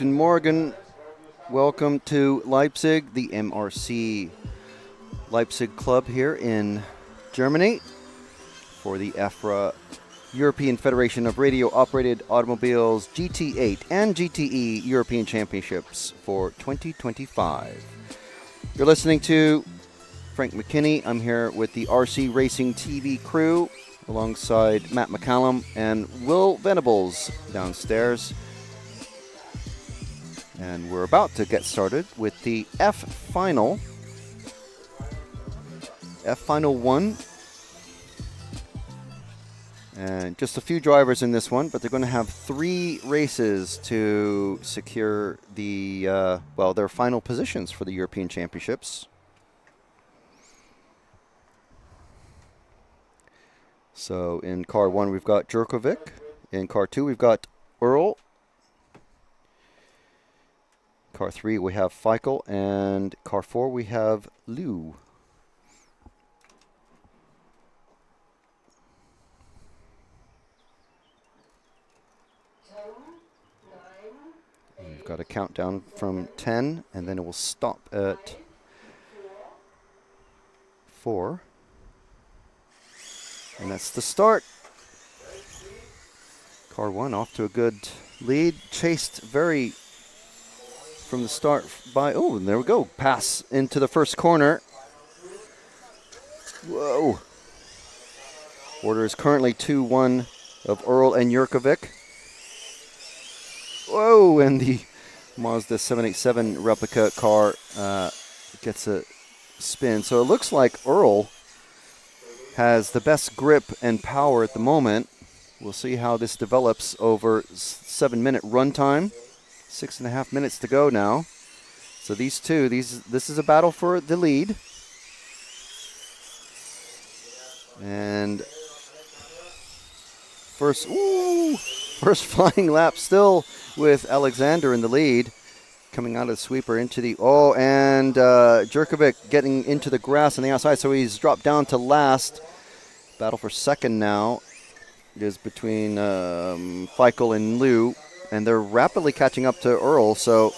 Guten Morgen. Welcome to Leipzig, the MRC Leipzig club here in Germany for the EFRA European Federation of Radio-Operated Automobiles GT8 and GTE European Championships for 2025. You're listening to Frank McKinney. I'm here with the RC Racing TV crew alongside Matt McCallum and Will Venables downstairs. And we're about to get started with the F-Final 1. And just a few drivers in this one, but they're going to have 3 races to secure the, their final positions for the European Championships. So in car 1, we've got Jurkovic. In car 2, we've got Earl. Car 3, we have Feichel, and car 4, we have Liu. We've got a countdown from 10, and then it will stop at 4. And that's the start. Car 1 off to a good lead, chased very from the start by, and there we go, pass into the first corner. Whoa. Order is currently 2-1 of Earl and Jurkovic. Whoa, and the Mazda 787 replica car gets a spin. So it looks like Earl has the best grip and power at the moment. We'll see how this develops over 7-minute run time. 6.5 minutes to go now. So these two, this is a battle for the lead. And first flying lap still with Alexander in the lead. Coming out of the sweeper into the, and Jurkovic getting into the grass on the outside, so he's dropped down to last. Battle for second now. It is between Feichel and Liu. And they're rapidly catching up to Earl, so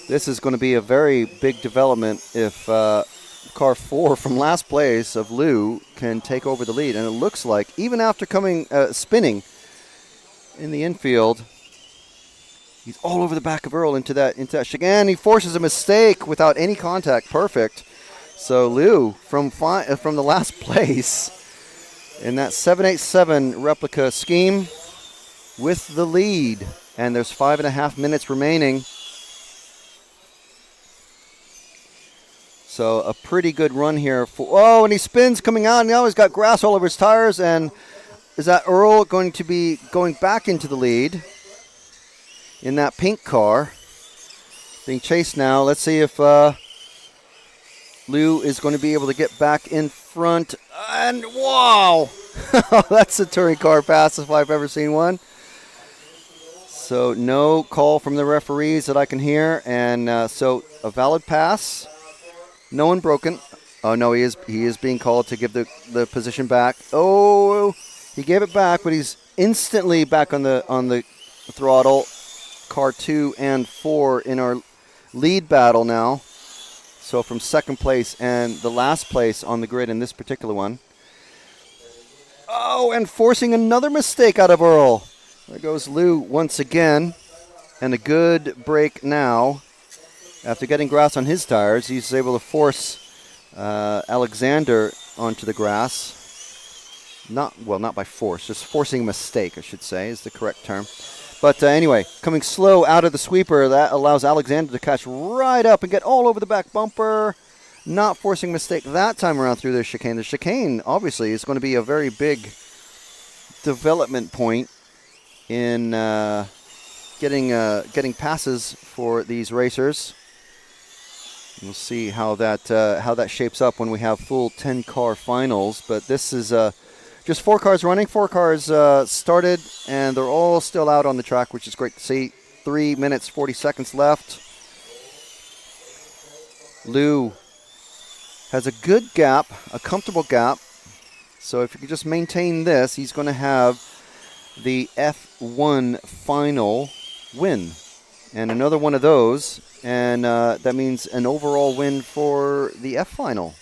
this is going to be a very big development if car 4 from last place of Liu can take over the lead. And it looks like, even after spinning in the infield, he's all over the back of Earl into that chicane. He forces a mistake without any contact. Perfect. So Liu from the last place in that 787 replica scheme with the lead, and there's 5.5 minutes remaining. So a pretty good run here. And he spins coming out, and now he's got grass all over his tires. And is that Earl going to be going back into the lead in that pink car? Being chased now. Let's see if Liu is going to be able to get back in front. And wow! That's a touring car pass if I've ever seen one. So no call from the referees that I can hear, and so a valid pass. No one broken. Oh no, he is being called to give the position back. Oh, he gave it back, but he's instantly back on the throttle. Car 2 and 4 in our lead battle now. So from second place and the last place on the grid in this particular one. Oh, and forcing another mistake out of Earl. There goes Liu once again, and a good break now. After getting grass on his tires, he's able to force Alexander onto the grass. Not by force, just forcing a mistake, I should say, is the correct term. But anyway, coming slow out of the sweeper, that allows Alexander to catch right up and get all over the back bumper. Not forcing a mistake that time around through the chicane. The chicane, obviously, is going to be a very big development point in getting passes for these racers. We'll see how that shapes up when we have full 10-car finals. But this is just 4 cars running. 4 cars started, and they're all still out on the track, which is great to see. 3 minutes, 40 seconds left. Liu has a good gap, a comfortable gap. So if he can just maintain this, he's going to have the F1 final win. And another one of those, and that means an overall win for the F final.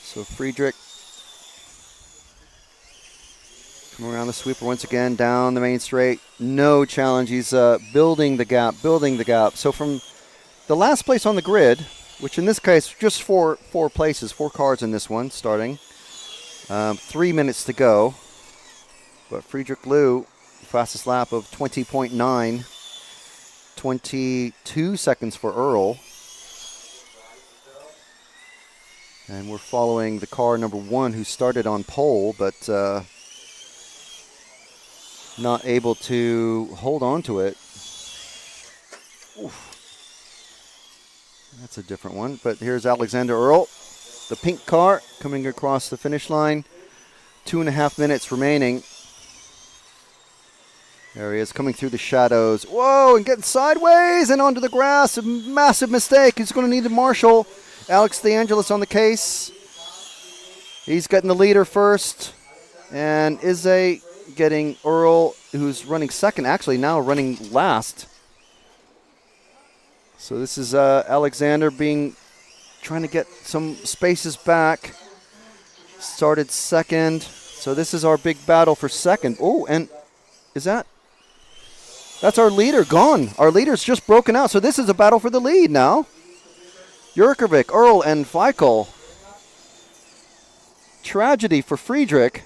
So Friedrich coming around the sweeper once again, down the main straight. No challenge. He's building the gap. So from the last place on the grid, which in this case just four places, 4 cars in this one starting. 3 minutes to go. But Friedrich Lou, fastest lap of 20.9, 22 seconds for Earl. And we're following the car number 1 who started on pole, but not able to hold on to it. Oof. That's a different one. But here's Alexander Earl, the pink car, coming across the finish line. 2.5 minutes remaining. There he is, coming through the shadows. Whoa, and getting sideways and onto the grass. A massive mistake. He's going to need a marshal. Alex DeAngelis on the case. He's getting the leader first. And Izze getting Earl, who's running second, actually now running last. So this is Alexander trying to get some spaces back. Started second. So this is our big battle for second. Oh, and that's our leader gone. Our leader's just broken out. So this is a battle for the lead now. Jurkovic, Earl, and Feichel. Tragedy for Friedrich.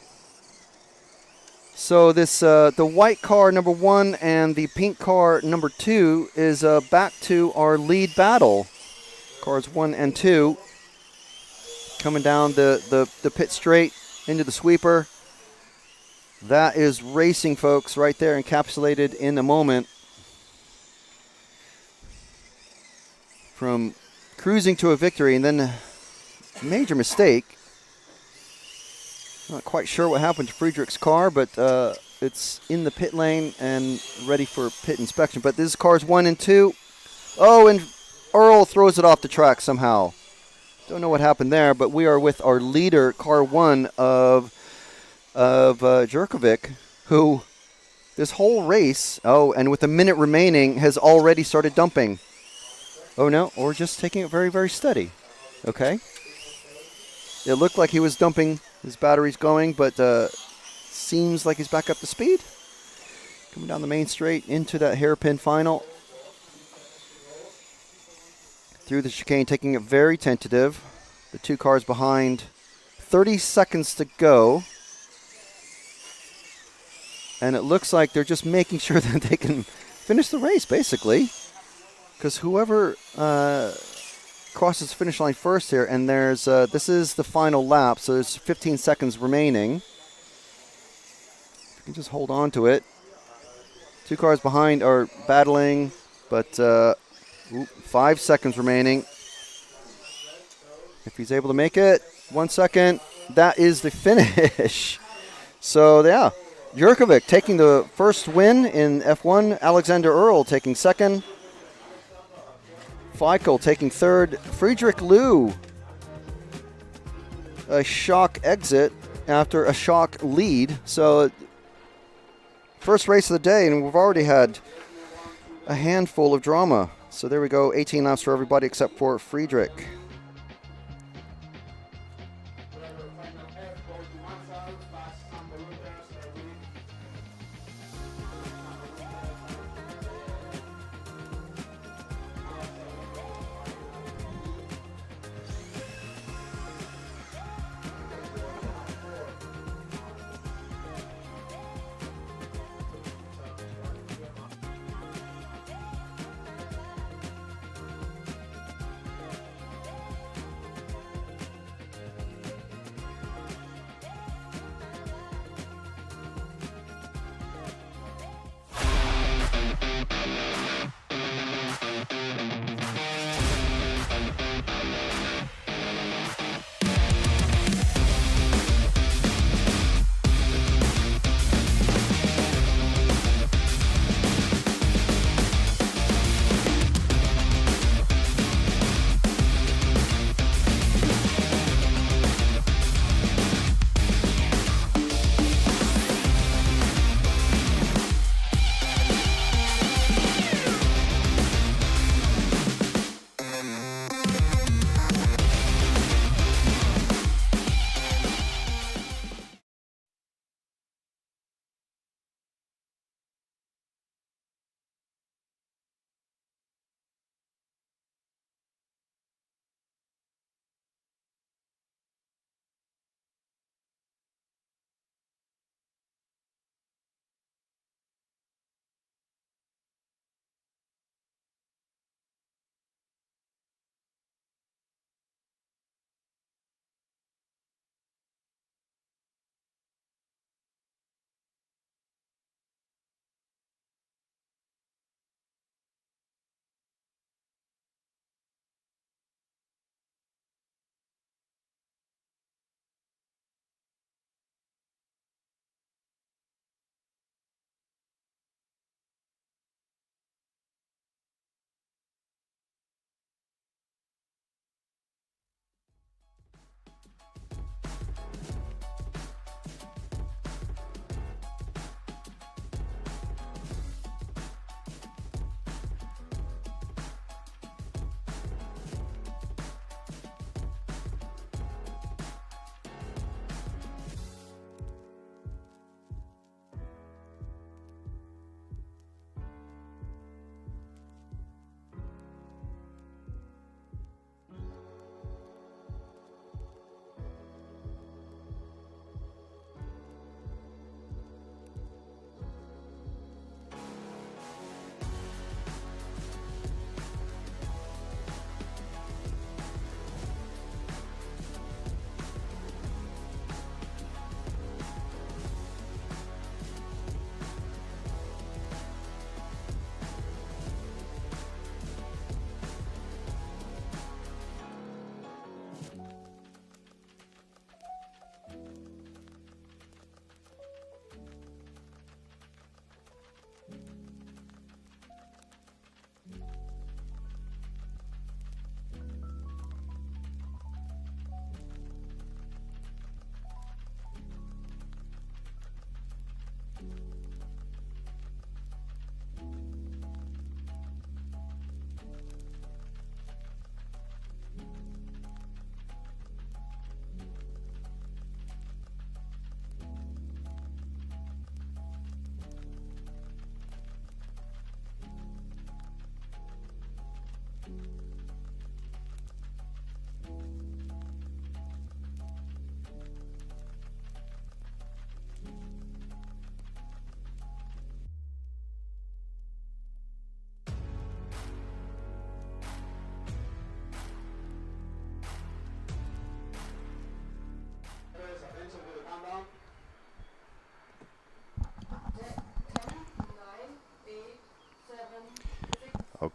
So this the white car number 1 and the pink car number 2 is back to our lead battle. Cars 1 and 2 coming down the pit straight into the sweeper. That is racing, folks, right there, encapsulated in a moment. From cruising to a victory, and then a major mistake. Not quite sure what happened to Friedrich's car, but it's in the pit lane and ready for pit inspection. But this is cars 1 and 2. Oh, and Earl throws it off the track somehow. Don't know what happened there, but we are with our leader, car 1 of Jurkovic, who this whole race, and with a minute remaining, has already started dumping. Oh no, or just taking it very, very steady. Okay. It looked like he was dumping, his battery's going, but seems like he's back up to speed. Coming down the main straight into that hairpin final. Through the chicane, taking it very tentative. The 2 cars behind. 30 seconds to go. And it looks like they're just making sure that they can finish the race, basically. Because whoever crosses the finish line first here, and there's this is the final lap, so there's 15 seconds remaining. If you can just hold on to it. 2 cars behind are battling, but 5 seconds remaining. If he's able to make it, 1 second, that is the finish. So, yeah. Jurkovic taking the first win in F1. Alexander Earl taking second. Feichel taking third. Friedrich Lou, a shock exit after a shock lead. So, first race of the day, and we've already had a handful of drama. So there we go, 18 laps for everybody except for Friedrich.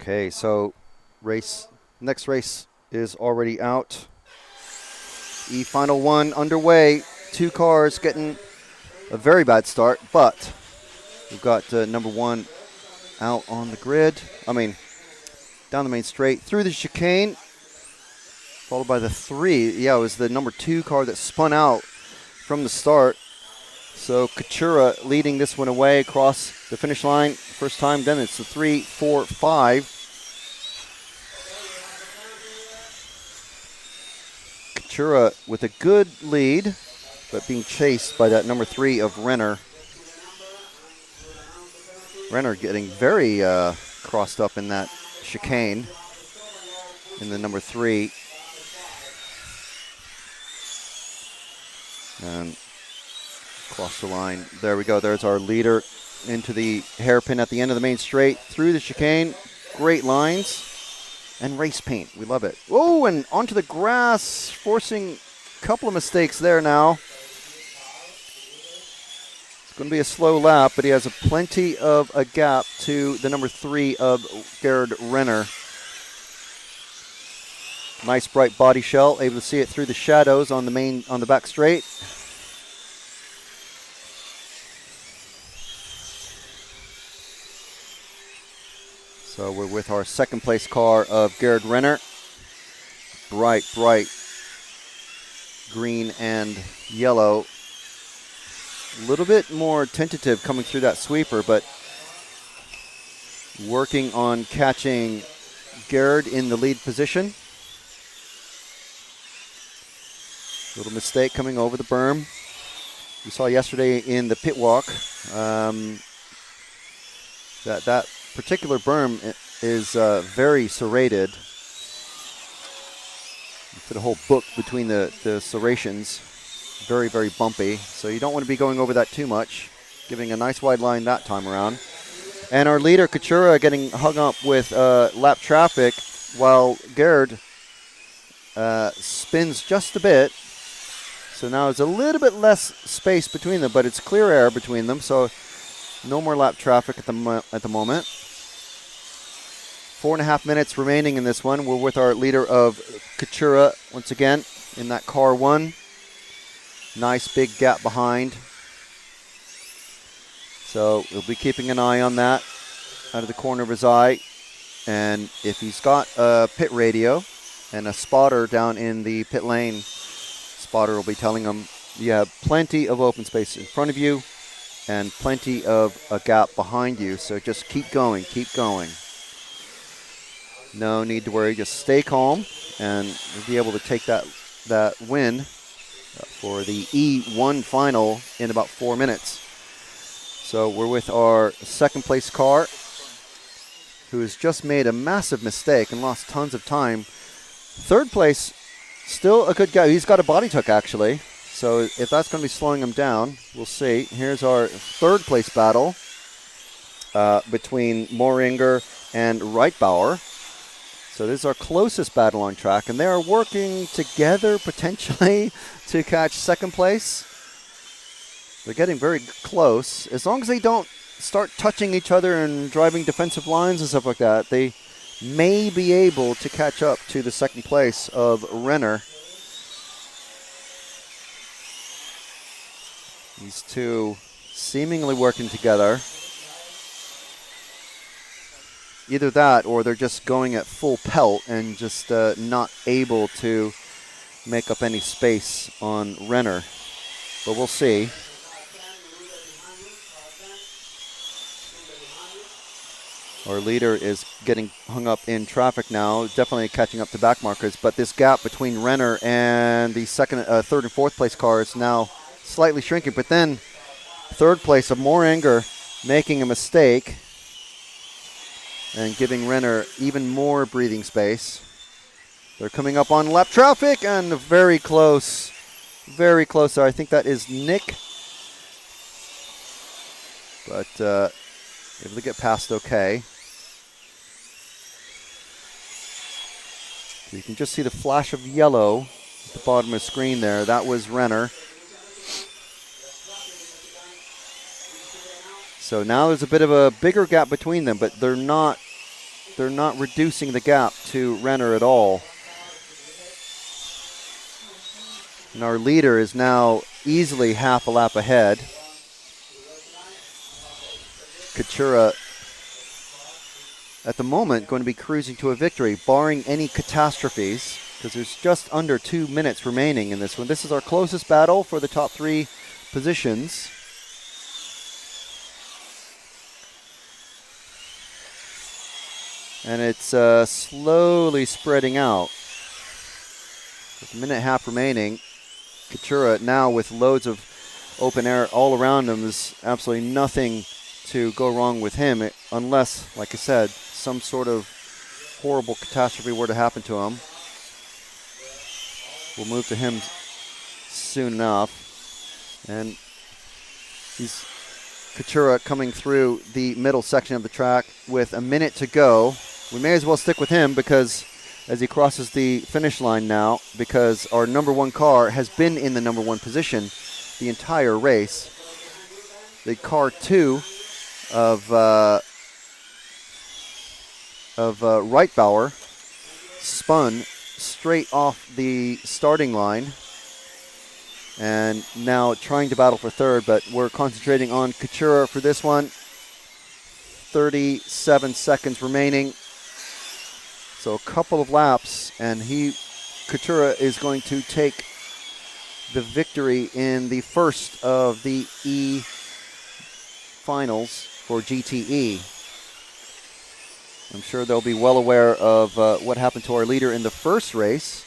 Okay, so next race is already out. Final 1 underway. 2 cars getting a very bad start, but we've got number 1 out on the grid. Down the main straight, through the chicane, followed by the 3. Yeah, it was the number 2 car that spun out from the start. So Katura leading this one away across the finish line first time. Then it's the 3, 4, 5. Katura with a good lead, but being chased by that number 3 of Renner. Renner getting very crossed up in that chicane in the number 3. And across the line. There we go. There's our leader into the hairpin at the end of the main straight. Through the chicane. Great lines. And race paint. We love it. Oh, and onto the grass. Forcing a couple of mistakes there now. It's going to be a slow lap, but he has plenty of a gap to the number 3 of Gerhard Renner. Nice bright body shell. Able to see it through the shadows on the back straight. So we're with our second place car of Gerhard Renner. Bright green and yellow. A little bit more tentative coming through that sweeper, but working on catching Gerhard in the lead position. Little mistake coming over the berm. We saw yesterday in the pit walk that particular berm is very serrated. You fit a whole book between the serrations. Very, very bumpy. So you don't want to be going over that too much. Giving a nice wide line that time around. And our leader, Katura, getting hung up with lap traffic while Gerhard spins just a bit. So now there's a little bit less space between them, but it's clear air between them. So no more lap traffic at the moment. 4.5 minutes remaining in this one. We're with our leader of Katura once again in that car 1. Nice big gap behind. So we'll be keeping an eye on that out of the corner of his eye. And if he's got a pit radio and a spotter down in the pit lane, spotter will be telling him you have plenty of open space in front of you and plenty of a gap behind you. So just keep going, keep going. No need to worry, just stay calm and we'll be able to take that win for the E1 final in about 4 minutes. So we're with our second place car who has just made a massive mistake and lost tons of time. Third place, still a good guy. He's got a body tuck actually. So if that's going to be slowing him down, we'll see. Here's our third place battle between Moringer and Reitbauer. So this is our closest battle on track, and they are working together potentially to catch second place. They're getting very close. As long as they don't start touching each other and driving defensive lines and stuff like that, they may be able to catch up to the second place of Renner. These two seemingly working together. Either that or they're just going at full pelt and just not able to make up any space on Renner. But we'll see. Our leader is getting hung up in traffic now, definitely catching up to back markers, but this gap between Renner and the third and fourth place car is now slightly shrinking. But then third place of Moringer making a mistake and giving Renner even more breathing space. They're coming up on lap traffic and very close there. I think that is Nick. But able to get past okay. You can just see the flash of yellow at the bottom of the screen there. That was Renner. So now there's a bit of a bigger gap between them, but they're not they're not reducing the gap to Renner at all. And our leader is now easily half a lap ahead. Katura, at the moment, going to be cruising to a victory, barring any catastrophes, because there's just under 2 minutes remaining in this one. This is our closest battle for the top 3 positions. And it's slowly spreading out. With a minute and a half remaining, Katura now with loads of open air all around him. There's absolutely nothing to go wrong with him, unless, like I said, some sort of horrible catastrophe were to happen to him. We'll move to him soon enough. And he's Katura coming through the middle section of the track with a minute to go. We may as well stick with him because as he crosses the finish line now, because our number 1 car has been in the number 1 position the entire race. The car 2 of Reitbauer spun straight off the starting line and now trying to battle for third, but we're concentrating on Katura for this one. 37 seconds remaining. So a couple of laps, and Katura is going to take the victory in the first of the E finals for GTE. I'm sure they'll be well aware of what happened to our leader in the first race.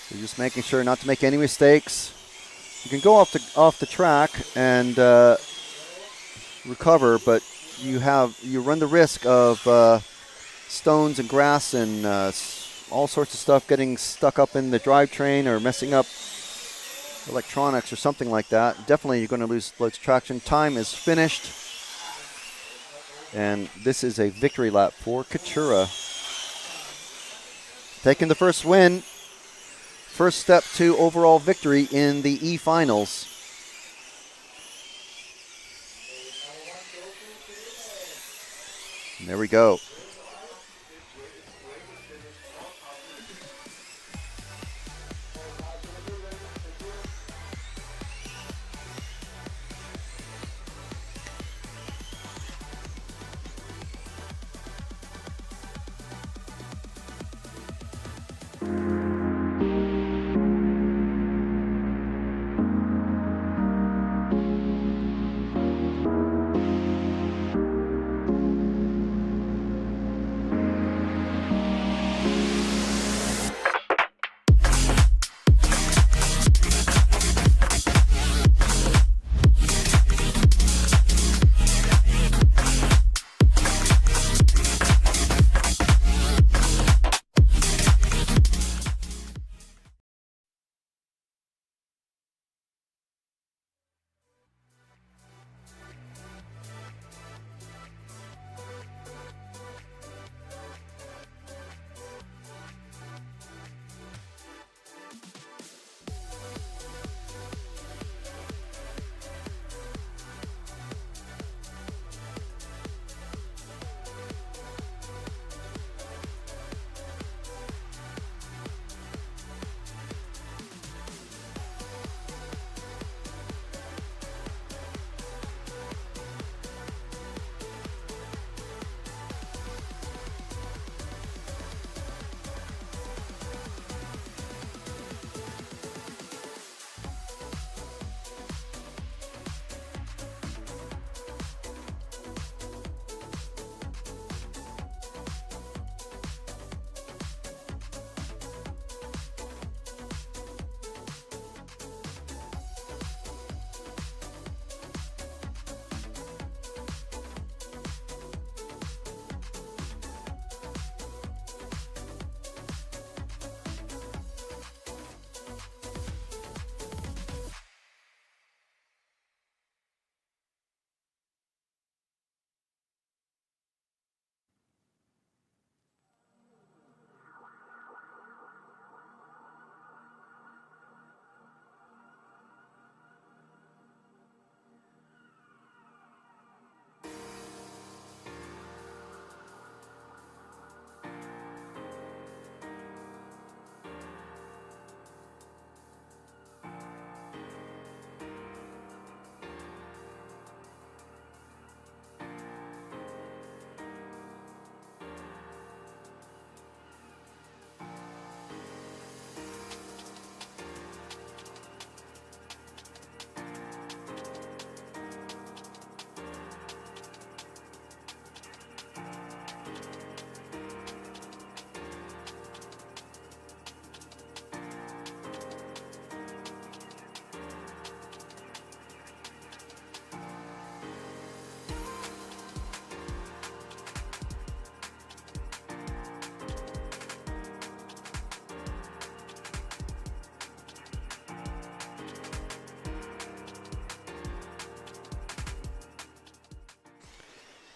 So just making sure not to make any mistakes. You can go off the track and recover, but you run the risk of stones and grass and all sorts of stuff getting stuck up in the drivetrain or messing up electronics or something like that. Definitely you're going to lose traction. Time is finished. And this is a victory lap for Katura. Taking the first win. First step to overall victory in the E finals. And there we go.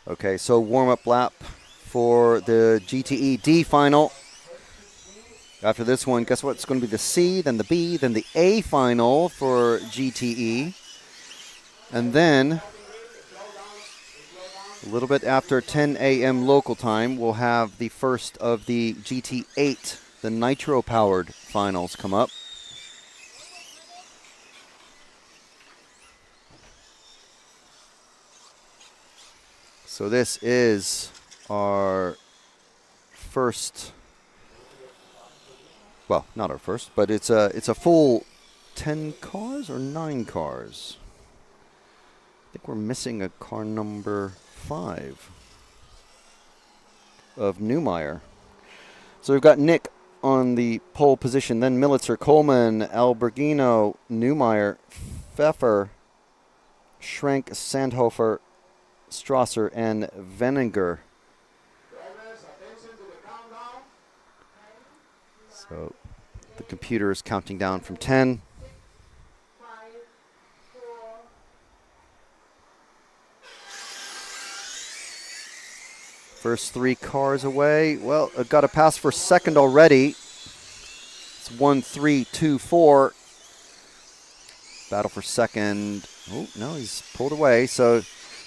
Okay, so warm-up lap for the GTE D final. After this one, guess what? It's going to be the C, then the B, then the A final for GTE. And then, a little bit after 10 a.m. local time, we'll have the first of the GT8, the nitro-powered finals come up. So this is our first, well, not our first, but it's a full 10 cars or 9 cars. I think we're missing a car number 5 of Neumeier. So we've got Nick on the pole position, then Militzer, Coleman, Alberghino, Neumeier, Pfeffer, Schrenk, Sandhofer, Strasser, and Veninger. So the computer is counting down from 10. First 3 cars away. Well, I've got a pass for second already. It's 1, 3, 2, 4. Battle for second. Oh, no, he's pulled away. So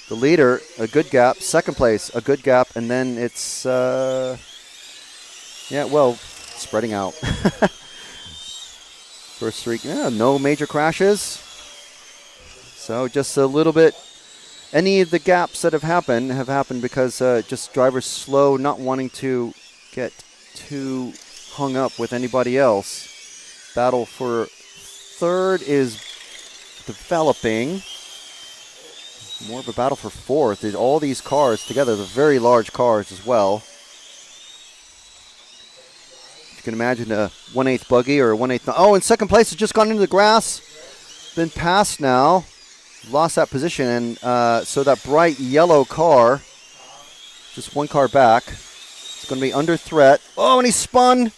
the leader, a good gap. Second place, a good gap. And then it's, yeah, well, spreading out. First 3, yeah, no major crashes. So just a little bit. Any of the gaps that have happened because just drivers slow, not wanting to get too hung up with anybody else. Battle for third is developing. More of a battle for fourth. All these cars together, the very large cars as well. You can imagine a 1/8 buggy or a 1/8. Oh, in second place, it's just gone into the grass. Been passed now. Lost that position, and so that bright yellow car, just 1 car back, it's going to be under threat. Oh, and he spun,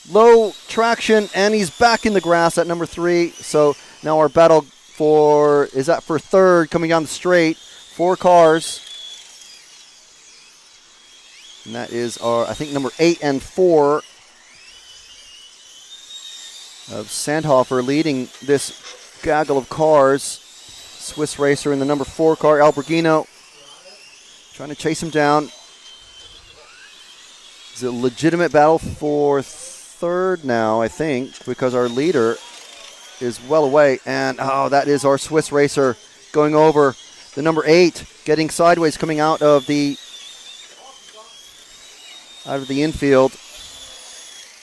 low traction, and he's back in the grass at number 3. So now our battle is that for third, coming down the straight, 4 cars. And that is our, I think, number 8 and 4 of Sandhofer leading this gaggle of cars. Swiss racer in the number 4 car, Alberghino, trying to chase him down. It's a legitimate battle for third now, I think, because our leader is well away. And, oh, that is our Swiss racer going over the number 8, getting sideways, coming out of the infield.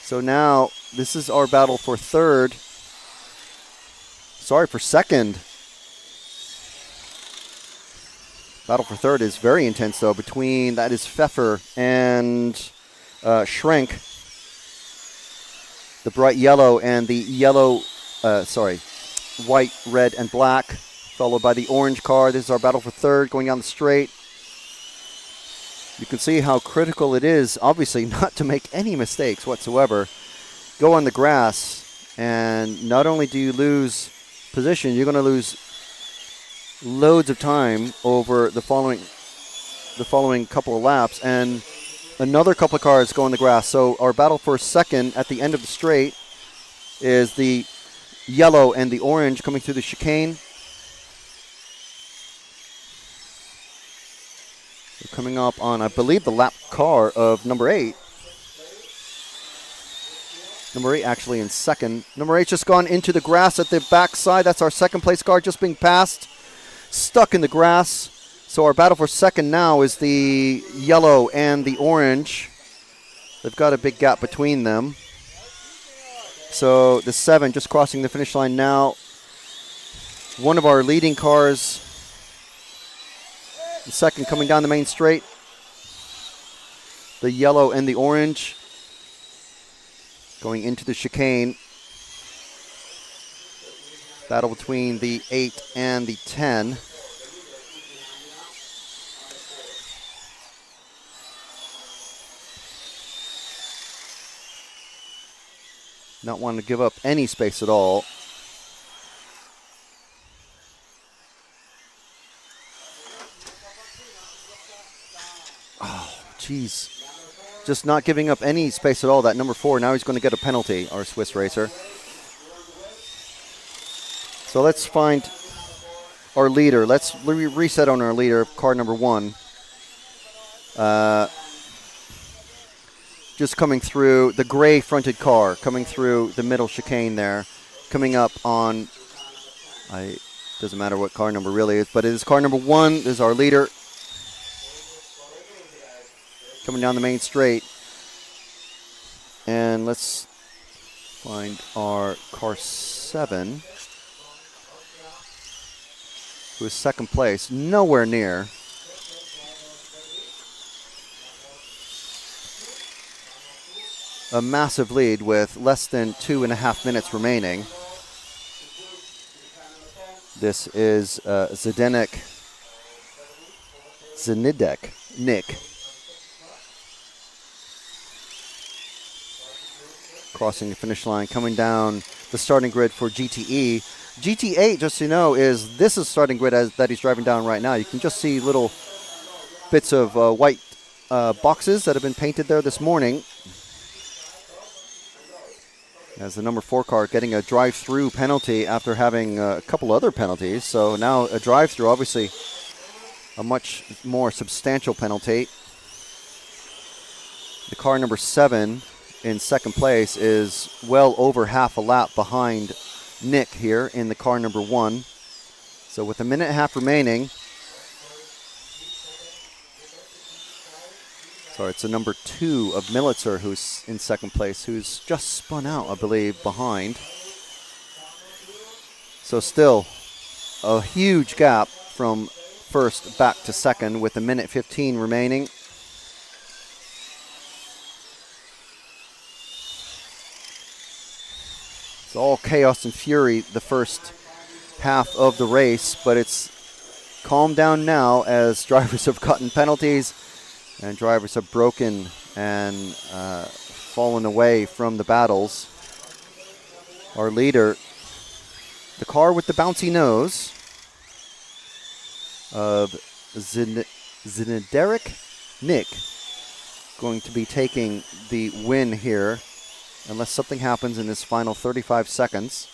So now this is our battle for third. Sorry, for second. Battle for third is very intense, though, between, that is Pfeffer and Schrenk. The bright yellow and the yellow, white, red, and black, followed by the orange car. This is our battle for third, going down the straight. You can see how critical it is, obviously, not to make any mistakes whatsoever. Go on the grass, and not only do you lose position, you're going to lose loads of time over the following couple of laps, and another couple of cars go on the grass. So our battle for second at the end of the straight is the yellow and the orange coming through the chicane. They're coming up on, I believe, the lap car of number 8. Number 8 actually in second. Number 8 just gone into the grass at the backside. That's our second place car just being passed. Stuck in the grass. So our battle for second now is the yellow and the orange. They've got a big gap between them. So the 7 just crossing the finish line now. One of our leading cars. The second coming down the main straight. The yellow and the orange going into the chicane. Battle between the 8 and the 10. Not wanting to give up any space at all. geez. Just not giving up any space at all. That number 4, now he's going to get a penalty, our Swiss racer. So let's find our leader. Let's reset on our leader, car number 1. Just coming through the gray fronted car, coming through the middle chicane there, coming up on, doesn't matter what car number really is, but it is car number 1. This is our leader. Coming down the main straight. And let's find our car 7, who is second place, nowhere near. A massive lead with less than 2.5 minutes remaining. This is Zenidek Nick. Crossing the finish line, coming down the starting grid for GTE. GT8, just so you know, this is starting grid that he's driving down right now. You can just see little bits of white boxes that have been painted there this morning. As the number 4 car getting a drive-through penalty after having a couple other penalties. So now a drive-through, obviously a much more substantial penalty. The car number 7 in second place is well over half a lap behind Nick here in the car number 1. So with 1.5 minutes remaining, sorry, it's the number 2 of Militzer who's in second place, who's just spun out, I believe, behind. So still a huge gap from first back to second with 1:15 remaining. It's all chaos and fury the first half of the race, but it's calmed down now as drivers have gotten penalties and drivers have broken and fallen away from the battles. Our leader, the car with the bouncy nose of Zenidek Nick, going to be taking the win here unless something happens in this final 35 seconds.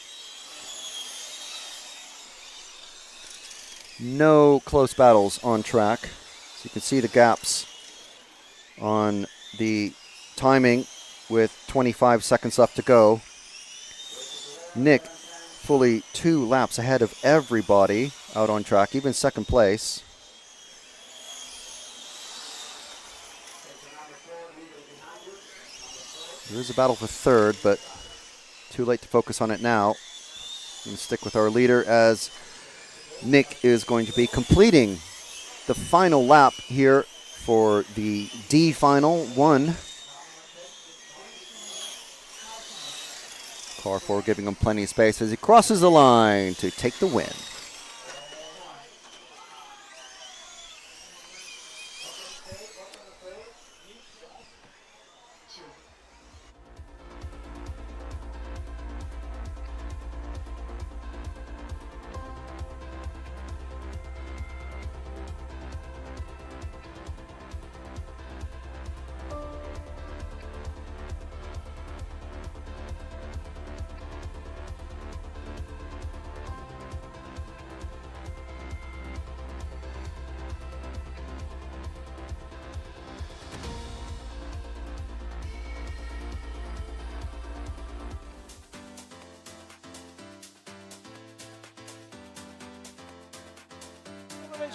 No close battles on track. So you can see the gaps on the timing with 25 seconds left to go. Nick fully 2 laps ahead of everybody out on track, even second place. There is a battle for third, but too late to focus on it now. I'm going to stick with our leader as Nick is going to be completing the final lap here for the D Final 1. Car 4 giving him plenty of space as he crosses the line to take the win.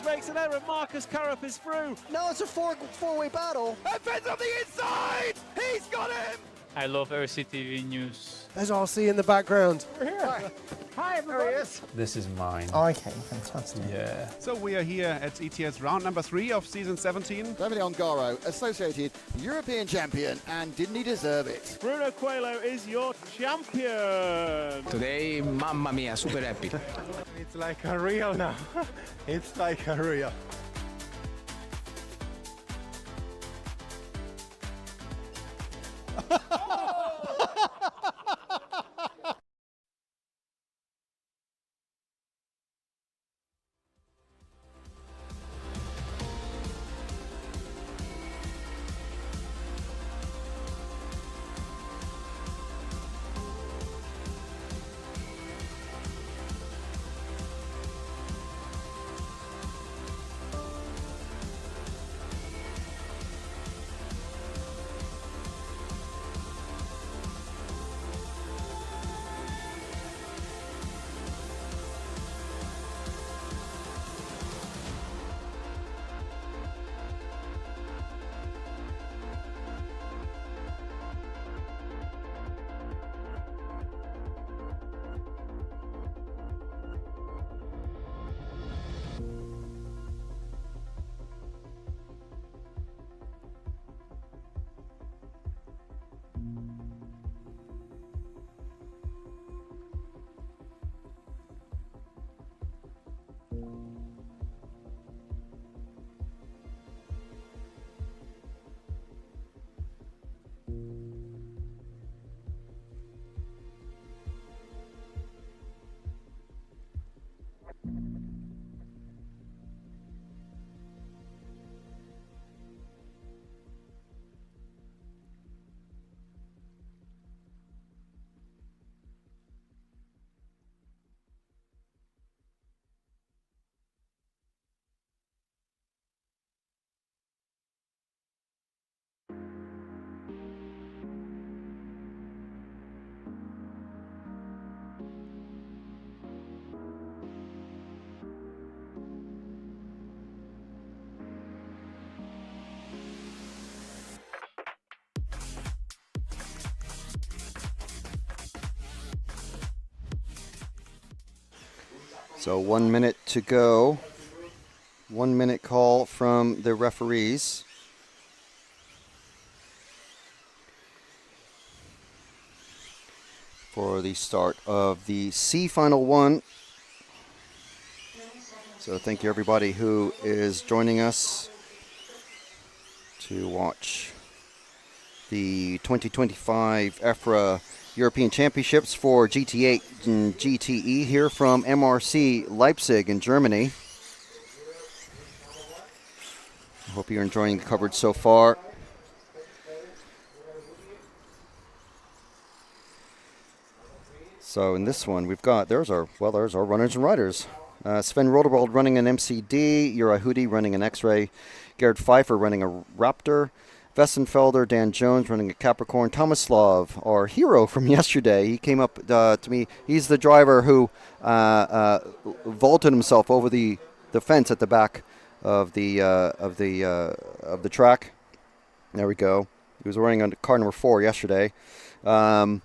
Makes an error. Marcus Currup is through. No, it's a four-way battle. And Ben's on the inside. He's got him. I love RCTV News. As I'll see in the background. We're here. Hi, everybody. This is mine. Okay, fantastic. Yeah. So we are here at ETS round number 3 of season 17. Davide Ongaro, associated European champion, and didn't he deserve it? Bruno Coelho is your champion. Today, mamma mia, super happy. It's like a real now. It's like a real. So 1 minute to go. 1 minute call from the referees. For the start of the C Final 1. So thank you everybody who is joining us to watch the 2025 EFRA European Championships for GT8 and GTE here from MRC Leipzig in Germany. I hope you're enjoying the coverage so far. So in this one, we've got, there's our runners and riders. Sven Roderwald running an MCD, Uri Hudi running an X-Ray, Gerhard Pfeiffer running a Raptor, Westenfelder, Dan Jones running a Capricorn, Tomislav, our hero from yesterday, he came up to me. He's the driver who vaulted himself over the fence at the back of the track. There we go. He was running on car number 4 yesterday. And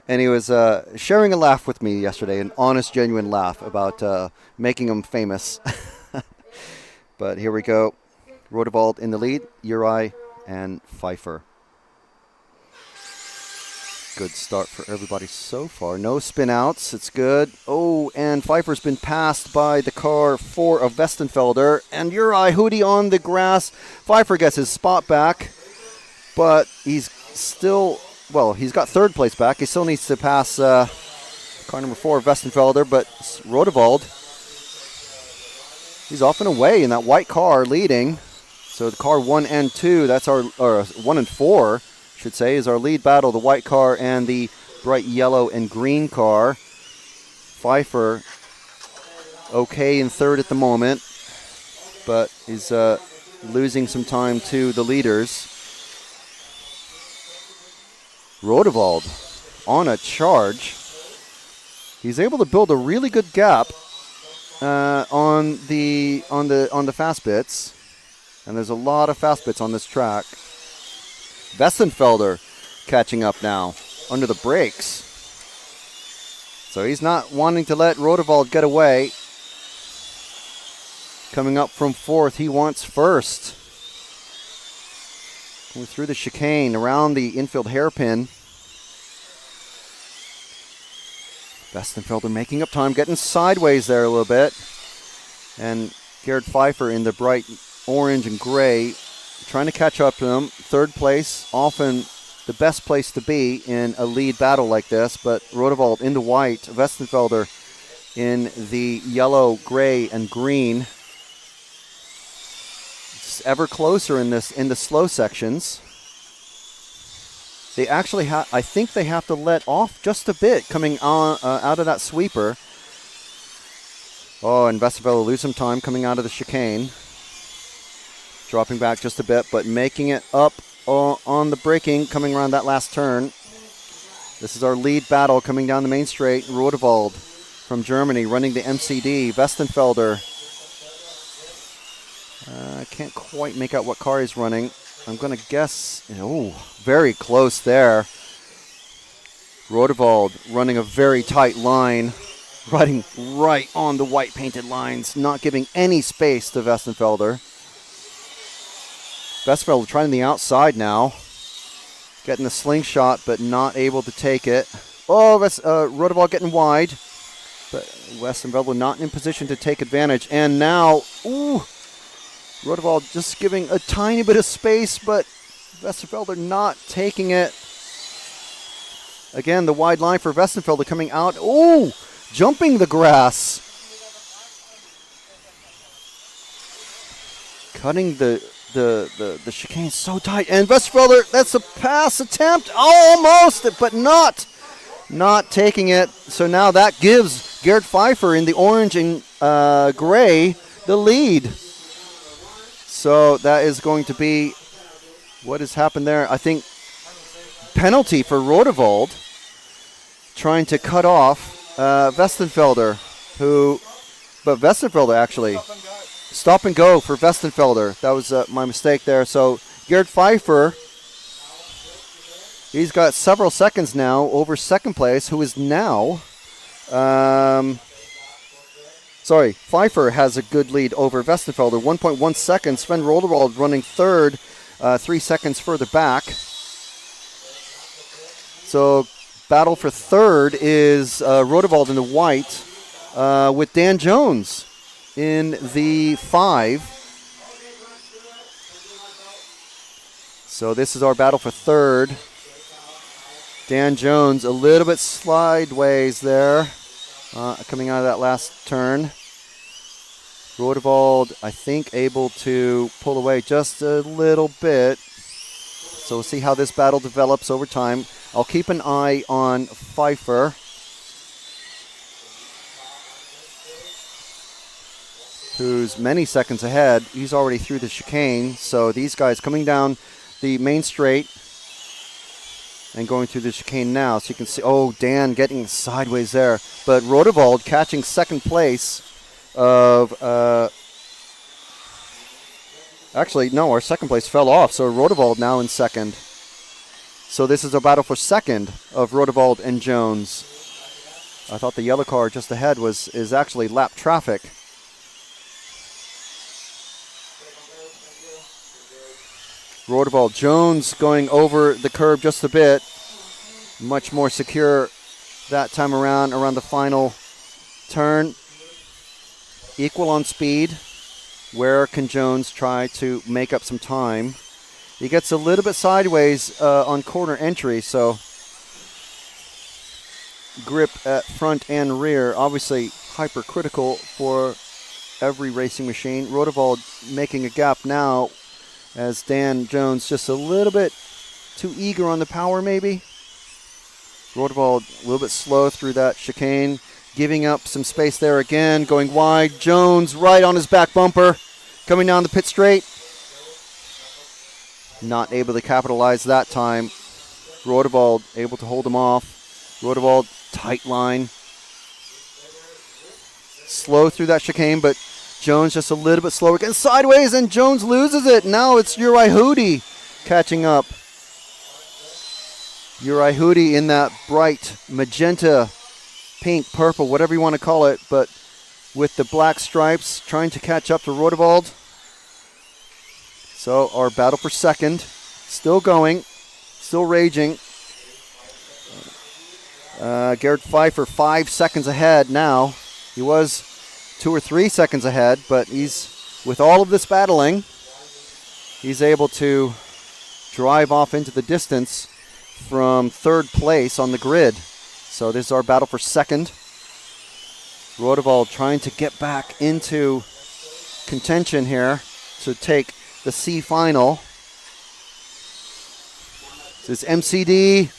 he was sharing a laugh with me yesterday, an honest, genuine laugh about making him famous. But here we go. Rodewald in the lead, Uri and Pfeiffer. Good start for everybody so far. No spin outs. It's good. Oh, and Pfeiffer's been passed by the car 4 of Westenfelder. And Uri Hudi on the grass. Pfeiffer gets his spot back, but he's still... Well, he's got 3rd place back. He still needs to pass car number 4, Westenfelder, but Rodewald, he's off and away in that white car leading. So the car 1 and 2, that's or 1 and 4, should say, is our lead battle, the white car and the bright yellow and green car. Pfeiffer, okay in 3rd at the moment, but he's losing some time to the leaders. Rodewald on a charge. He's able to build a really good gap on the fast bits, and there's a lot of fast bits on this track. Westenfelder catching up now under the brakes, so he's not wanting to let Rodewald get away. Coming up from 4th, he wants 1st. Through the chicane, around the infield hairpin. Westenfelder making up time, getting sideways there a little bit. And Gerhard Pfeiffer in the bright orange and gray, trying to catch up to him. 3rd place, often the best place to be in a lead battle like this, but Rodewald in the white, Westenfelder in the yellow, gray, and green. Ever closer in the slow sections. They actually I think they have to let off just a bit coming on out of that sweeper. Oh, and Westenfelder lose some time coming out of the chicane, dropping back just a bit, but making it up on the braking coming around that last turn. This is our lead battle coming down the main straight. Rodewald from Germany running the MCD. Westenfelder. I can't quite make out what car he's running. I'm going to guess, oh, very close there. Rodewald running a very tight line, riding right on the white painted lines, not giving any space to Westenfelder. Westenfelder trying the outside now, getting the slingshot, but not able to take it. Oh, Rodewald getting wide, but Westenfelder not in position to take advantage. And now, ooh, Rodewald just giving a tiny bit of space, but Westenfelder not taking it. Again, the wide line for Westenfelder coming out. Ooh, jumping the grass. Cutting the chicane so tight. And Westenfelder, that's a pass attempt. Almost, but not taking it. So now that gives Gerhard Pfeiffer in the orange and gray the lead. So that is going to be what has happened there. I think penalty for Rodewald trying to cut off Westenfelder, but Westenfelder actually stop and go for Westenfelder. That was my mistake there. So Gerhard Pfeiffer, he's got several seconds now over 2nd place, who is now Sorry, Pfeiffer has a good lead over Westenfelder. 1.1 seconds. Sven Roderwald running third, 3 seconds further back. So battle for third is Roderwald in the white with Dan Jones in the 5. So this is our battle for third. Dan Jones a little bit sideways there, coming out of that last turn. Rodewald, I think, able to pull away just a little bit. So we'll see how this battle develops over time. I'll keep an eye on Pfeiffer. Who's many seconds ahead. He's already through the chicane. So these guys coming down the main straight and going through the chicane now. So you can see, oh, Dan getting sideways there. But Rodewald catching second place of, actually, no, our second place fell off. So Rodewald now in second. So this is a battle for second of Rodewald and Jones. I thought the yellow car just ahead is actually lap traffic. Rodewald, Jones going over the curb just a bit. Much more secure that time around the final turn. Equal on speed. Where can Jones try to make up some time? He gets a little bit sideways on corner entry, so grip at front and rear, obviously hypercritical for every racing machine. Rodewald making a gap now as Dan Jones just a little bit too eager on the power maybe. Rodewald a little bit slow through that chicane, giving up some space there again, going wide. Jones right on his back bumper, coming down the pit straight. Not able to capitalize that time. Rodewald able to hold him off. Rodewald, tight line. Slow through that chicane, but Jones just a little bit slower. Getting sideways, and Jones loses it. Now it's Uri Hudi catching up. Uri Hudi in that bright magenta, pink, purple, whatever you want to call it, but with the black stripes, trying to catch up to Rodewald. So our battle for second, still going, still raging. Gerhard Pfeiffer 5 seconds ahead now. He was 2 or 3 seconds ahead, but he's, with all of this battling, he's able to drive off into the distance from third place on the grid. So this is our battle for second. Rodewald trying to get back into contention here to take the C final. This is MCD,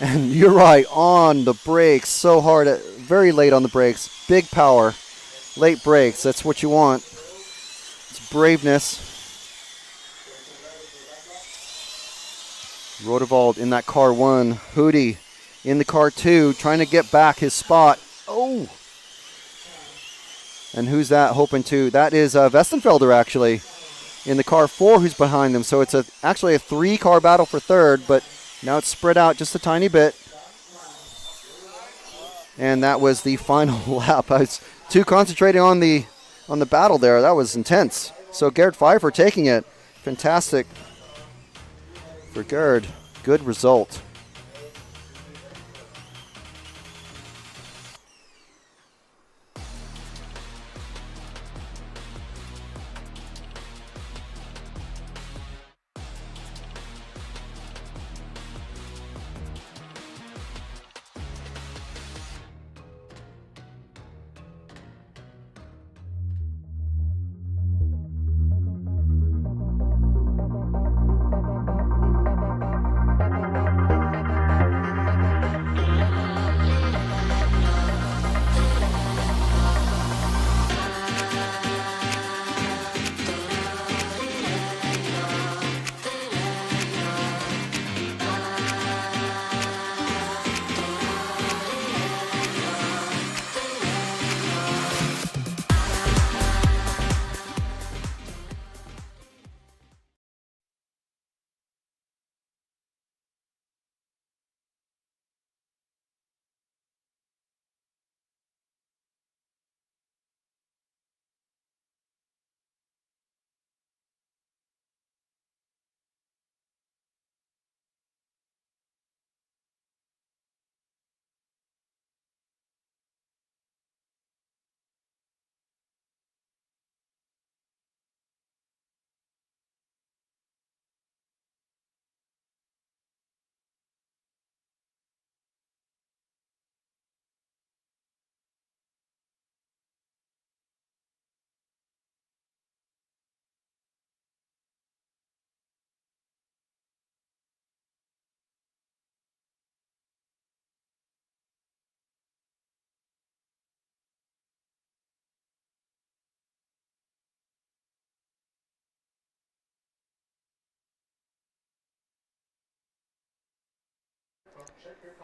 and you're right, on the brakes so hard, very late on the brakes. Big power, late brakes, that's what you want. It's braveness. Rodewald in that car 1. Hudi in the car 2, trying to get back his spot. Oh! And who's that hoping to? That is Westenfelder, actually, in the car 4, who's behind them. So it's actually a 3-car battle for third, but now it's spread out just a tiny bit. And that was the final lap. I was too concentrating on the battle there. That was intense. So Gerhard Pfeiffer taking it. Fantastic for Gerhard. Good result.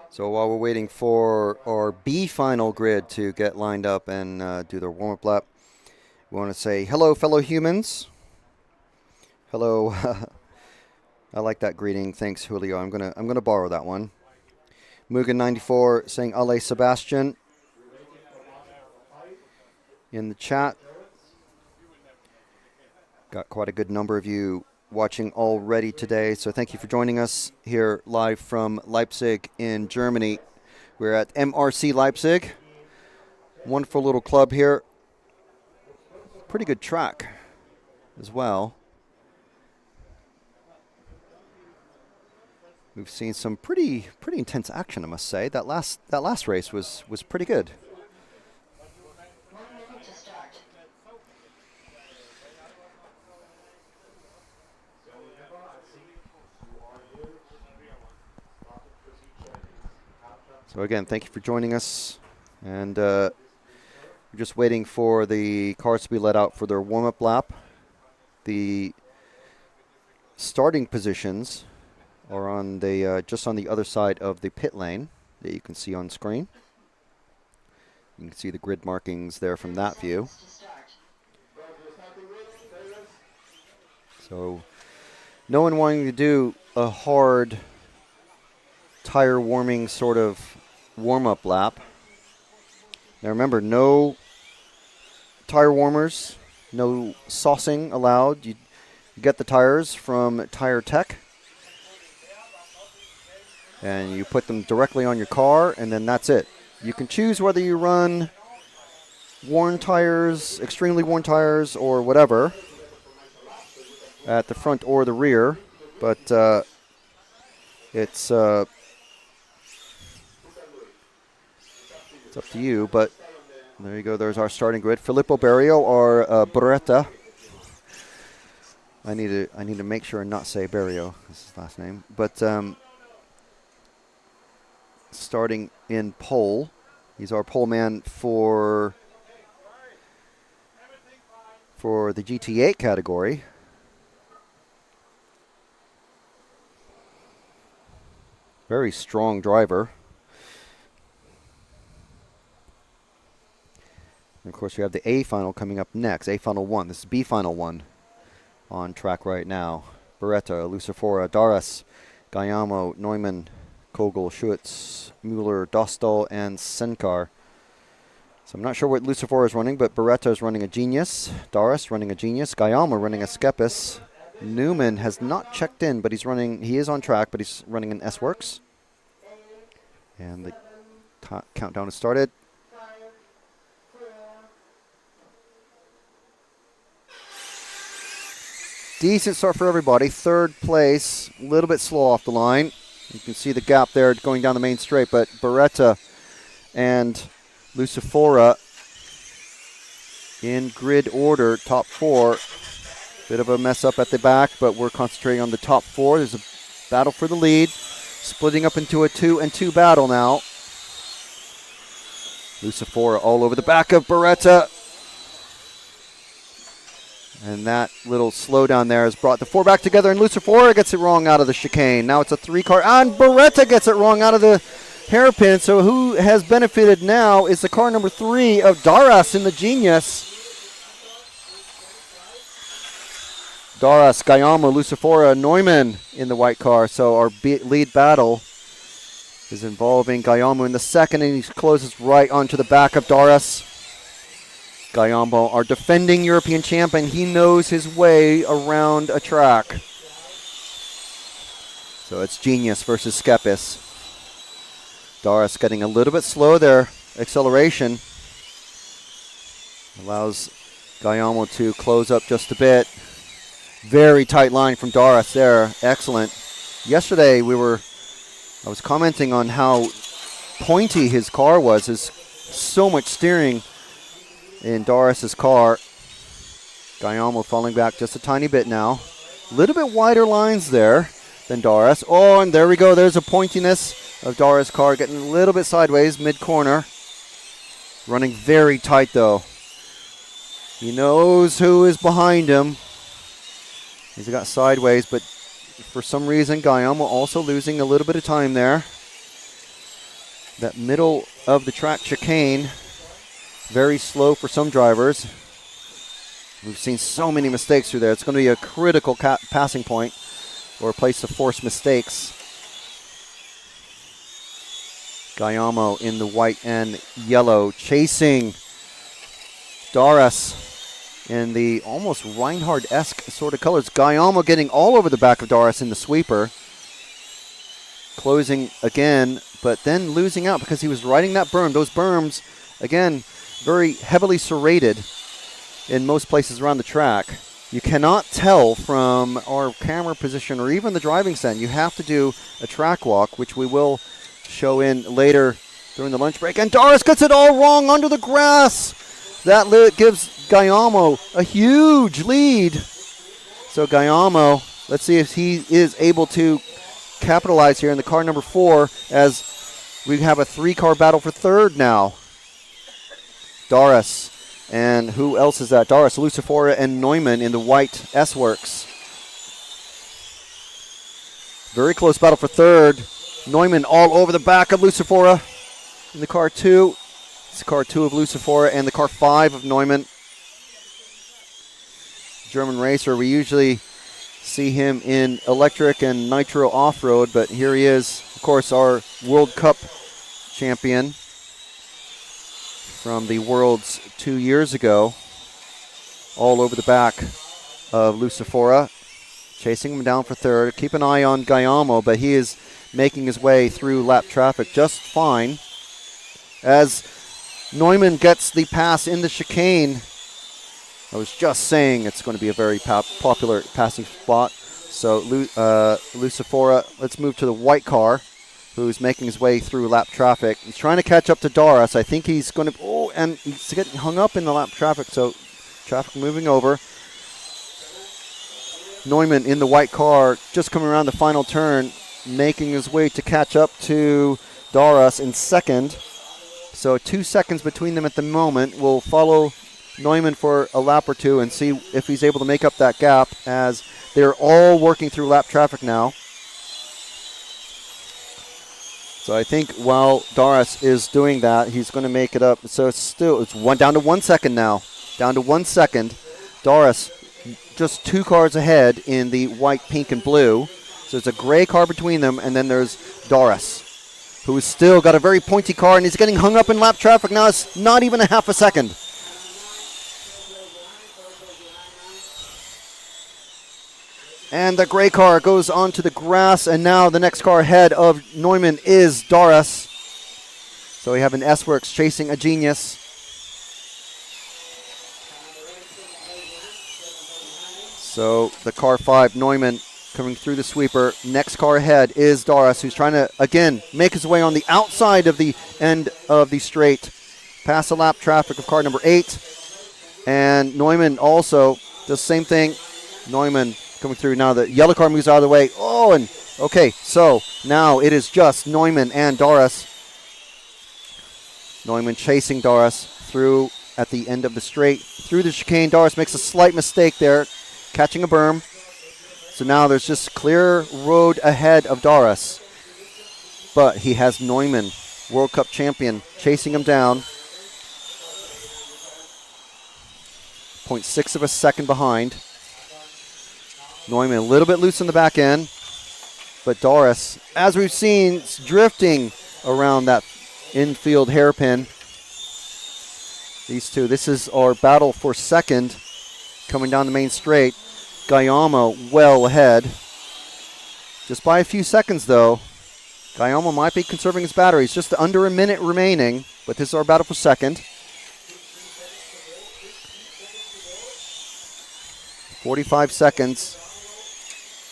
So while we're waiting for our B final grid to get lined up and do their warm-up lap, we want to say hello, fellow humans. Hello. I like that greeting. Thanks, Julio. I'm gonna borrow that one. Mugen94 saying Ale Sebastian in the chat. Got quite a good number of you watching already today, so thank you for joining us here live from Leipzig in Germany. We're at MRC Leipzig. Wonderful little club here. Pretty good track as well. We've seen some pretty intense action, I must say. That last race was pretty good. So again, thank you for joining us, and we're just waiting for the cars to be let out for their warm-up lap. The starting positions are on the just on the other side of the pit lane that you can see on screen. You can see the grid markings there from that view. So no one wanting to do a hard tire warming sort of warm-up lap. Now remember, no tire warmers, no saucing allowed. You get the tires from Tire Tech and you put them directly on your car, and then that's it. You can choose whether you run worn tires, extremely worn tires, or whatever at the front or the rear, but it's up to you. But there you go. There's our starting grid. Filippo Berio or Beretta. I need to make sure and not say Berio. That's his last name. But starting in pole, he's our pole man for the GT8 category. Very strong driver. And of course, we have the A final coming up next. A final 1. This is B final 1 on track right now. Beretta, Lucifora, Daras, Gayamo, Neumann, Kogel, Schutz, Mueller, Dostal, and Senkar. So I'm not sure what Lucifora is running, but Beretta is running a Genius. Daras running a Genius. Gayamo running a Skepis. Newman has not checked in, but he is on track, but he's running an S-Works. And the countdown has started. Decent start for everybody. Third place, a little bit slow off the line. You can see the gap there going down the main straight, but Beretta and Lucifora in grid order, top 4. Bit of a mess up at the back, but we're concentrating on the top 4. There's a battle for the lead, splitting up into a 2-and-2 battle now. Lucifora all over the back of Beretta. And that little slowdown there has brought the 4 back together, and Lucifora gets it wrong out of the chicane. Now it's a 3-car, and Beretta gets it wrong out of the hairpin. So who has benefited now is the car number 3 of Daras in the Genius. Daras, Gayamo, Lucifora, Neumann in the white car. So our lead battle is involving Gayamo in the second, and he closes right onto the back of Daras. Gayamo, our defending European champion, he knows his way around a track. So it's Genius versus Skepis. Daras getting a little bit slow there. Acceleration allows Gayamo to close up just a bit. Very tight line from Daras there. Excellent. Yesterday I was commenting on how pointy his car was. There's so much steering in Daras' car. Gayamo falling back just a tiny bit now. A little bit wider lines there than Daras. Oh, and there we go. There's a pointiness of Daras' car getting a little bit sideways mid-corner. Running very tight, though. He knows who is behind him. He's got sideways, but for some reason, Gayamo also losing a little bit of time there. That middle of the track chicane, very slow for some drivers. We've seen so many mistakes through there. It's going to be a critical passing point or a place to force mistakes. Gayamo in the white and yellow, chasing Doris in the almost Reinhard-esque sort of colors. Gayamo getting all over the back of Doris in the sweeper. Closing again, but then losing out because he was riding that berm. Those berms, again, very heavily serrated in most places around the track. You cannot tell from our camera position or even the driving stand. You have to do a track walk, which we will show in later during the lunch break. And Doris gets it all wrong under the grass. That gives Gayamo a huge lead. So Gayamo, let's see if he is able to capitalize here in the car number 4 as we have a 3-car battle for third now. Doris. And who else is that? Doris, Lucifora, and Neumann in the white S-Works. Very close battle for third. Neumann all over the back of Lucifora in the car 2. It's car 2 of Lucifora and the car 5 of Neumann. German racer, we usually see him in electric and nitro off-road, but here he is, of course, our World Cup champion from the Worlds 2 years ago, all over the back of Lucifora, chasing him down for third. Keep an eye on Gayamo, but he is making his way through lap traffic just fine. As Neumann gets the pass in the chicane, I was just saying it's going to be a very popular passing spot. So Lucifora, let's move to the white car, who's making his way through lap traffic. He's trying to catch up to Doris. I think he's going to, and he's getting hung up in the lap traffic, so traffic moving over. Neumann in the white car, just coming around the final turn, making his way to catch up to Doris in second. So 2 seconds between them at the moment. We'll follow Neumann for a lap or two and see if he's able to make up that gap as they're all working through lap traffic now. So I think while Doris is doing that, he's going to make it up. So it's down to 1 second now. Down to 1 second. Doris just 2 cars ahead in the white, pink, and blue. So it's a gray car between them, and then there's Doris, who has still got a very pointy car, and he's getting hung up in lap traffic now. It's not even a half a second. And the gray car goes onto the grass, and now the next car ahead of Neumann is Doris. So we have an S-Works chasing a Genius. So the car 5, Neumann, coming through the sweeper. Next car ahead is Doris, who's trying to, again, make his way on the outside of the end of the straight, past the lap traffic of car number 8. And Neumann also does the same thing. Neumann coming through now. The yellow car moves out of the way. Oh, and okay, so now it is just Neumann and Doris. Neumann chasing Doris through at the end of the straight. Through the chicane, Doris makes a slight mistake there, catching a berm. So now there's just clear road ahead of Doris. But he has Neumann, World Cup champion, chasing him down. 0.6 of a second behind. Neumann a little bit loose on the back end. But Doris, as we've seen, is drifting around that infield hairpin. These two, this is our battle for second coming down the main straight. Gayamo well ahead. Just by a few seconds, though. Gayamo might be conserving his batteries. Just under a minute remaining, but this is our battle for second. 45 seconds.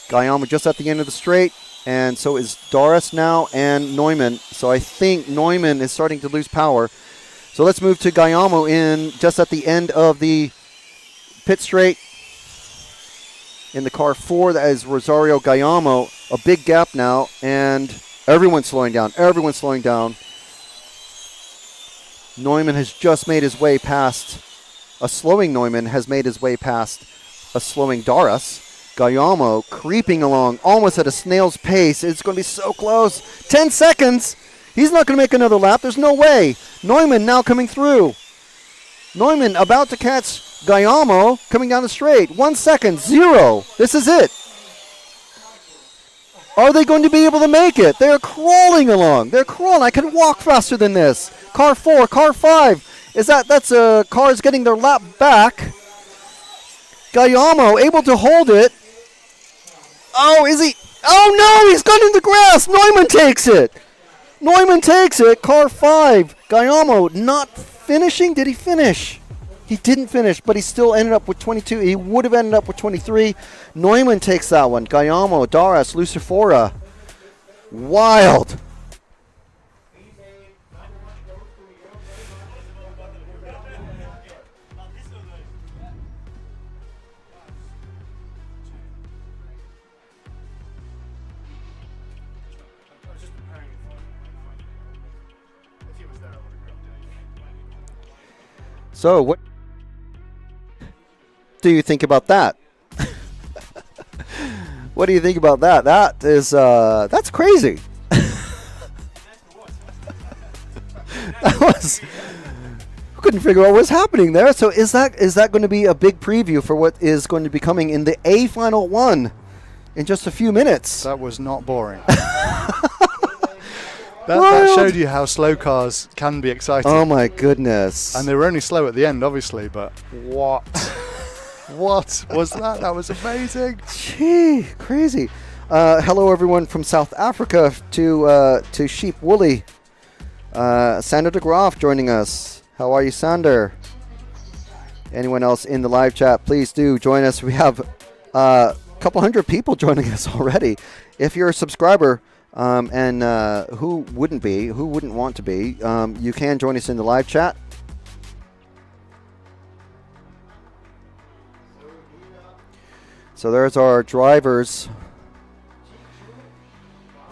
Gayamo just at the end of the straight, and so is Doris now and Neumann. So I think Neumann is starting to lose power. So let's move to Gayamo in just at the end of the pit straight. In the car 4, that is Rosario Gayamo. A big gap now, and everyone's slowing down. Everyone's slowing down. Neumann has just made his way past, a slowing Neumann has made his way past a slowing Doris. Gayamo creeping along almost at a snail's pace. It's going to be so close. 10 seconds. He's not going to make another lap. There's no way. Neumann now coming through. Neumann about to catch Guillermo coming down the straight. 1 second, 0. This is it. Are they going to be able to make it? They're crawling along. They're crawling. I can walk faster than this. Car 4, car 5. That's cars getting their lap back. Guillermo able to hold it. Oh, is he? Oh no, he's gone in the grass. Neumann takes it. Neumann takes it. Car 5. Guillermo not finishing. Did he finish? He didn't finish, but he still ended up with 22. He would have ended up with 23. Neumann takes that one. Guillermo, Daras, Lucifora. Wild. So what do you think about that? What do you think about that? That is that's crazy. That was, couldn't figure out what was happening there. So is that going to be a big preview for what is going to be coming in the A Final 1 in just a few minutes? That was not boring. That showed you how slow cars can be exciting. Oh my goodness. And they were only slow at the end, obviously, but what? What was that? That was amazing. Gee, crazy. Hello everyone from South Africa to Sheep Woolly. Sander de Graaf joining us. How are you, Sander? Anyone else in the live chat, please do join us. We have a couple hundred people joining us already. If you're a subscriber, and who wouldn't want to be, you can join us in the live chat. So there's our drivers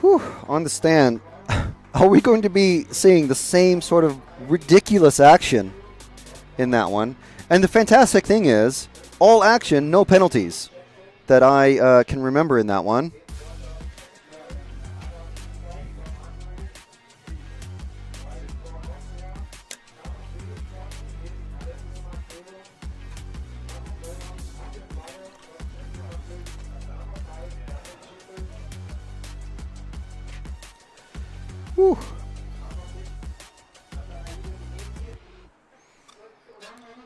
on the stand. Are we going to be seeing the same sort of ridiculous action in that one? And the fantastic thing is, all action, no penalties that I can remember in that one. Whew.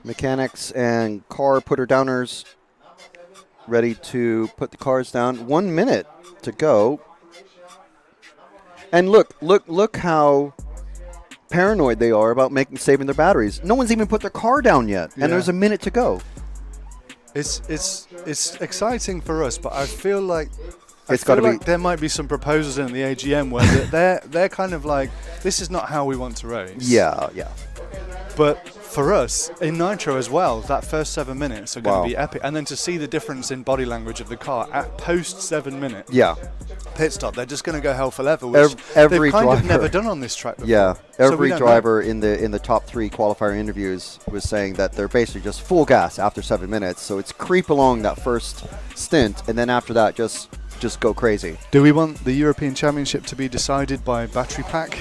Mechanics and car putter downers ready to put the cars down. 1 minute to go. And look how paranoid they are about saving their batteries. No one's even put their car down yet, and there's a minute to go. It's exciting for us, but I feel like there might be some proposals in the AGM where they're kind of like, this is not how we want to race. Yeah. But for us, in Nitro as well, that first 7 minutes are going to be epic. And then to see the difference in body language of the car at post 7 minute pit stop, they're just going to go hell for leather, which they've kind of never done on this track before. Yeah, every driver in the top 3 qualifier interviews was saying that they're basically just full gas after 7 minutes. So it's creep along that first stint, and then after that, just go crazy. Do we want the European Championship to be decided by battery pack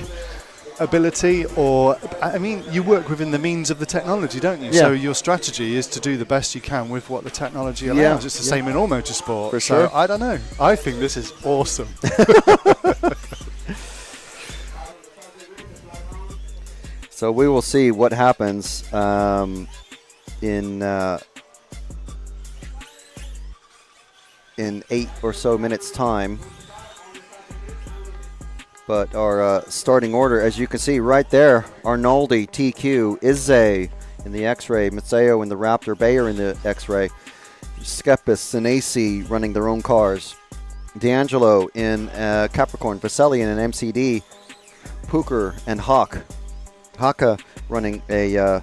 ability, or I mean, you work within the means of the technology, don't you? So your strategy is to do the best you can with what the technology allows. It's the same in all motorsport. For sure. I don't know. I think this is awesome. So we will see what happens in 8 or so minutes time. But our starting order, as you can see right there, Arnoldi, TQ, Izze in the X-Ray, Mazzeo in the Raptor, Bayer in the X-Ray, Skepis, Senesi running their own cars, D'Angelo in Capricorn, Vaselli in an MCD, Puker and Hawk. Haka running an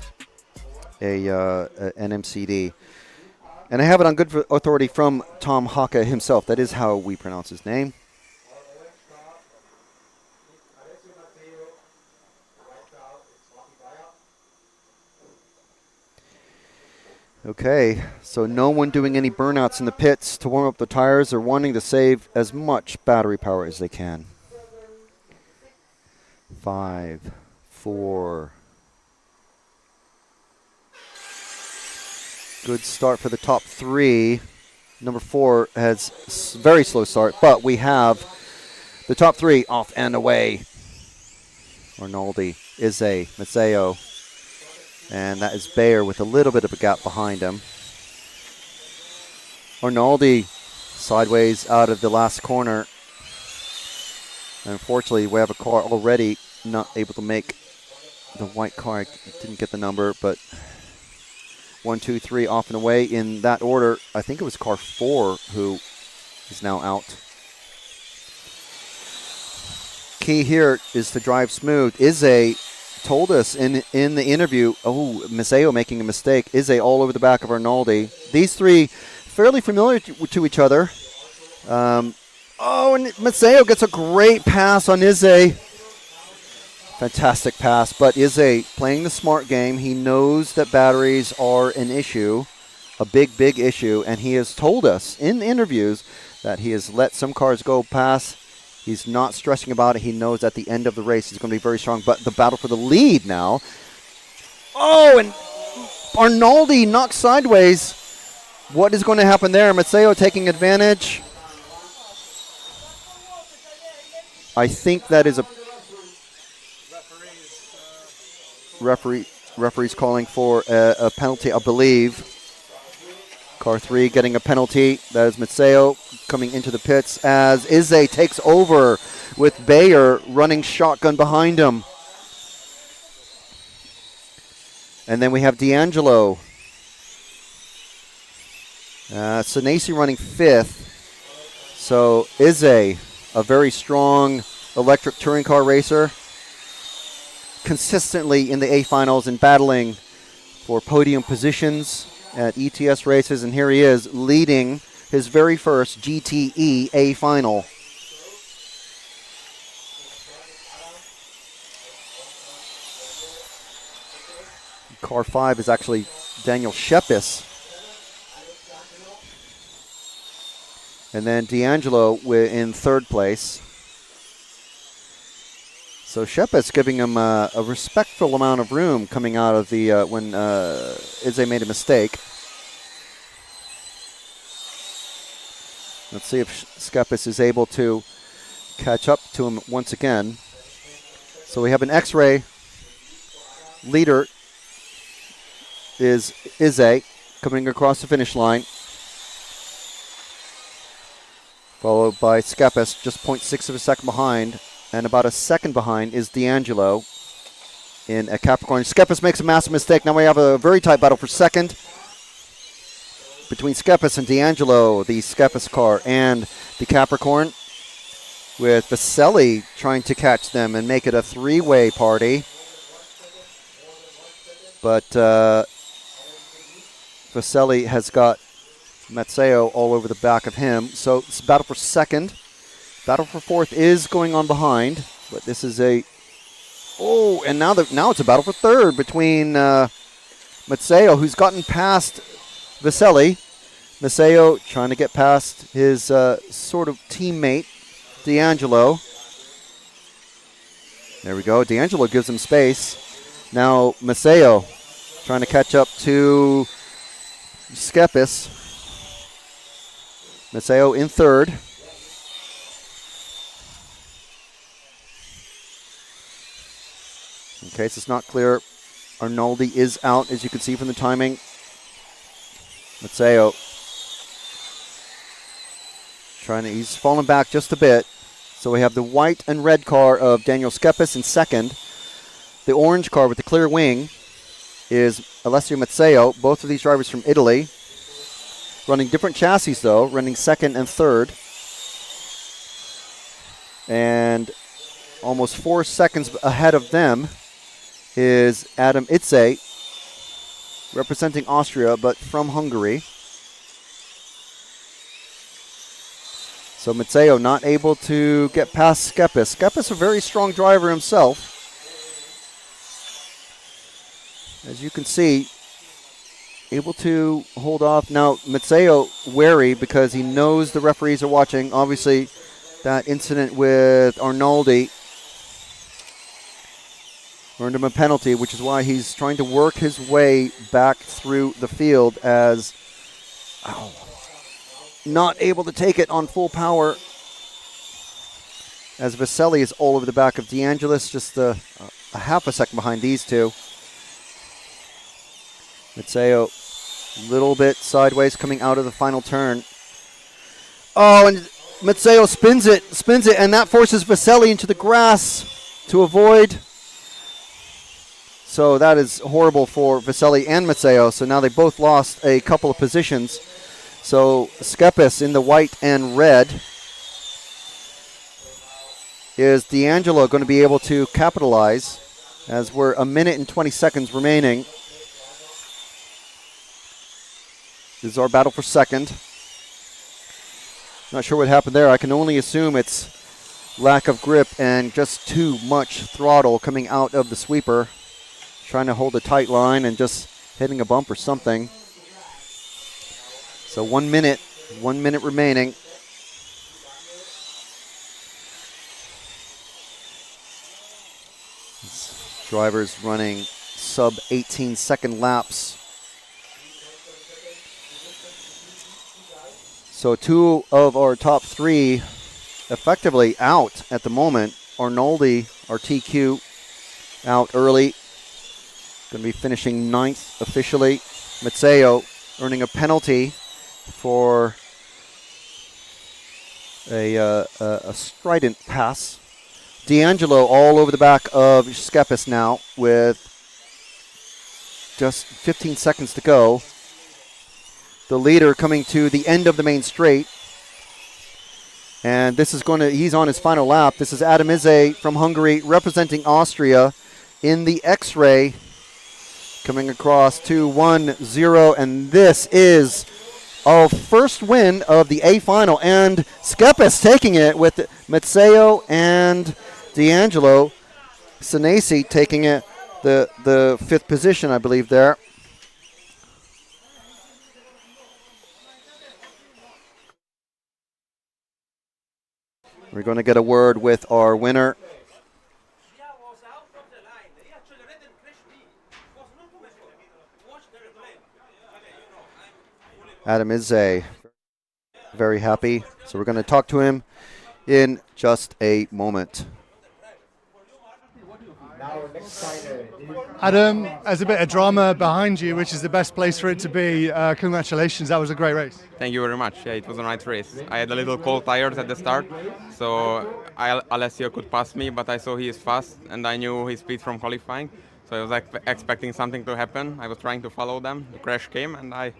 MCD. And I have it on good authority from Tom Haka himself. That is how we pronounce his name. Okay, so no one doing any burnouts in the pits to warm up the tires. They're wanting to save as much battery power as they can. 5, 4. Good start for the top 3. Number 4 has very slow start, but we have the top 3 off and away. Arnoldi, Izze, Mazzeo, and that is Bayer with a little bit of a gap behind him. Arnoldi sideways out of the last corner. Unfortunately, we have a car already not able to make the white car. I didn't get the number, but 1, 2, 3 off and away in that order. I think it was car 4 who is now out. Key here is to drive smooth. Izze told us in the interview, Mazzeo making a mistake. Izze all over the back of Arnoldi. These three fairly familiar to each other. And Mazzeo gets a great pass on Izze. Fantastic pass, but Izze playing the smart game. He knows that batteries are an issue, a big, big issue, and he has told us in interviews that he has let some cars go past. He's not stressing about it. He knows at the end of the race he's going to be very strong. But the battle for the lead now. Oh, and Arnoldi knocked sideways. What is going to happen there? Mazzeo taking advantage. I think that is a referee's calling for a penalty, I believe. Car 3 getting a penalty. That is Mazzeo coming into the pits as Izze takes over with Bayer running shotgun behind him. And then we have D'Angelo. Senesi running 5th. So Izze, a very strong electric touring car racer, consistently in the A finals and battling for podium positions at ETS races, and here he is leading his very first GTE A final. Car 5 is actually Daniel Scheppes. And then D'Angelo in 3rd place. So Scheppes giving him a respectful amount of room coming out of the when Izze made a mistake. Let's see if Scheppes is able to catch up to him once again. So we have an X-ray. Leader is Izze coming across the finish line. Followed by Scheppes, just 0.6 of a second behind. And about a second behind is D'Angelo in a Capricorn. Scheppes makes a massive mistake. Now we have a very tight battle for second between Scheppes and D'Angelo, the Scheppes car and the Capricorn, with Vaselli trying to catch them and make it a 3-way party. But Vaselli has got Mazzeo all over the back of him. So it's a battle for second. Battle for 4th is going on behind, but this is and now it's a battle for 3rd between Mazzeo, who's gotten past Vaselli. Mazzeo trying to get past his sort of teammate, D'Angelo. There we go. D'Angelo gives him space. Now Mazzeo trying to catch up to Scheppes. Mazzeo in 3rd. In case it's not clear, Arnoldi is out, as you can see from the timing. Mazzeo he's fallen back just a bit. So we have the white and red car of Daniel Scheppes in 2nd. The orange car with the clear wing is Alessio Mazzeo, both of these drivers from Italy. Running different chassis though, running 2nd and 3rd. And almost 4 seconds ahead of them is Adam Izze, representing Austria, but from Hungary. So Mazzeo not able to get past Scheppes. Scheppes a very strong driver himself. As you can see, able to hold off. Now Mazzeo wary because he knows the referees are watching. Obviously that incident with Arnoldi earned him a penalty, which is why he's trying to work his way back through the field as not able to take it on full power. As Vesely is all over the back of DeAngelis, just a half a second behind these two. Matteo, a little bit sideways coming out of the final turn. Oh, and Matteo spins it, and that forces Vesely into the grass to avoid. So that is horrible for Vesely and Matteo. So now they both lost a couple of positions. So Skepis in the white and red. Is D'Angelo going to be able to capitalize as we're a minute and 20 seconds remaining? This is our battle for second. Not sure what happened there. I can only assume it's lack of grip and just too much throttle coming out of the sweeper. Trying to hold a tight line and just hitting a bump or something. So 1 minute remaining. Drivers running sub 18-second laps. So two of our top three effectively out at the moment. Arnoldi, our TQ, out early. Going to be finishing 9th officially. Matteo earning a penalty for a strident pass. D'Angelo all over the back of Skepis now with just 15 seconds to go. The leader coming to the end of the main straight. And this is he's on his final lap. This is Adam Izze from Hungary representing Austria in the X-Ray. Coming across to 1-0, and this is our first win of the A final, and Skepis taking it with Matteo and D'Angelo. Senesi taking it the 5th position, I believe, there. We're going to get a word with our winner. Adam Izze, very happy. So we're going to talk to him in just a moment. Adam, there's a bit of drama behind you, which is the best place for it to be. Congratulations, that was a great race. Thank you very much. Yeah, it was a nice race. I had a little cold tires at the start, so Alessio could pass me, but I saw he is fast, and I knew his speed from qualifying. So I was expecting something to happen. I was trying to follow them. The crash came, and I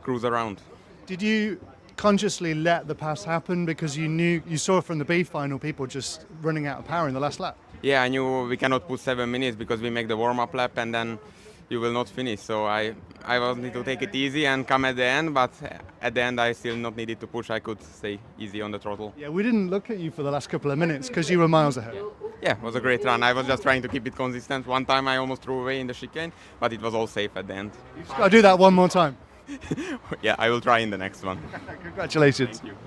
cruise around. Did you consciously let the pass happen because you saw from the B final people just running out of power in the last lap? Yeah, I knew we cannot put 7 minutes because we make the warm-up lap and then you will not finish. So I wanted to take it easy and come at the end, but at the end I still not needed to push. I could stay easy on the throttle. Yeah, we didn't look at you for the last couple of minutes because you were miles ahead. Yeah, it was a great run. I was just trying to keep it consistent. One time I almost threw away in the chicane, but it was all safe at the end. You've got to do that one more time. Yeah, I will try in the next one. Congratulations. Thank you.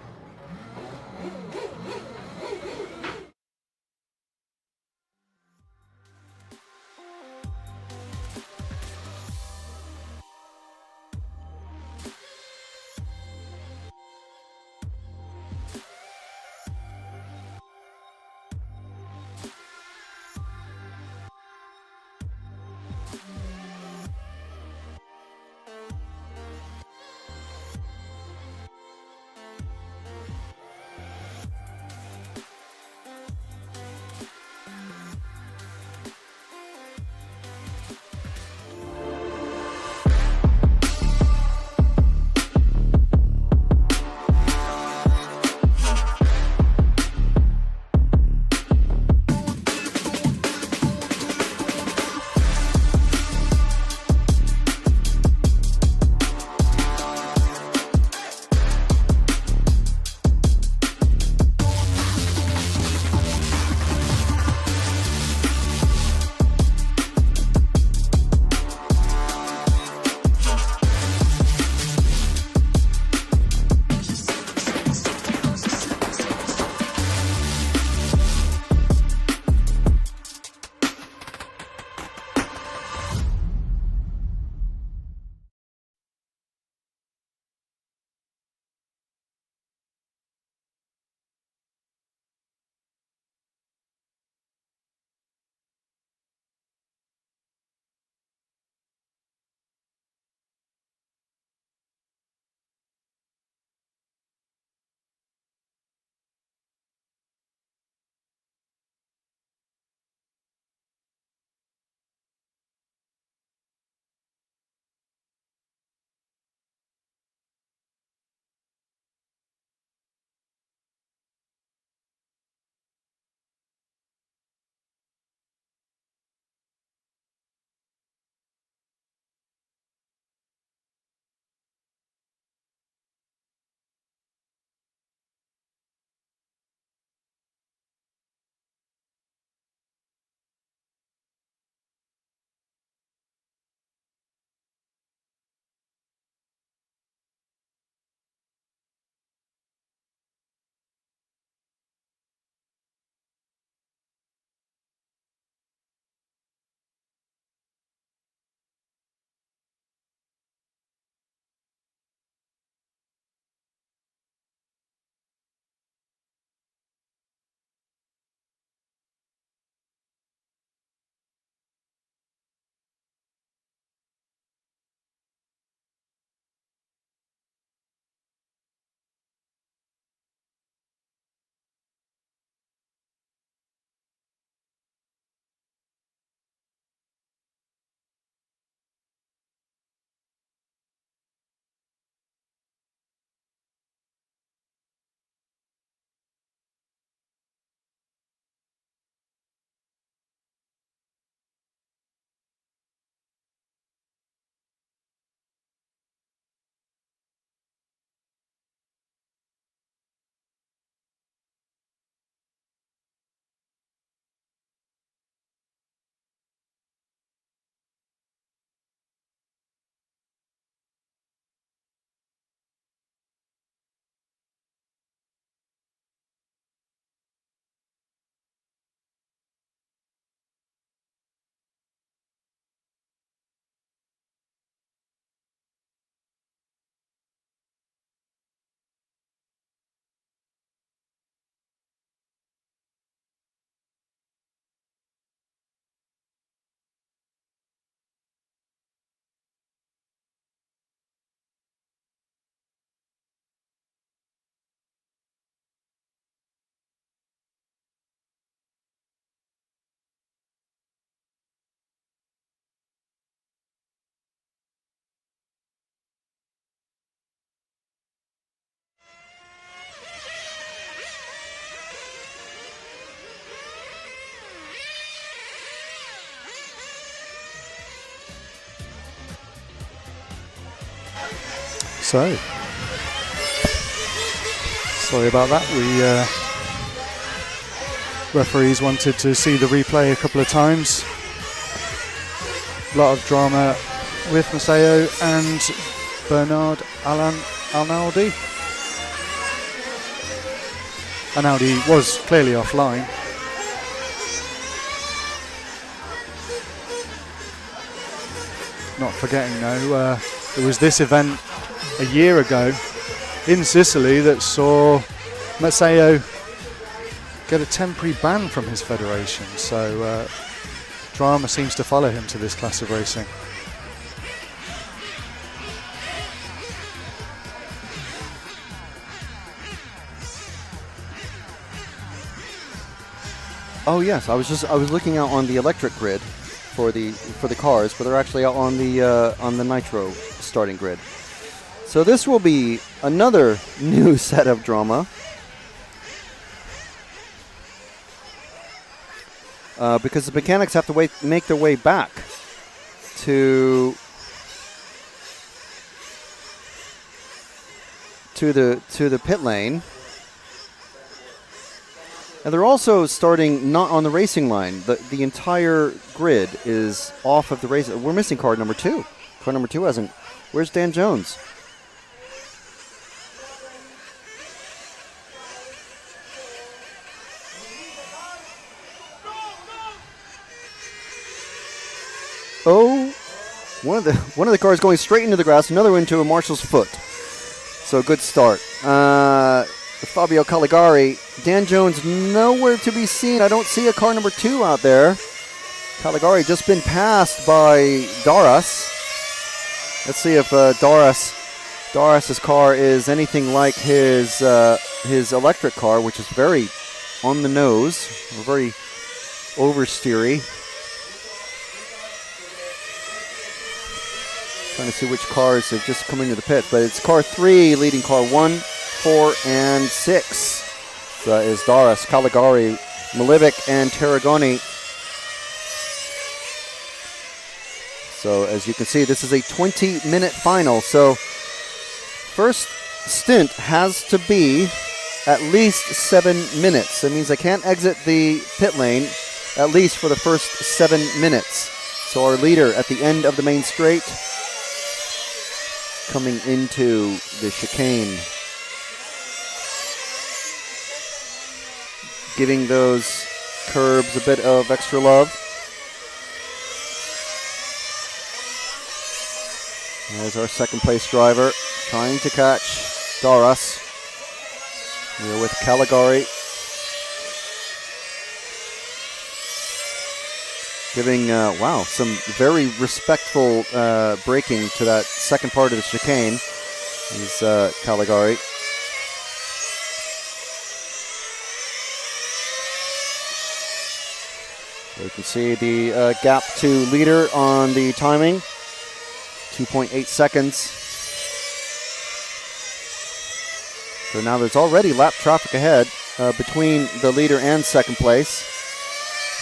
So, sorry about that. Referees wanted to see the replay a couple of times. A lot of drama with Maceo and Bernard Arnaldi. Arnaldi was clearly offline. Not forgetting though, it was this event a year ago in Sicily that saw Maceo get a temporary ban from his federation, so drama seems to follow him to this class of racing. Oh yes, I was looking out on the electric grid for the cars, but they're actually out on the nitro starting grid. So this will be another new set of drama. Because the mechanics have to make their way back to the pit lane, and they're also starting not on the racing line. The entire grid is off of the race. We're missing car number 2. Car number 2 hasn't. Where's Dan Jones? Oh, one of the cars going straight into the grass, another into a marshal's foot. So good start. Fabio Caligari, Dan Jones nowhere to be seen. I don't see a car number 2 out there. Caligari just been passed by Doras. Let's see if Doras's car is anything like his electric car, which is very on the nose, or very oversteery. Trying to see which cars have just come into the pit, but it's car 3 leading car 1, 4, and 6. So that is Doras, Caligari, Milivic, and Tarragoni. So as you can see, this is a 20-minute final. So first stint has to be at least 7 minutes. That means I can't exit the pit lane at least for the first 7 minutes. So our leader at the end of the main straight, coming into the chicane, giving those curbs a bit of extra love. There's our second place driver trying to catch Doras. We're with Caligari, giving, some very respectful braking to that second part of the chicane. Is Caligari. So you can see the gap to leader on the timing, 2.8 seconds. So now there's already lap traffic ahead between the leader and second place.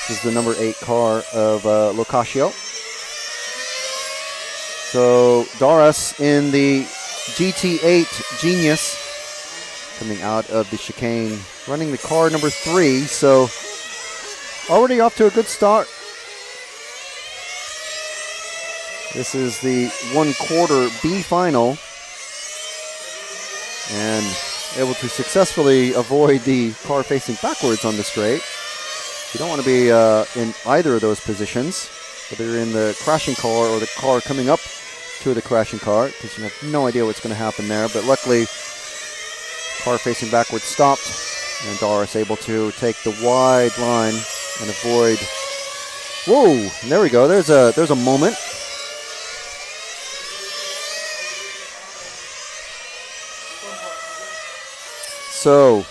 This is the number 8 car of Locascio. So Doras in the GT8 Genius coming out of the chicane, running the car number 3. So already off to a good start. This is the 1/4 B final, and able to successfully avoid the car facing backwards on the straight. You don't want to be in either of those positions, whether you're in the crashing car or the car coming up to the crashing car, because you have no idea what's going to happen there. But luckily, car facing backwards stopped, and Doras able to take the wide line and avoid. Whoa! There we go. There's a moment. So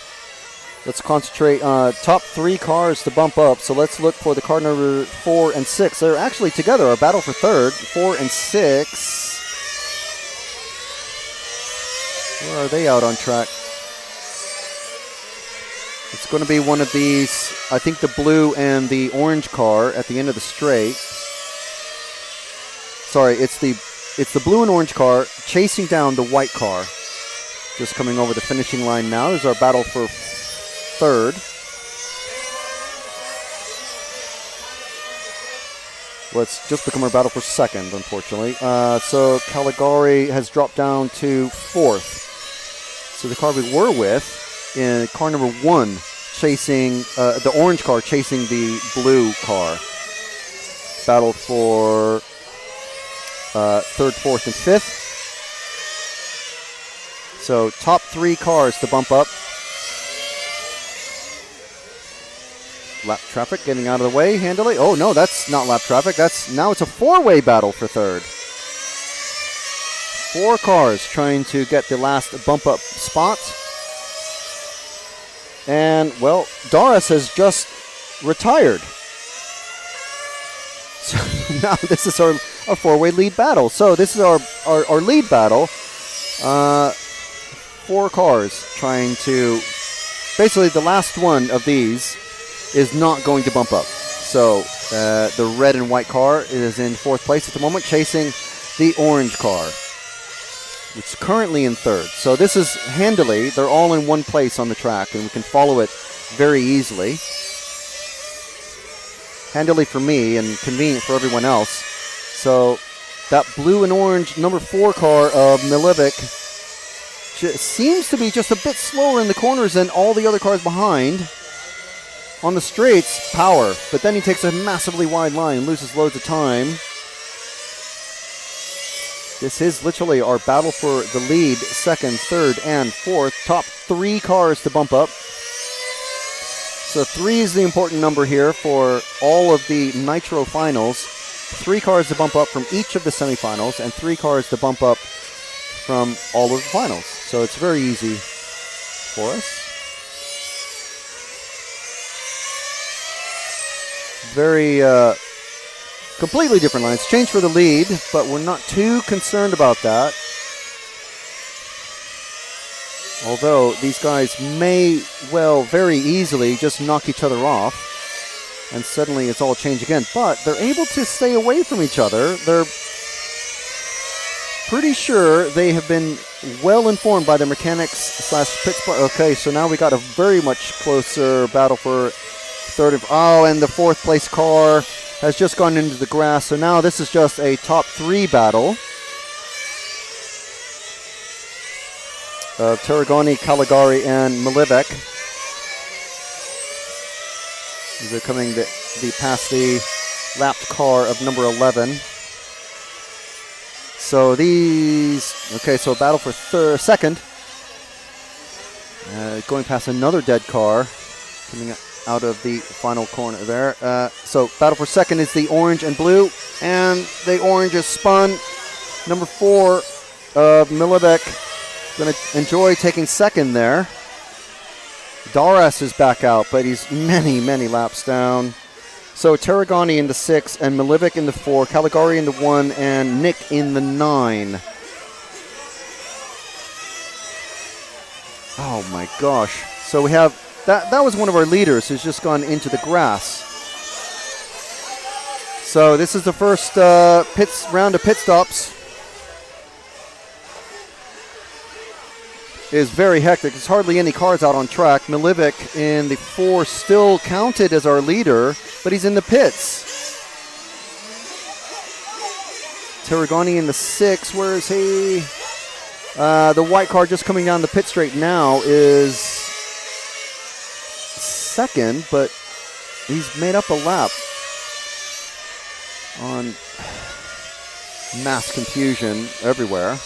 let's concentrate on top 3 cars to bump up. So let's look for the car number 4 and 6. They're actually together, a battle for third. 4 and 6. Where are they out on track? It's going to be one of these, I think the blue and the orange car at the end of the straight. Sorry, it's the it's the blue and orange car chasing down the white car. Just coming over the finishing line now. There's our battle for third. Well, it's just become our battle for second, unfortunately. So Caligari has dropped down to fourth. So the car we were with, in car number 1, chasing the orange car, chasing the blue car. Battle for third, fourth, and fifth. So top 3 cars to bump up. Lap traffic getting out of the way handily. Oh no, that's not lap traffic. Now it's a 4-way battle for third. 4 cars trying to get the last bump up spot. And well, Doris has just retired. So now this is our 4-way lead battle. So this is our lead battle. 4 cars trying to, basically the last one of these is not going to bump up. So the red and white car is in 4th place at the moment, chasing the orange car, which is currently in 3rd. So this is handily, they're all in one place on the track, and we can follow it very easily. Handily for me and convenient for everyone else. So that blue and orange number 4 car of Milivic seems to be just a bit slower in the corners than all the other cars behind. On the straights, power, but then he takes a massively wide line and loses loads of time. This is literally our battle for the lead, 2nd, 3rd, and 4th. Top 3 cars to bump up. So 3 is the important number here for all of the Nitro finals. 3 cars to bump up from each of the semifinals, and 3 cars to bump up from all of the finals. So it's very easy for us. Very completely different lines. Change for the lead, but we're not too concerned about that. Although these guys may well very easily just knock each other off, and suddenly it's all changed again. But they're able to stay away from each other. They're pretty sure they have been well informed by their mechanics / pit spot. Okay, so now we got a very much closer battle for third. And the 4th place car has just gone into the grass. So now this is just a top 3 battle of Tarragoni, Caligari, and Milivic. They're coming past the lapped car of number 11. So these, okay, so a battle for 2nd. Going past another dead car, coming out of the final corner there. So battle for 2nd is the orange and blue, and the orange is spun. Number 4 of Milivic going to enjoy taking 2nd there. Doris is back out, but he's many, many laps down. So Tarragoni in the 6, and Milivic in the 4, Caligari in the 1, and Nick in the 9. Oh my gosh. So we have, that was one of our leaders who's just gone into the grass. So this is the first round of pit stops. Is very hectic. There's hardly any cars out on track. Milivic in the 4 still counted as our leader, but he's in the pits. Tarragoni in the 6, where is he? The white car just coming down the pit straight now is 2nd, but he's made up a lap on mass confusion everywhere.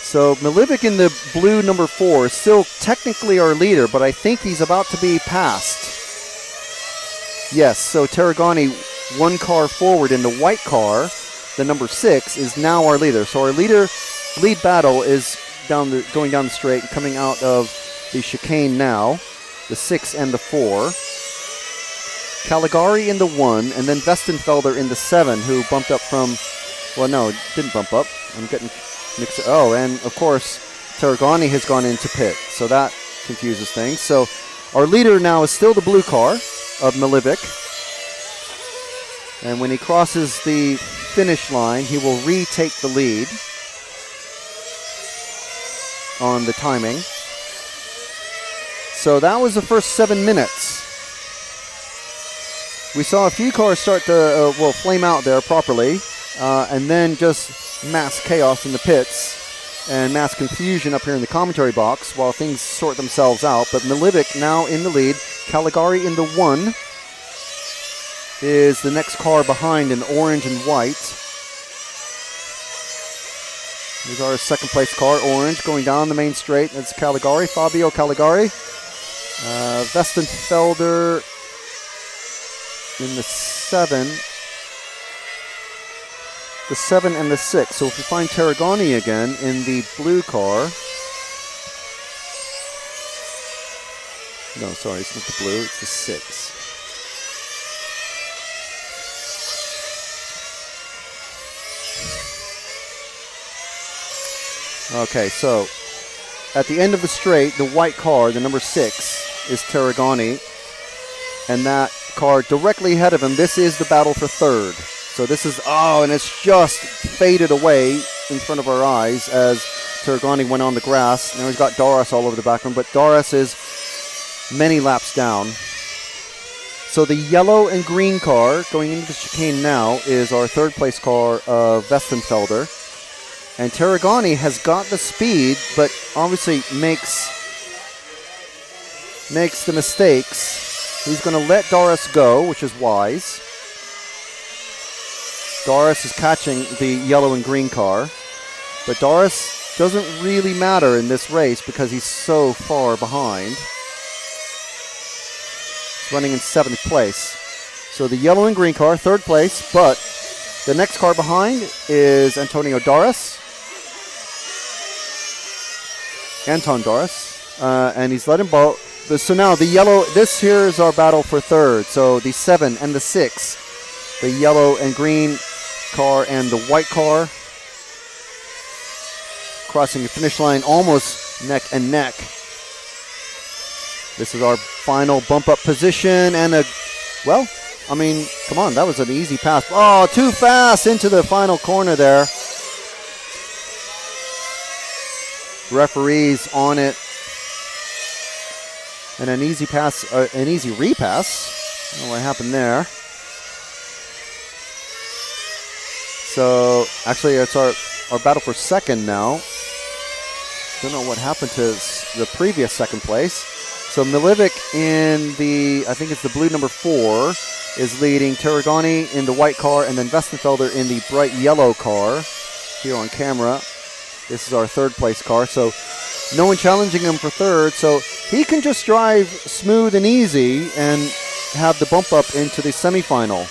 So Milivic in the blue number 4 is still technically our leader, but I think he's about to be passed. Yes, so Tarragoni 1 car forward in the white car, the number 6, is now our leader. So our lead battle is going down the straight, coming out of the chicane now, the 6 and the 4. Caligari in the 1, and then Westenfelder in the 7, who bumped up from, well, no, didn't bump up. I'm getting mixed. Oh, and of course, Tarragoni has gone into pit, so that confuses things. So our leader now is still the blue car of Milivic. And when he crosses the finish line, he will retake the lead on the timing. So that was the first 7 minutes. We saw a few cars start to, flame out there properly, and then just mass chaos in the pits and mass confusion up here in the commentary box while things sort themselves out. But Milivic now in the lead. Caligari in the 1 is the next car behind in orange and white. Here's our second place car, orange, going down the main straight. That's Caligari, Fabio Caligari. Westenfelder in the 7. The 7 and the 6. So if we find Tarragoni again in the blue car. No, sorry, it's not the blue, it's the 6. Okay, so at the end of the straight, the white car, the number 6, is Tarragoni. And that car directly ahead of him, this is the battle for third. So this is, and it's just faded away in front of our eyes as Tarragoni went on the grass. Now he's got Doris all over the background, but Doris is many laps down. So the yellow and green car going into the chicane now is our third place car of Westenfelder. And Tarragoni has got the speed, but obviously makes the mistakes. He's going to let Doris go, which is wise. Doris is catching the yellow and green car. But Doris doesn't really matter in this race because he's so far behind. He's running in 7th place. So the yellow and green car, third place, but the next car behind is Antonio Doris. Anton Doris. And he's let him bolt. So now the yellow, this here is our battle for third. So the 7 and the 6, the yellow and green car and the white car crossing the finish line almost neck and neck. This is our final bump up position and come on, that was an easy pass. Oh, too fast into the final corner there. Referees on it. And an easy pass, an easy repass. I don't know what happened there. So, actually, it's our battle for second now. Don't know what happened to the previous second place. So, Milivic in the, I think it's the blue number 4, is leading. Tarragoni in the white car, and then Westenfelder in the bright yellow car. Here on camera. This is our third place car. So, no one challenging him for third. So, he can just drive smooth and easy and have the bump up into the semifinal.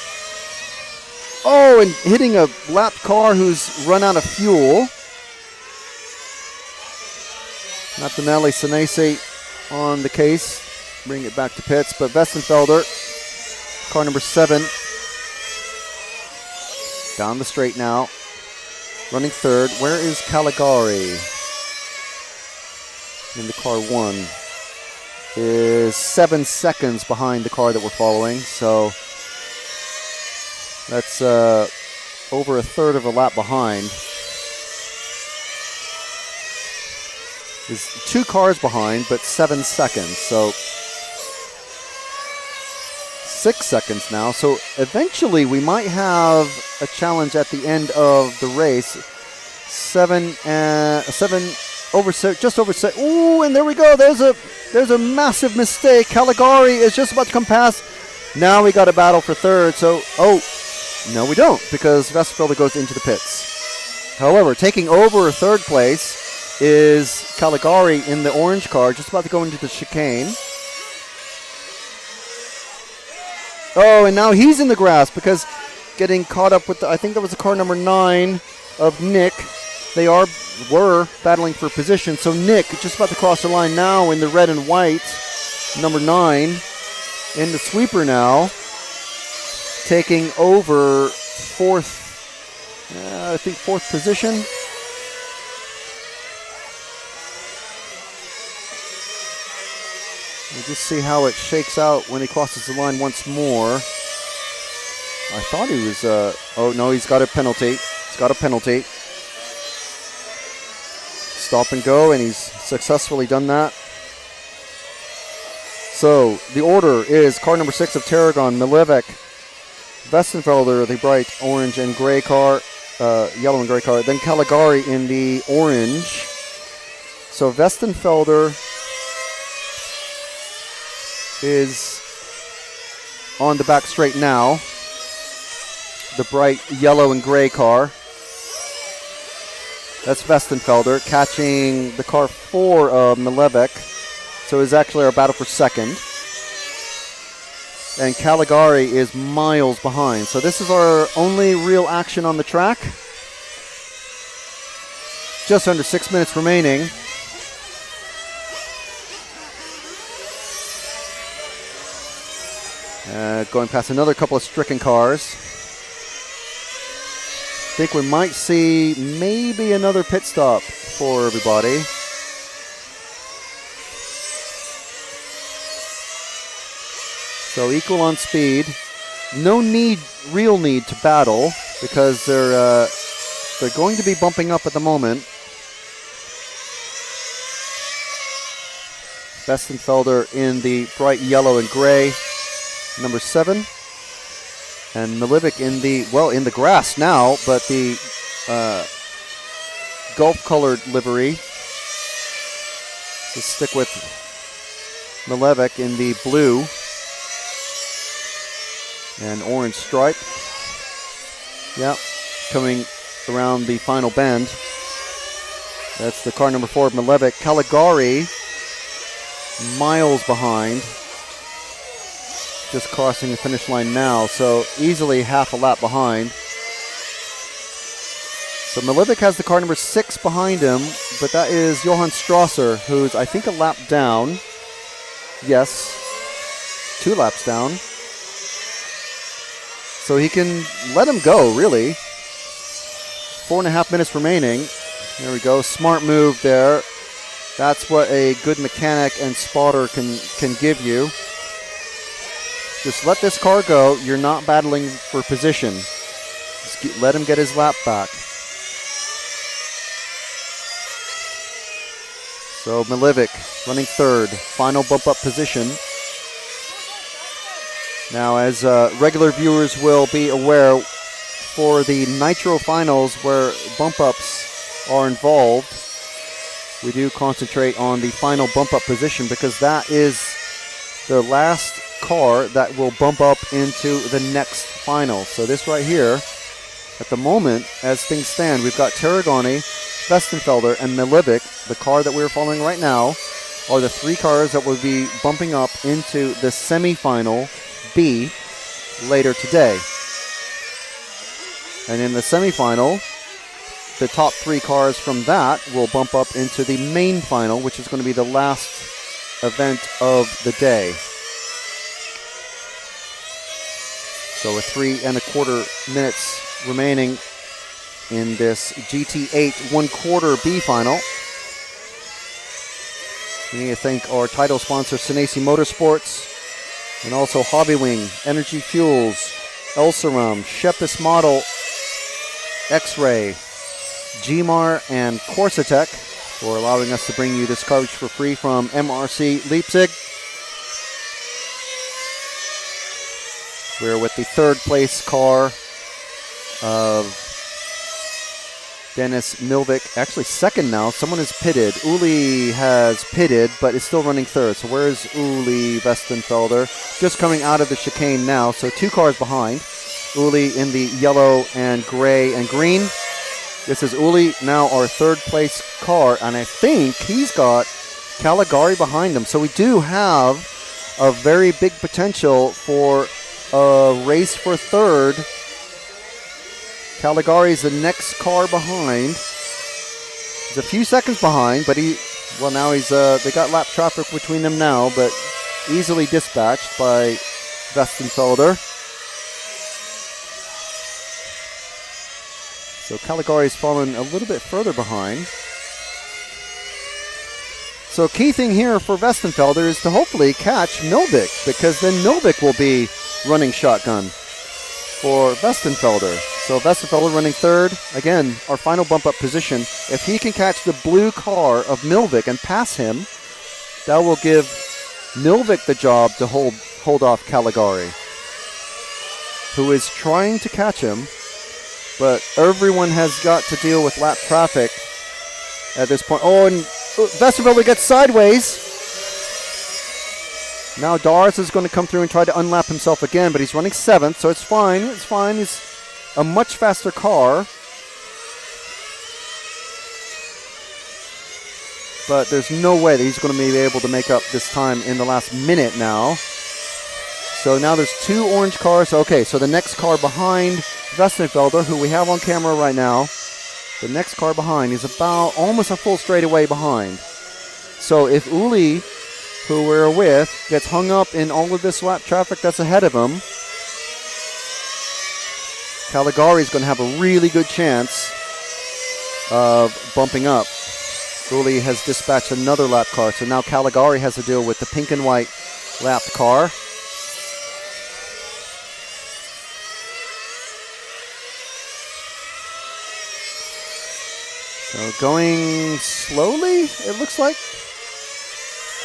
Oh, and hitting a lapped car who's run out of fuel. Martinelli Senesi on the case. Bring it back to pits. But Westenfelder, car number 7, down the straight now. Running third. Where is Caligari? In the car 1. Is 7 seconds behind the car that we're following. So that's over a third of a lap behind. Is 2 cars behind, but 7 seconds. So 6 seconds now. So eventually we might have a challenge at the end of the race. 7 over 6, just over 6. Ooh, and there we go. There's a massive mistake. Caligari is just about to come past. Now we got a battle for third. So, no, we don't, because Westenfelder goes into the pits. However, taking over third place is Caligari in the orange car, just about to go into the chicane. Oh, and now he's in the grass because getting caught up with I think that was the car number 9 of Nick. They were battling for position. So Nick just about to cross the line now in the red and white, number 9, in the sweeper now, taking over fourth position. We'll just see how it shakes out when he crosses the line once more. I thought he was, oh no, he's got a penalty. He's got a penalty. Stop and go, and he's successfully done that. So the order is car number 6 of Tarragon, Milivek, Westenfelder, the bright orange and gray car, yellow and gray car, then Caligari in the orange. So Westenfelder is on the back straight now. The bright yellow and gray car. That's Westenfelder catching the car 4 of Milevek. So it's actually our battle for second. And Caligari is miles behind. So this is our only real action on the track. Just under 6 minutes remaining. Going past another couple of stricken cars. I think we might see maybe another pit stop for everybody. So equal on speed. No real need to battle because they're going to be bumping up at the moment. Westenfelder in the bright yellow and gray, number 7. And Milivik in the grass now, but the Gulf-colored livery. Let's stick with Milivik in the blue and orange stripe. Yep, coming around the final bend. That's the car number 4 of Milivik. Caligari, miles behind. Just crossing the finish line now, so easily half a lap behind. So Milivik has the car number 6 behind him, but that is Johann Strasser, who's I think a lap down. Yes, 2 laps down. So he can let him go, really. 4.5 minutes remaining. There we go, smart move there. That's what a good mechanic and spotter can give you. Just let this car go. You're not battling for position. Just let him get his lap back. So Milivik running 3rd. Final bump up position. Now, as regular viewers will be aware, for the Nitro Finals where bump ups are involved, we do concentrate on the final bump up position because that is the last car that will bump up into the next final. So this right here, at the moment, as things stand, we've got Tarragoni, Westenfelder, and Milivik. The car that we're following right now are the 3 cars that will be bumping up into the semi-final B later today. And in the semi-final, the top 3 cars from that will bump up into the main final, which is going to be the last event of the day. So with 3.25 minutes remaining in this GT8 1/4 B final. We need to thank our title sponsor, Senesi Motorsports, and also Hobbywing, Energy Fuels, Elserum, Shepis Model, X-Ray, GMAR, and Corsatec for allowing us to bring you this coverage for free from MRC Leipzig. We're with the 3rd place car of Dennis Milvik. Actually 2nd now. Someone is pitted. Uli has pitted, but is still running 3rd. So where is Uli Westenfelder? Just coming out of the chicane now. So 2 cars behind. Uli in the yellow and gray and green. This is Uli, now our 3rd place car. And I think he's got Caligari behind him. So we do have a very big potential for a race for 3rd. Caligari is the next car behind. He's a few seconds behind, but now he's they got lap traffic between them now, but easily dispatched by Westenfelder. So Caligari's fallen a little bit further behind. So key thing here for Westenfelder is to hopefully catch Milvik, because then Milvik will be running shotgun. for Westenfelder. So Westenfelder running third. Again, our final bump up position. If he can catch the blue car of Milvik and pass him, that will give Milvik the job to hold off Caligari, who is trying to catch him, but everyone has got to deal with lap traffic at this point. Oh, and Westenfelder gets sideways. Now Dars is going to come through and try to unlap himself again, but he's running 7th, so it's fine. It's fine. He's a much faster car. But there's no way that he's going to be able to make up this time in the last minute now. So now there's 2 orange cars. Okay, so the next car behind Westenfelder, who we have on camera right now, the next car behind is about almost a full straightaway behind. So if Uli, who we're with, gets hung up in all of this lap traffic that's ahead of him, Caligari is going to have a really good chance of bumping up. Uli has dispatched another lap car, so now Caligari has to deal with the pink and white lapped car. So going slowly, it looks like.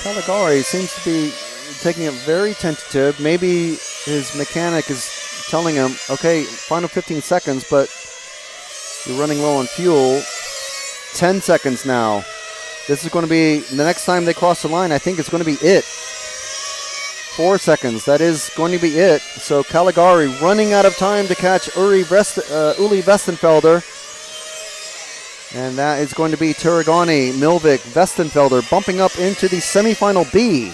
Caligari seems to be taking it very tentative. Maybe his mechanic is telling him, okay, final 15 seconds, but you're running low on fuel. 10 seconds now. This is going to be, the next time they cross the line, I think it's going to be it. 4 seconds, that is going to be it. So Caligari running out of time to catch Uli Westenfelder. And that is going to be Turigani, Milvik, Westenfelder bumping up into the semifinal B.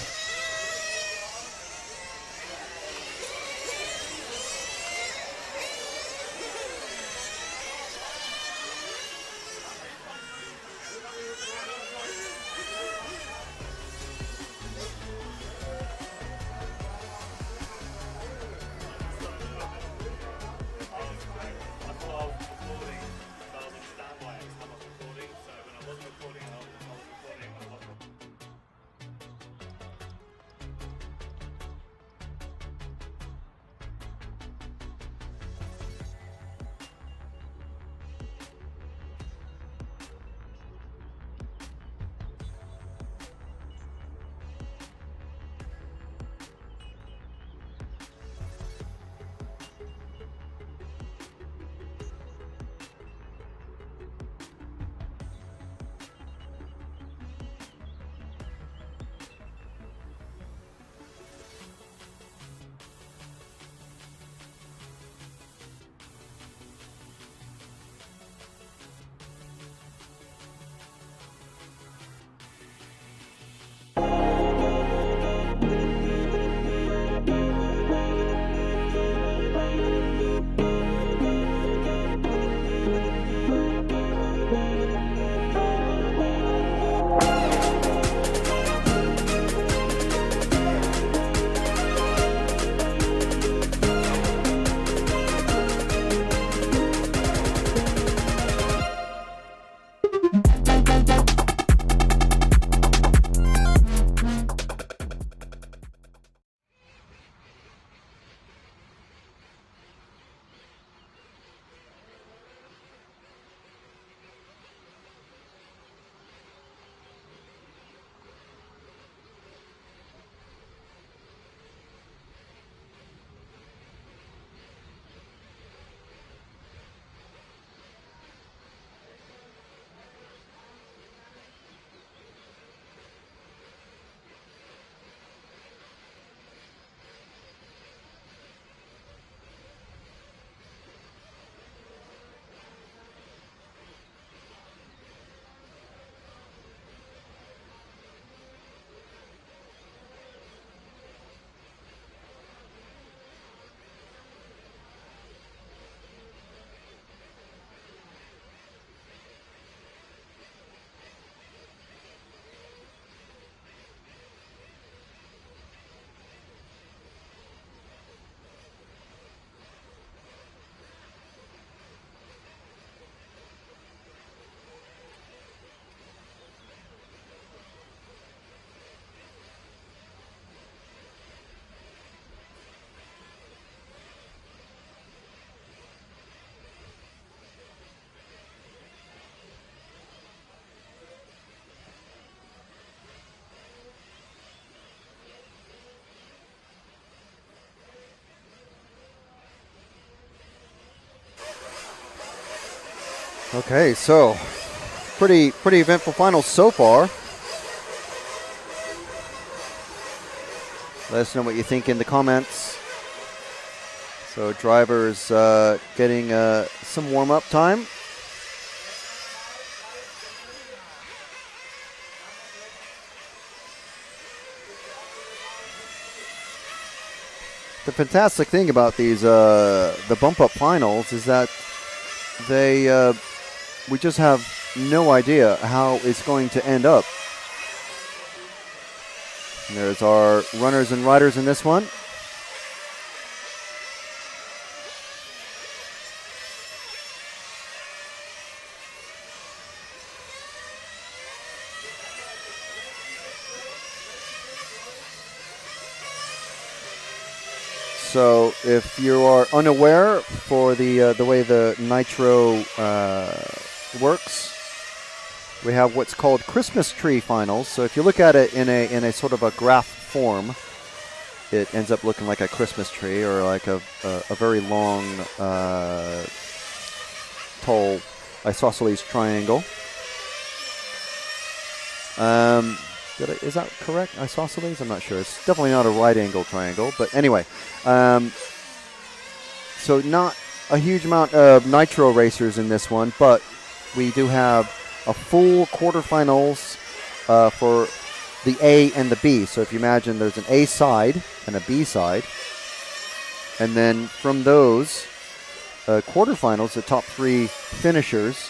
Okay, so pretty eventful finals so far. Let us know what you think in the comments. So drivers getting some warm-up time. The fantastic thing about these the bump-up finals is that we just have no idea how it's going to end up. And there's our runners and riders in this one. So if you are unaware for the way the Nitro works, we have what's called Christmas tree finals. So if you look at it in a sort of a graph form, it ends up looking like a Christmas tree or like a very long, tall isosceles triangle. Is that correct? Isosceles? I'm not sure. It's definitely not a right angle triangle. But anyway, so not a huge amount of Nitro racers in this one, but we do have a full quarterfinals for the A and the B. So if you imagine there's an A side and a B side, and then from those quarterfinals, the top 3 finishers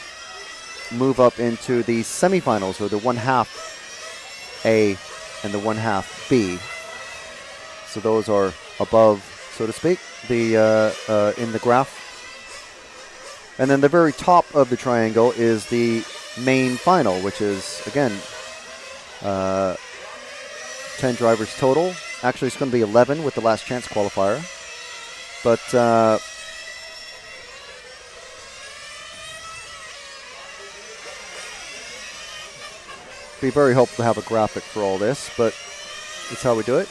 move up into the semifinals, or the 1/2 A and the 1/2 B. So those are above, so to speak, the in the graph. And then the very top of the triangle is the main final, which is, again, 10 drivers total. Actually, it's going to be 11 with the last chance qualifier. But be very helpful to have a graphic for all this, but that's how we do it.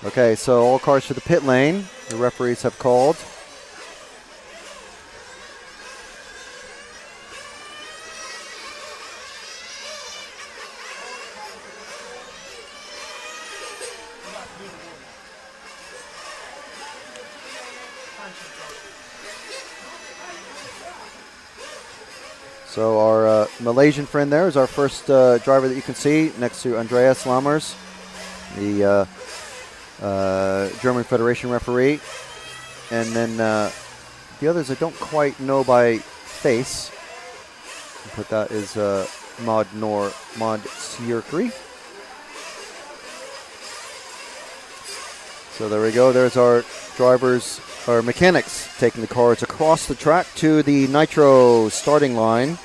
Okay, so all cars to the pit lane. The referees have called. So our Malaysian friend there is our first driver that you can see next to Andreas Lammers, the German Federation referee. And then the others I don't quite know by face, but that is Maud Sierkri. So there we go. There's our drivers, our mechanics, taking the cars across the track to the Nitro starting line.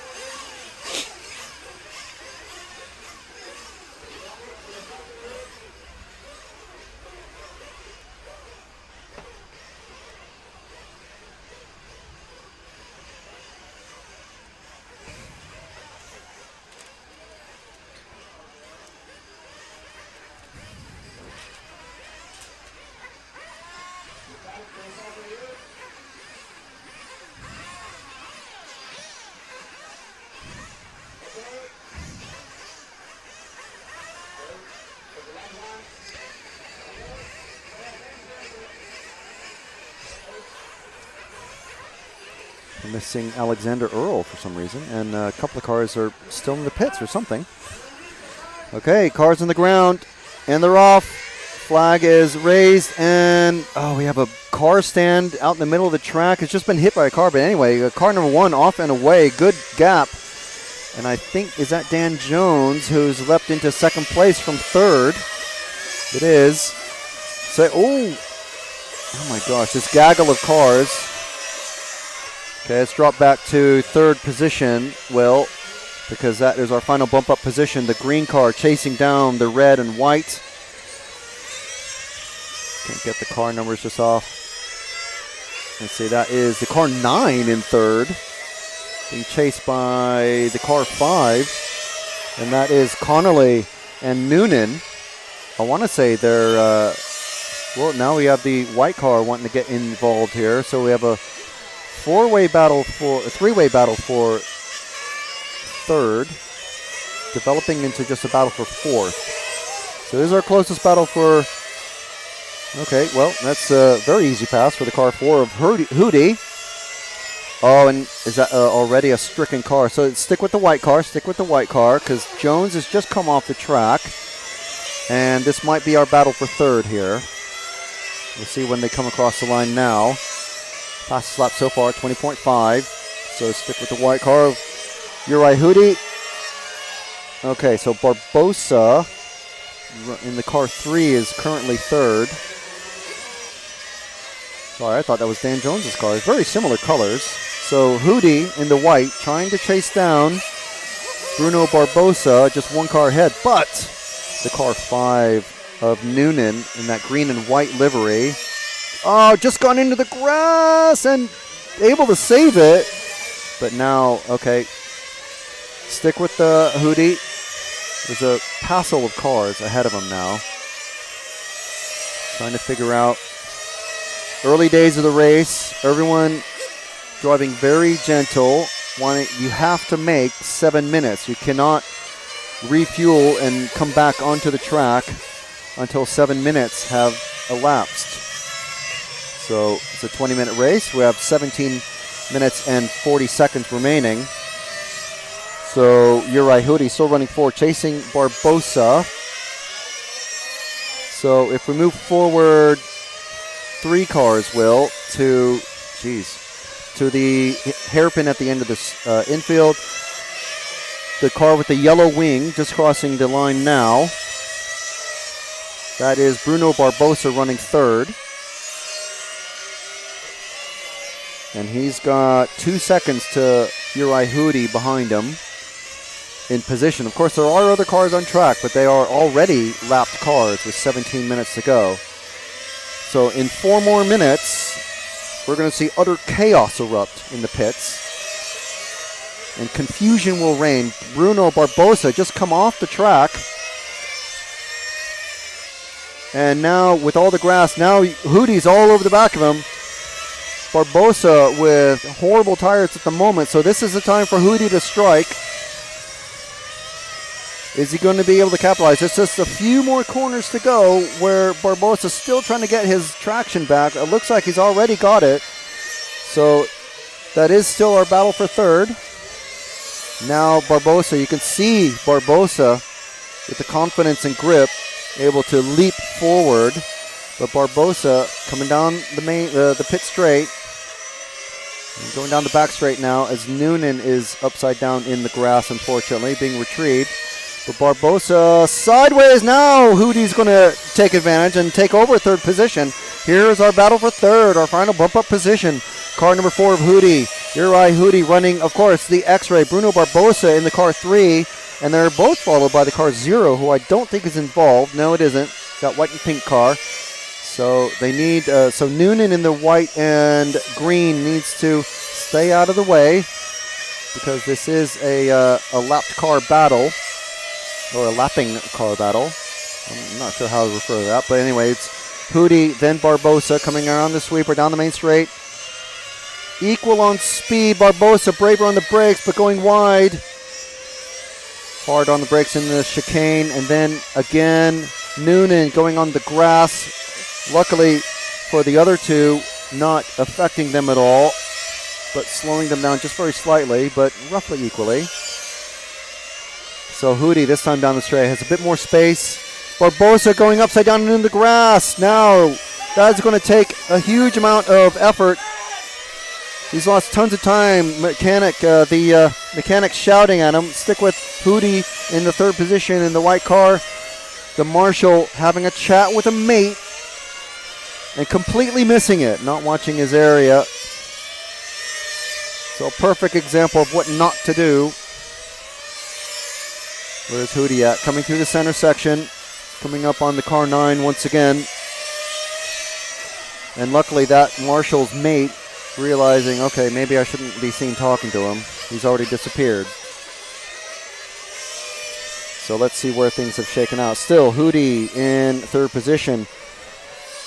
Missing Alexander Earl for some reason, and a couple of cars are still in the pits or something. Okay, cars on the ground, and they're off. Flag is raised, and we have a car stand out in the middle of the track. It's just been hit by a car, but anyway, car number 1 off and away. Good gap, and I think, is that Dan Jones, who's leapt into second place from third? It is. So, oh my gosh, this gaggle of cars. Okay, let's drop back to third position, Will, because that is our final bump-up position. The green car chasing down the red and white. Can't get the car numbers just off. Let's see, that is the car 9 in third, being chased by the car 5, and that is Connolly and Noonan. I want to say they're Well, now we have the white car wanting to get involved here. So we have a three-way battle for third, developing into just a battle for fourth. So this is our closest battle for. Okay, well, that's a very easy pass for the car 4 of Hootie. Oh, and is that already a stricken car? So stick with the white car, because Jones has just come off the track. And this might be our battle for third here. We'll see when they come across the line now. Fastest lap so far, 20.5. So stick with the white car. Uri Hootie. Okay, so Barbosa in the car 3 is currently third. Sorry, I thought that was Dan Jones's car. It's very similar colors. So Hootie in the white trying to chase down Bruno Barbosa, just one car ahead. But the car 5 of Noonan in that green and white livery. Oh, just gone into the grass and able to save it. But now, okay, stick with the Hootie. There's a passel of cars ahead of him now. Trying to figure out early days of the race. Everyone driving very gentle. You have to make 7 minutes. You cannot refuel and come back onto the track until 7 minutes have elapsed. So it's a 20-minute race. We have 17 minutes and 40 seconds remaining. So Uri Hootie still running forward, chasing Barbosa. So if we move forward 3 cars, Will, to the hairpin at the end of this infield. The car with the yellow wing just crossing the line now. That is Bruno Barbosa running third. And he's got 2 seconds to Uri Hootie behind him in position. Of course, there are other cars on track, but they are already lapped cars with 17 minutes to go. So in 4 more minutes, we're going to see utter chaos erupt in the pits. And confusion will reign. Bruno Barbosa just come off the track. And now with all the grass, now Hootie's all over the back of him. Barbosa with horrible tires at the moment. So this is the time for Hootie to strike. Is he going to be able to capitalize? It's just a few more corners to go where Barbosa's still trying to get his traction back. It looks like he's already got it. So that is still our battle for third. Now Barbosa, you can see Barbosa with the confidence and grip able to leap forward. But Barbosa coming down the pit straight. And going down the back straight now as Noonan is upside down in the grass, unfortunately, being retrieved. But Barbosa sideways now. Hootie's going to take advantage and take over third position. Here's our battle for third, our final bump-up position. Car number 4 of Hootie. Uri Hootie running, of course, the X-Ray. Bruno Barbosa in the car 3. And they're both followed by the car 0, who I don't think is involved. No, it isn't. That white and pink car. So they need, so Noonan in the white and green needs to stay out of the way because this is a lapped car battle. Or a lapping car battle. I'm not sure how to refer to that. But anyway, it's Hootie, then Barbosa coming around the sweeper down the main straight. Equal on speed. Barbosa braver on the brakes, but going wide. Hard on the brakes in the chicane. And then again, Noonan going on the grass. Luckily for the other two, not affecting them at all. But slowing them down just very slightly, but roughly equally. So Hootie this time down the straight has a bit more space. Barbosa going upside down in the grass. Now that's going to take a huge amount of effort. He's lost tons of time. The mechanic shouting at him. Stick with Hootie in the third position in the white car. The marshal having a chat with a mate and completely missing it. Not watching his area. So a perfect example of what not to do. Where's Hootie at? Coming through the center section. Coming up on the car 9 once again. And luckily that marshal's mate realizing, okay, maybe I shouldn't be seen talking to him. He's already disappeared. So let's see where things have shaken out. Still, Hootie in third position.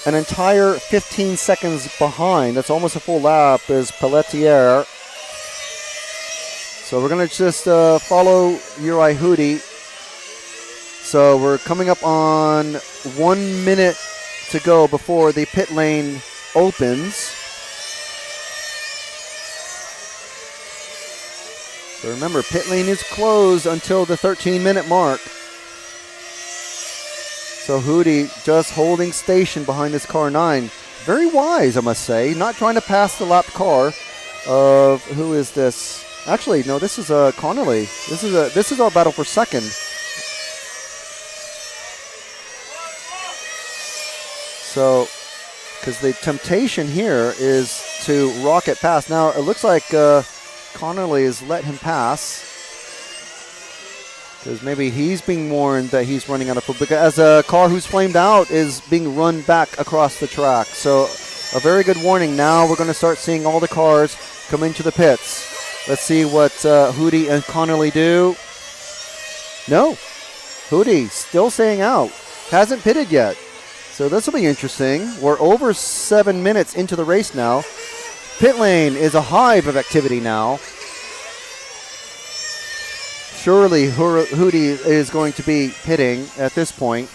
an entire 15 seconds behind. That's almost a full lap is Pelletier. So we're going to just follow Uri Hudi. So we're coming up on 1 minute to go before the pit lane opens. So remember, pit lane is closed until the 13-minute mark. So Hudi just holding station behind this car 9. Very wise, I must say. Not trying to pass the lapped car of, who is this? Actually, no, this is Connolly. This is our battle for second. So, because the temptation here is to rocket past. Now, it looks like Connolly has let him pass. Because maybe he's being warned that he's running out of food. Because a car who's flamed out is being run back across the track. So, a very good warning. Now we're going to start seeing all the cars come into the pits. Let's see what Hudi and Connolly do. No. Hudi still staying out. Hasn't pitted yet. So this will be interesting. We're over 7 minutes into the race now. Pit lane is a hive of activity now. Surely Hudi is going to be pitting at this point.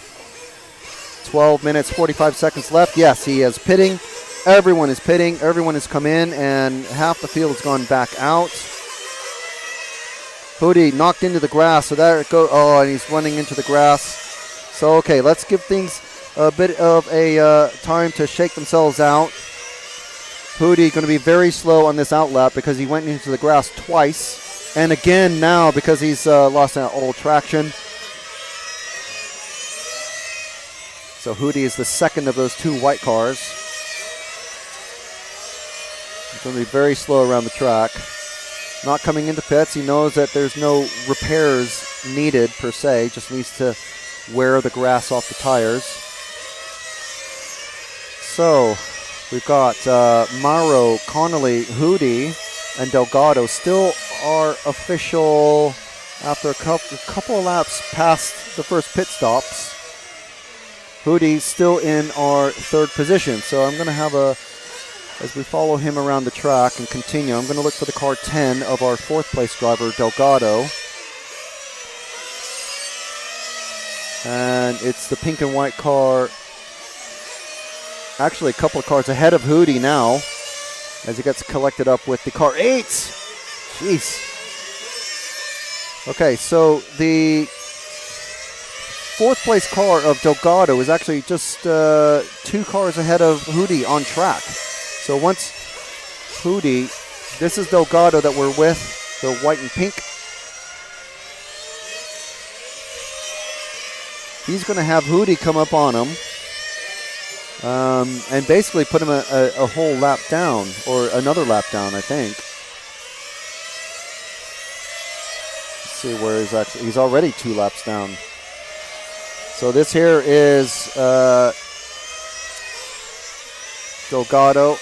12 minutes, 45 seconds left. Yes, he is pitting. Everyone is pitting. Everyone has come in, and half the field has gone back out. Hudi knocked into the grass, so there it goes. Oh, and he's running into the grass. So, okay, let's give things a bit of a time to shake themselves out. Hudi going to be very slow on this outlap because he went into the grass twice. And again now because he's lost all traction. So Hudi is the second of those two white cars. He's going to be very slow around the track. Not coming into pits. He knows that there's no repairs needed per se. Just needs to wear the grass off the tires. So we've got Mauro, Connolly, Hudi, and Delgado still are official after a couple of laps past the first pit stops. Hudi still in our third position. So I'm going to have as we follow him around the track and continue, I'm going to look for the car 10 of our fourth place driver, Delgado. And it's the pink and white car. Actually, a couple of cars ahead of Hudi now as he gets collected up with the car 8. Jeez. Okay, so the fourth place car of Delgado is actually just 2 cars ahead of Hudi on track. So once Hudi, this is Delgado that we're with, the white and pink. He's going to have Hudi come up on him. And basically put him a whole lap down, or another lap down, I think. Let's see where he's actually. He's already 2 laps down. So this here is Delgado.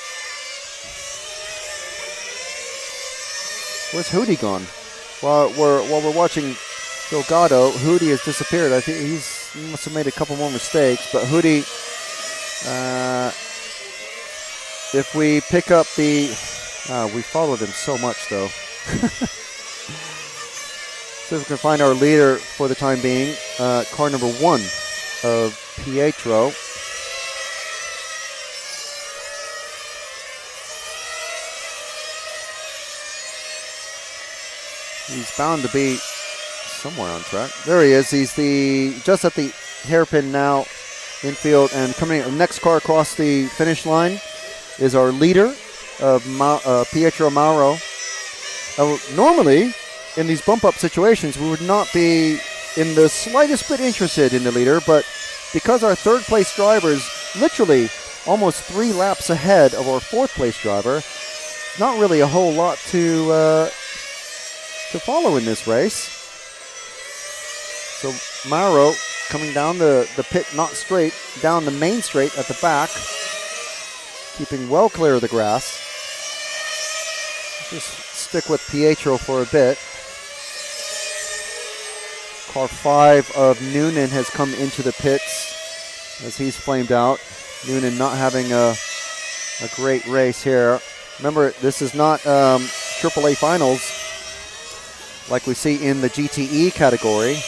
Where's Hudi gone? While we're watching Delgado, Hudi has disappeared. I think he must have made a couple more mistakes, but Hudi. If we pick up the... we followed him so much, though. So if we can find our leader for the time being, car number 1 of Pietro. He's bound to be somewhere on track. There he is. He's just at the hairpin now. Infield, and coming next car across the finish line is our leader of Pietro Mauro. Normally, in these bump-up situations, we would not be in the slightest bit interested in the leader, but because our third place driver is literally almost 3 laps ahead of our fourth place driver, not really a whole lot to follow in this race. So Mauro coming down the pit, not straight, down the main straight at the back, keeping well clear of the grass. Just stick with Pietro for a bit. Car 5 of Noonan has come into the pits as he's flamed out. Noonan not having a great race here. Remember, this is not AAA finals like we see in the GTE category.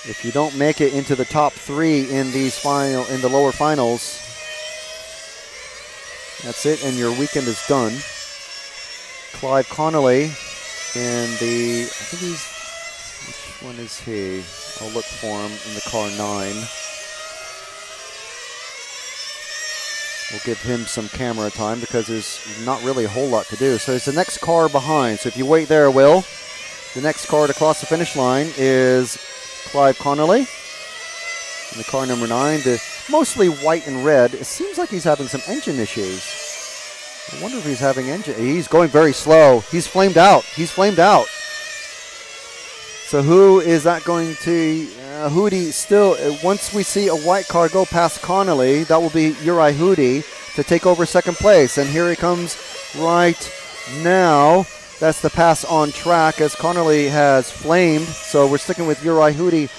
If you don't make it into the top 3 in the lower finals, that's it, and your weekend is done. Clive Connolly in the, I think he's, which one is he? I'll look for him in the car 9. We'll give him some camera time because there's not really a whole lot to do. So it's the next car behind. So if you wait there, Will, the next car to cross the finish line is Clive Connolly in the car number 9. The mostly white and red. It seems like he's having some engine issues. I wonder if he's having engine. He's going very slow. He's flamed out. He's flamed out. So who is that going to? Hootie still, once we see a white car go past Connolly, that will be Uri Hootie to take over second place. And here he comes right now. That's the pass on track as Connolly has flamed. So we're sticking with Uri Hootie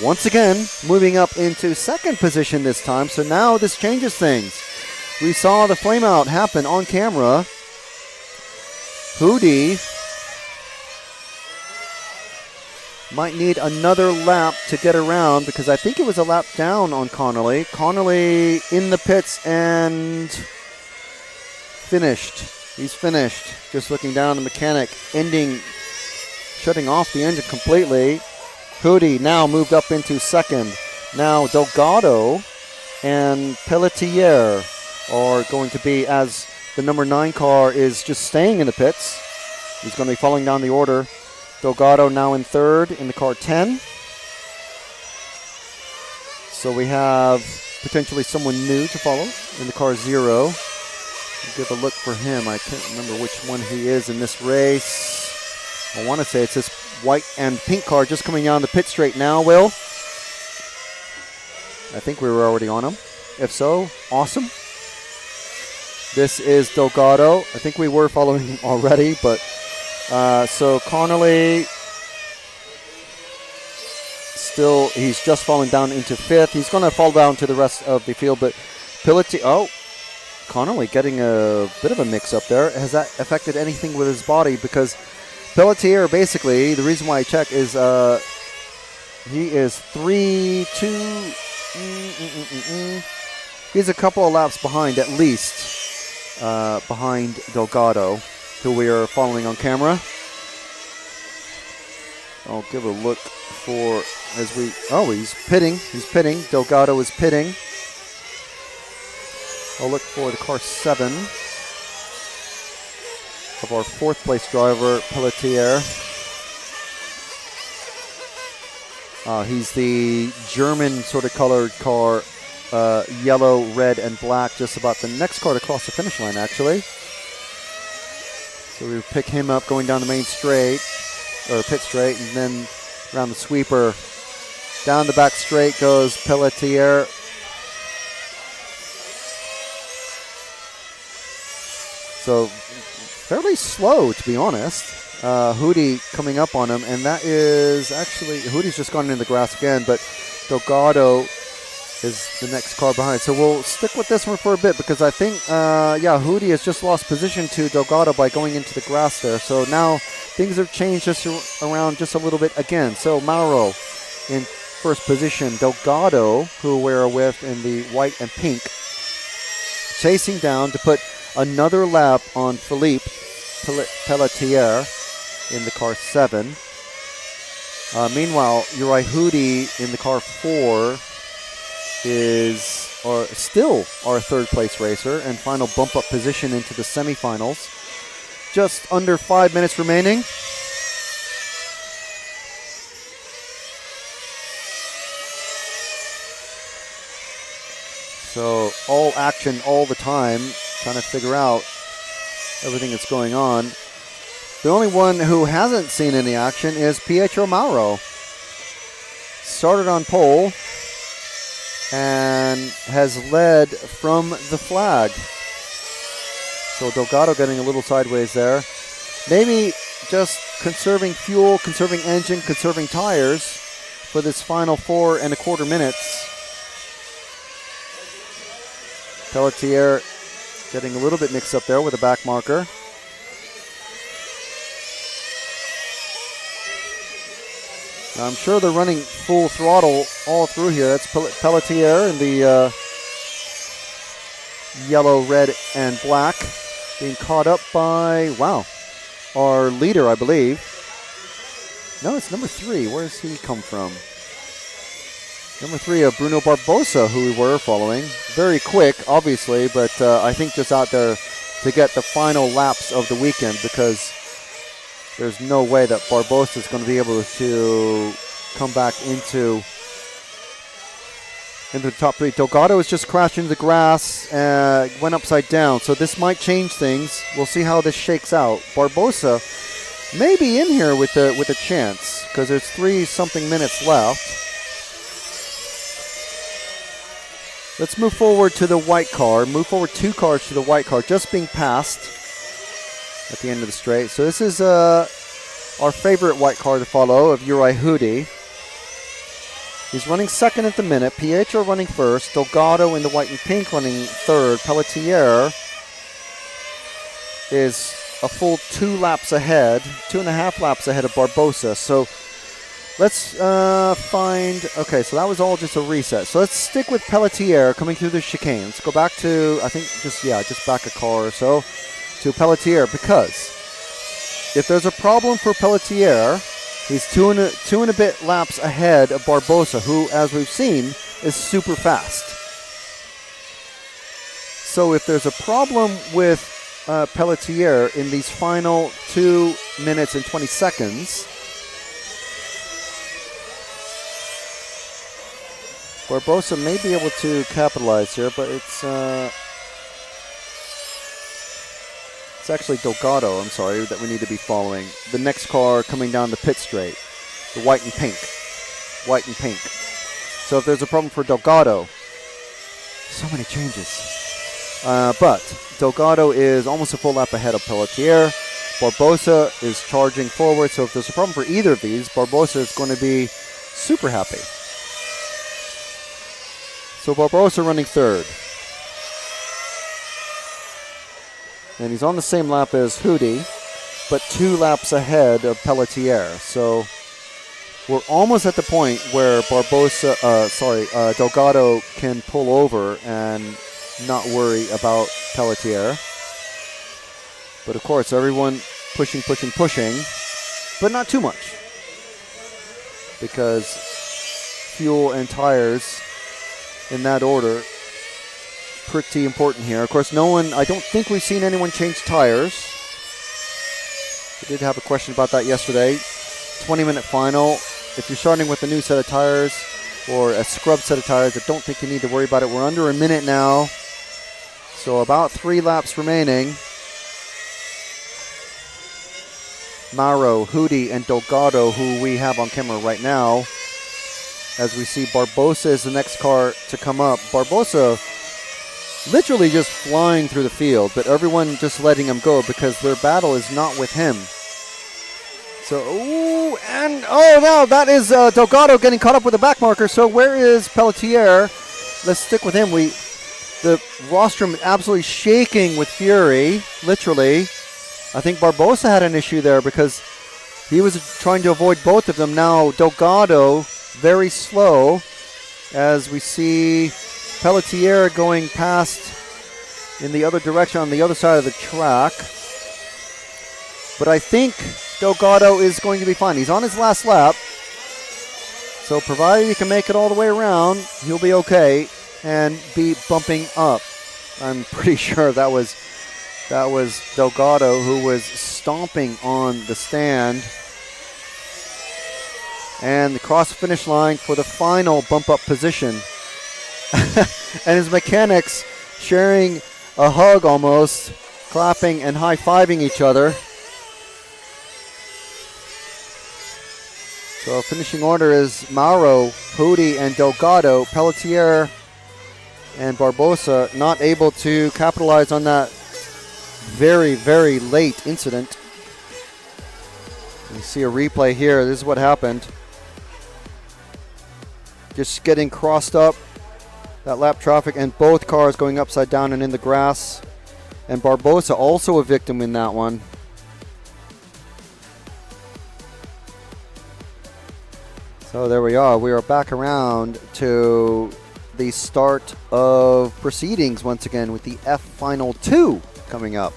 once again, moving up into second position this time. So now this changes things. We saw the flame out happen on camera. Hootie might need another lap to get around because I think it was a lap down on Connolly. Connolly in the pits and finished. He's finished. Just looking down the mechanic, shutting off the engine completely. Hootie now moved up into second. Now Delgado and Pelletier are going to be, as the number 9 car is just staying in the pits. He's going to be falling down the order. Delgado now in third in the car 10. So we have potentially someone new to follow in the car 0. We'll give a look for him. I can't remember which one he is in this race. I want to say it's this white and pink car just coming down the pit straight now, Will. I think we were already on him. If so, awesome. This is Delgado. I think we were following him already, but so Connolly, still, he's just falling down into 5th. He's going to fall down to the rest of the field, but Connolly getting a bit of a mix up there. Has that affected anything with his body? Because Pelletier, basically, the reason why I check is he is 3-2. He's a couple of laps behind, at least, behind Delgado, who we are following on camera. I'll give a look for he's pitting. Delgado is pitting. I'll look for the car 7 of our 4th place driver, Pelletier. He's the German sort of colored car, yellow, red, and black, just about the next car to cross the finish line, actually. So we pick him up going down the main straight, or pit straight, and then around the sweeper. Down the back straight goes Pelletier. So fairly slow, to be honest. Hootie coming up on him, and that is actually, Hootie's just gone into the grass again, but Delgado is the next car behind. So we'll stick with this one for a bit because I think, Hootie has just lost position to Delgado by going into the grass there. So now things have changed just around just a little bit again. So Mauro in first position. Delgado, who we're with in the white and pink, chasing down to put another lap on Philippe Pelletier in the car 7. Meanwhile, Uri Hootie in the car 4 is still our 3rd place racer and final bump up position into the semifinals. Just under 5 minutes remaining. So all action all the time, trying to figure out everything that's going on. The only one who hasn't seen any action is Pietro Mauro. Started on pole and has led from the flag. So Delgado getting a little sideways there. Maybe just conserving fuel, conserving engine, conserving tires for this final 4.25 minutes. Pelletier getting a little bit mixed up there with a back marker. Now I'm sure they're running full throttle all through here. That's Pelletier in the yellow, red, and black, being caught up by, wow, our leader, I believe. No, it's number 3. Where does he come from? Number 3, Bruno Barbosa, who we were following. Very quick, obviously, but I think just out there to get the final laps of the weekend, because there's no way that Barbosa is going to be able to come back into the top 3. Delgado has just crashed into the grass, went upside down, so this might change things. We'll see how this shakes out. Barbosa may be in here with a chance, because there's 3-something minutes left. Let's move forward to the white car. Move forward 2 cars to the white car, just being passed at the end of the straight. So this is our favorite white car to follow, of Uri Hudi. He's running second at the minute. Pietro running first. Delgado in the white and pink running third. Pelletier is a full 2 laps ahead, 2.5 laps ahead of Barbosa. So let's okay, so that was all just a reset. So let's stick with Pelletier coming through the chicane. Let's go back to, I think, just back a car or so to Pelletier, because if there's a problem for Pelletier, he's two and a bit laps ahead of Barbosa, who, as we've seen, is super fast. So if there's a problem with Pelletier in these final 2 minutes and 20 seconds, Barbosa may be able to capitalize here, but it's actually Delgado, I'm sorry, that we need to be following. The next car coming down the pit straight, the white and pink. White and pink. So if there's a problem for Delgado, so many changes. But Delgado is almost a full lap ahead of Pelletier. Barbosa is charging forward, so if there's a problem for either of these, Barbosa is going to be super happy. So Barbosa running third. And he's on the same lap as Hudi, but 2 laps ahead of Pelletier. So we're almost at the point where Delgado can pull over and not worry about Pelletier. But of course, everyone pushing, but not too much, because fuel and tires in that order, pretty important here. Of course, I don't think we've seen anyone change tires. We did have a question about that yesterday. 20-minute final. If you're starting with a new set of tires or a scrub set of tires, I don't think you need to worry about it. We're under a minute now, so about 3 laps remaining. Mauro, Hudi, and Delgado, who we have on camera right now. As we see, Barbosa is the next car to come up. Barbosa literally just flying through the field, but everyone just letting him go because their battle is not with him. So, no, that is Delgado getting caught up with the back marker. So where is Pelletier? Let's stick with him. The rostrum absolutely shaking with fury, literally. I think Barbosa had an issue there because he was trying to avoid both of them. Now Delgado very slow, as we see Pelletier going past in the other direction on the other side of the track. But I think Delgado is going to be fine. He's on his last lap, so provided he can make it all the way around, he'll be okay and be bumping up. I'm pretty sure that was Delgado who was stomping on the stand. And the cross finish line for the final bump up position. And his mechanics sharing a hug almost, clapping and high-fiving each other. So finishing order is Mauro, Hudi, and Delgado. Pelletier and Barbosa not able to capitalize on that very, very late incident. You see a replay here. This is what happened. just getting crossed up. That lap traffic, and both cars going upside down and in the grass. And Barbosa also a victim in that one. So there we are. We are back around to the start of proceedings once again with the F Final 2 coming up.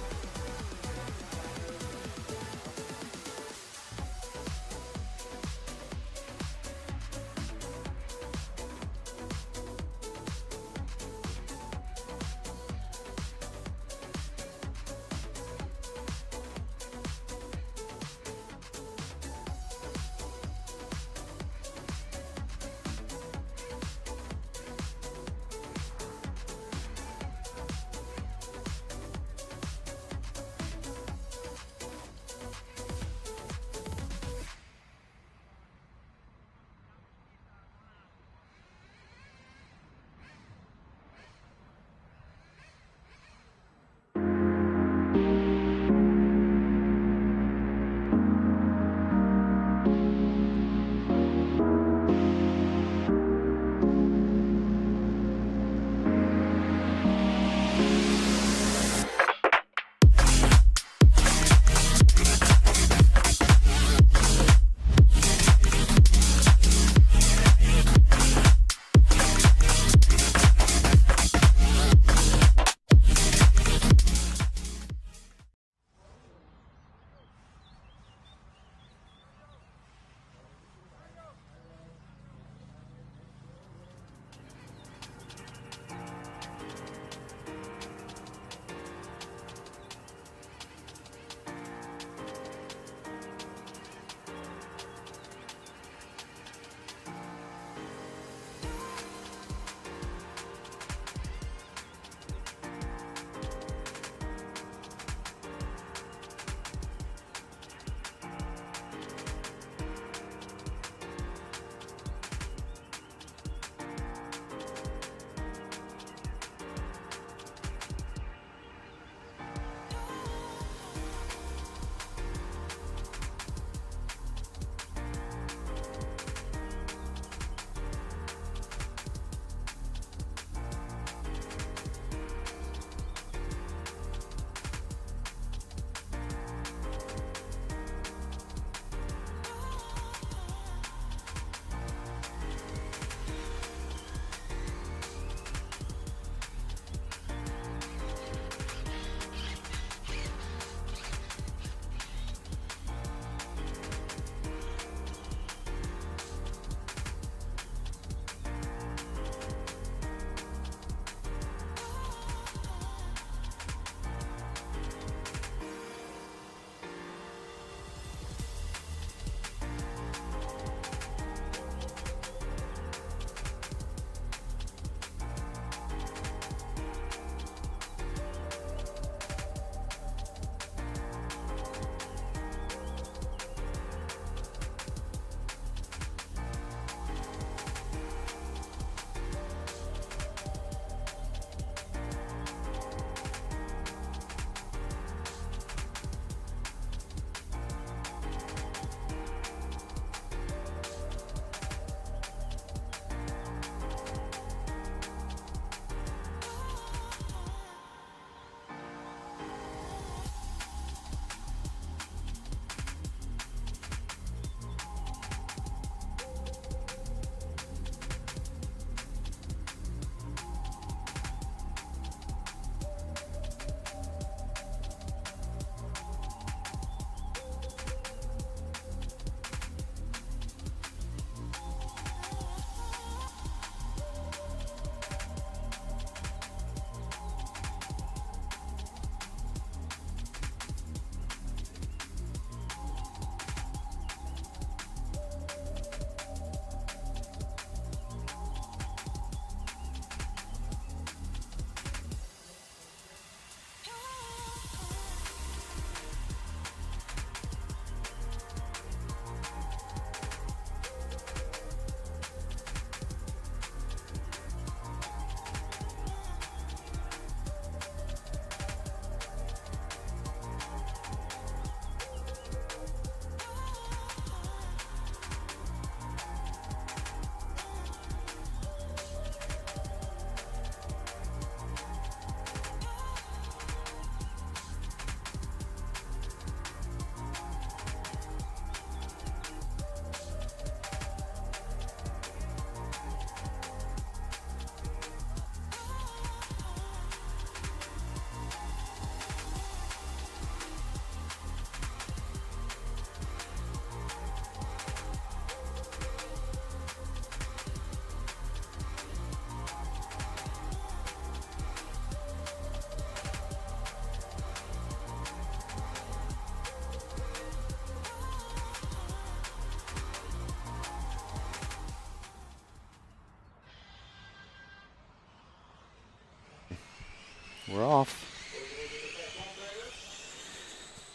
We're off.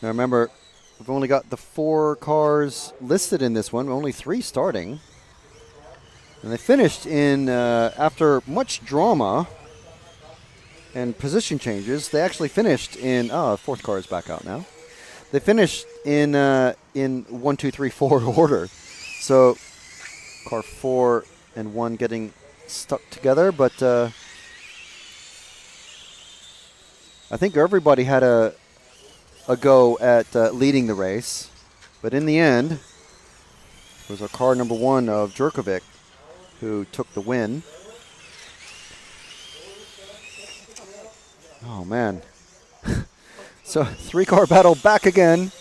Now remember, we've only got the 4 cars listed in this one, only 3 starting. And they finished in, after much drama and position changes, they actually finished in, 4th car is back out now. They finished in 1, 2, 3, 4 order. So car 4 and 1 getting stuck together, but I think everybody had a go at leading the race. But in the end, it was our car number 1 of Jerkovic who took the win. Oh, man. So 3-car battle back again.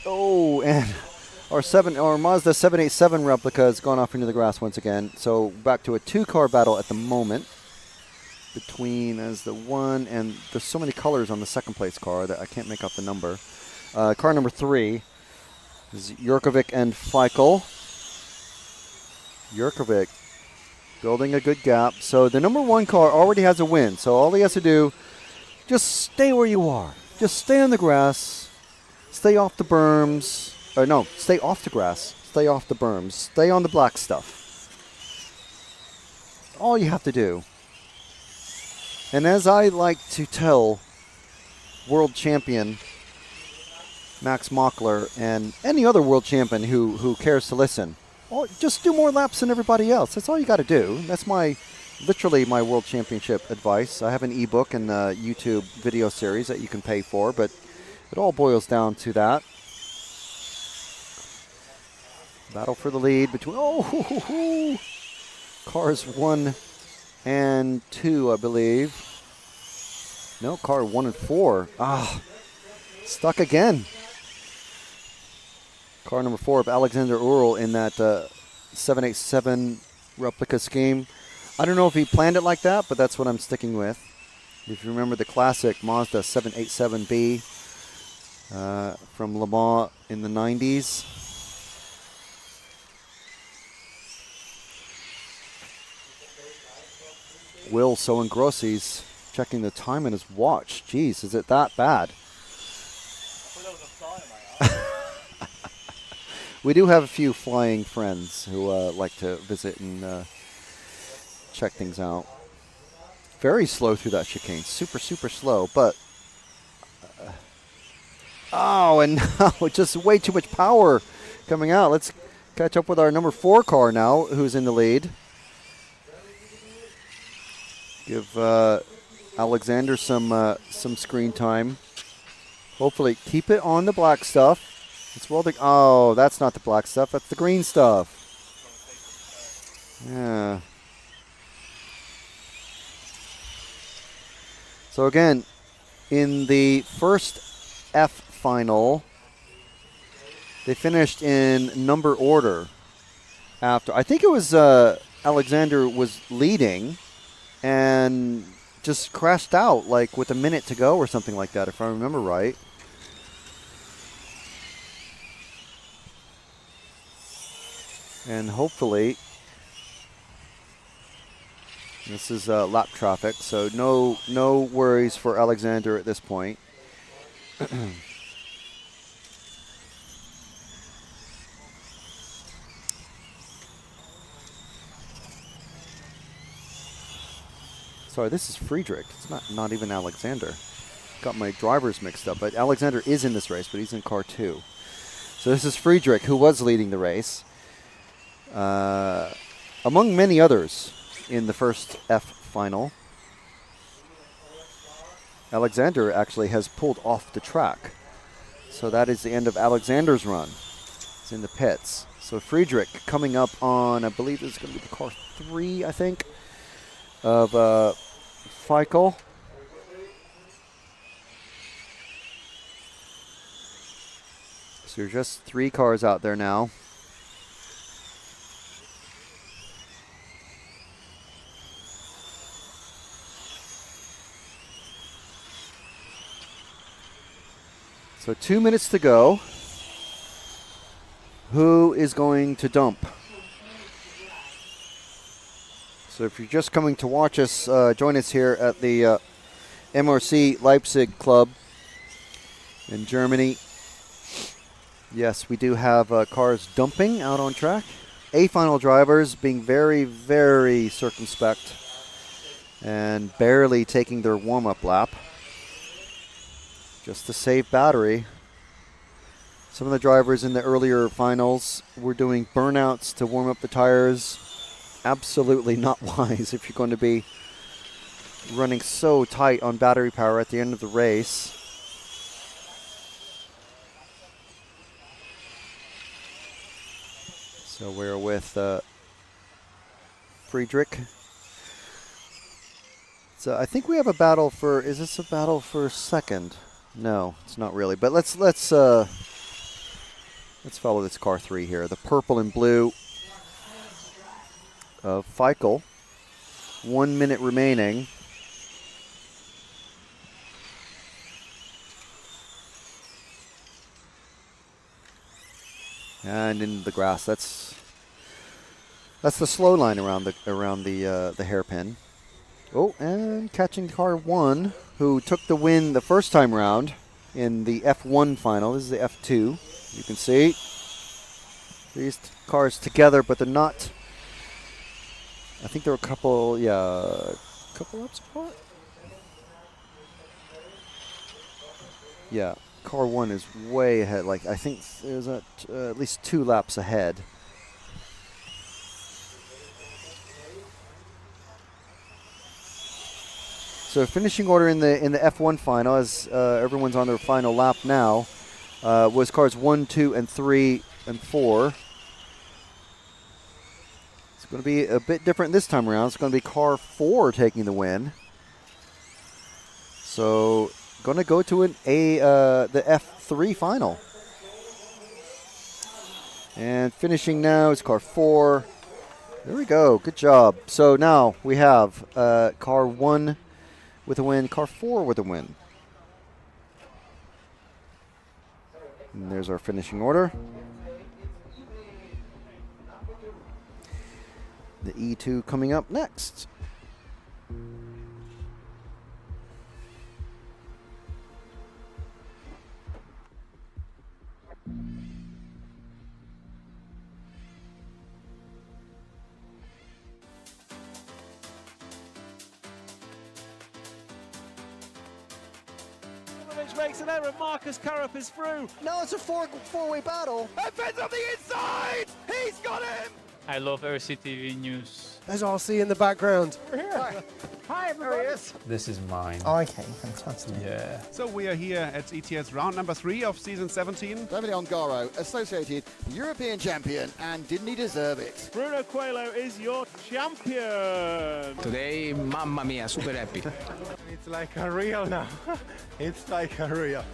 Oh, and our Mazda 787 replica has gone off into the grass once again. So back to a 2-car battle at the moment between as the 1, and there's so many colors on the 2nd place car that I can't make out the number. Car number 3 is Jurkovic and Feichel. Jurkovic building a good gap. So the number 1 car already has a win. So all he has to do, just stay where you are. Just stay on the grass. Stay off the berms. Or no, stay off the grass. Stay off the berms. Stay on the black stuff. All you have to do. And as I like to tell world champion Max Mockler and any other world champion who cares to listen, just do more laps than everybody else. That's all you got to do. That's literally my world championship advice. I have an ebook and a YouTube video series that you can pay for, but it all boils down to that. Battle for the lead between cars 1 and 2, I believe. No, car 1 and 4. Stuck again. Car number 4 of Alexander Ural in that 787 replica scheme. I don't know if he planned it like that, but that's what I'm sticking with. If you remember the classic Mazda 787B from Le Mans in the 90s. Will so engrossed, he's checking the time in his watch. Jeez, is it that bad? We do have a few flying friends who like to visit and check things out. Very slow through that chicane. Super, super slow, but... and now just way too much power coming out. Let's catch up with our number 4 car now, who's in the lead. Give Alexander some screen time. Hopefully keep it on the black stuff. It's welding. Oh, that's not the black stuff. That's the green stuff. Yeah. So again, in the first F final, they finished in number order. After I think it was Alexander was leading and just crashed out like with a minute to go or something like that, if I remember right. And hopefully, this is lap traffic, so no worries for Alexander at this point. Sorry, this is Friedrich. It's not even Alexander. Got my drivers mixed up, but Alexander is in this race, but he's in car 2. So this is Friedrich, who was leading the race. Among many others in the first F final. Alexander actually has pulled off the track. So that is the end of Alexander's run. He's in the pits. So Friedrich coming up on, I believe this is going to be the car 3, I think, of Feichel. So there's just 3 cars out there now. So 2 minutes to go. Who is going to dump? So if you're just coming to watch us, join us here at the MRC Leipzig Club in Germany. Yes, we do have cars dumping out on track. A-final drivers being very, very circumspect and barely taking their warm-up lap just to save battery. Some of the drivers in the earlier finals were doing burnouts to warm up the tires. Absolutely not wise if you're going to be running so tight on battery power at the end of the race. So we're with Friedrich. So I think we have a battle for, is this a battle for second? No, it's not really. But let's follow this car 3 here. The purple and blue of Feichel. 1 minute remaining. And in the grass. That's the slow line around the hairpin. Oh, and catching car 1, who took the win the first time round in the F1 final. This is the F2. You can see these cars together, but they're not. I think they're a couple laps apart. Yeah, car 1 is way ahead. Like, I think there's at least 2 laps ahead. So finishing order in the F1 final, as everyone's on their final lap now, was cars 1, 2, and 3, and 4. It's going to be a bit different this time around. It's going to be car 4 taking the win. So going to go to the F3 final. And finishing now is car 4. There we go. Good job. So now we have car 1 with a win, car 4 with a win. And there's our finishing order. The E2 coming up next. Makes an error. Marcus Karup is through. No, it's a four-way battle. And Ben's on the inside. He's got him. I love RCTV News. There's RC in the background. We're here. Hi, everybody. This is mine. Oh, okay, fantastic. Yeah. So we are here at ETS round number 3 of season 17. Davide Ongaro, associated European champion, and didn't he deserve it? Bruno Coelho is your champion. Today, mamma mia, super happy. It's like a real now. It's like a real.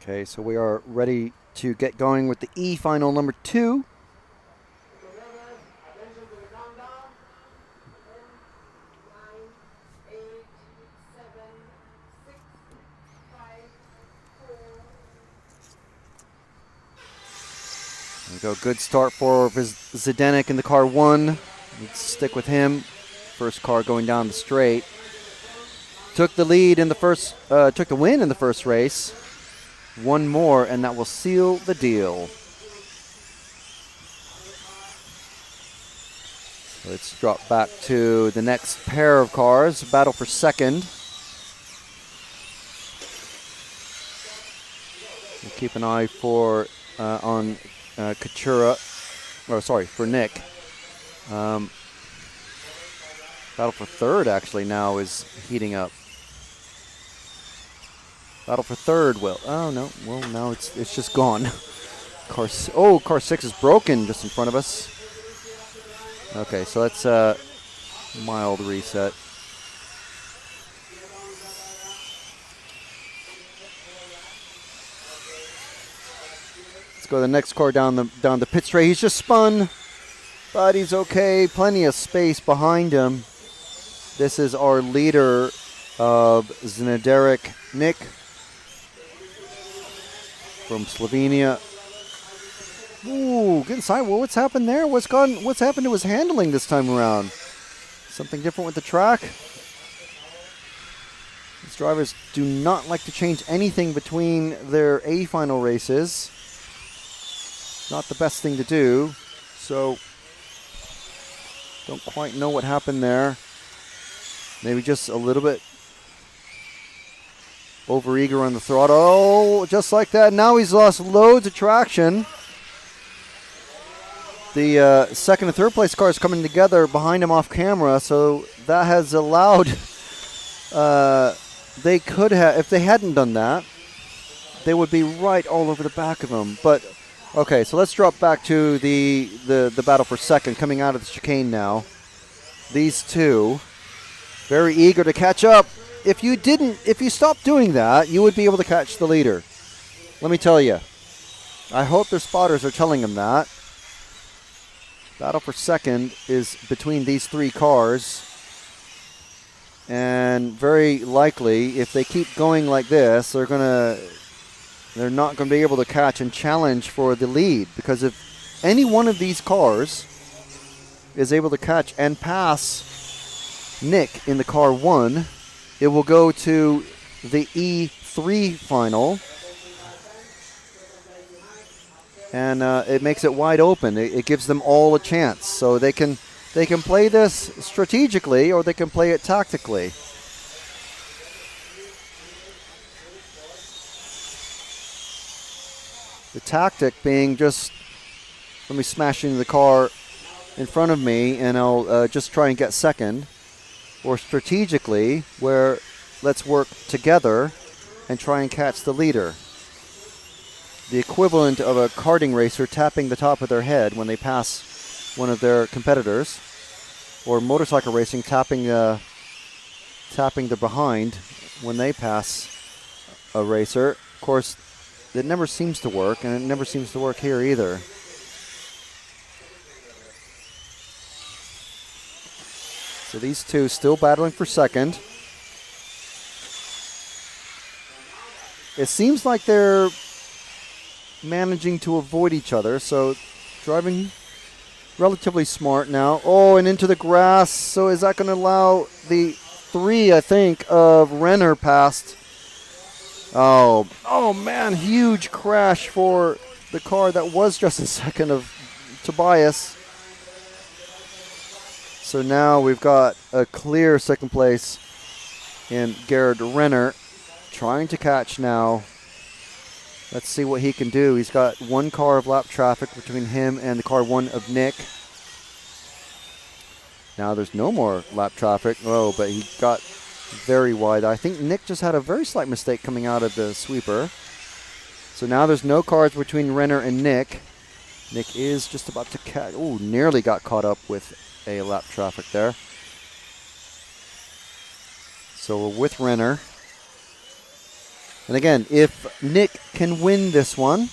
Okay, so we are ready to get going with the E final number 2. There we go, good start for Zdenek in the car 1. Let's stick with him. First car going down the straight. Took the lead in the first, took the win in the first race. One more, and that will seal the deal. Let's drop back to the next pair of cars. Battle for second. We'll keep an eye for on Katura, or sorry, for Nick. Battle for third actually now is heating up. Battle for third, well, oh no, well now it's just gone. Car 6 is broken just in front of us. Okay, so that's a mild reset. Let's go to the next car down the pit straight. He's just spun, but he's okay. Plenty of space behind him. This is our leader of Znederik Nick from Slovenia. Ooh, good inside. Well, what's happened there? What's happened to his handling this time around? Something different with the track? These drivers do not like to change anything between their A final races. Not the best thing to do. So, don't quite know what happened there. Maybe just a little bit overeager on the throttle. Oh, just like that. Now he's lost loads of traction. The second and third place cars coming together behind him off camera, so that has allowed, they could have, if they hadn't done that, they would be right all over the back of him. But, okay, so let's drop back to the battle for second, coming out of the chicane now. These two, very eager to catch up. If you stopped doing that, you would be able to catch the leader. Let me tell you. I hope their spotters are telling them that. Battle for second is between these three cars. And very likely, if they keep going like this, they're not going to be able to catch and challenge for the lead. Because if any one of these cars is able to catch and pass Nick in the car 1, it will go to the E3 final. And it makes it wide open. It gives them all a chance. So they can play this strategically or they can play it tactically. The tactic being just, let me smash into the car in front of me and I'll just try and get second. Or strategically, where let's work together and try and catch the leader. The equivalent of a karting racer tapping the top of their head when they pass one of their competitors, or motorcycle racing tapping the behind when they pass a racer. Of course, it never seems to work, and it never seems to work here either. So these two still battling for second. It seems like they're managing to avoid each other, so driving relatively smart now. Oh, and into the grass. So is that going to allow the 3, I think, of Renner past? Oh man, huge crash for the car that was just in second of Tobias. So now we've got a clear second place in Gerhard Renner, trying to catch now. Let's see what he can do. He's got one car of lap traffic between him and the car 1 of Nick. Now there's no more lap traffic. Oh, but he got very wide. I think Nick just had a very slight mistake coming out of the sweeper. So now there's no cars between Renner and Nick. Nick is just about to catch. Oh, nearly got caught up with a lap traffic there. So we're with Renner. And again, if Nick can win this one,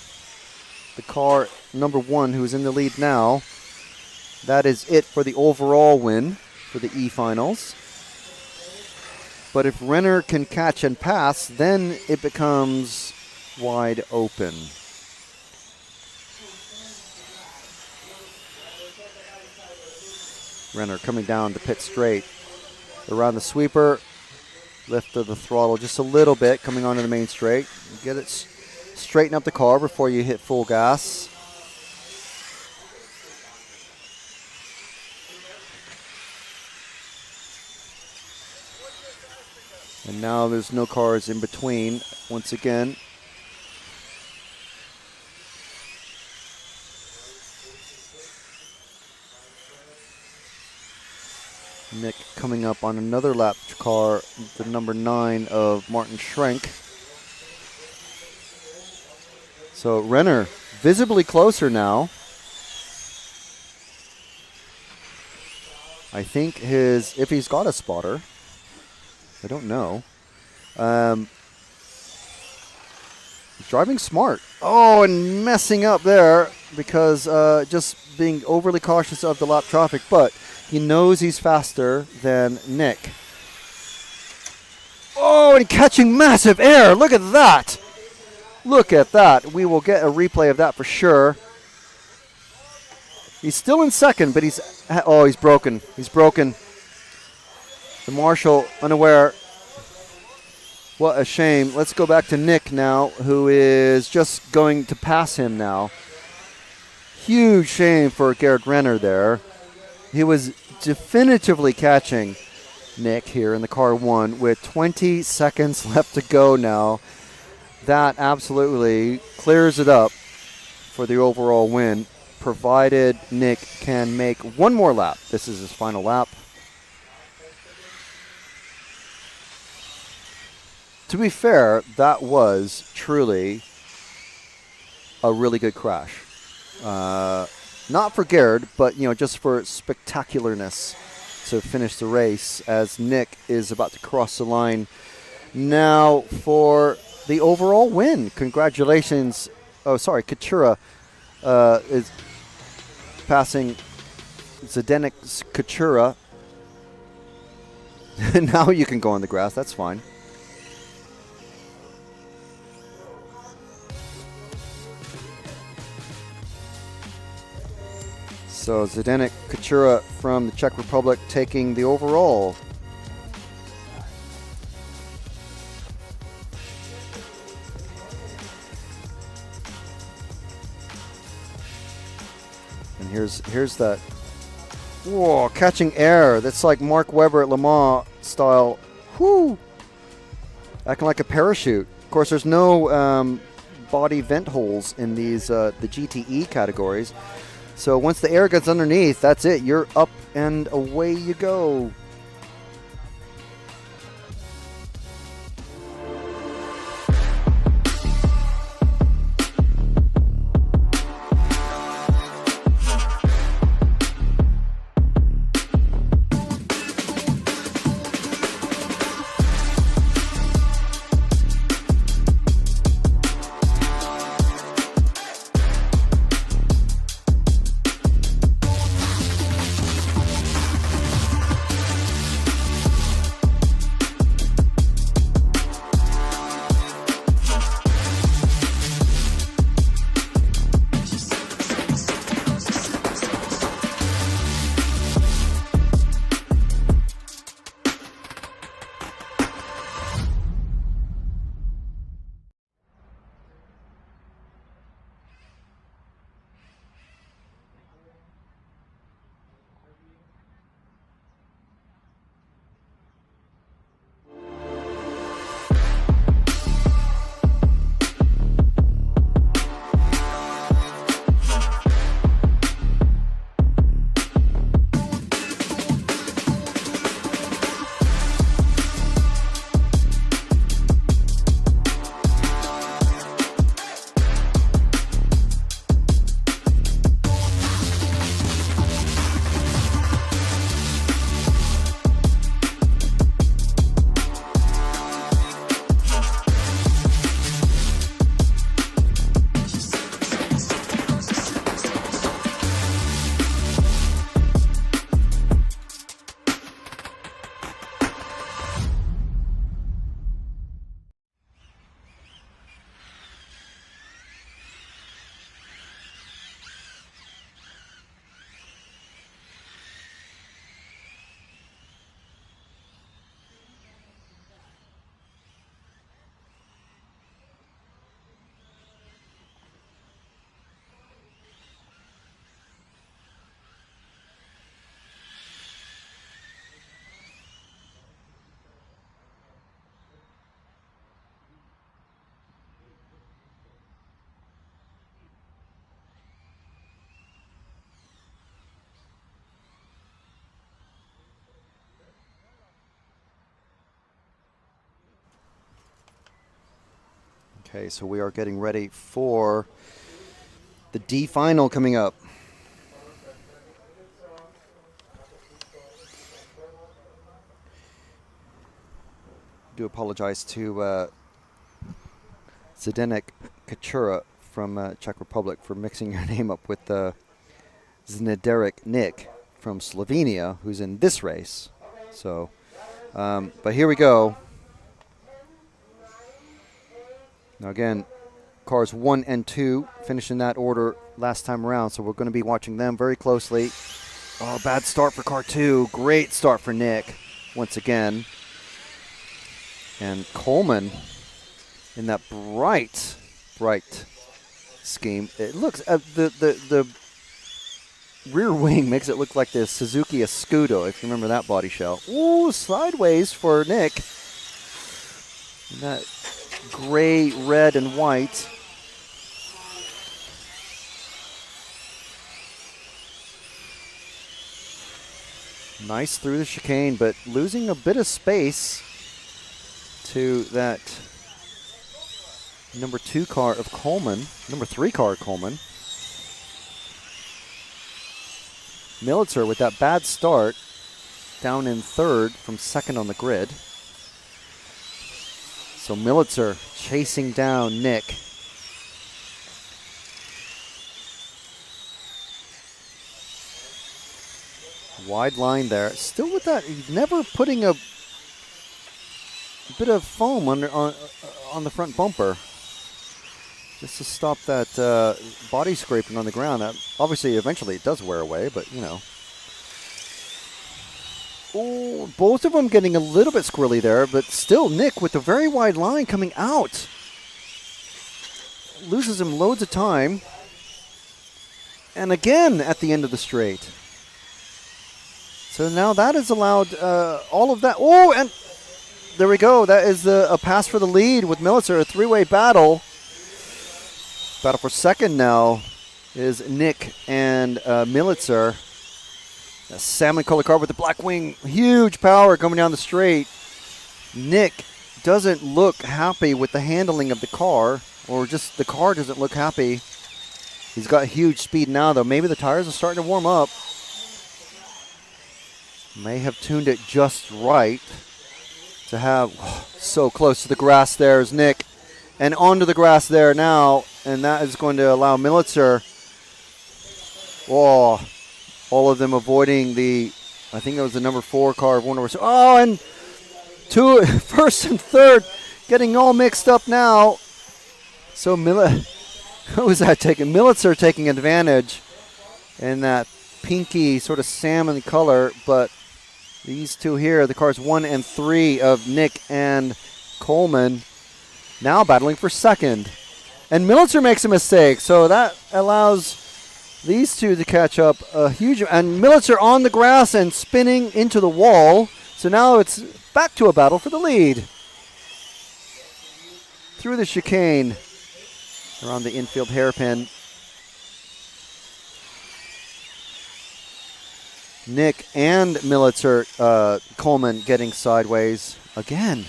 the car number 1 who's in the lead now, that is it for the overall win for the E-Finals. But if Renner can catch and pass, then it becomes wide open. Renner coming down the pit straight. Around the sweeper, lift of the throttle just a little bit, coming onto the main straight. Get it, straighten up the car before you hit full gas. And now there's no cars in between once again. Nick coming up on another lap car, the number 9 of Martin Schrenk. So Renner visibly closer now. I think if he's got a spotter, I don't know. Driving smart. Oh, and messing up there because just being overly cautious of the lap traffic, but he knows he's faster than Nick. Oh, and catching massive air. Look at that. Look at that. We will get a replay of that for sure. He's still in second, but he's broken. He's broken. The marshal unaware. What a shame. Let's go back to Nick now, who is just going to pass him now. Huge shame for Gerhard Renner there. He was definitively catching Nick here in the car 1 with 20 seconds left to go now. That absolutely clears it up for the overall win, provided Nick can make one more lap. This is his final lap. To be fair, that was truly a really good crash. Not for Gerhard, but just for spectacularness to finish the race as Nick is about to cross the line now for the overall win. Congratulations. Oh, sorry, Katura is passing Zdeněk Katura. Now you can go on the grass, that's fine. So Zdeněk Katura from the Czech Republic taking the overall. And here's that. Whoa, catching air. That's like Mark Webber at Le Mans style. Whoo! Acting like a parachute. Of course, there's no body vent holes in these the GTE categories. So once the air gets underneath, that's it. You're up and away you go. Okay, so we are getting ready for the D final coming up. Do apologize to Zdeněk Kačura from Czech Republic for mixing your name up with Znederik Nick from Slovenia, who's in this race. So, but here we go. Now again, cars 1 and 2 finished in that order last time around, so we're going to be watching them very closely. Oh, bad start for car 2. Great start for Nick once again. And Coleman in that bright scheme. It looks, the rear wing makes it look like the Suzuki Escudo, if you remember that body shell. Ooh, sideways for Nick. And that gray, red, and white. Nice through the chicane, but losing a bit of space to that number 2 car of Coleman, number 3 car of Coleman. Militzer with that bad start, down in 3rd from 2nd on the grid. So Militzer chasing down Nick. Wide line there. Still with that, never putting a bit of foam on the front bumper, just to stop that body scraping on the ground. That obviously, eventually, it does wear away, but you know. Oh, both of them getting a little bit squirrely there, but still Nick with a very wide line coming out. Loses him loads of time. And again at the end of the straight. So now that has allowed all of that. Oh, and there we go. That is a pass for the lead with Militzer. A 3-way battle. Battle for second now is Nick and Militzer. A salmon color car with the black wing. Huge power coming down the straight. Nick doesn't look happy with the handling of the car, or just the car doesn't look happy. He's got huge speed now, though. Maybe the tires are starting to warm up. May have tuned it just right to have so close to the grass there is Nick. And onto the grass there now, and that is going to allow Militzer. Oh, all of them avoiding the, I think it was the number 4 car of Warner. Oh, and first and third getting all mixed up now. So who was that taking? Militzer taking advantage in that pinky sort of salmon color, but these two here, the cars 1 and 3 of Nick and Coleman, now battling for second. And Militzer makes a mistake, so that allows these two to catch up a huge, and Militzer on the grass and spinning into the wall. So now it's back to a battle for the lead. Through the chicane, around the infield hairpin. Nick and Militzer, Coleman getting sideways again.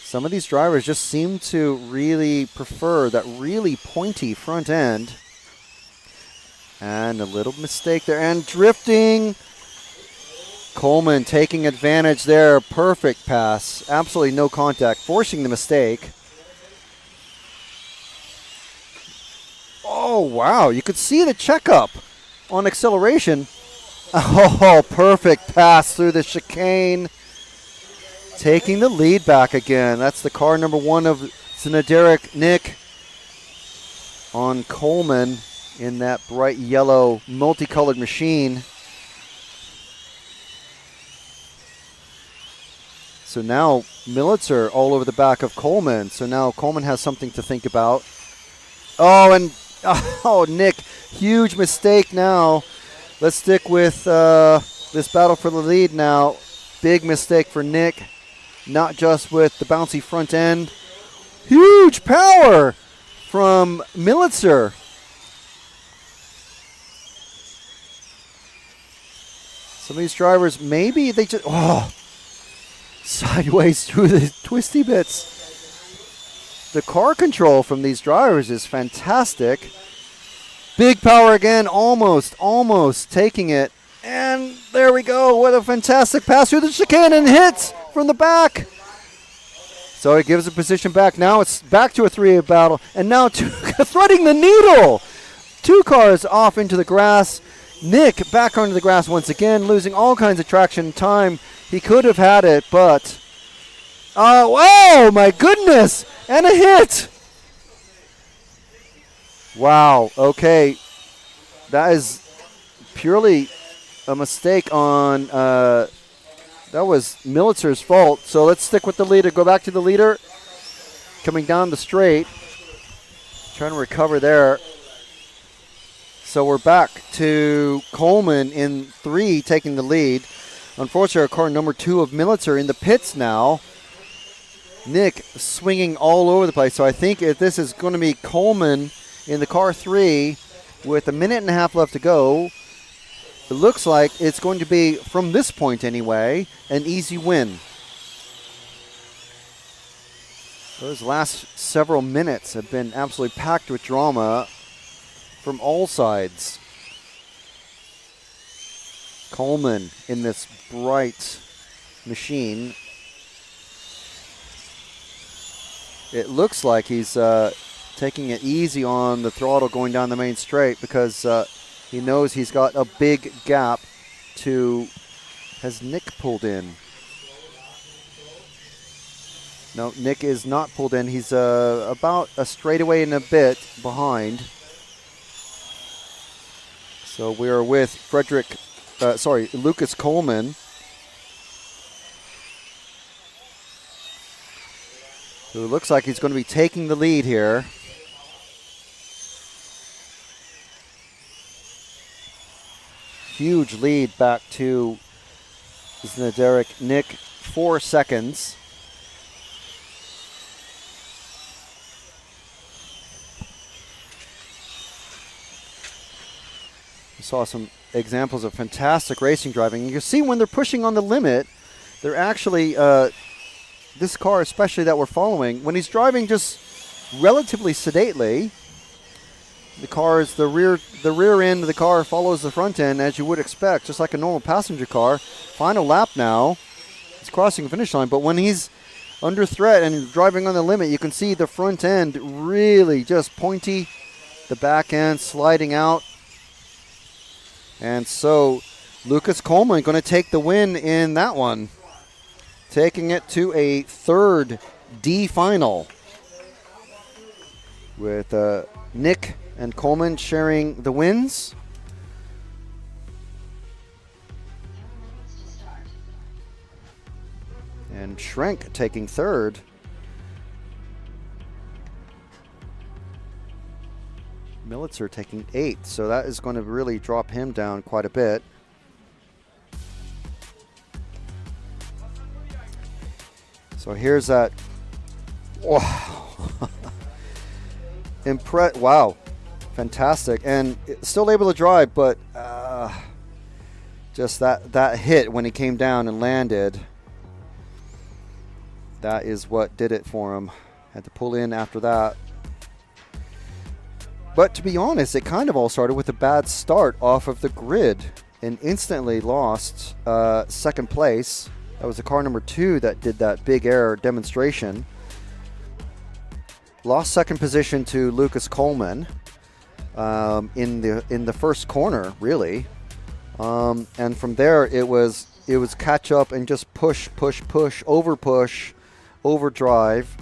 Some of these drivers just seem to really prefer that really pointy front end. And a little mistake there. And drifting. Coleman taking advantage there. Perfect pass. Absolutely no contact. Forcing the mistake. Oh, wow. You could see the checkup on acceleration. Oh, perfect pass through the chicane. Taking the lead back again. That's the car number 1 of Znederik Nick on Coleman in that bright yellow multicolored machine. So now Militzer all over the back of Coleman. So now Coleman has something to think about. Oh, and Nick, huge mistake now. Let's stick with this battle for the lead now. Big mistake for Nick. Not just with the bouncy front end. Huge power from Militzer. Some of these drivers, maybe they just, sideways through the twisty bits. the car control from these drivers is fantastic. Big power again, almost taking it. And there we go. What a fantastic pass through the chicane and hits from the back. So it gives a position back. Now it's back to a 3-8 battle. And now threading the needle. 2 cars off into the grass. Nick back onto the grass once again, losing all kinds of traction and time. He could have had it, but... oh my goodness! And a hit! Wow, okay. That is purely a mistake on... that was Militzer's fault. So let's stick with the leader. Go back to the leader. Coming down the straight. Trying to recover there. So we're back to Coleman in 3, taking the lead. Unfortunately, car number 2 of Militzer in the pits now. Nick swinging all over the place. So I think if this is going to be Coleman in the car 3 with 1.5 minutes left to go, it looks like it's going to be, from this point anyway, an easy win. Those last several minutes have been absolutely packed with drama from all sides. Coleman in this bright machine. It looks like he's taking it easy on the throttle going down the main straight because he knows he's got a big gap to... Has Nick pulled in? No, Nick is not pulled in. He's about a straightaway and a bit behind. So we are with Lucas Coleman, who looks like he's going to be taking the lead here. Huge lead back to Znederik. Nick, 4 seconds. Saw some examples of fantastic racing driving. You can see when they're pushing on the limit, they're actually, this car especially that we're following, when he's driving just relatively sedately, the rear end of the car follows the front end as you would expect, just like a normal passenger car. Final lap now, he's crossing the finish line, but when he's under threat and driving on the limit, you can see the front end really just pointy, the back end sliding out. And so Lucas Coleman going to take the win in that one, taking it to a 3rd D final with Nick and Coleman sharing the wins. And Schrenk taking 3rd. Militzer taking 8th, so that is going to really drop him down quite a bit. So here's that. Wow. Wow. Fantastic. And still able to drive, but just that hit when he came down and landed, that is what did it for him. Had to pull in after that. But to be honest, it kind of all started with a bad start off of the grid and instantly lost 2nd place. That was the car number 2 that did that big error demonstration. Lost 2nd position to Lucas Coleman in the first corner, really. And from there, it was catch up and just push, overdrive.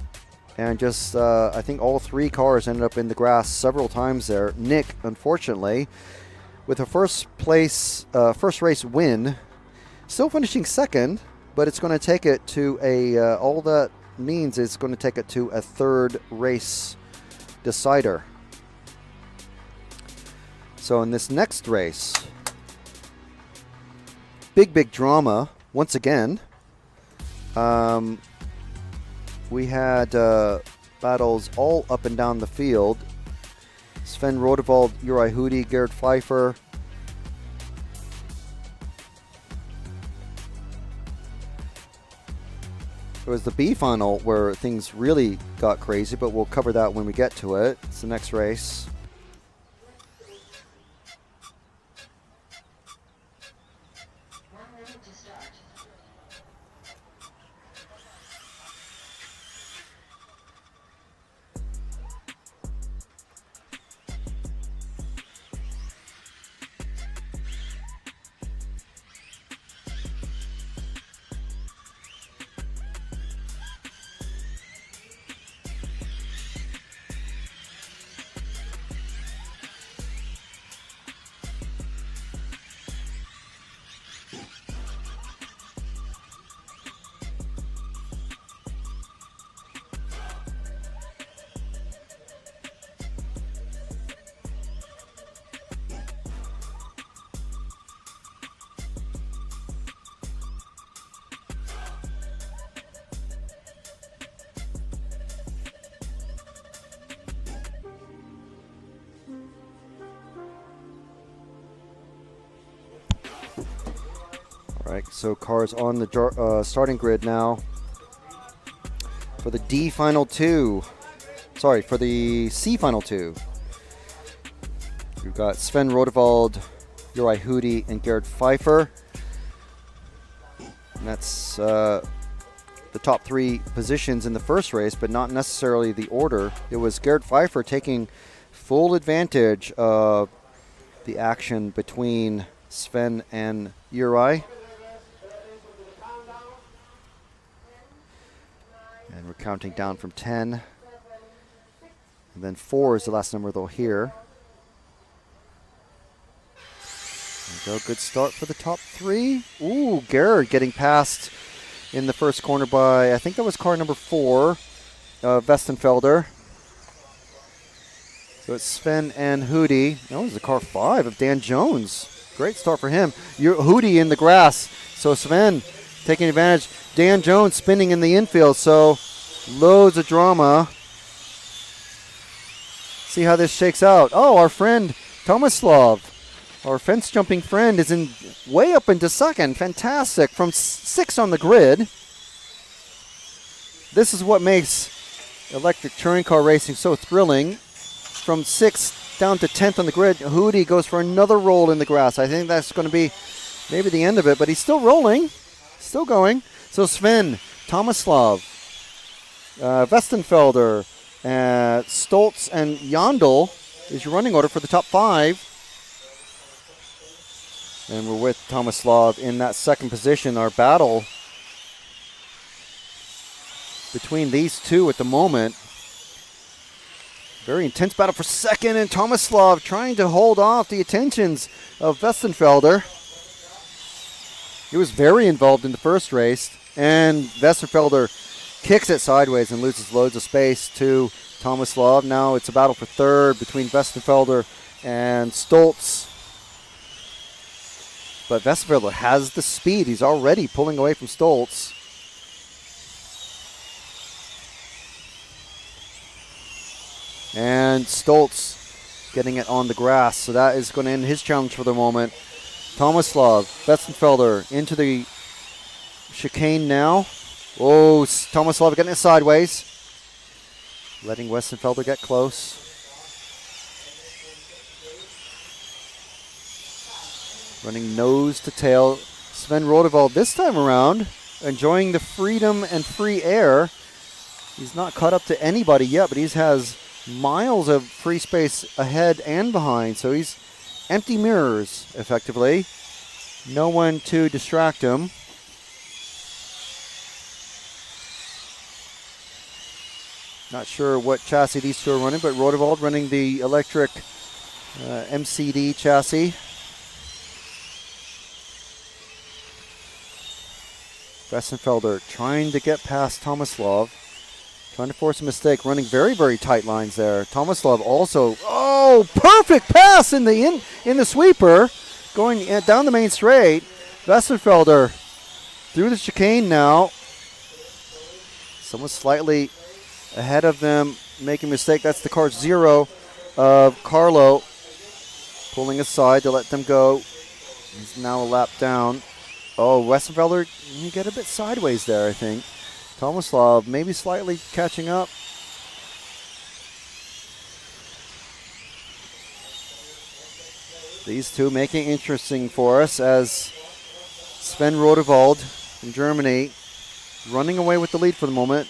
And just, I think all 3 cars ended up in the grass several times there. Nick, unfortunately, with a first race win, still finishing 2nd, but it's going to take it to all that means is going to take it to a 3rd race decider. So in this next race, big drama once again. We had battles all up and down the field. Sven Rodewald, Uri Hudi, Gerhard Pfeiffer. It was the B final where things really got crazy, but we'll cover that when we get to it. It's the next race. All right, so cars on the starting grid now for the D Final 2. Sorry, for the C Final 2. We've got Sven Rodewald, Uri Hudi, and Gerhard Pfeiffer. And that's the top 3 positions in the first race, but not necessarily the order. It was Gerhard Pfeiffer taking full advantage of the action between Sven and Uri. And we're counting down from 10. And then 4 is the last number they'll hear. There we go, good start for the top 3. Ooh, Gerhard getting past in the first corner by, I think that was car number 4, Westenfelder. So it's Sven and Hudi. That was the car 5 of Dan Jones. Great start for him. Hudi in the grass. So Sven taking advantage. Dan Jones spinning in the infield. So loads of drama. See how this shakes out. Oh, our friend Tomislav, our fence jumping friend, is in way up into second. Fantastic. From 6 on the grid. This is what makes electric touring car racing so thrilling. From 6th down to 10th on the grid, Hudi goes for another roll in the grass. I think that's going to be maybe the end of it, but he's still rolling, still going. So Sven, Tomislav, Westenfelder, Stoltz, and Jandl is your running order for the top 5. And we're with Tomislav in that second position. Our battle between these two at the moment. Very intense battle for second, and Tomislav trying to hold off the attentions of Westenfelder. He was very involved in the first race, and Westenfelder kicks it sideways and loses loads of space to Tomislav. Now it's a battle for third between Westenfelder and Stoltz. But Westenfelder has the speed. He's already pulling away from Stoltz. And Stoltz getting it on the grass. So that is going to end his challenge for the moment. Tomislav, Westenfelder into the chicane now. Oh, Tomislav getting it sideways. Letting Westenfelder get close. Running nose to tail. Sven Rodewald this time around enjoying the freedom and free air. He's not caught up to anybody yet, but he has miles of free space ahead and behind. So he's empty mirrors, effectively. No one to distract him. Not sure what chassis these two are running, but Rodewald running the electric MCD chassis. Westenfelder trying to get past Tomislav. Trying to force a mistake, running very, very tight lines there. Tomislav also, oh, perfect pass in the sweeper, going down the main straight. Westenfelder through the chicane now. Someone slightly ahead of them, making a mistake. That's the car 0 of Carlo, pulling aside to let them go. He's now a lap down. Oh, Westenfelder, you get a bit sideways there, I think. Tomislav maybe slightly catching up. These two making it interesting for us as Sven Rodewald from Germany running away with the lead for the moment.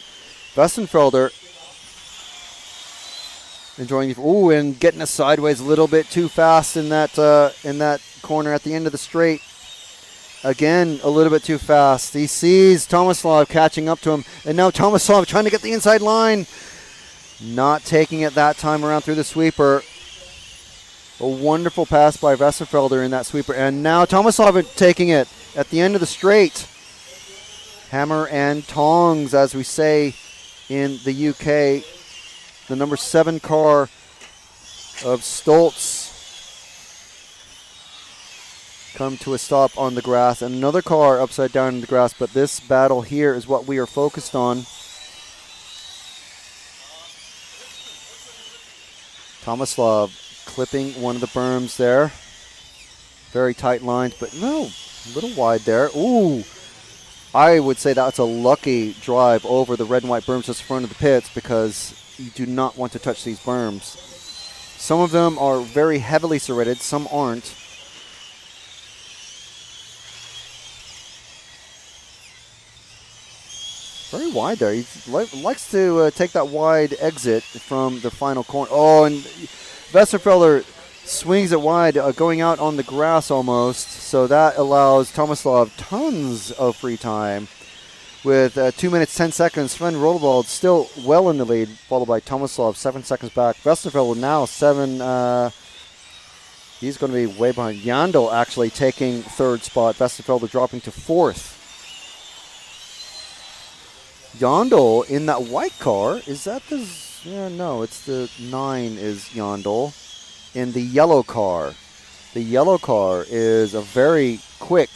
Westenfelder enjoying the, and getting us sideways a little bit too fast in that corner at the end of the straight. Again, a little bit too fast. He sees Tomislav catching up to him, and now Tomislav trying to get the inside line. Not taking it that time around through the sweeper. A wonderful pass by Westenfelder in that sweeper, and now Tomislav taking it at the end of the straight. Hammer and tongs, as we say in the UK. The number 7 car of Stoltz come to a stop on the grass. And another car upside down in the grass, but this battle here is what we are focused on. Tomislav clipping one of the berms there. Very tight lines, but no, a little wide there. Ooh, I would say that's a lucky drive over the red and white berms just in front of the pits, because you do not want to touch these berms. Some of them are very heavily serrated, some aren't. Very wide there. He likes to take that wide exit from the final corner. Oh, and Westerfelder swings it wide, going out on the grass almost. So that allows Tomislav tons of free time. With 2 minutes, 10 seconds, Sven Rodewald still well in the lead, followed by Tomislav 7 seconds back. Westerfelder now 7. He's going to be way behind. Jandl actually taking 3rd spot. Westerfelder dropping to 4th. Jandl in that white car, is that the, yeah, no, it's the 9 is Jandl. In the yellow car. The yellow car is a very quick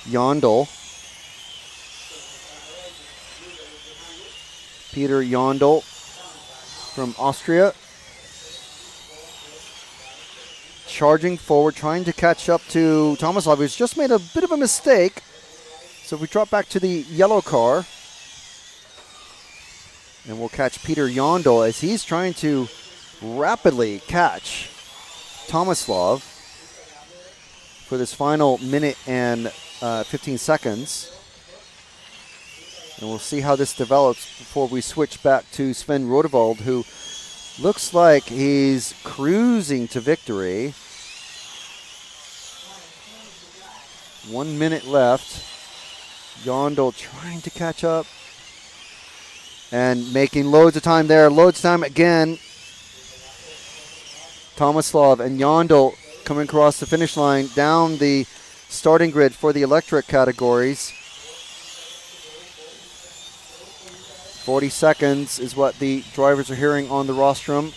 Jandl. Peter Jandl from Austria. Charging forward, trying to catch up to Tomislav, who's just made a bit of a mistake. So if we drop back to the yellow car, and we'll catch Peter Jandl as he's trying to rapidly catch Tomislav for this final minute and 15 seconds. And we'll see how this develops before we switch back to Sven Rodewald, who looks like he's cruising to victory. 1 minute left. Jandl trying to catch up and making loads of time there. Loads of time again. Tomislav and Jandl coming across the finish line down the starting grid for the electric categories. 40 seconds is what the drivers are hearing on the rostrum.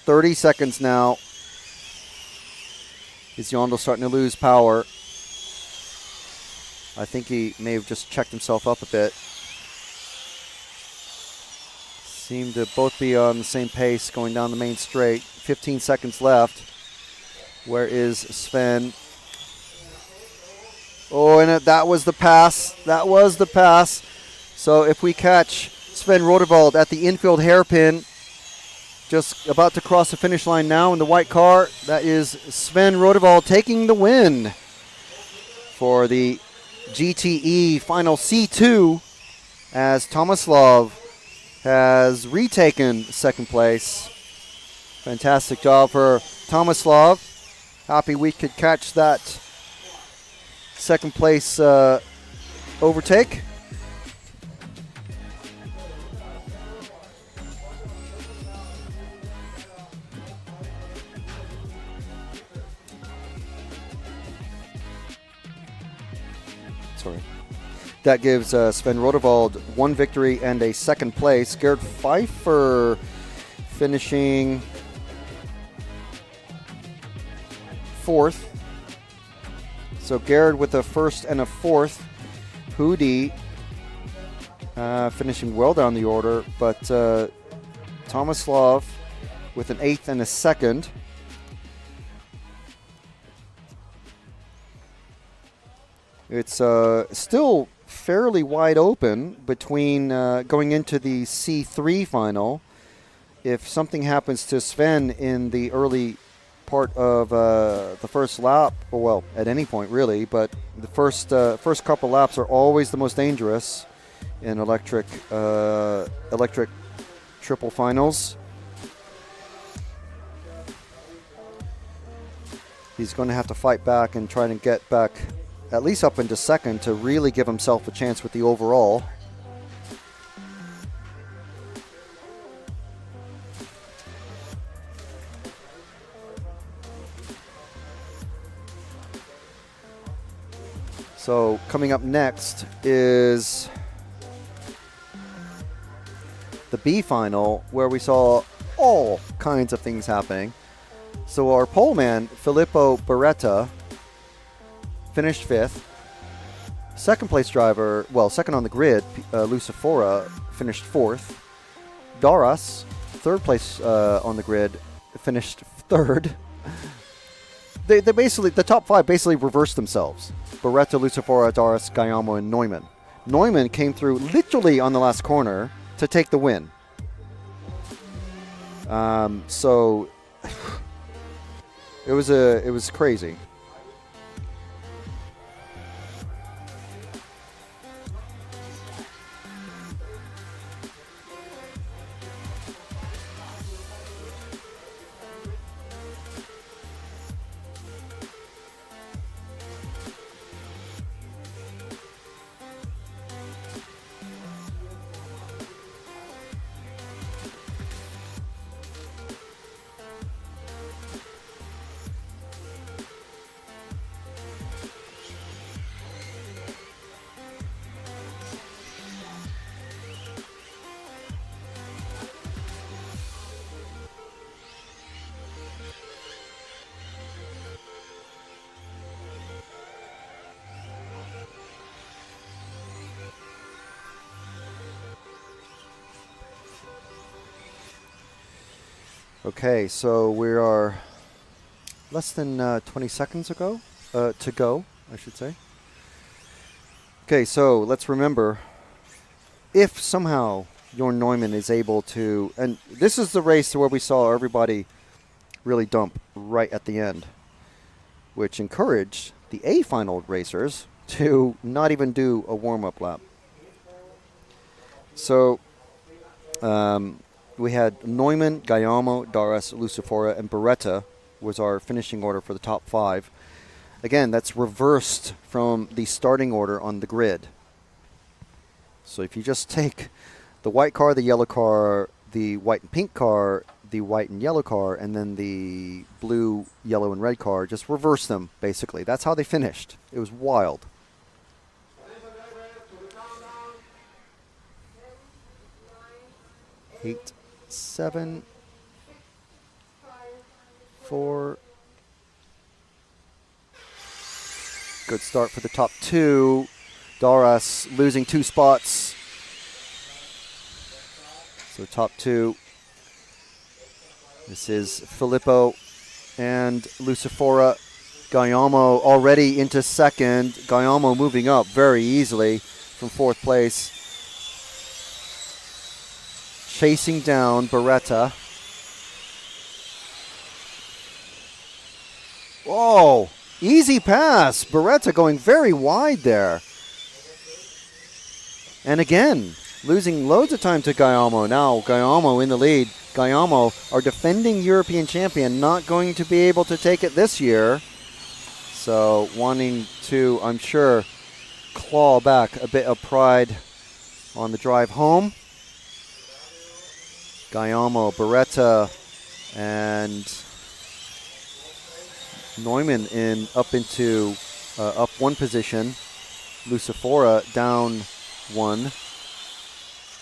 30 seconds now. Is Jandl starting to lose power? I think he may have just checked himself up a bit. Seem to both be on the same pace going down the main straight. 15 seconds left. Where is Sven? Oh, and that was the pass. That was the pass. So if we catch Sven Rodewald at the infield hairpin, just about to cross the finish line now in the white car, that is Sven Rodewald taking the win for the GTE Final C2, as Tomislav has retaken 2nd place. Fantastic job for Tomislav. Happy we could catch that 2nd place overtake. Sorry. That gives Sven Rodewald 1 victory and a 2nd place. Gerd Pfeiffer finishing 4th. So Gerd with a 1st and a 4th. Hudi finishing well down the order, but Tomislav with an 8th and a 2nd. It's still fairly wide open between going into the C3 final. If something happens to Sven in the early part of the first lap, or well, at any point really, but the first couple laps are always the most dangerous in electric triple finals. He's going to have to fight back and try to get back at least up into second to really give himself a chance with the overall. So coming up next is the B final, where we saw all kinds of things happening. So our pole man, Filippo Beretta, finished 5th. Second place driver, well, second on the grid, Lucifora, finished 4th. Daras, third place on the grid, finished 3rd. They basically, the top 5 basically reversed themselves. Beretta, Lucifora, Daras, Gayamo, and Neumann. Neumann came through literally on the last corner to take the win. So it was crazy. Okay, so we are less than 20 seconds to go, I should say. Okay, so let's remember, if somehow Jorn Neumann is able to, and this is the race where we saw everybody really dump right at the end, which encouraged the A final racers to not even do a warm-up lap. So we had Neumann, Gayamo, Daras, Lucifora, and Beretta was our finishing order for the top 5. Again, that's reversed from the starting order on the grid. So if you just take the white car, the yellow car, the white and pink car, the white and yellow car, and then the blue, yellow, and red car, just reverse them, basically. That's how they finished. It was wild. Eight, 7, 4. Good start for the top 2. Daras losing 2 spots. So top 2. This is Filippo and Lucifora. Gayamo already into second. Gayamo moving up very easily from 4th place. Chasing down Beretta. Oh, easy pass. Beretta going very wide there. And again, losing loads of time to Gayamo. Now Gayamo in the lead. Gayamo, our defending European champion, not going to be able to take it this year. So wanting to, I'm sure, claw back a bit of pride on the drive home. Gayamo, Beretta, and Neumann up 1 position. Lucifora down 1.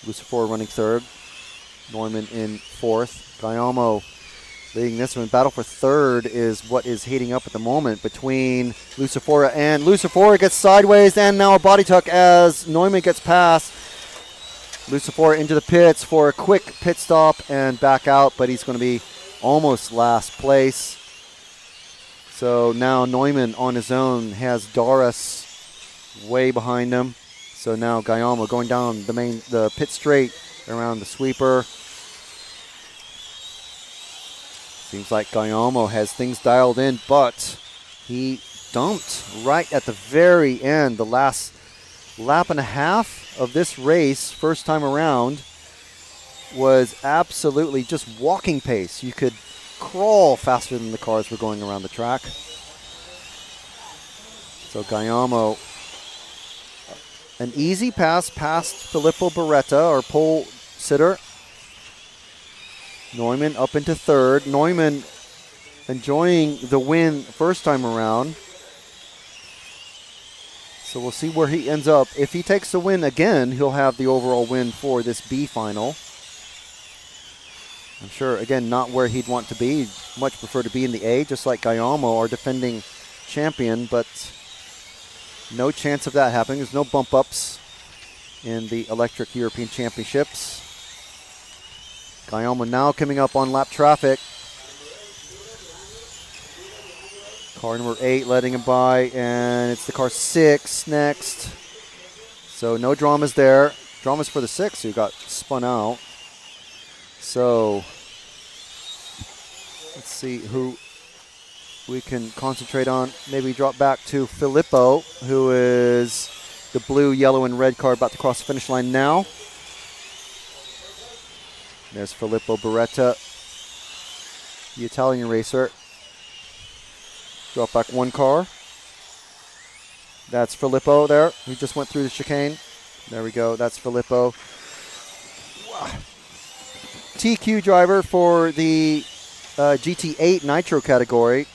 Lucifora running 3rd. Neumann in 4th. Gayamo leading this one. Battle for 3rd is what is heating up at the moment between Lucifora, and Lucifora gets sideways, and now a body tuck as Neumann gets past. Lucifora into the pits for a quick pit stop and back out, but he's going to be almost last place. So now Neumann on his own has Daras way behind him. So now Guillermo going down the pit straight around the sweeper. Seems like Guillermo has things dialed in, but he dumped right at the very end. The last lap and a half of this race, first time around, was absolutely just walking pace. You could crawl faster than the cars were going around the track. So Guillermo, an easy pass past Filippo Beretta, our pole sitter. Neumann up into third. Neumann enjoying the win first time around. So we'll see where he ends up. If he takes the win again, he'll have the overall win for this B final. I'm sure, again, not where he'd want to be. He'd much prefer to be in the A, just like Guillermo, our defending champion, but no chance of that happening. There's no bump ups in the Electric European Championships. Guillermo now coming up on lap traffic. Car number 8 letting him by, and it's the car 6 next. So no dramas there. Dramas for the 6 who got spun out. So let's see who we can concentrate on. Maybe drop back to Filippo, who is the blue, yellow, and red car about to cross the finish line now. There's Filippo Beretta, the Italian racer. Drop back one car. That's Filippo there, who just went through the chicane. There we go, that's Filippo. TQ driver for the GT8 Nitro category.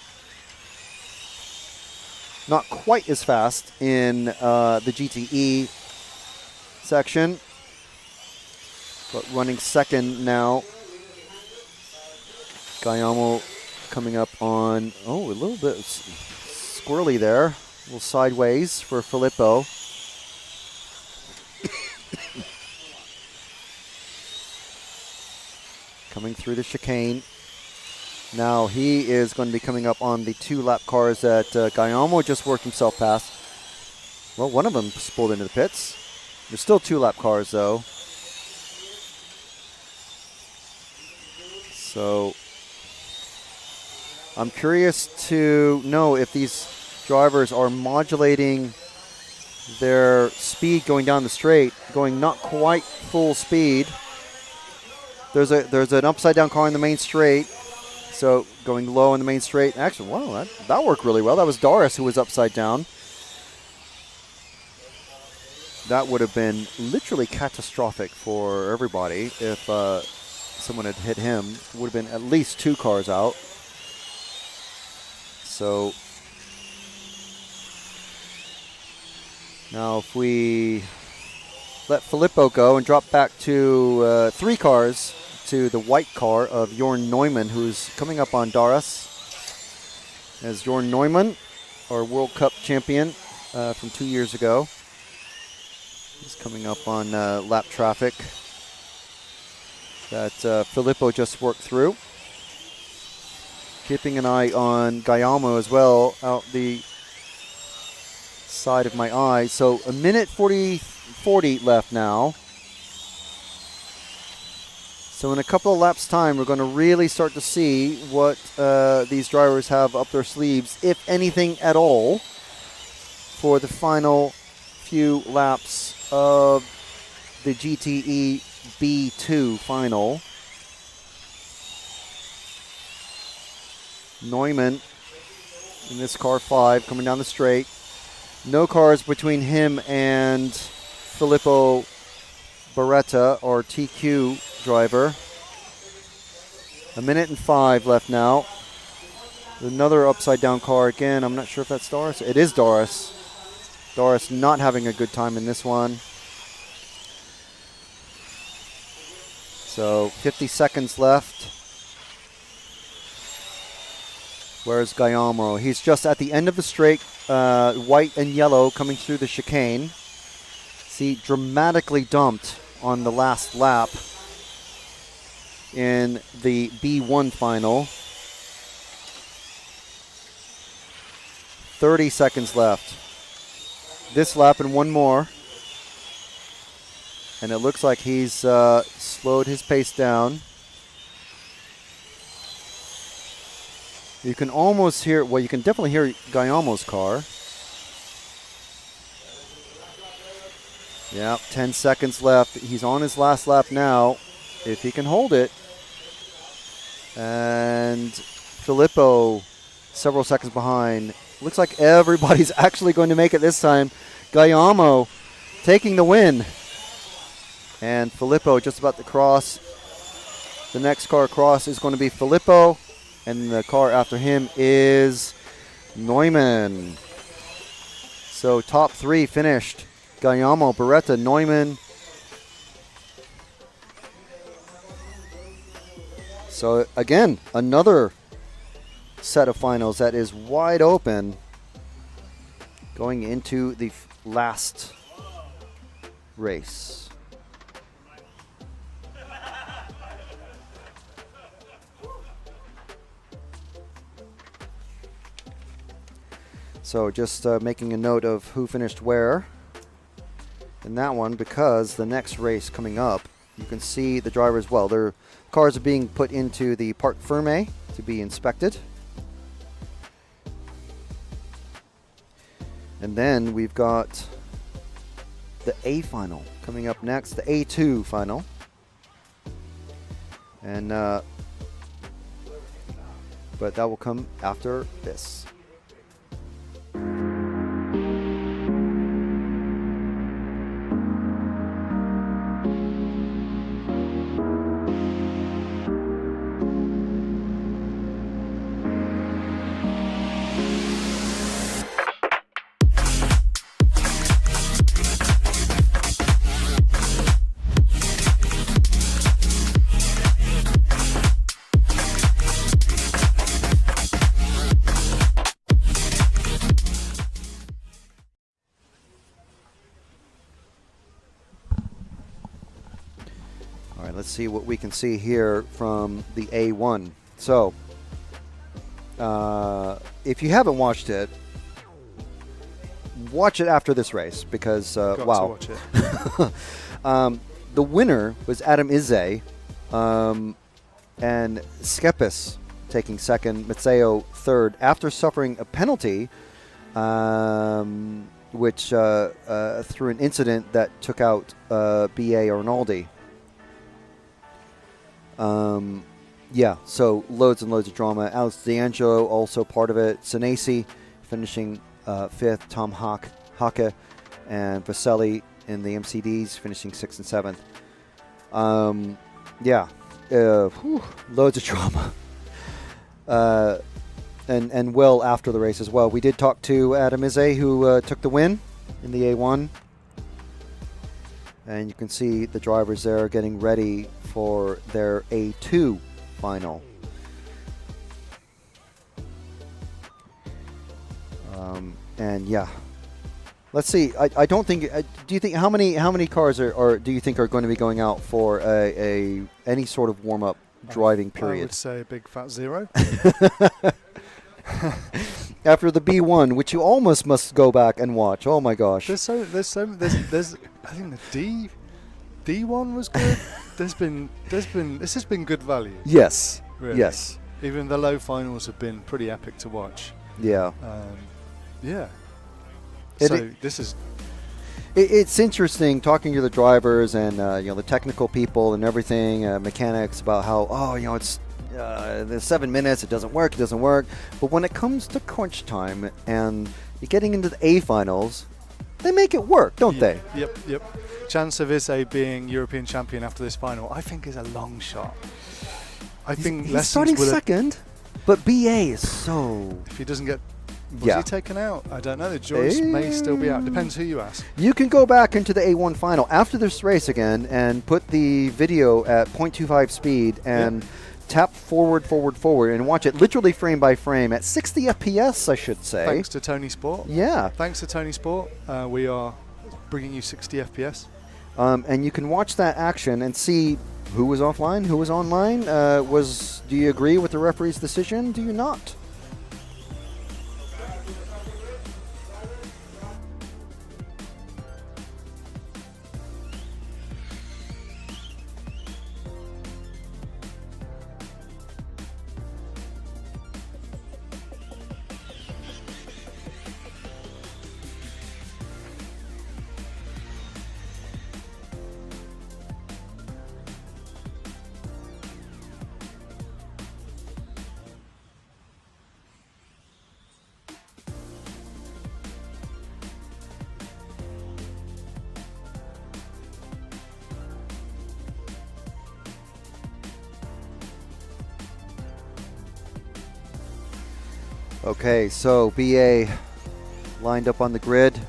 Not quite as fast in the GTE section, but running second now. Guillermo coming up on, a little bit squirrely there. A little sideways for Filippo. Coming through the chicane. Now he is going to be coming up on the 2-lap cars that Guillermo just worked himself past. Well, one of them pulled into the pits. There's still 2-lap cars though. So I'm curious to know if these drivers are modulating their speed going down the straight, going not quite full speed. There's an upside down car in the main straight, so going low in the main straight. Actually, wow, that worked really well. That was Doris who was upside down. That would have been literally catastrophic for everybody if someone had hit him. Would have been at least 2 cars out. So now if we let Filippo go and drop back to 3 cars to the white car of Jorn Neumann, who's coming up on Doris. As Jorn Neumann, our World Cup champion from 2 years ago. He's coming up on lap traffic that Filippo just worked through. Keeping an eye on Guillermo as well, out the side of my eye. So a minute 40 left now. So in a couple of laps time, we're going to really start to see what these drivers have up their sleeves, if anything at all, for the final few laps of the GTE B2 final. Neumann in this car 5 coming down the straight. No cars between him and Filippo Beretta, or TQ driver. A minute and 5 left now. Another upside down car again. I'm not sure if that's Doris. It is Doris. Doris not having a good time in this one. So 50 seconds left. Where's Guillermo? He's just at the end of the straight, white and yellow coming through the chicane. See, dramatically dumped on the last lap in the B1 final. 30 seconds left. this lap and one more. And it looks like he's slowed his pace down. You can almost hear, well, you can definitely hear Guillermo's car. Yeah, 10 seconds left. He's on his last lap now, if he can hold it. And Filippo, several seconds behind. Looks like everybody's actually going to make it this time. Guillermo taking the win. And Filippo just about to cross. The next car across is going to be Filippo. And the car after him is Neumann. So top three finished. Guillermo, Beretta, Neumann. So again, another set of finals that is wide open going into the last race. So just making a note of who finished where in that one, because the next race coming up, you can see the drivers well. Their cars are being put into the Parc Fermé to be inspected. And then we've got the A final coming up next, the A2 final. And but that will come after this. Let's see what we can see here from the A1. So, if you haven't watched it, watch it after this race because, wow. To watch it. The winner was Adam Izze, and Skepis taking second, Matteo third, after suffering a penalty, which through an incident that took out B.A. Arnaldi. Yeah, so loads and loads of drama. Alex D'Angelo also part of it. Senesi finishing fifth. Tom Hake and Vaselli in the MCDs finishing 6th and 7th. Yeah, loads of drama. And well after the race as well. We did talk to Adam Izze, who took the win in the A1. And you can see the drivers there getting ready for their A2 final. And yeah, let's see. I don't think. Do you think how many cars are do you think are going to be going out for any sort of warm up driving period? I would say a big fat 0. After the B1, which you almost must go back and watch. Oh my gosh. There's I think the D1 was good. This has been good value. Yes. Really. Yes. Even the low finals have been pretty epic to watch. Yeah. Yeah. It's interesting talking to the drivers and the technical people and everything, mechanics about how it's the 7 minutes, it doesn't work. But when it comes to crunch time and you're getting into the A finals, they make it work, don't they? Yep. Chance of Izze being European champion after this final, I think, is a long shot. He's starting second, but BA is so. If he doesn't get, was he taken out? I don't know. The juries may still be out. Depends who you ask. You can go back into the A1 final after this race again and put the video at 0.25 speed and tap forward and watch it literally frame by frame at 60 FPS, I should say. Thanks to Tony Sport. Yeah. Thanks to Tony Sport. We are bringing you 60 FPS. And you can watch that action and see who was offline, who was online. Do you agree with the referee's decision? Do you not? Okay, so BA lined up on the grid,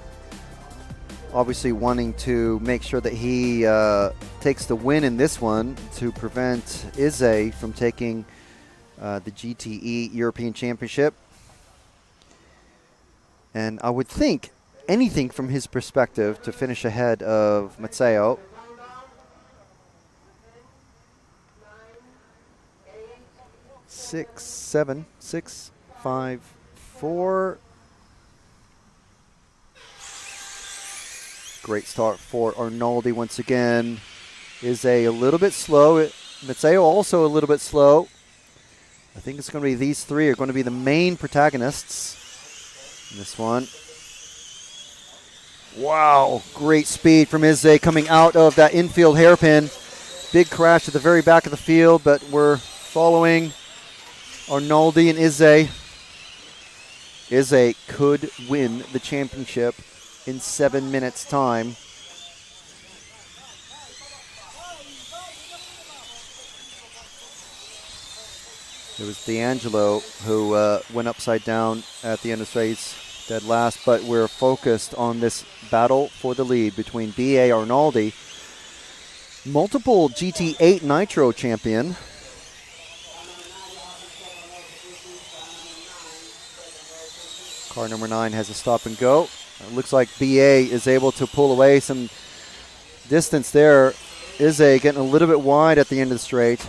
obviously wanting to make sure that he takes the win in this one to prevent Izzy from taking the GTE European Championship. And I would think anything from his perspective to finish ahead of Matteo. Six, 7, 6, 5, 4. Great start for Arnoldi once again. Is a little bit slow. Matteo also a little bit slow. I think it's going to be these three are going to be the main protagonists in this one. Wow, great speed from Izzy coming out of that infield hairpin. Big crash at the very back of the field, but we're following Arnoldi and Izzy. Izzy could win the championship in 7 minutes' time. It was D'Angelo who went upside down at the end of the race, dead last, but we're focused on this battle for the lead between B.A. Arnoldi, multiple GT8 Nitro champion. Car number 9 has a stop and go. It looks like BA is able to pull away some distance there. Izzy getting a little bit wide at the end of the straight.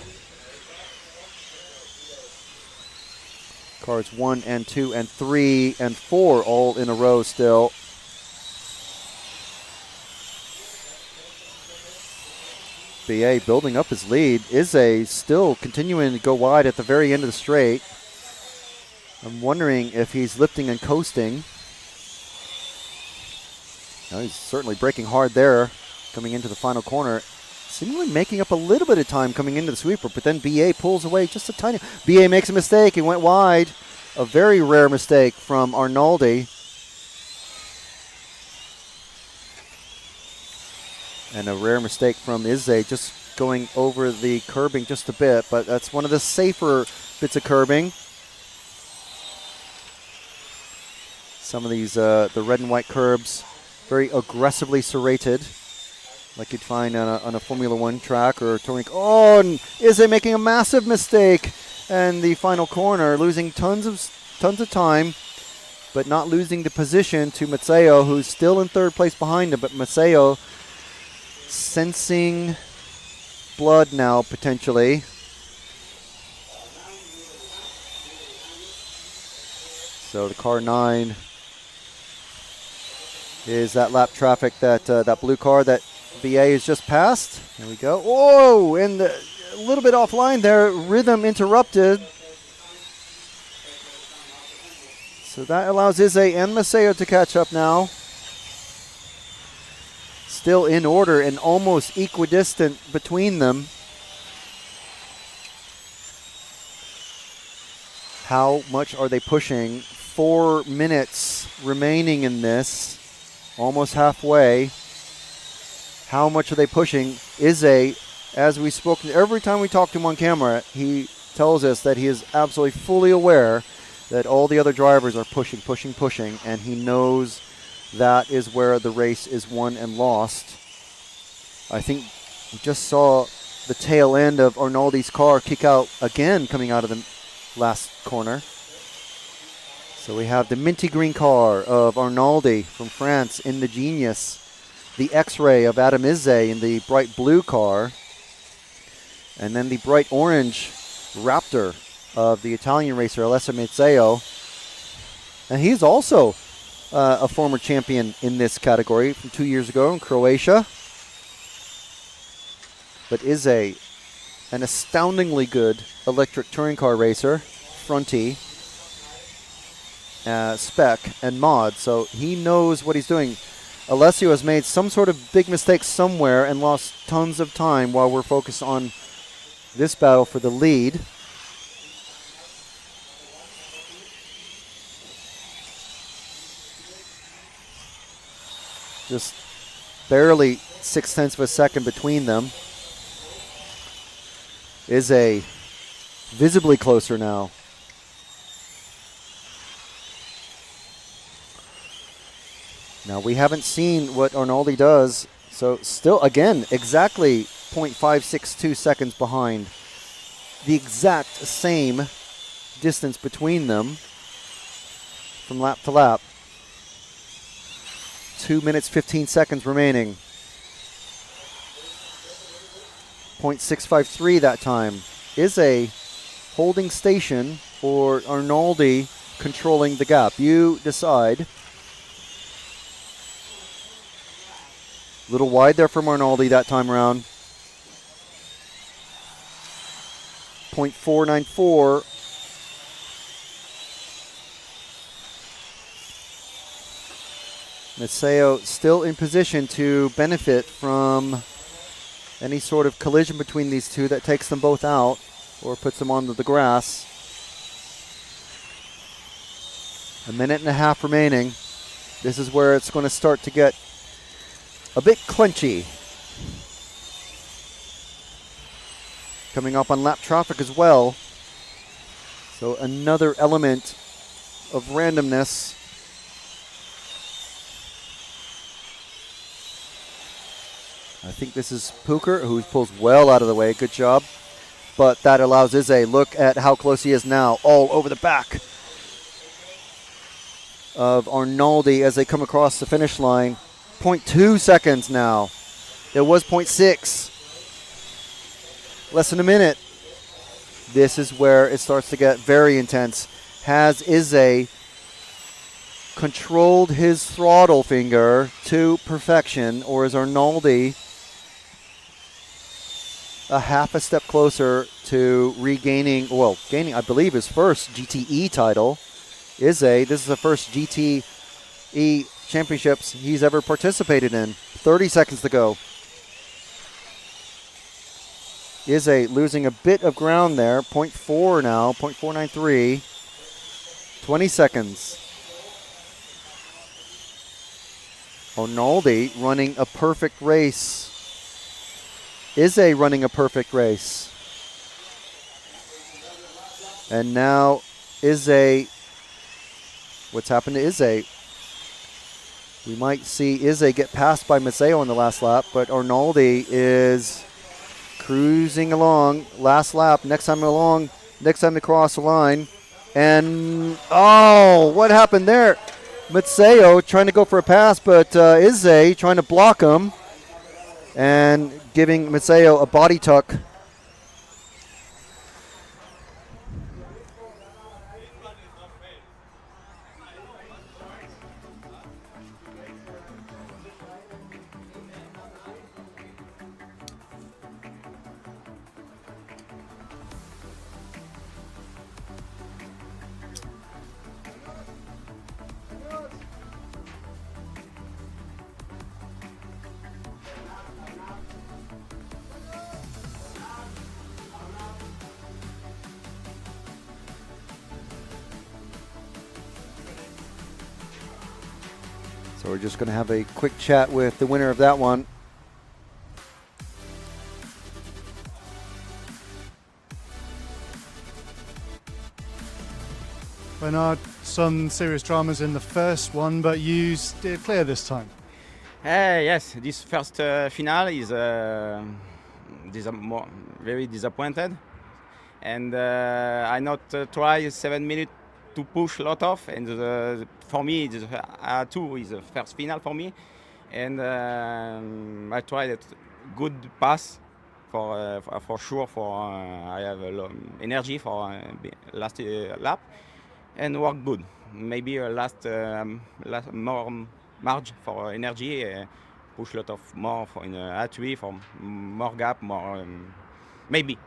Cars 1 and 2 and 3 and 4 all in a row still. BA building up his lead. Izzy still continuing to go wide at the very end of the straight. I'm wondering if he's lifting and coasting. No, he's certainly braking hard there, coming into the final corner. Seemingly making up a little bit of time coming into the sweeper, but then BA pulls away just a tiny. BA makes a mistake. He went wide. A very rare mistake from Arnoldi. And a rare mistake from Izzy, just going over the curbing just a bit, but that's one of the safer bits of curbing. Some of these, the red and white curbs, very aggressively serrated, like you'd find on a Formula One track or touring. Oh, and Izzy making a massive mistake, and the final corner, losing tons of time, but not losing the position to Matteo, who's still in third place behind him. But Matteo sensing blood now potentially. So the car 9 is that lap traffic, that blue car that BA has just passed. There we go. Whoa, and a little bit offline there. Rhythm interrupted. So that allows Izzy and Matteo to catch up now. Still in order and almost equidistant between them. How much are they pushing? 4 minutes remaining in this. Almost halfway. How much are they pushing? Izzy, as we spoke, every time we talk to him on camera, he tells us that he is absolutely fully aware that all the other drivers are pushing, and he knows that is where the race is won and lost. I think we just saw the tail end of Arnoldi's car kick out again coming out of the last corner. So we have the minty green car of Arnoldi from France in the Genius, the X-Ray of Adam Izzy in the bright blue car, and then the bright orange Raptor of the Italian racer Alessio Mazzeo. And he's also a former champion in this category from 2 years ago in Croatia. But Izzy, an astoundingly good electric touring car racer, fronty, spec, and mod, so he knows what he's doing. Alessio has made some sort of big mistake somewhere and lost tons of time while we're focused on this battle for the lead. Just barely 0.6 of a second between them. Izzy visibly closer now. Now, we haven't seen what Arnaldi does, so still, again, exactly 0.562 seconds behind. The exact same distance between them from lap to lap. 2 minutes, 15 seconds remaining. 0.653 that time. Is a holding station for Arnaldi controlling the gap. You decide. A little wide there from Arnaldi that time around. 0.494. Matteo still in position to benefit from any sort of collision between these two that takes them both out or puts them onto the grass. 1.5 minutes remaining. This is where it's going to start to get a bit crunchy. Coming up on lap traffic as well. So another element of randomness. I think this is Puker, who pulls well out of the way. Good job. But that allows Izzy. Look at how close he is now. All over the back of Arnaldi as they come across the finish line. 0.2 seconds now. It was 0.6. Less than a minute. This is where it starts to get very intense. Has Izzy controlled his throttle finger to perfection, or is Arnaldi a half a step closer to regaining, well, gaining, I believe, his first GTE title? Izzy, this is the first GTE championships he's ever participated in. 30 seconds to go. Izzy losing a bit of ground there. 0.4 now, 0.493. 20 seconds. Arnaldi running a perfect race. Izzy running a perfect race. And now Izzy, what's happened to Izzy? We might see Izzy get passed by Matteo on the last lap, but Arnaldi is cruising along. Last lap, next time along, next time to cross the line. And, oh, what happened there? Matteo trying to go for a pass, but Izzy trying to block him and giving Matteo a body tuck. So we're just going to have a quick chat with the winner of that one. Bernard, some serious dramas in the first one, but you steered clear this time. Yes, this first final is very disappointed. And I not try 7 minutes to push a lot of, and for me, two is the first final for me, and I tried a good pass for sure. I have a lot energy for last lap, and work good. Maybe last more margin for energy, push a lot of more for in A3 for more gap, more maybe.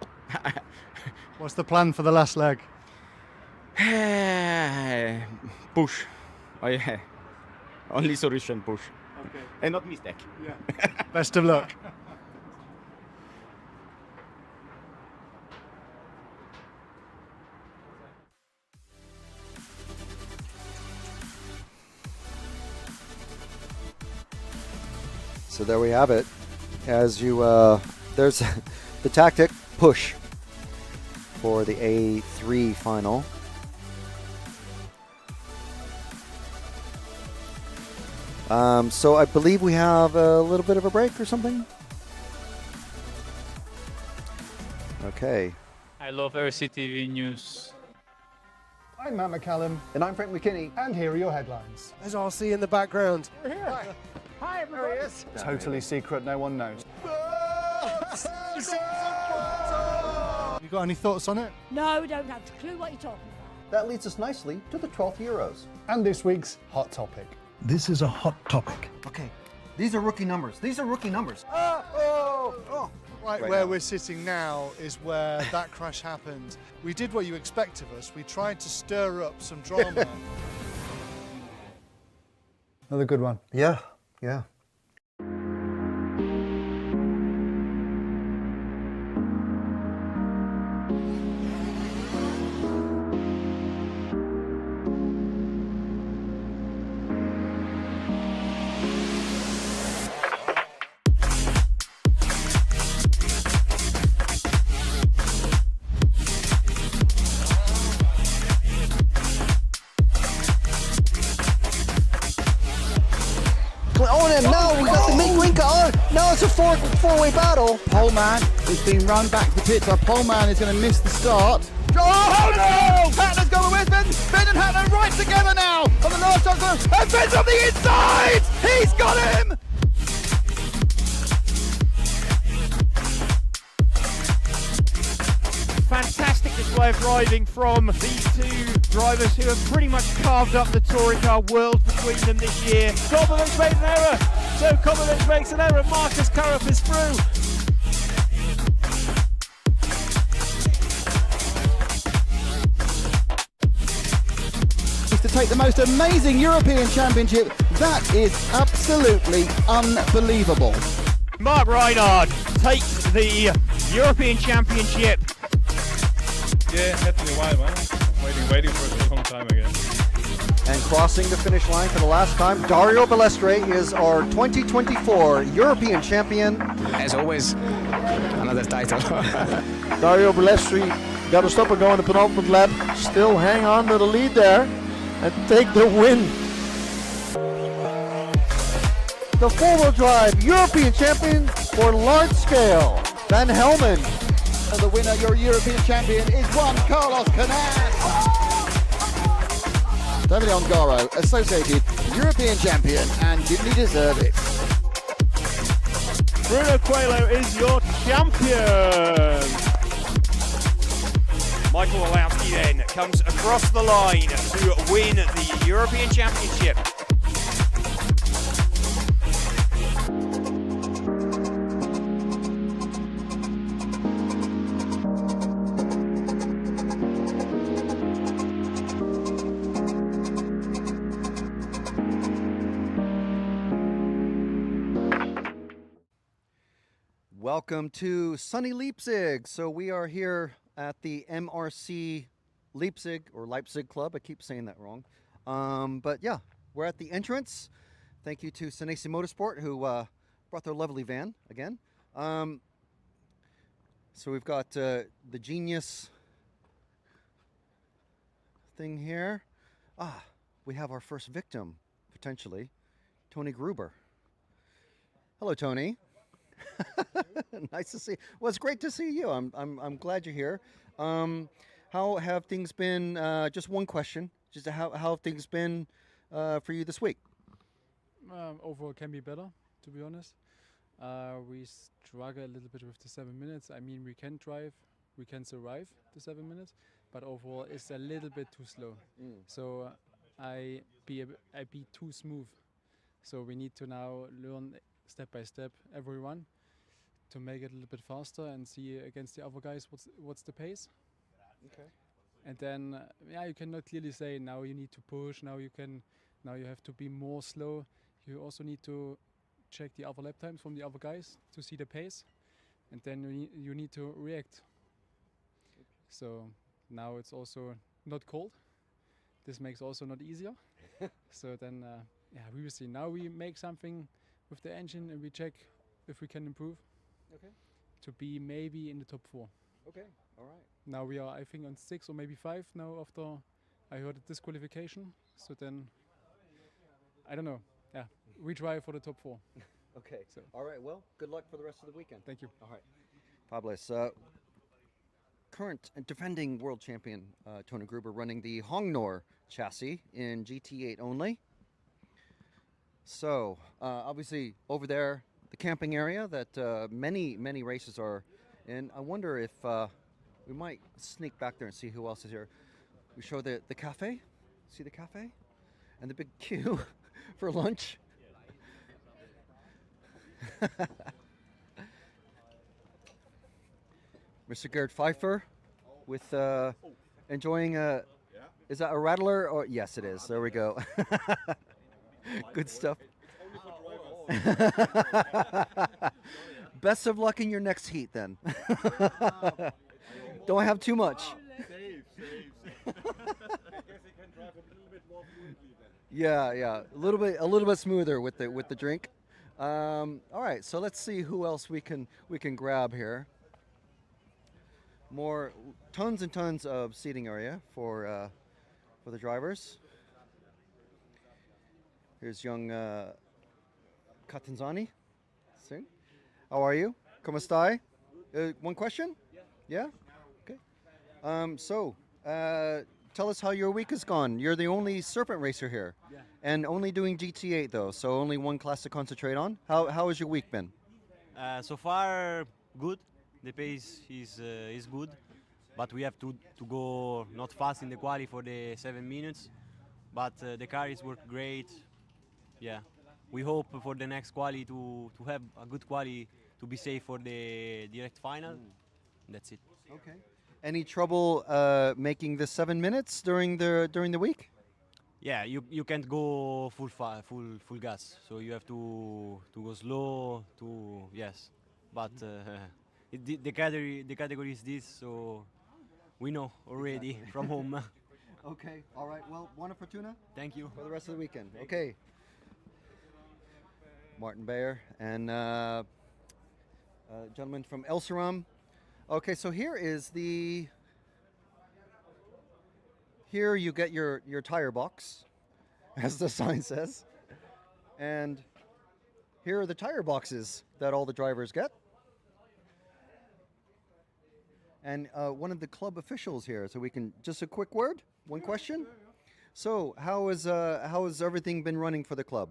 What's the plan for the last leg? Push. Oh yeah. Only solution, push. Okay. And not mistake. Yeah. Best of luck. So there we have it. As you, there's the tactic, push for the A3 final. So I believe we have a little bit of a break or something. Okay. I love RCTV News. I'm Matt McCallum. And I'm Frank McKinney. And here are your headlines. There's RC in the background. We're here. Hi, everybody. There he is. Totally secret, no one knows. You got any thoughts on it? No, we don't have a clue what you're talking about. That leads us nicely to the 12th Euros. And this week's hot topic. This is a hot topic. Okay, these are rookie numbers. These are rookie numbers. Right where we're sitting now is where that crash happened. We did what you expect of us. We tried to stir up some drama. Another good one. Yeah. And now we got the Mink on. Now it's a four-way battle. Poleman is being run back to the pits. Our Poleman is going to miss the start. Oh no! Hatner's going with Finn. Finn and Hatner right together now on the last jump. And Finn's on the inside! He's got him! Fantastic display of driving from these two drivers who have pretty much carved up the touring car world between them this year. Kovalich made an error. So Kovalich makes an error. Marcus Karup is through. To take the most amazing European Championship. That is absolutely unbelievable. Mark Reinhard takes the European Championship. Yeah, it had to be a while, man. Waiting for it a long time again. And crossing the finish line for the last time, Dario Balestre is our 2024 European champion. As always, another title. Dario Balestre got to stop and go on the penultimate lap. Still hang on to the lead there and take the win. The four-wheel drive European champion for large scale, Van Helmen. And the winner, your European champion, is Juan Carlos Canas. Davide Ongaro, associated European champion, and didn't he deserve it? Bruno Coelho is your champion. Michael Olowski then comes across the line to win the European Championship. Welcome to sunny Leipzig. So we are here at the MRC Leipzig or Leipzig Club. I keep saying that wrong. But yeah, we're at the entrance. Thank you to Senesi Motorsport who brought their lovely van again. So we've got the Genius thing here. We have our first victim, potentially, Tony Gruber. Hello, Tony. Nice to see. Well, it's great to see you. I'm glad you're here. How have things been? Just one question. Just how have things been for you this week? Overall, can be better, to be honest. We struggle a little bit with the 7 minutes. I mean, we can drive, we can survive the 7 minutes, but overall, it's a little bit too slow. So I be too smooth. So we need to now learn step by step every run to make it a little bit faster and see against the other guys what's the pace. Okay. And then you cannot clearly say now you need to push, now you have to be more slow. You also need to check the other lap times from the other guys to see the pace, and then you need to react. So now it's also not cold. This makes also not easier. So then we will see. Now we make something with the engine and we check if we can improve. Okay. To be maybe in the top 4. Okay, all right. Now we are, I think, on 6 or maybe 5 now after I heard a disqualification. So then, I don't know. Yeah. we try for the top 4. Okay. So. All right. Well, good luck for the rest of the weekend. Thank you. All right. Fabulous. Current and defending world champion Tony Gruber running the Hongnor chassis in GT8 only. So obviously over there, the camping area that many races are in. I wonder if we might sneak back there and see who else is here. We show the cafe. See the cafe? And the big queue for lunch. Mr. Gerd Pfeiffer with enjoying a, is that a rattler? Or yes, it is. There we go. Good stuff. Best of luck in your next heat then. Don't have too much. Yeah, a little bit smoother with the drink. All right, so let's see who else we can grab here. More tons and tons of seating area for the drivers. Here's young Catanzani. See? How are you? Come stai? One question? Yeah? Okay. Tell us how your week has gone. You're the only Serpent racer here. Yeah. And only doing GT8 though, so only one class to concentrate on. How has your week been? So far, good. The pace is good, but we have to go not fast in the quali for the 7 minutes. But the car is worked great. Yeah, we hope for the next quali to have a good quali to be safe for the direct final. That's it. Okay. Any trouble making the 7 minutes during the week? Yeah, you can't go full gas, so you have to go slow. Yes, but the category is this, so we know already from home. Okay. All right. Well, buona fortuna. Thank you for the rest of the weekend. Okay. Martin Bayer and gentleman from Elseram. Okay, so here you get your tire box, as the sign says, and here are the tire boxes that all the drivers get. And one of the club officials here, so we can just a quick word, one question. So how has everything been running for the club?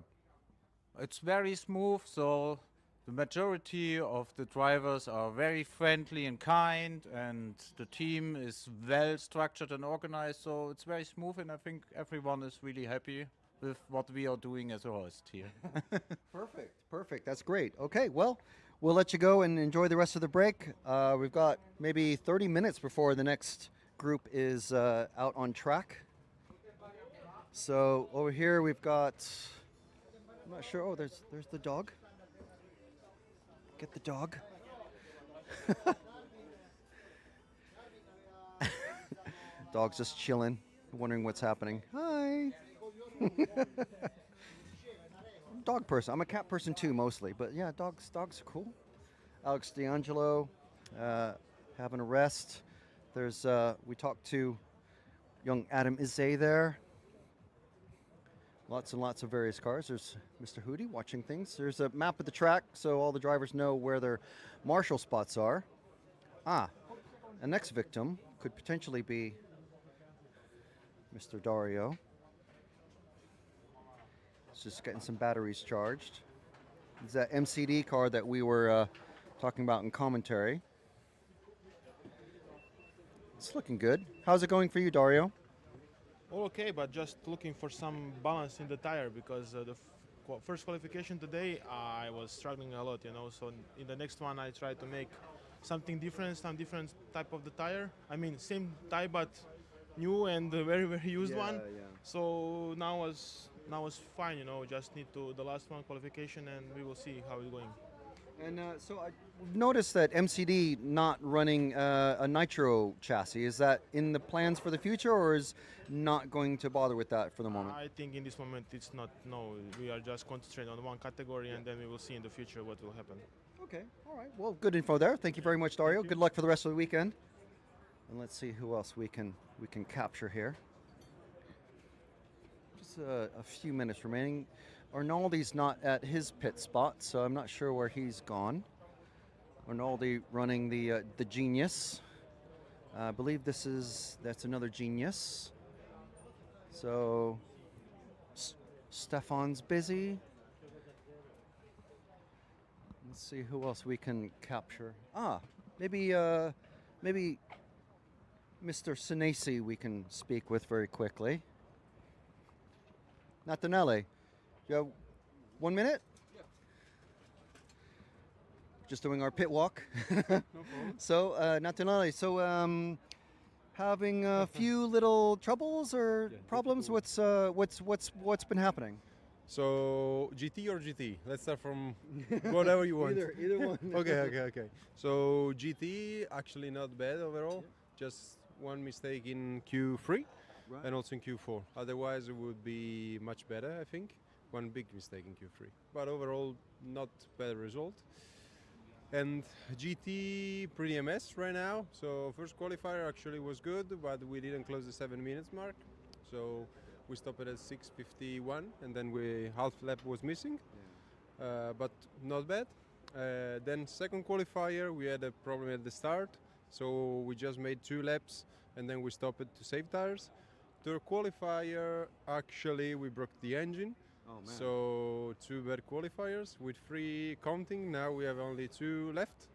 It's very smooth, so the majority of the drivers are very friendly and kind, and the team is well structured and organized, so it's very smooth, and I think everyone is really happy with what we are doing as a host here. Perfect. That's great. Okay, well, we'll let you go and enjoy the rest of the break. We've got maybe 30 minutes before the next group is out on track. So over here we've got, I'm not sure, oh, there's the dog. Get the dog. Dog's just chilling, wondering what's happening. Hi. Dog person. I'm a cat person too, mostly, but yeah, dogs are cool. Alex D'Angelo having a rest. There's we talked to young Adam Izay there. Lots and lots of various cars. There's Mr. Hootie watching things. There's a map of the track so all the drivers know where their marshal spots are. The next victim could potentially be Mr. Dario. He's just getting some batteries charged. It's that MCD car that we were talking about in commentary. It's looking good. How's it going for you, Dario? All okay, but just looking for some balance in the tire because the first qualification today I was struggling a lot, so in the next one I tried to make something different, some different type of the tire. I mean, same tire but new and very used one. Yeah. So now was fine, just need to the last one qualification and we will see how it's going. And so I've noticed that MCD not running a nitro chassis. Is that in the plans for the future, or is not going to bother with that for the moment? I think in this moment it's not. No, we are just concentrating on one category, and then we will see in the future what will happen. Okay, all right. Well, good info there. Thank you very much, Dario. Good luck for the rest of the weekend. And let's see who else we can capture here. Just Just a few minutes remaining. Arnaldi's not at his pit spot, so I'm not sure where he's gone. Arnaldi running the Genius. I believe that's another Genius. So Stefan's busy. Let's see who else we can capture. Maybe Mr. Senesi we can speak with very quickly. Natanelli, you have 1 minute? Yeah. Just doing our pit walk. No problem. So, Natanelli, having a few little troubles or problems? What's been happening? So GT or GT? Let's start from whatever you want. Either one. Okay. So GT actually not bad overall. Yeah. Just one mistake in Q3 and also in Q4. Otherwise, it would be much better, I think. One big mistake in Q3, but overall not bad result. And GT pretty a mess right now. So first qualifier actually was good, but we didn't close the 7 minutes mark. So we stopped it at 6:51, and then half lap was missing, but not bad. Then second qualifier, we had a problem at the start, so we just made 2 laps, and then we stopped it to save tires. Third qualifier, actually, we broke the engine. Oh, man. So 2 bad qualifiers with 3 counting. Now we have only 2 left.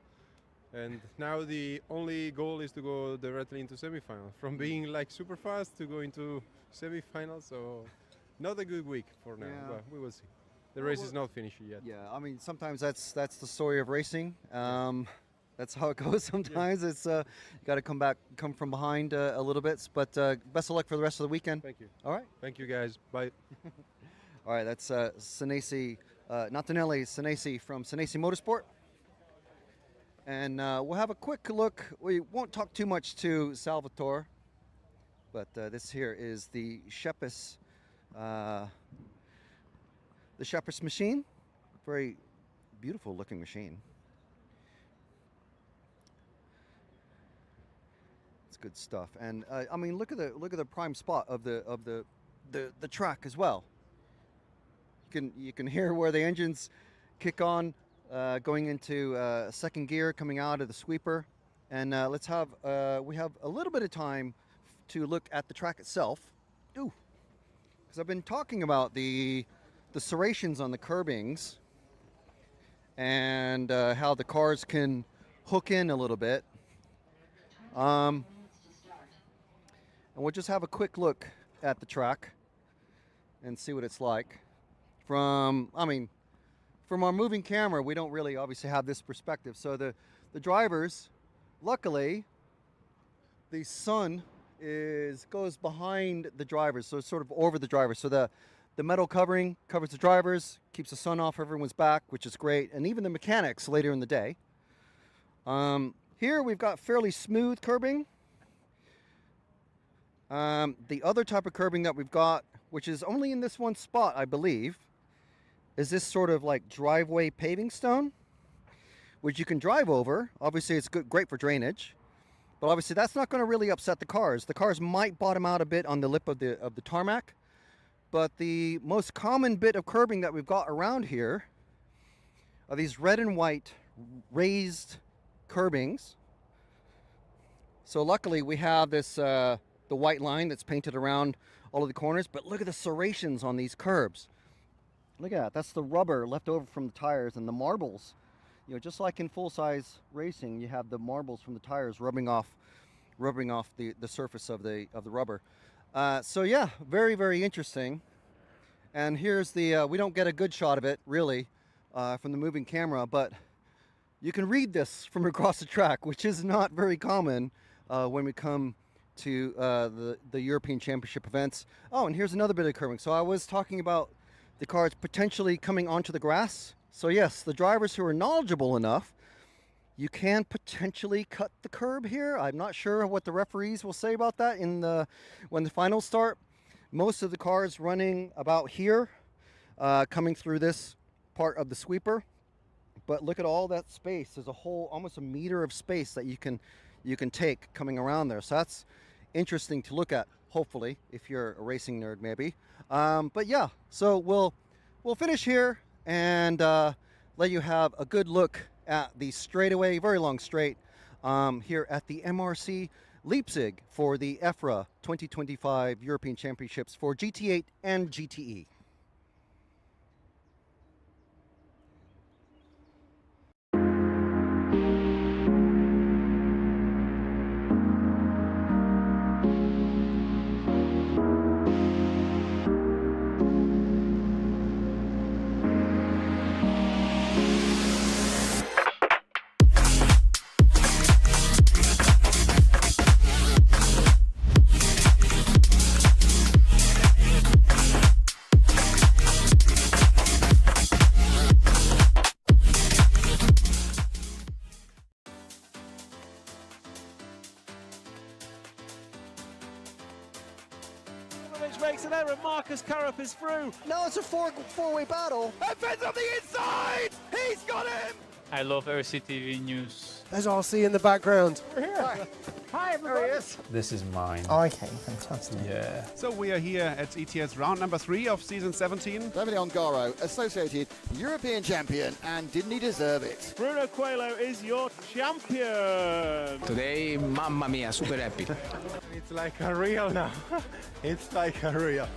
And now the only goal is to go directly into semi-final. From being like super fast to go into semi-final. So not a good week for now, but we will see. The race is not finished yet. Yeah, I mean, sometimes that's the story of racing. That's how it goes sometimes. It's you got to come from behind a little bit. But best of luck for the rest of the weekend. Thank you. All right. Thank you, guys. Bye. All right, that's Senesi, Natanelli Senesi from Senesi Motorsport. And we'll have a quick look. We won't talk too much to Salvatore, but this here is the Shepis machine. Very beautiful looking machine. It's good stuff. And I mean, look at the prime spot of the track as well. You can hear where the engines kick on, going into second gear, coming out of the sweeper, and we have a little bit of time to look at the track itself. Ooh, because I've been talking about the serrations on the curbings and how the cars can hook in a little bit. And we'll just have a quick look at the track and see what it's like. From our moving camera, we don't really obviously have this perspective. So the drivers, luckily, the sun goes behind the drivers, so it's sort of over the drivers. So the metal covering covers the drivers, keeps the sun off everyone's back, which is great, and even the mechanics later in the day. Here we've got fairly smooth curbing. The other type of curbing that we've got, which is only in this one spot, I believe, is this sort of like driveway paving stone, which you can drive over. Obviously, it's great for drainage, but obviously that's not going to really upset the cars. The cars might bottom out a bit on the lip of the tarmac, but the most common bit of curbing that we've got around here are these red and white raised curbings. So luckily we have this the white line that's painted around all of the corners, but look at the serrations on these curbs. Look at that. That's the rubber left over from the tires and the marbles. You know, just like in full-size racing, you have the marbles from the tires rubbing off the surface of the rubber. So yeah, very, very interesting. And here's the we don't get a good shot of it really from the moving camera, but you can read this from across the track, which is not very common when we come to the European Championship events. Oh, and here's another bit of curving. So I was talking about the cars potentially coming onto the grass. So yes, the drivers who are knowledgeable enough, you can potentially cut the curb here. I'm not sure what the referees will say about that when the finals start. Most of the cars running about here, coming through this part of the sweeper. But look at all that space. There's a whole, almost a meter of space that you can take coming around there. So that's interesting to look at. hopefully, if you're a racing nerd, maybe. But yeah, so we'll finish here and let you have a good look at the straightaway, very long straight, here at the MRC Leipzig for the EFRA 2025 European Championships for GT8 and GTE. Makes an error. Marcus Currup is through. No, it's a four-way battle. And Finn's on the inside. He's got him. I love RCTV News. As I'll see in the background. We're here. Hi, everybody. This is mine. Okay, fantastic. Yeah. So we are here at ETS round number 3 of season 17. Davide Ongaro, associated European champion, and didn't he deserve it? Bruno Coelho is your champion. Today, mamma mia, super happy. It's like a real now. It's like a real.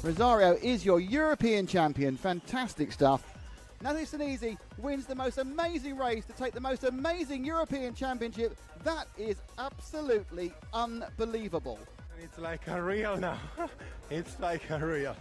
Rosario is your European champion. Fantastic stuff. Nathan Senesi wins the most amazing race to take the most amazing European Championship. That is absolutely unbelievable. It's like a real now. It's like a real.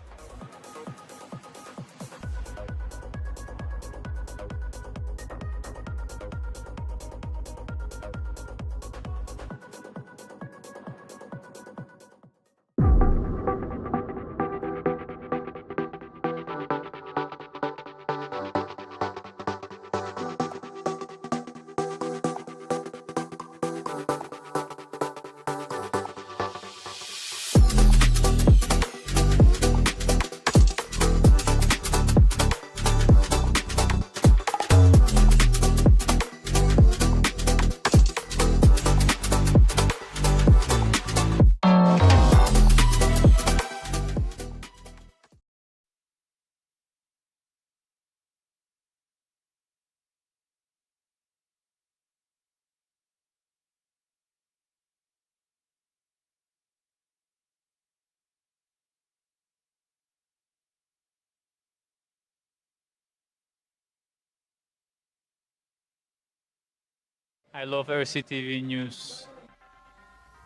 I love RCTV News.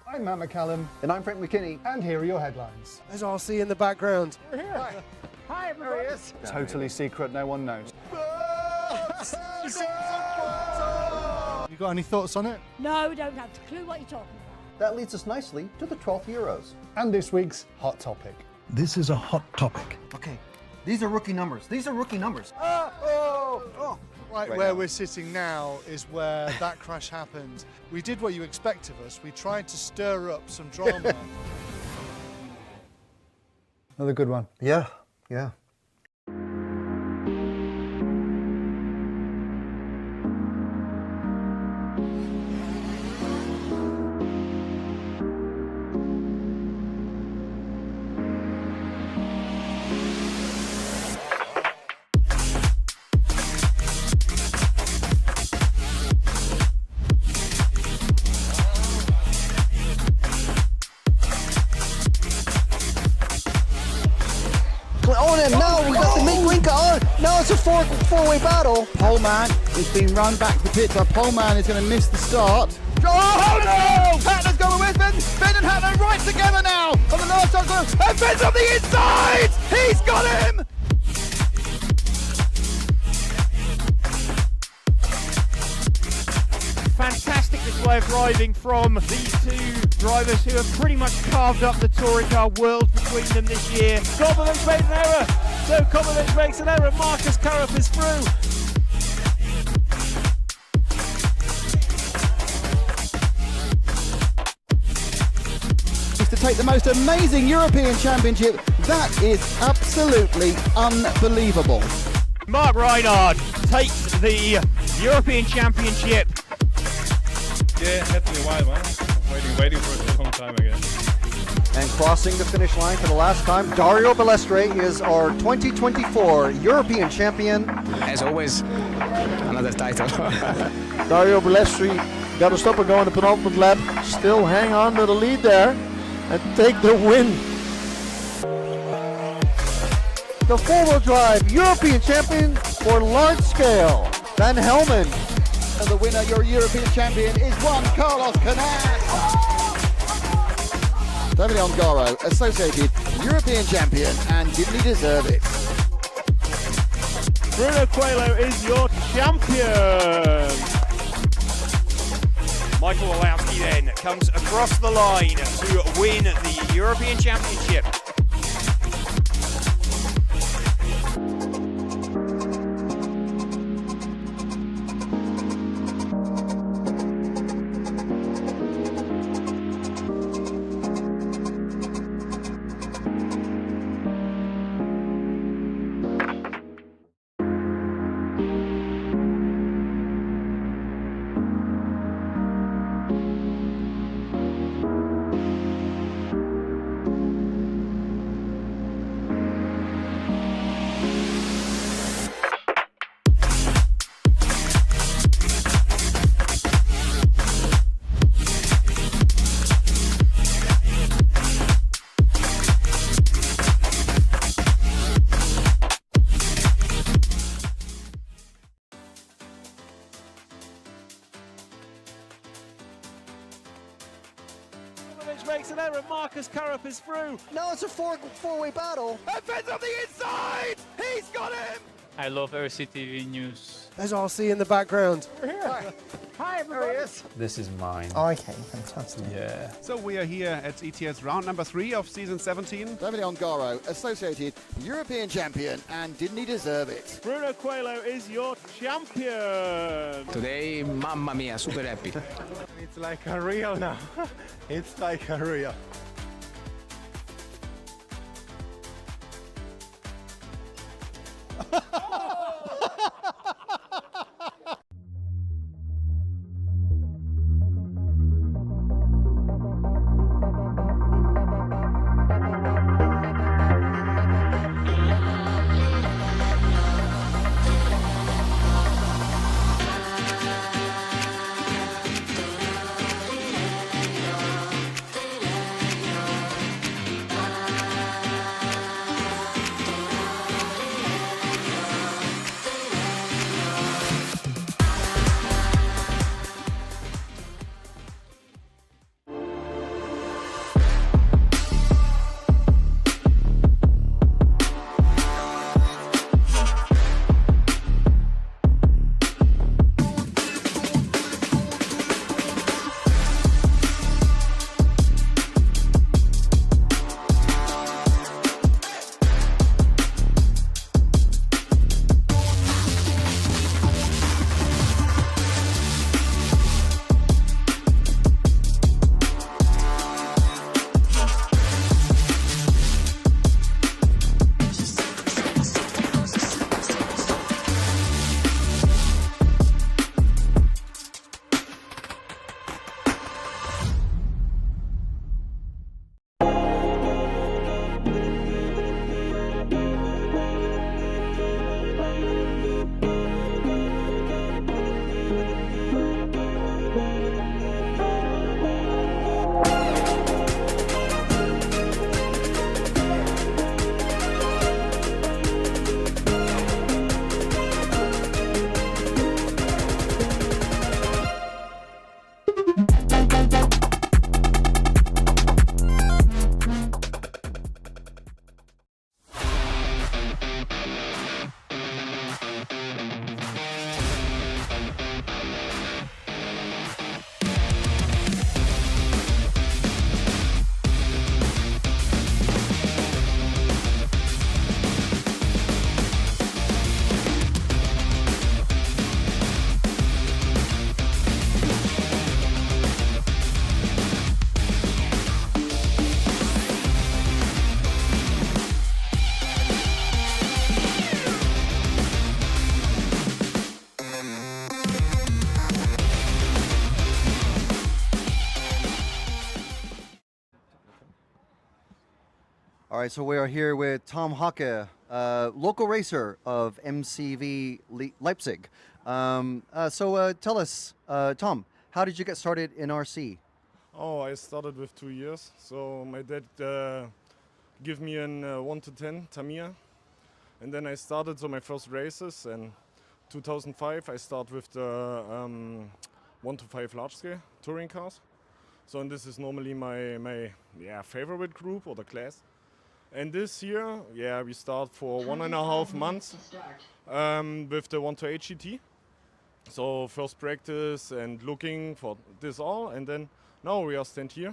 I'm Matt McCallum. And I'm Frank McKinney. And here are your headlines. There's RC in the background. We're here. Hi, everybody. There he is. Totally secret, no one knows. You got any thoughts on it? No, don't have a clue what you're talking about. That leads us nicely to the 12th Euros. And this week's hot topic. This is a hot topic. Okay, these are rookie numbers. These are rookie numbers. Right where we're sitting now is where that crash happened. We did what you expect of us. We tried to stir up some drama. Another good one. Yeah. Oh, and now we got the Mink on. Now it's a four-way battle. Poleman is being run back to the pit, but Poleman is going to miss the start. Oh no! Hatner's going with Finn. Finn and Hatner right together now on the last junction. And Finn's on the inside! He's got him! Fantastic display of driving from these two drivers who have pretty much carved up the touring car world between them this year. Kobovic makes an error. So Kobovic makes an error. Marcus Karup is through. To take the most amazing European Championship, that is absolutely unbelievable. Mark Reinhard takes the European Championship. Yeah, had to be a while, man. Waiting for it for a long time again. And crossing the finish line for the last time, Dario Balestre is our 2024 European champion. As always, another title. Dario Balestre got to stop and go in the penultimate lap. Still hang on to the lead there and take the win. The four-wheel drive European champion for large scale, Van Helmen. And the winner, your European champion, is Juan Carlos Canas. David Ongaro, associated European champion, and didn't he deserve it? Bruno Coelho is your champion. Michael Olowski then comes across the line to win the European Championship. Makes an error. Marcus Karup is through. Now it's a four-way battle. And Finn's on the inside! He's got him! I love RCTV News. There's RC in the background. We're here. Hi, everybody. There he is. This is mine. Okay, fantastic. Yeah. So we are here at ETS round number 3 of season 17. David Ongaro, associated European champion, and didn't he deserve it? Bruno Coelho is your champion. Today, mamma mia, super happy. It's like a real now. It's like a real. All right, so we are here with Tom Hacke, local racer of MCV Leipzig. So tell us, Tom, how did you get started in RC? Oh, I started with 2 years. So my dad gave me an 1 to 10 Tamiya. And then I started my first races. And 2005, I started with the 1 to 5 large scale touring cars. So and this is normally my favorite group or the class. And this year, we start for 1.5 months with the 1 to 8 GT. So first practice and looking for this all, and then now we are stand here.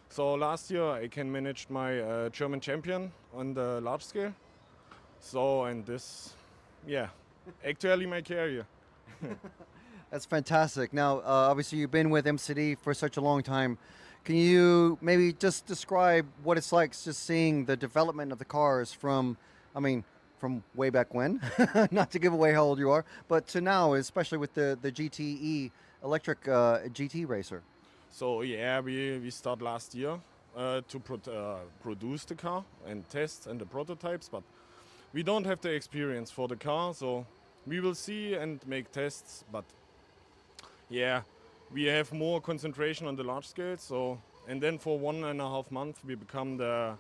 So last year I can manage my German champion on the large scale. So and this, actually my career. That's fantastic. Now, obviously you've been with MCD for such a long time. Can you maybe just describe what it's like just seeing the development of the cars from way back when, not to give away how old you are, but to now, especially with the GTE electric GT racer? So we start last year to produce the car and test and the prototypes, but we don't have the experience for the car, so we will see and make tests, but we have more concentration on the large scale. So and then for 1.5 months we become the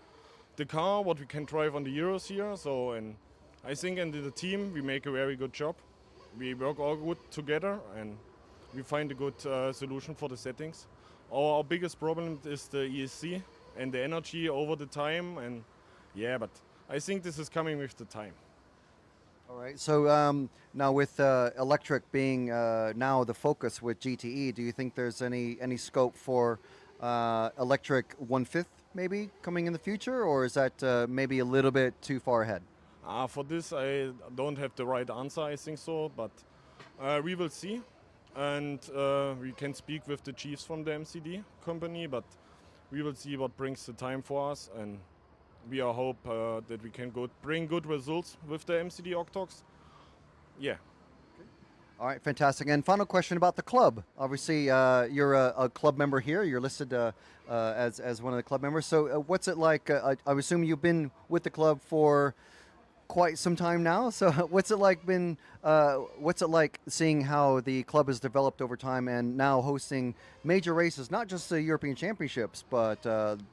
car what we can drive on the Euros here. So and I think in the team we make a very good job. We work all good together and we find a good solution for the settings. Our biggest problem is the ESC and the energy over the time, and but I think this is coming with the time. All right, so now with electric being now the focus with GTE, do you think there's any scope for electric 1/5 maybe coming in the future, or is that maybe a little bit too far ahead? For this I don't have the right answer, I think so, but we will see. And we can speak with the chiefs from the MCD company, but we will see what brings the time for us, and we hope that we can bring good results with the MCD Octox. All right, fantastic. And final question about the club. Obviously, you're a club member here. You're listed as one of the club members. So what's it like? I assume you've been with the club for quite some time now. So what's it like seeing how the club has developed over time and now hosting major races, not just the European Championships, but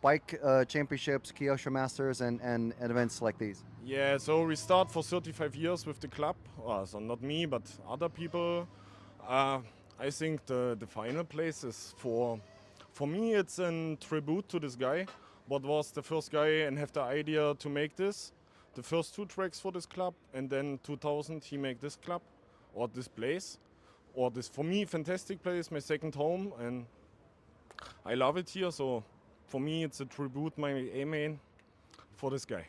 bike championships, Kyosho Masters, and events like these? Yeah, so we start for 35 years with the club. So not me, but other people. I think the final place is for me, it's a tribute to this guy. What was the first guy and have the idea to make this. The first 2 tracks for this club, and then 2000 he make this club or this place or this, for me, fantastic place, my second home, and I love it here. So for me it's a tribute, my aim for this guy.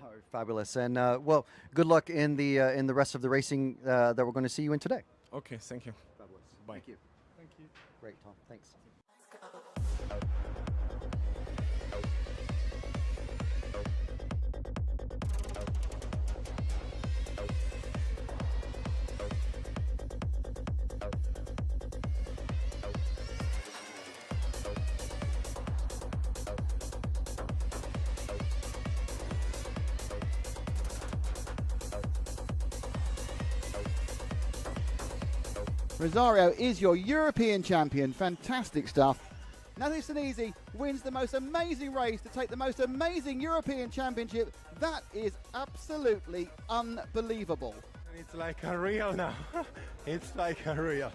All right, fabulous. And well, good luck in the rest of the racing that we're going to see you in today. Okay, thank you. Fabulous. Bye. Thank you. Thank you. Great, Tom. Thanks. Rosario is your European champion. Fantastic stuff. Nathan Senesi wins the most amazing race to take the most amazing European championship. That is absolutely unbelievable. It's like a real now. It's like a real.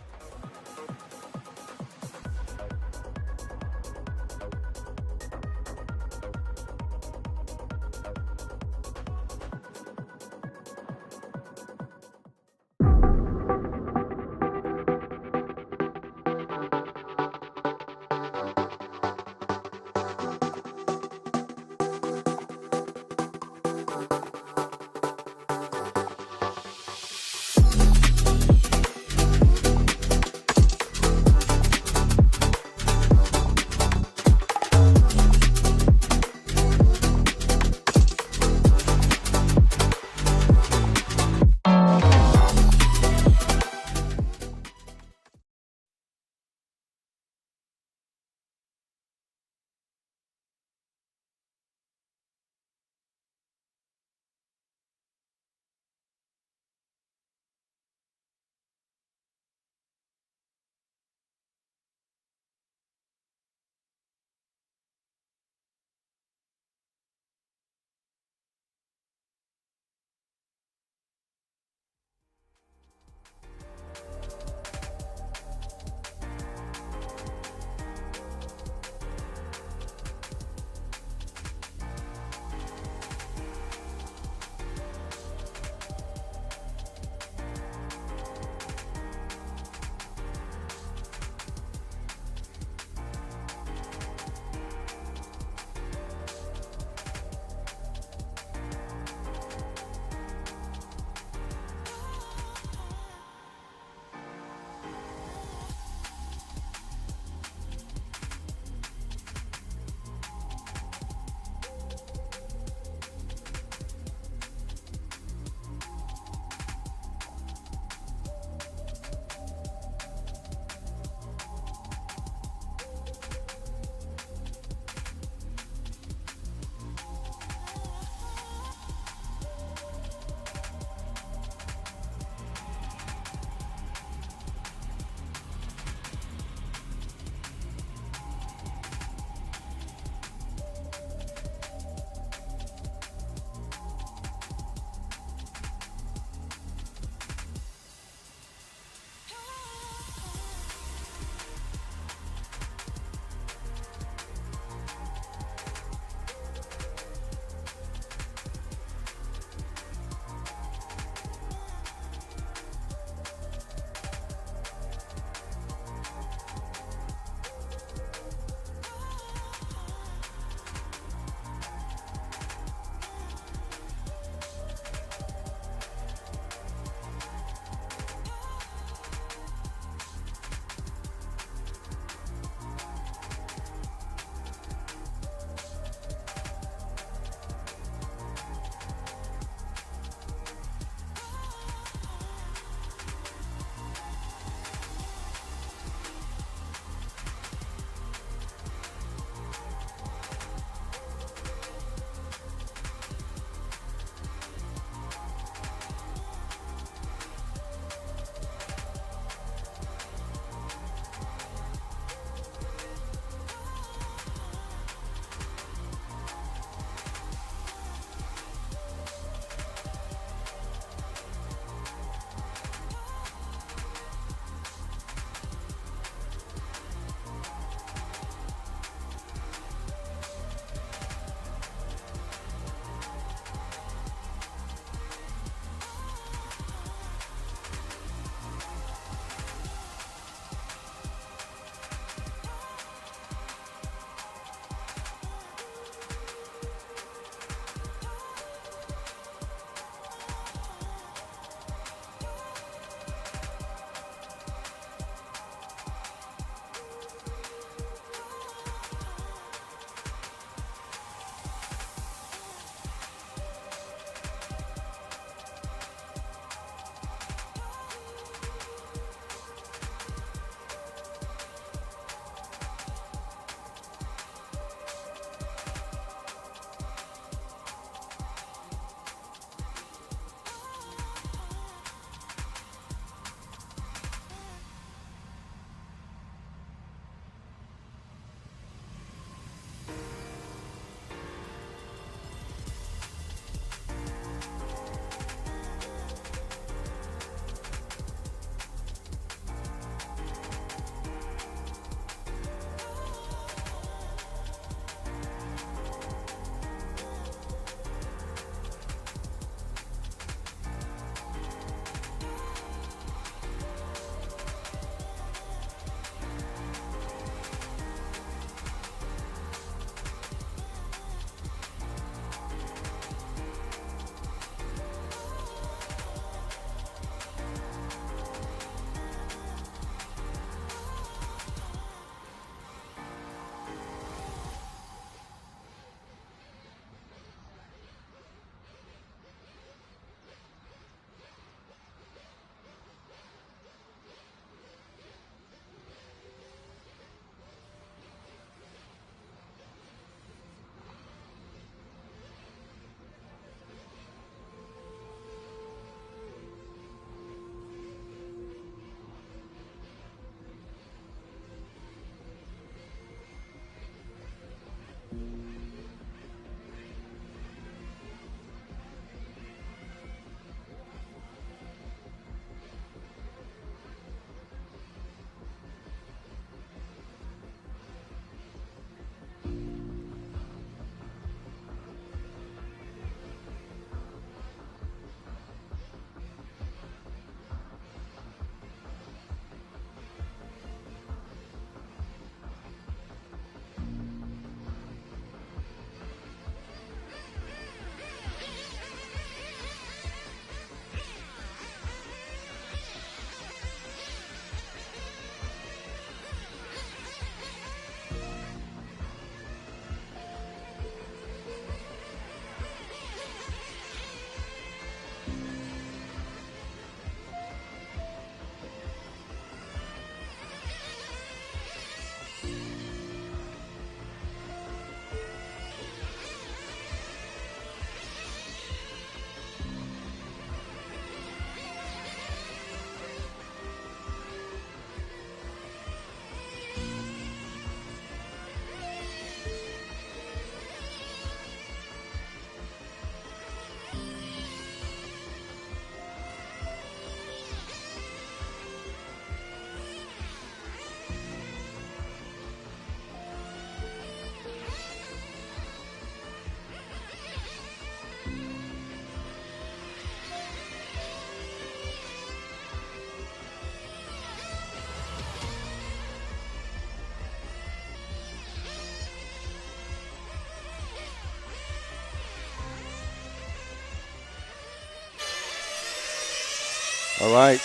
All right,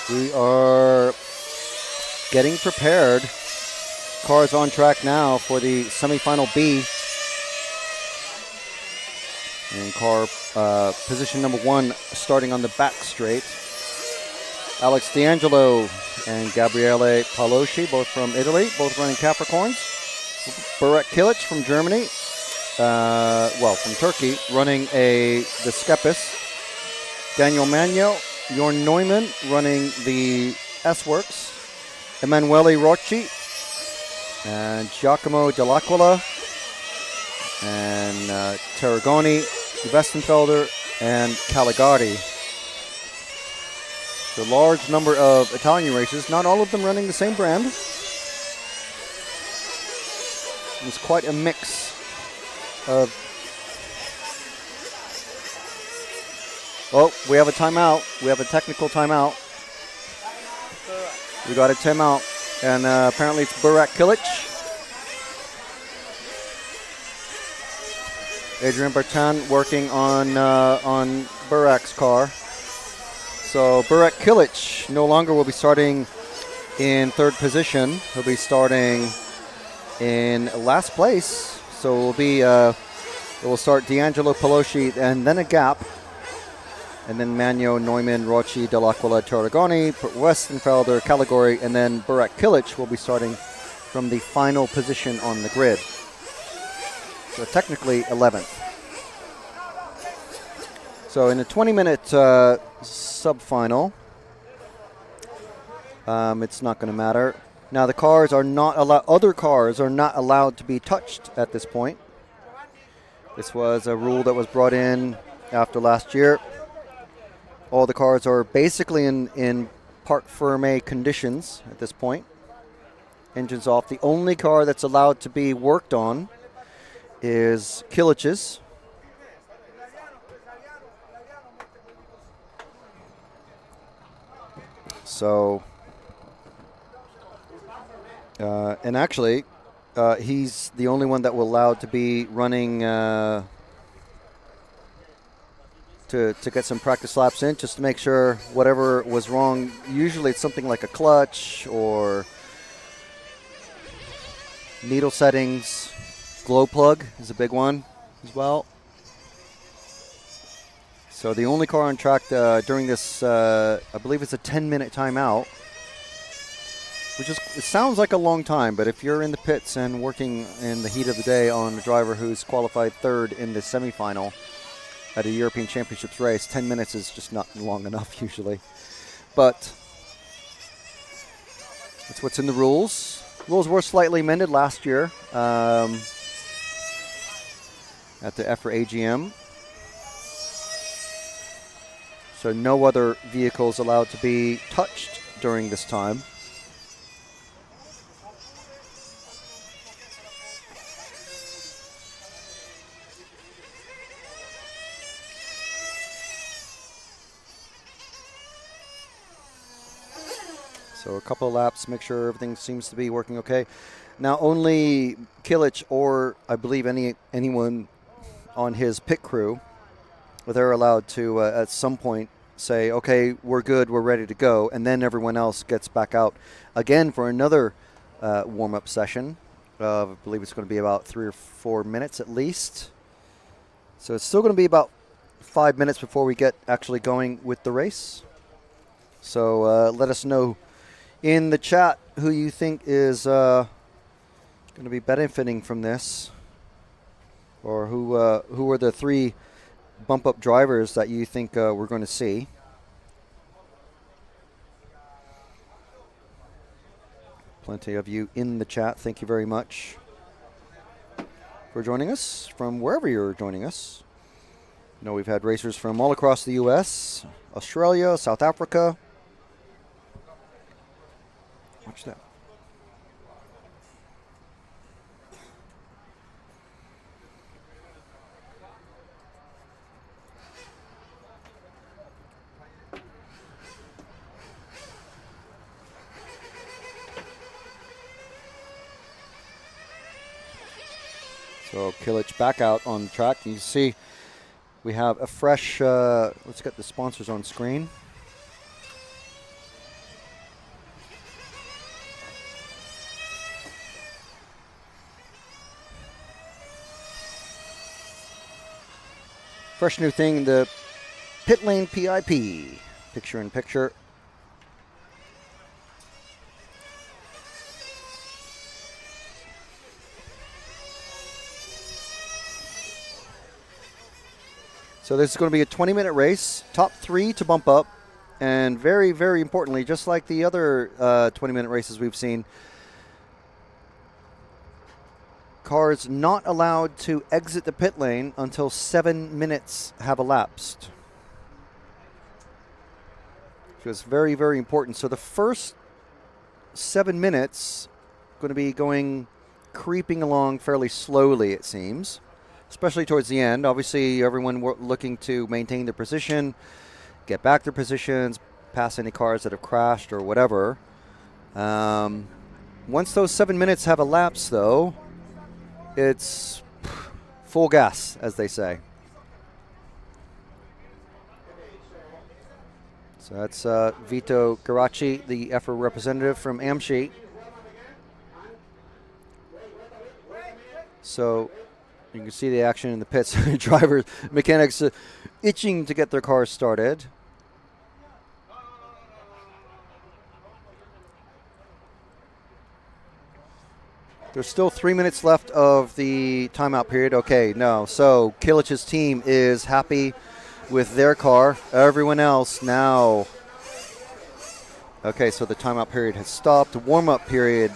we are getting prepared. Cars on track now for the semifinal B. And car position number 1 starting on the back straight. Alex D'Angelo and Gabriele Palosci, both from Italy, both running Capricorns. Burak Kilic from Germany, from Turkey, running the Skepis. Daniel Magno, Jorn Neumann running the S-Works. Emanuele Rocci and Giacomo Dell'Aquila and Tarragoni, Westenfelder, and Caligari. A large number of Italian racers, not all of them running the same brand. It's quite a mix of... Oh, we have a timeout. We have a technical timeout. We got a timeout, and apparently it's Burak Kilic. Adrian Bertin working on Burak's car. So Burak Kilic no longer will be starting in 3rd position. He'll be starting in last place. So it will start D'Angelo, Palosci, and then a gap. And then Magno, Neumann, Rocci, Dell'Aquila, Tarragoni, Westenfelder, Caligari, and then Burak Kilic will be starting from the final position on the grid. So technically 11th. So in a 20-minute sub-final, it's not going to matter. Now the cars are not allowed. Other cars are not allowed to be touched at this point. This was a rule that was brought in after last year. All the cars are basically in parc fermé conditions at this point. Engines off. The only car that's allowed to be worked on is Kilic's. So, and actually, he's the only one that will allow to be running to get some practice laps in, just to make sure whatever was wrong. Usually it's something like a clutch or needle settings. Glow plug is a big one as well. So the only car on track during this, I believe it's a 10-minute timeout, which is, it sounds like a long time, but if you're in the pits and working in the heat of the day on a driver who's qualified 3rd in the semifinal at a European Championships race, 10 minutes is just not long enough usually. But that's what's in the rules. Rules were slightly amended last year at the EFRA AGM. So no other vehicles allowed to be touched during this time. So a couple of laps, make sure everything seems to be working okay. Now only Kilic or I believe anyone on his pit crew, they're allowed to at some point say, okay, we're good, we're ready to go, and then everyone else gets back out again for another warm-up session. I believe it's going to be about 3 or 4 minutes at least. So it's still going to be about 5 minutes before we get actually going with the race. So let us know in the chat who you think is going to be benefiting from this, or who are the 3 bump-up drivers that you think we're going to see. Plenty of you in the chat. Thank you very much for joining us from wherever you're joining us. I know we've had racers from all across the U.S., Australia, South Africa. Watch that. So Kilic back out on the track. You see we have a fresh, let's get the sponsors on screen. Fresh new thing, the pit lane PIP, picture in picture. So this is going to be a 20-minute race, top 3 to bump up, and very, very importantly, just like the other 20-minute races we've seen, cars not allowed to exit the pit lane until 7 minutes have elapsed. So it's very, very important. So the first 7 minutes going to be creeping along fairly slowly, it seems, especially towards the end. Obviously, everyone looking to maintain their position, get back their positions, pass any cars that have crashed or whatever. Once those 7 minutes have elapsed, though, it's full gas, as they say. So that's Vito Garacci, the EFRA representative from Amshi. So you can see the action in the pits. Drivers, mechanics itching to get their cars started. There's still 3 minutes left of the timeout period. Okay, no. So Kilich's team is happy with their car. Everyone else now. Okay, so the timeout period has stopped. Warm-up period,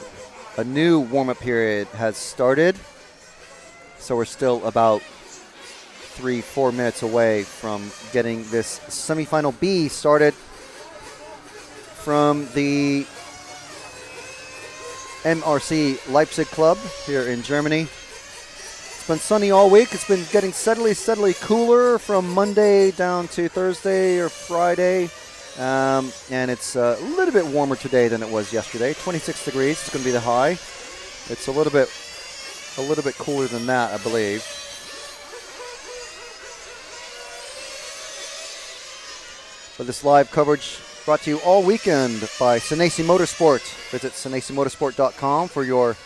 a new warm-up period has started. So we're still about 3-4 minutes away from getting this semifinal B started from the MRC Leipzig club here in Germany. It's been sunny all week. It's been getting steadily cooler from Monday down to Thursday or Friday. And it's a little bit warmer today than it was yesterday. 26 degrees is going to be the high. It's a little bit cooler than that, I believe. For this live coverage brought to you all weekend by Senesi Motorsport. Visit SenesiMotorsport.com for your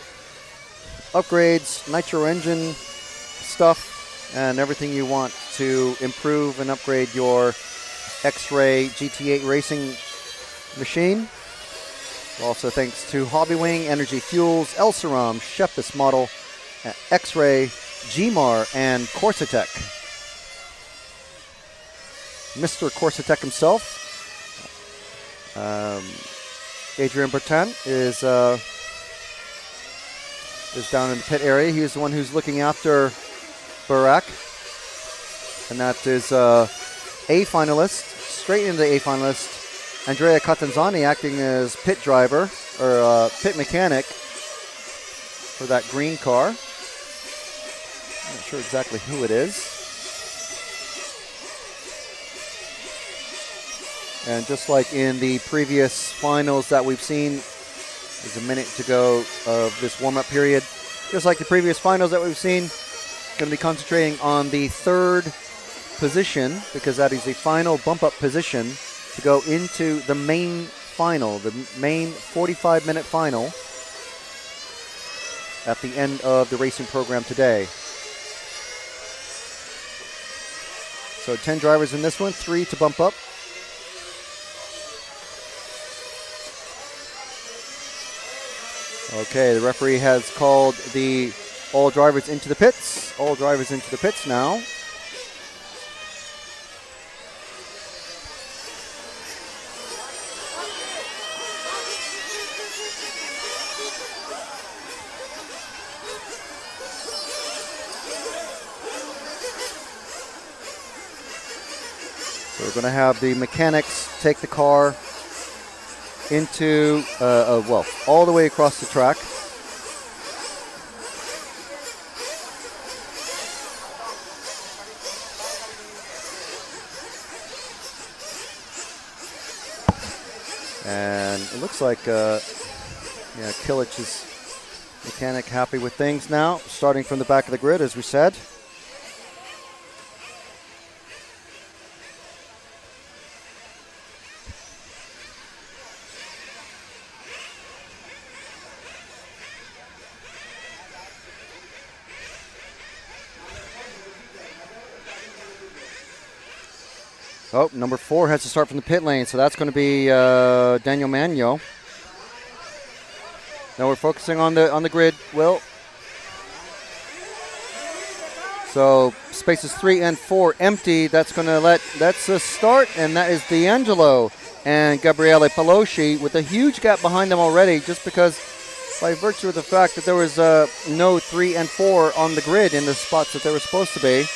upgrades, nitro engine stuff, and everything you want to improve and upgrade your X-Ray GT8 racing machine. Also thanks to Hobbywing, Energy Fuels, Elsaram, Shepis Model, X-Ray, Gmar, and Corsatech. Mr. Corsatech himself, Adrian Bertin, is down in the pit area. He is the one who's looking after Burak, and that is A finalist, straight into the A finalist, Andrea Catanzani, acting as pit driver or pit mechanic for that green car. I'm not sure exactly who it is. And just like in the previous finals that we've seen, there's a minute to go of this warm-up period. Just like the previous finals that we've seen, going to be concentrating on the third position because that is the final bump-up position to go into the main final, the main 45-minute final at the end of the racing program today. So 10 drivers in this one, 3 to bump up. Okay, the referee has called the all drivers into the pits. All drivers into the pits now. So we're going to have the mechanics take the car into, well, all the way across the track. And it looks like, Kilich's mechanic happy with things now, starting from the back of the grid, as we said. Oh, number 4 has to start from the pit lane, so that's going to be Daniel Magno. Now we're focusing on the grid, Will. So spaces 3 and 4 empty. That's the start, and that is D'Angelo and Gabriele Pelosi with a huge gap behind them already, just because by virtue of the fact that there was no 3 and 4 on the grid in the spots that they were supposed to be.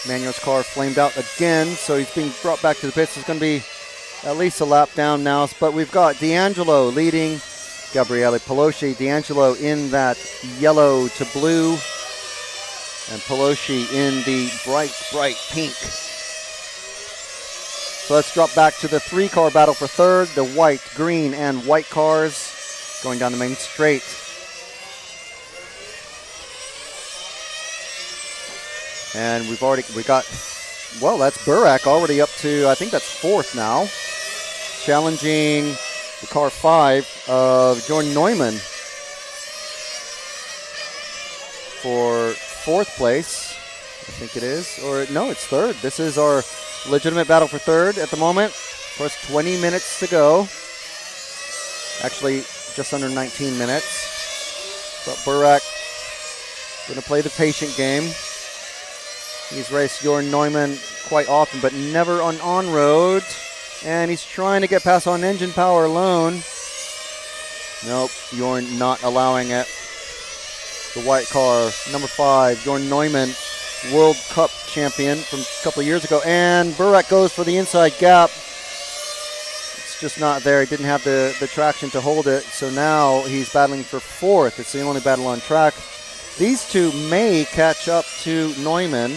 Manuel's car flamed out again, so he's being brought back to the pits. It's going to be at least a lap down now, but we've got D'Angelo leading Gabriele Pelosi. D'Angelo in that yellow to blue, and Pelosi in the bright, bright pink. So let's drop back to the 3-car battle for third. The white, green, and white cars going down the main straight. And we got, well, that's Burak already up to, I think that's 4th now. Challenging the car 5 of Jordan Neumann for 4th place, I think it is. Or no, it's 3rd. This is our legitimate battle for 3rd at the moment. Of course, 20 minutes to go. Actually, just under 19 minutes. But Burak going to play the patient game. He's raced Jordan Neumann quite often, but never on road. And he's trying to get past on engine power alone. Nope, Jordan not allowing it. The white car, number 5, Jordan Neumann, World Cup champion from a couple of years ago. And Burak goes for the inside gap. It's just not there. He didn't have the traction to hold it. So now he's battling for 4th. It's the only battle on track. These two may catch up to Neumann.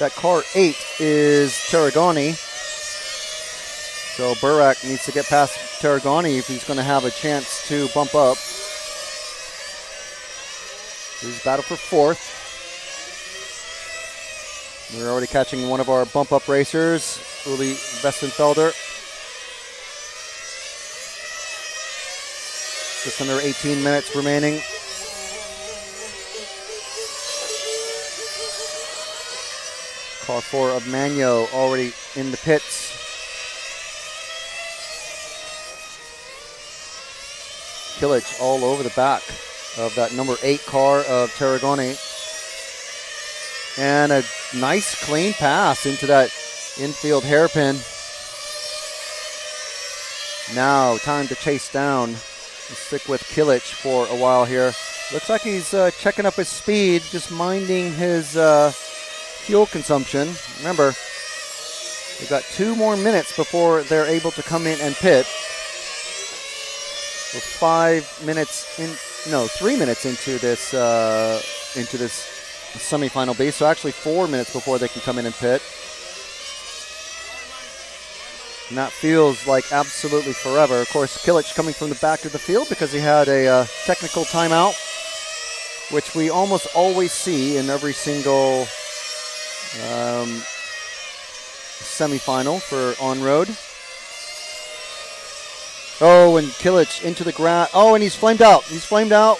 That car 8 is Tarragoni. So Burak needs to get past Tarragoni if he's going to have a chance to bump up. This is battle for 4th. We're already catching one of our bump-up racers, Uli Westenfelder. Just under 18 minutes remaining. Car 4 of Magno already in the pits. Kilic all over the back of that number 8 car of Tarragoni. And a nice clean pass into that infield hairpin. Now time to chase down. We'll stick with Kilic for a while here. Looks like he's checking up his speed, just minding his fuel consumption. Remember, we've got 2 more minutes before they're able to come in and pit. We're 3 minutes into this semi-final B, so actually 4 minutes before they can come in and pit. And that feels like absolutely forever. Of course, Kilic coming from the back of the field because he had a technical timeout, which we almost always see in every single semi-final for on-road. Oh, and Kilic into the ground. Oh, and he's flamed out. He's flamed out.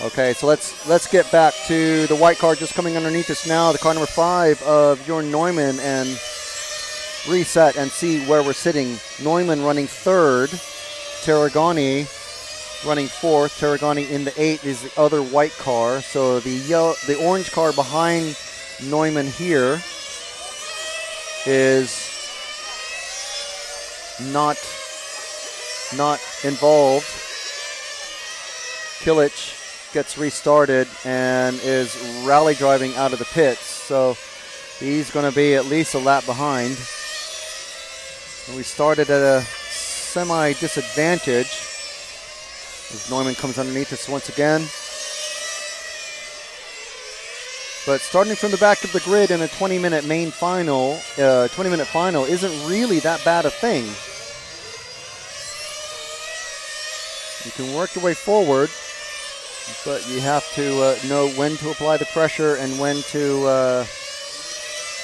Okay, so let's get back to the white car just coming underneath us now, the car number 5 of Jordan Neumann, and reset and see where we're sitting. Neumann running 3rd, Tarragoni running 4th. Tarragoni in the 8 is the other white car. So the orange car behind Neumann here is not involved. Kilic gets restarted and is rally driving out of the pits. So he's going to be at least a lap behind. And we started at a semi-disadvantage as Neumann comes underneath us once again. But starting from the back of the grid in a 20-minute main final, 20-minute final isn't really that bad a thing. You can work your way forward, but you have to know when to apply the pressure and when to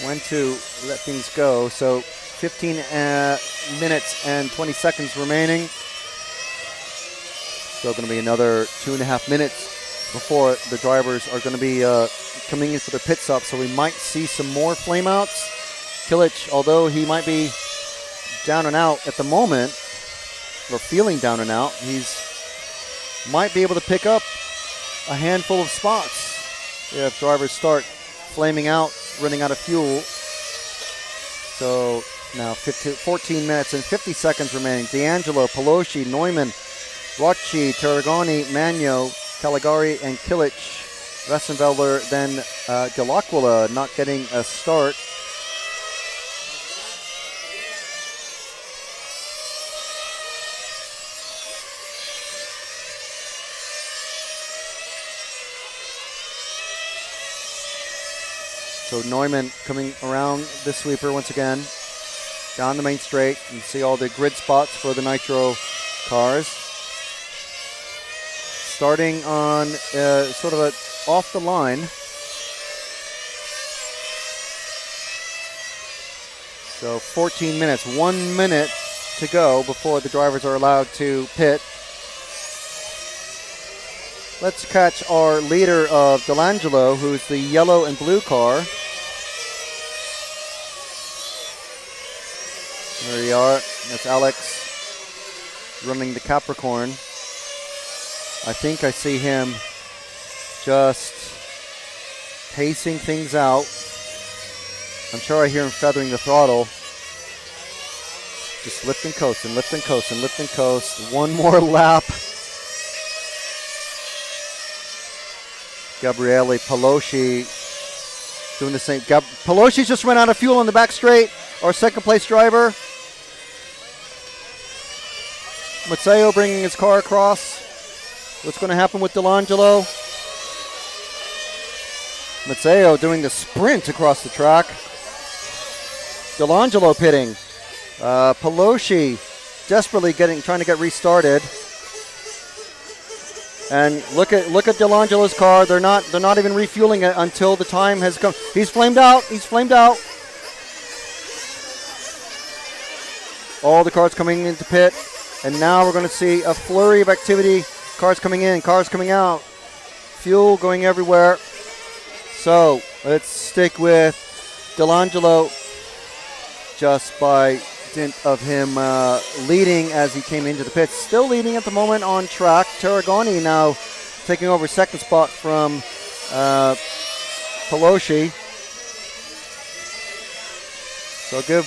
let things go. So 15 minutes and 20 seconds remaining. Still going to be another 2.5 minutes before the drivers are going to be coming in for their pit stop, so we might see some more flameouts. Kilic, although he might be down and out at the moment, or feeling down and out, might be able to pick up a handful of spots if drivers start flaming out, running out of fuel. So now 14 minutes and 50 seconds remaining. D'Angelo, Pelosi, Neumann, Rocci, Tarragoni, Magno, Caligari, and Kilic. Westenfelder, then Dell'Aquila not getting a start. So Neumann coming around the sweeper once again, down the main straight. You see all the grid spots for the Nitro cars. Starting on sort of off the line. So 14 minutes, 1 minute to go before the drivers are allowed to pit. Let's catch our leader of Delangelo, who's the yellow and blue car. There we are. That's Alex running the Capricorn. I think I see him just pacing things out. I'm sure I hear him feathering the throttle. Just lift and coast and lift and coast and lift and coast. One more lap. Gabriele Pelosi doing the same. Pelosi's just ran out of fuel on the back straight. Our second place driver. Matteo bringing his car across. What's going to happen with Delangelo? Matteo doing the sprint across the track. Delangelo pitting. Pelosi desperately trying to get restarted. And look at Delangelo's car. They're not even refueling it until the time has come. He's flamed out. He's flamed out. All the cars coming into pit, and now we're going to see a flurry of activity. Cars coming in, cars coming out, fuel going everywhere. So let's stick with Delangelo just by dint of him leading as he came into the pits. Still leading at the moment on track. Tarragoni now taking over second spot from Pelosi. So give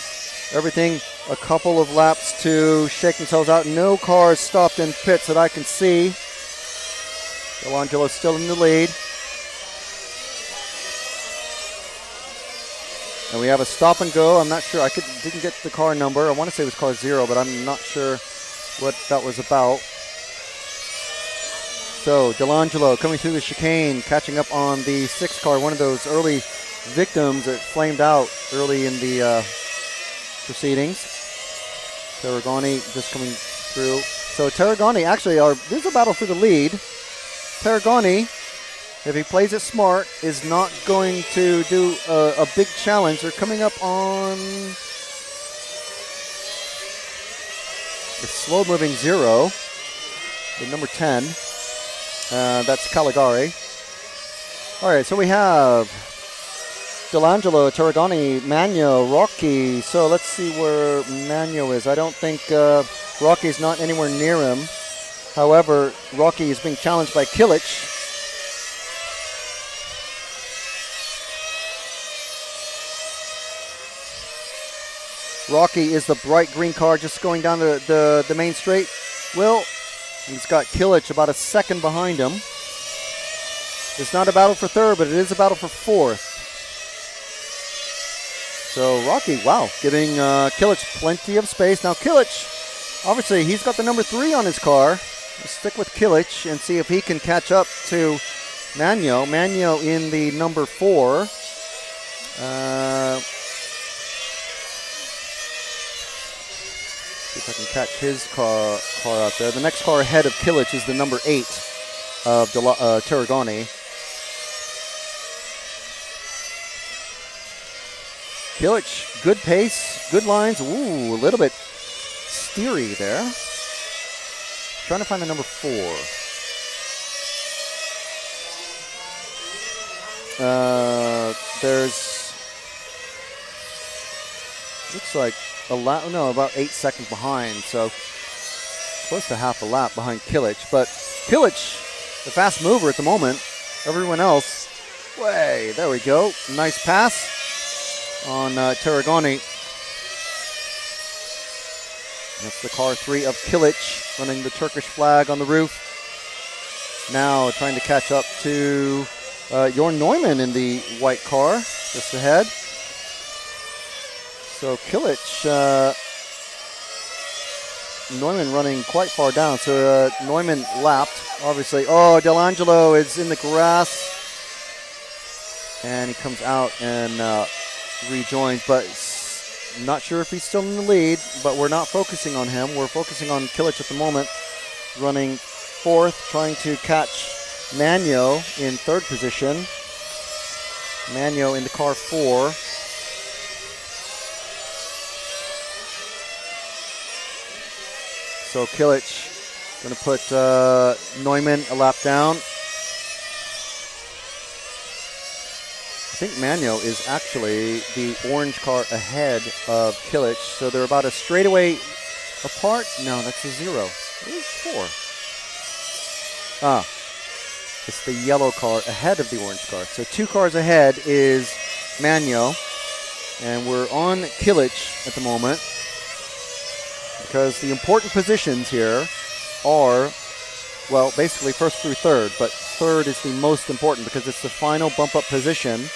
everything a couple of laps to shake themselves out. No cars stopped in pits that I can see. Delangelo's still in the lead. And we have a stop and go. I'm not sure. I didn't get the car number. I want to say it was car 0, but I'm not sure what that was about. So Delangelo coming through the chicane, catching up on the 6 car, one of those early victims that flamed out early in the proceedings. Tarragoni just coming through. So Tarragoni, actually, this is a battle for the lead. Tarragoni, if he plays it smart, is not going to do a big challenge. They're coming up on the slow-moving 0, the number 10. That's Caligari. All right, so we have Delangelo, Tarragoni, Magno, Rocchi. So let's see where Magno is. I don't think Rocchi's not anywhere near him. However, Rocchi is being challenged by Kilic. Rocchi is the bright green car just going down the main straight. Well, he's got Kilic about a second behind him. It's not a battle for third, but it is a battle for fourth. So Rocchi, wow, giving Kilic plenty of space. Now Kilic, obviously he's got the number 3 on his car. Let's stick with Kilic and see if he can catch up to Magno. Magno in the number 4. See if I can catch his car out there. The next car ahead of Kilic is the number 8 of Tarragoni. Kilic, good pace, good lines. Ooh, a little bit steery there. Trying to find the number 4. There's, looks like a lap, no, about 8 seconds behind, so close to half a lap behind Kilic. But Kilic, the fast mover at the moment. Everyone else, way, there we go. Nice pass on Tarragoni. That's the car 3 of Kilic, running the Turkish flag on the roof. Now trying to catch up to Jorn Neumann in the white car, just ahead. So Kilic, Neumann running quite far down. So Neumann lapped, obviously. Oh, Delangelo is in the grass. And he comes out and rejoins, but not sure if he's still in the lead, but we're not focusing on him. We're focusing on Kilic at the moment, running 4th, trying to catch Magno in 3rd position. Magno in the car 4. So Kilic going to put Neumann a lap down. I think Magno is actually the orange car ahead of Kilic, so they're about a straightaway apart. No, that's a 0. Where's 4? Ah, it's the yellow car ahead of the orange car. So 2 cars ahead is Magno, and we're on Kilic at the moment because the important positions here are, well, basically 1st through 3rd, but 3rd is the most important because it's the final bump-up position.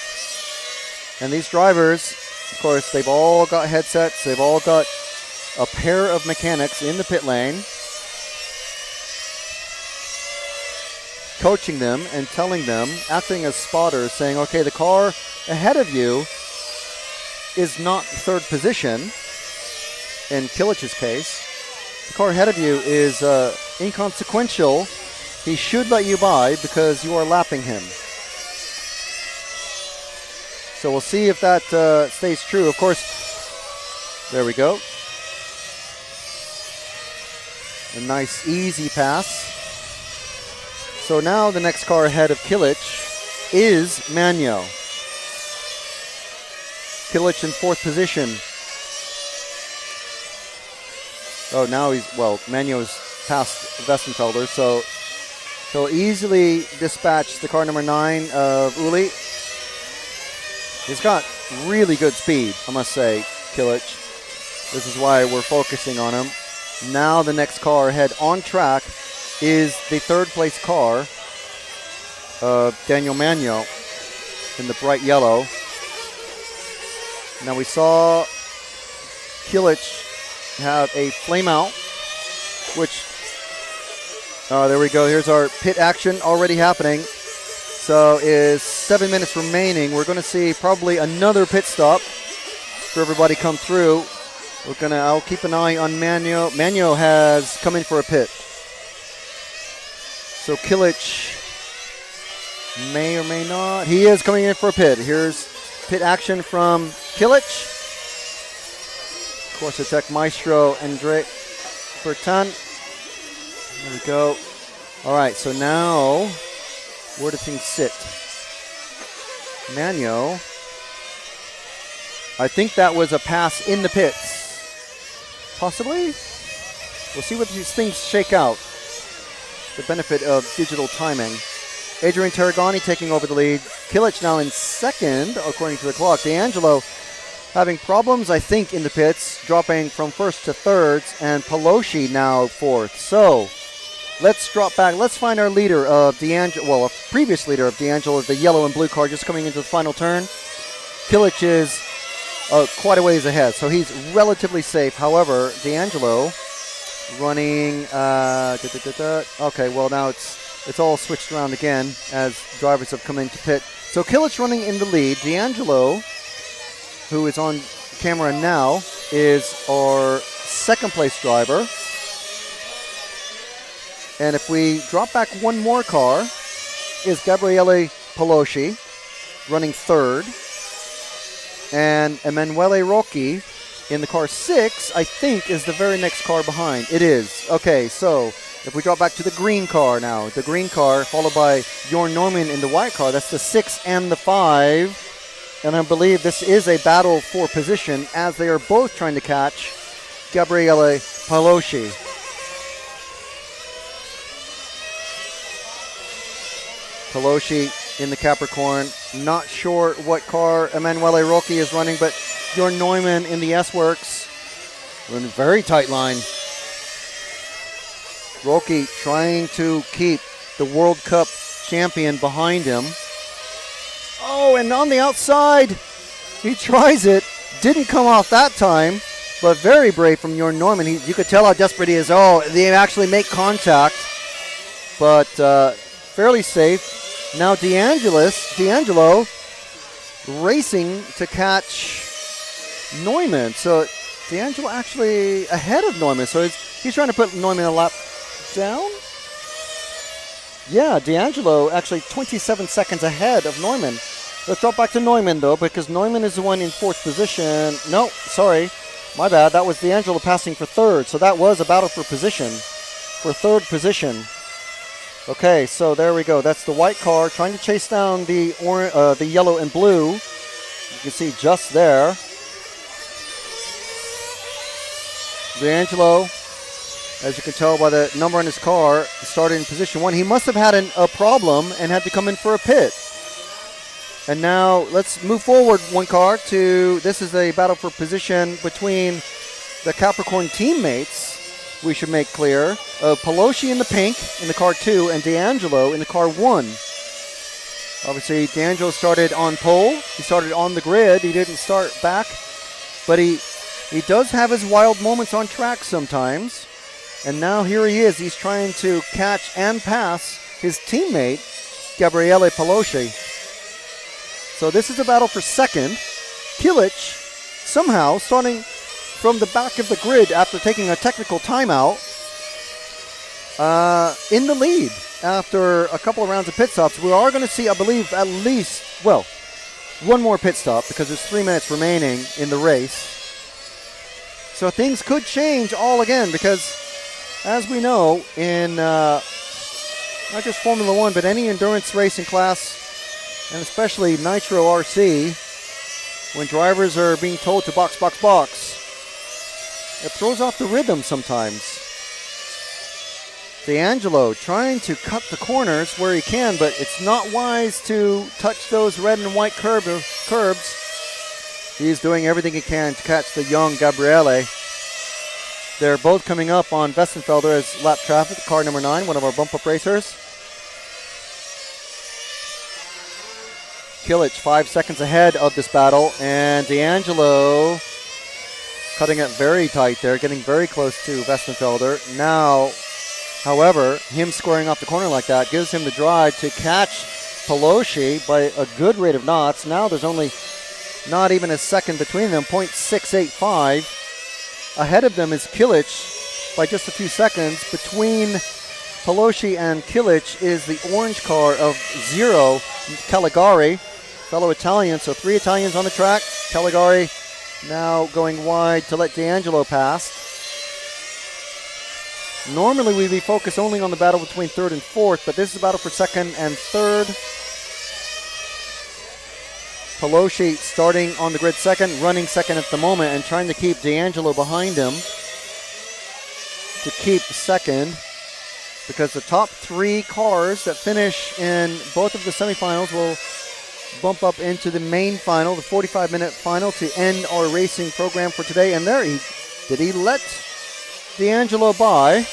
And these drivers, of course, they've all got headsets. They've all got a pair of mechanics in the pit lane coaching them and telling them, acting as spotters, saying, okay, the car ahead of you is not 3rd position, in Kilic's case. The car ahead of you is inconsequential. He should let you by because you are lapping him. So we'll see if that stays true. Of course, there we go. A nice, easy pass. So now the next car ahead of Kilic is Magno. Kilic in 4th position. Oh, now Magno's past Westenfelder, so he'll easily dispatch the car number 9 of Uli. He's got really good speed, I must say, Kilic. This is why we're focusing on him. Now the next car ahead on track is the 3rd place car of Daniel Magno in the bright yellow. Now we saw Kilic have a flame out, which, there we go. Here's our pit action already happening. So is 7 minutes remaining. We're going to see probably another pit stop for everybody come through. I'll keep an eye on Magno. Magno has come in for a pit. So Kilic may or may not. He is coming in for a pit. Here's pit action from Kilic. Corsa Tech Maestro Andre Bertan. There we go. All right, so now, where do things sit? Magno, I think that was a pass in the pits. Possibly? We'll see what these things shake out. The benefit of digital timing. Adrian Tarragoni taking over the lead. Kilic now in 2nd, according to the clock. D'Angelo having problems, I think, in the pits, dropping from 1st to 3rd, and Pelosi now 4th. So, let's drop back. Let's find our leader of D'Angelo, well, a previous leader of D'Angelo, the yellow and blue car just coming into the final turn. Kilic is quite a ways ahead, so he's relatively safe. However, D'Angelo running, okay, well now it's all switched around again as drivers have come into pit. So Kilic running in the lead. D'Angelo, who is on camera now, is our 2nd place driver. And if we drop back one more car, is Gabriele Pelosi running 3rd. And Emanuele Rocchi in the car 6, I think, is the very next car behind. It is. Okay, so If we drop back to the green car now, the green car followed by Jorn Neumann in the white car. That's the 6 and the 5. And I believe this is a battle for position as they are both trying to catch Gabriele Palosci. Palosci in the Capricorn. Not sure what car Emanuele Rocchi is running, but Jorn Neumann in the S-Works. Running a very tight line. Rocchi trying to keep the World Cup champion behind him. Oh, and on the outside, he tries it. Didn't come off that time, but very brave from Jorn Neumann. You could tell how desperate he is. Oh, they actually make contact, but fairly safe. Now D'Angelo racing to catch Neumann. So D'Angelo actually ahead of Neumann. So he's trying to put Neumann a lap down. Yeah, D'Angelo actually 27 seconds ahead of Neumann. Let's drop back to Neumann though, because Neumann is the one in 4th position. No, sorry, my bad. That was D'Angelo passing for 3rd. So that was a battle for position, for 3rd position. Okay, so there we go. That's the white car trying to chase down the yellow and blue. You can see just there. D'Angelo, as you can tell by the number on his car, started in position 1. He must have had a problem and had to come in for a pit. And now let's move forward one car to, this is a battle for position between the Capricorn teammates, we should make clear. Palosci in the pink in the car 2 and D'Angelo in the car 1. Obviously, D'Angelo started on pole. He started on the grid. He didn't start back, but he does have his wild moments on track sometimes. And now here he is. He's trying to catch and pass his teammate, Gabriele Palosci. So this is a battle for 2nd. Kilic somehow starting from the back of the grid after taking a technical timeout in the lead after a couple of rounds of pit stops. We are going to see, I believe, at least, well, one more pit stop because there's 3 minutes remaining in the race. So things could change all again because, as we know, in not just Formula 1, but any endurance racing class, and especially Nitro RC, when drivers are being told to box, box, box, it throws off the rhythm sometimes. D'Angelo trying to cut the corners where he can, but it's not wise to touch those red and white curbs. He's doing everything he can to catch the young Gabriele. They're both coming up on Westenfelder as lap traffic, car number 9, one of our bump-up racers. Kilic 5 seconds ahead of this battle, and D'Angelo cutting it very tight there, getting very close to Westenfelder. Now, however, him squaring off the corner like that gives him the drive to catch Palosci by a good rate of knots. Now there's only not even a second between them, 0.685. Ahead of them is Kilic by just a few seconds. Between Palosci and Kilic is the orange car of 0, Caligari, fellow Italian. So 3 Italians on the track. Caligari now going wide to let D'Angelo pass. Normally we'd be focused only on the battle between 3rd and 4th, but this is a battle for 2nd and 3rd. Palosci starting on the grid 2nd, running 2nd at the moment, and trying to keep D'Angelo behind him to keep 2nd, because the top 3 cars that finish in both of the semifinals will bump up into the main final, the 45-minute final, to end our racing program for today. And there did he let D'Angelo by?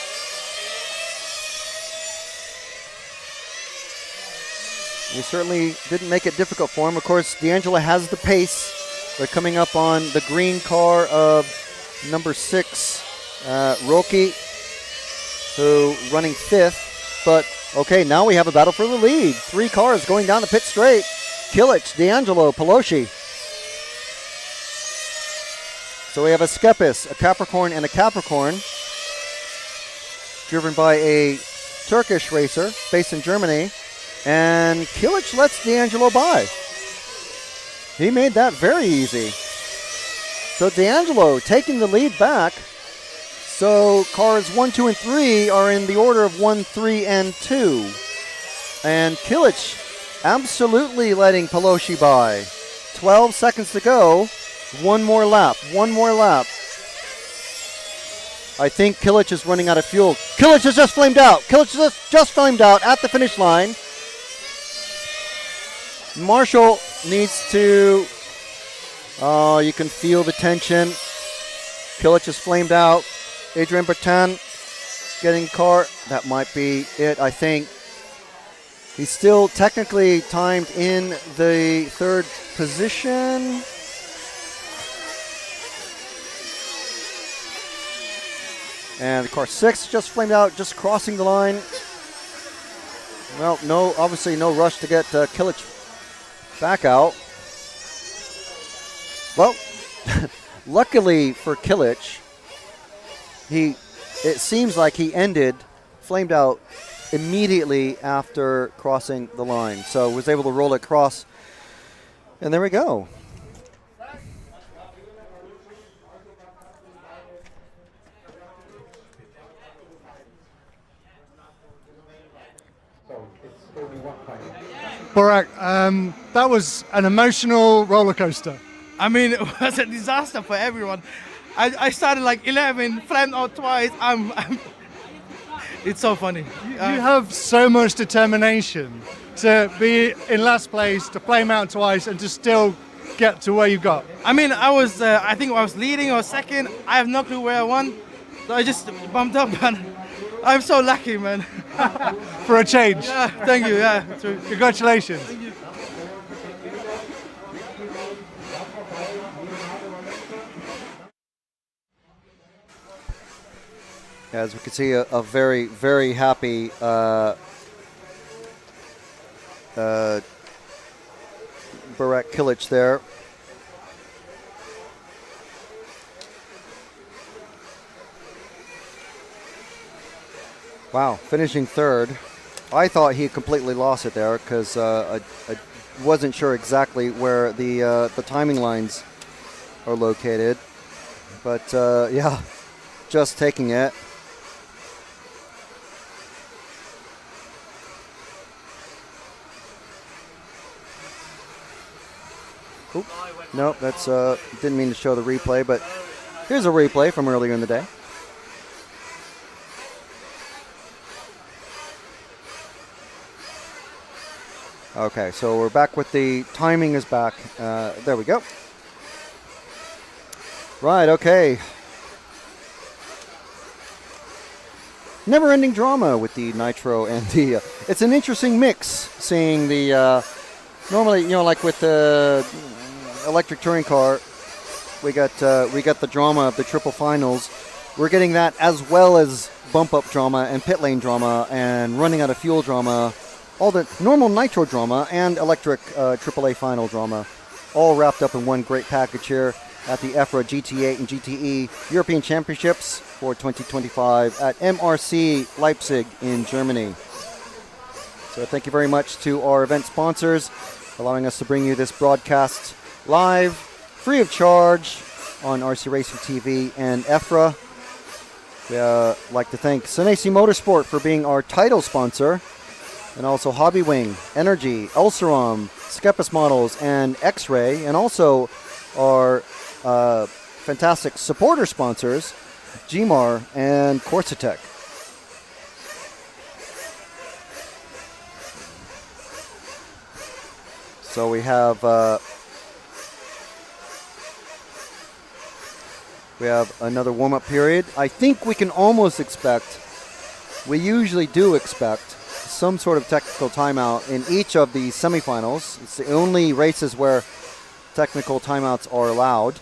He certainly didn't make it difficult for him. Of course, D'Angelo has the pace. They're coming up on the green car of number 6, Rocchi, who running 5th. But, okay, now we have a battle for the lead. 3 cars going down the pit straight. Kilic, D'Angelo, Palosci. So we have a Skepis, a Capricorn, and a Capricorn, driven by a Turkish racer based in Germany. And Kilic lets D'Angelo by. He made that very easy. So D'Angelo taking the lead back. So cars 1, 2, and 3 are in the order of 1, 3, and 2. And Kilic absolutely letting Pelosi by. 12 seconds to go. One more lap. I think Kilic is running out of fuel. Kilic has just flamed out. Just flamed out at the finish line. Marshall needs to... Oh, you can feel the tension. Kilic has flamed out. Adrian Bertin getting car. That might be it, I think. He's still technically timed in the third position. And car 6 just flamed out, just crossing the line. Well, obviously no rush to get Kilic back out. Well, luckily for Kilic, it seems like he flamed out immediately after crossing the line. So was able to roll it across. And there we go. Borak, that was an emotional roller coaster. I mean, it was a disaster for everyone. I started like 11, flamed out twice. It's so funny. You have so much determination to be in last place, to flame out twice, and to still get to where you got. I mean, I think I was leading or second. I have no clue where I won. So I just bumped up, and I'm so lucky, man. For a change. Yeah, thank you. Yeah, congratulations. Thank you. As we can see, a very, very happy Borak Kilic there. Wow, finishing third. I thought he completely lost it there because I wasn't sure exactly where the timing lines are located. But yeah, just taking it. Oop. Nope, that's didn't mean to show the replay, but here's a replay from earlier in the day. Okay, so we're back with the timing is back. There we go. Right, okay. Never-ending drama with the nitro and the... it's an interesting mix, seeing the... normally, like with the electric touring car, we got the drama of the triple finals. We're getting that as well as bump-up drama and pit lane drama and running out of fuel drama. All the normal nitro drama and electric AAA final drama, all wrapped up in one great package here at the EFRA GT8 and GTE European Championships for 2025 at MRC Leipzig in Germany. So thank you very much to our event sponsors, allowing us to bring you this broadcast live, free of charge on RC Racing TV and EFRA. We like to thank Senesi Motorsport for being our title sponsor, and also Hobby Wing, Energy, Elserom, Skepis Models, and X-Ray, and also our fantastic supporter sponsors, Gmar and Corsatec. So we have another warm-up period. I think we can almost expect, we usually do expect, some sort of technical timeout in each of the semifinals. It's the only races where technical timeouts are allowed.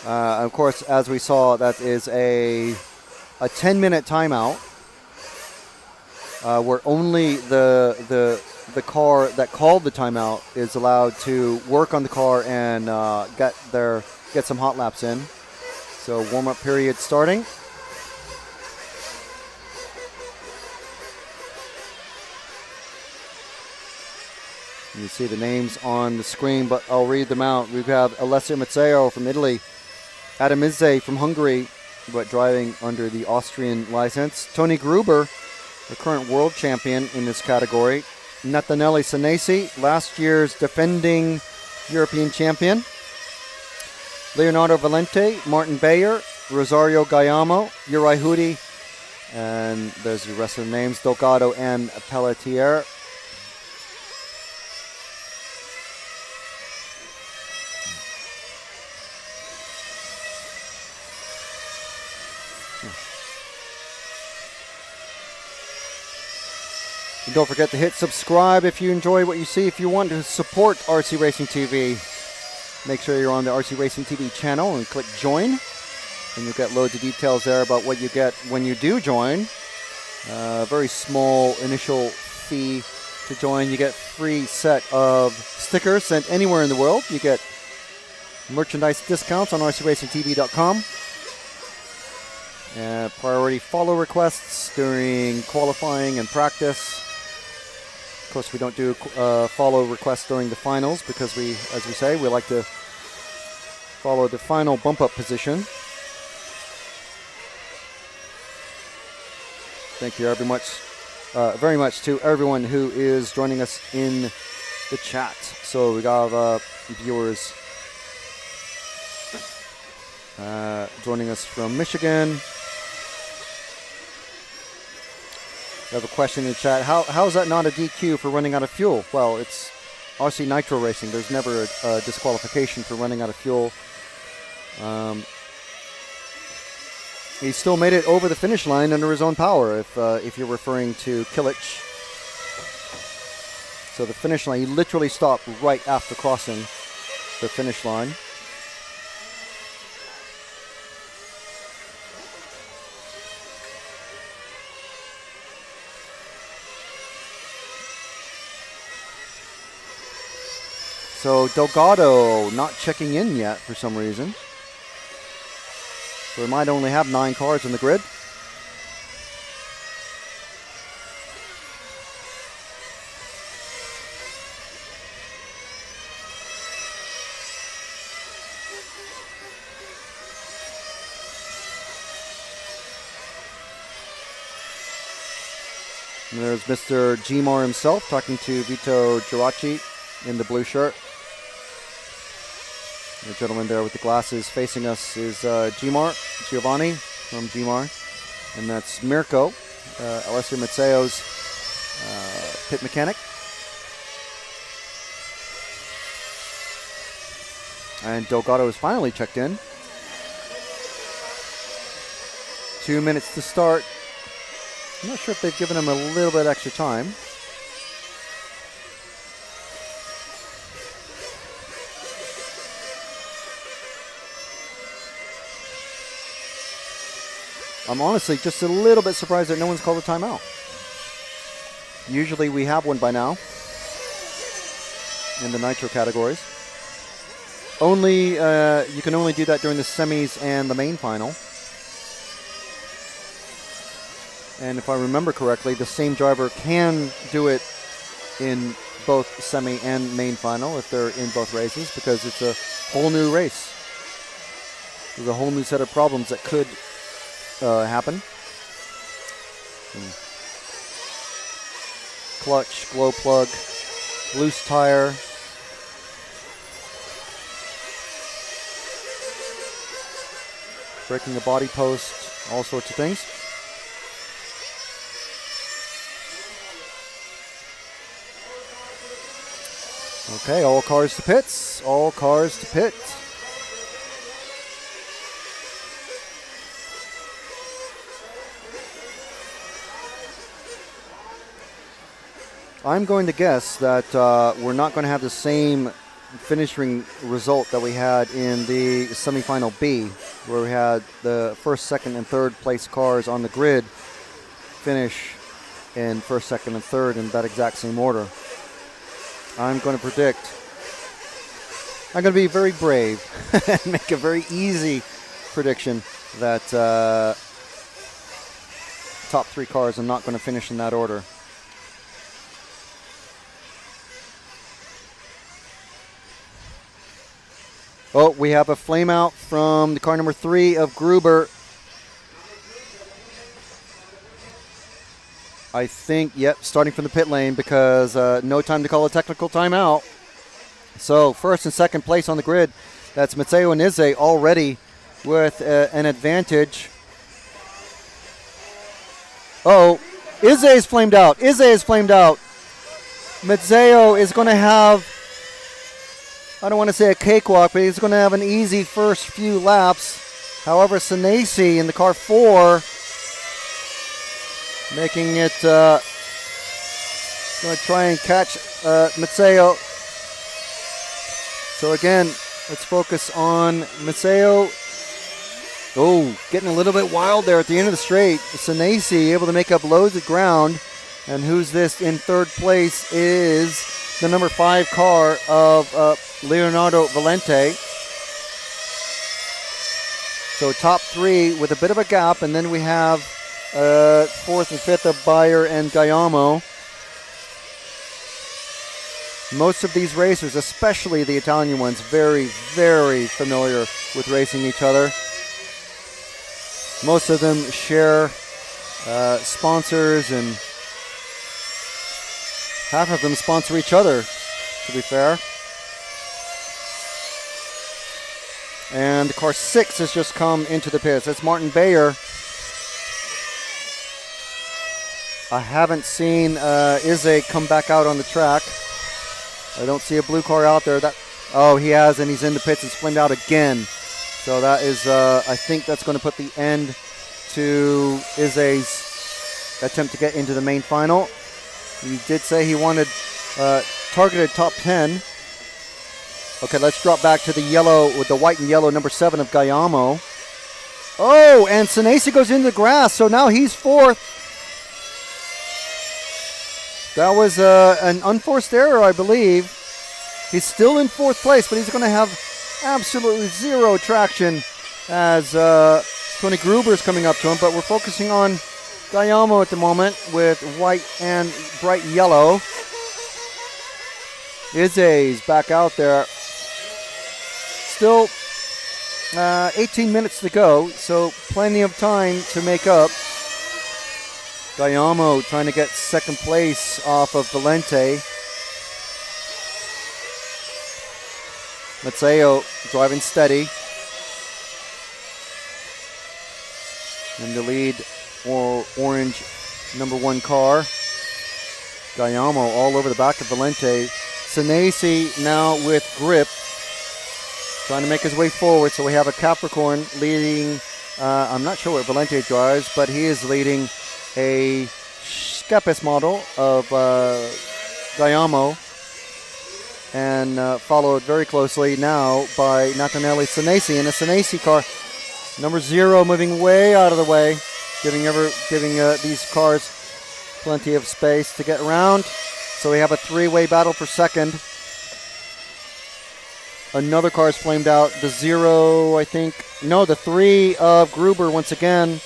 Of course, as we saw, that is a 10-minute timeout where only the car that called the timeout is allowed to work on the car and get some hot laps in. So warm-up period starting. You see the names on the screen, but I'll read them out. We have Alessio Mazzeo from Italy, Adam Izze from Hungary, but driving under the Austrian license. Tony Gruber, the current world champion in this category. Nathaniele Senesi, last year's defending European champion. Leonardo Valente, Martin Bayer, Rosario Gayamo, Uri Hudi, and there's the rest of the names, Delgado and Pelletier. And don't forget to hit subscribe if you enjoy what you see. If you want to support RC Racing TV, make sure you're on the RC Racing TV channel and click join. And you'll get loads of details there about what you get when you do join. Very small initial fee to join. You get free set of stickers sent anywhere in the world. You get merchandise discounts on rcracingtv.com. Priority follow requests during qualifying and practice. Of course, we don't do follow requests during the finals because we, as we say, we like to follow the final bump-up position. Thank you very much to everyone who is joining us in the chat. So we got viewers joining us from Michigan. We have a question in the chat. How is that not a DQ for running out of fuel? Well, it's RC Nitro Racing. There's never a disqualification for running out of fuel. He still made it over the finish line under his own power, if you're referring to Kilich. So the finish line, he literally stopped right after crossing the finish line. So Delgado not checking in yet for some reason. So we might only have 9 cars in the grid. And there's Mr. Gmar himself talking to Vito Giraci in the blue shirt. The gentleman there with the glasses facing us is Giovanni from Gmar. And that's Mirko, Alessio Mazzeo's pit mechanic. And Delgado is finally checked in. 2 minutes to start. I'm not sure if they've given him a little bit extra time. I'm honestly just a little bit surprised that no one's called a timeout. Usually we have one by now in the nitro categories. You can only do that during the semis and the main final. And if I remember correctly, the same driver can do it in both semi and main final if they're in both races, because it's a whole new race. There's a whole new set of problems that could happen. Clutch, glow plug, loose tire. Breaking a body post, all sorts of things. Okay, all cars to pits, all cars to pit. I'm going to guess that we're not going to have the same finishing result that we had in the semifinal B, where we had the first, second, and third place cars on the grid finish in first, second, and third in that exact same order. I'm going to predict, I'm going to be very brave and make a very easy prediction that top 3 cars are not going to finish in that order. Oh, we have a flame out from the car number 3 of Gruber. I think, yep, starting from the pit lane because no time to call a technical timeout. So first and second place on the grid. That's Matteo and Izze already with an advantage. Oh, Izze is flamed out. Izze is flamed out. Matteo is going to have, I don't want to say a cakewalk, but he's going to have an easy first few laps. However, Senesi in the car 4 making it, going to try and catch Matteo. So again, let's focus on Matteo. Oh, getting a little bit wild there at the end of the straight. Senesi able to make up loads of ground. And who's this in third place is the number 5 car of Leonardo Valente. So top 3 with a bit of a gap. And then we have 4th and 5th of Bayer and Gaiamo. Most of these racers, especially the Italian ones, very, very familiar with racing each other. Most of them share sponsors, and half of them sponsor each other, to be fair. And car 6 has just come into the pits. That's Martin Bayer. I haven't seen Izze come back out on the track. I don't see a blue car out there. Oh, he has, and he's in the pits. It's flamed out again. So that is, I think that's going to put the end to Izze's attempt to get into the main final. He did say he wanted targeted top 10. Okay, let's drop back to the yellow with the white and yellow number 7 of Gaiamo. Oh, and Senesi goes into the grass, so now he's 4th. That was an unforced error, I believe. He's still in 4th place, but he's going to have absolutely zero traction as Tony Gruber is coming up to him. But we're focusing on Gaiamo at the moment with white and bright yellow. Izze's back out there. Still 18 minutes to go, so plenty of time to make up. Gaiamo trying to get second place off of Valente. Matteo driving steady. In the lead, orange number 1 car. Gaiamo all over the back of Valente. Senesi now with grip, trying to make his way forward. So we have a Capricorn leading, I'm not sure what Valente drives, but he is leading a Skepis model of Gaiamo, and followed very closely now by Natanelli Senesi in a Senesi car. Number 0 moving way out of the way, giving these cars plenty of space to get around. So we have a 3-way battle for second. Another car is flamed out. The 0, I think. No, the 3 of Gruber once again.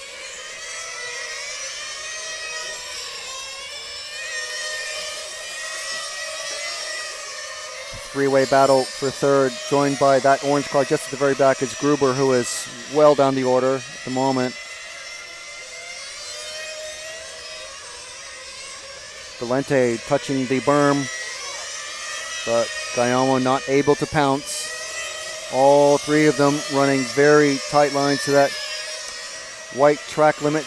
Three-way battle for third, joined by that orange car just at the very back is Gruber, who is well down the order at the moment. Valente touching the berm, but Gaiamo not able to pounce. All 3 of them running very tight lines to that white track limit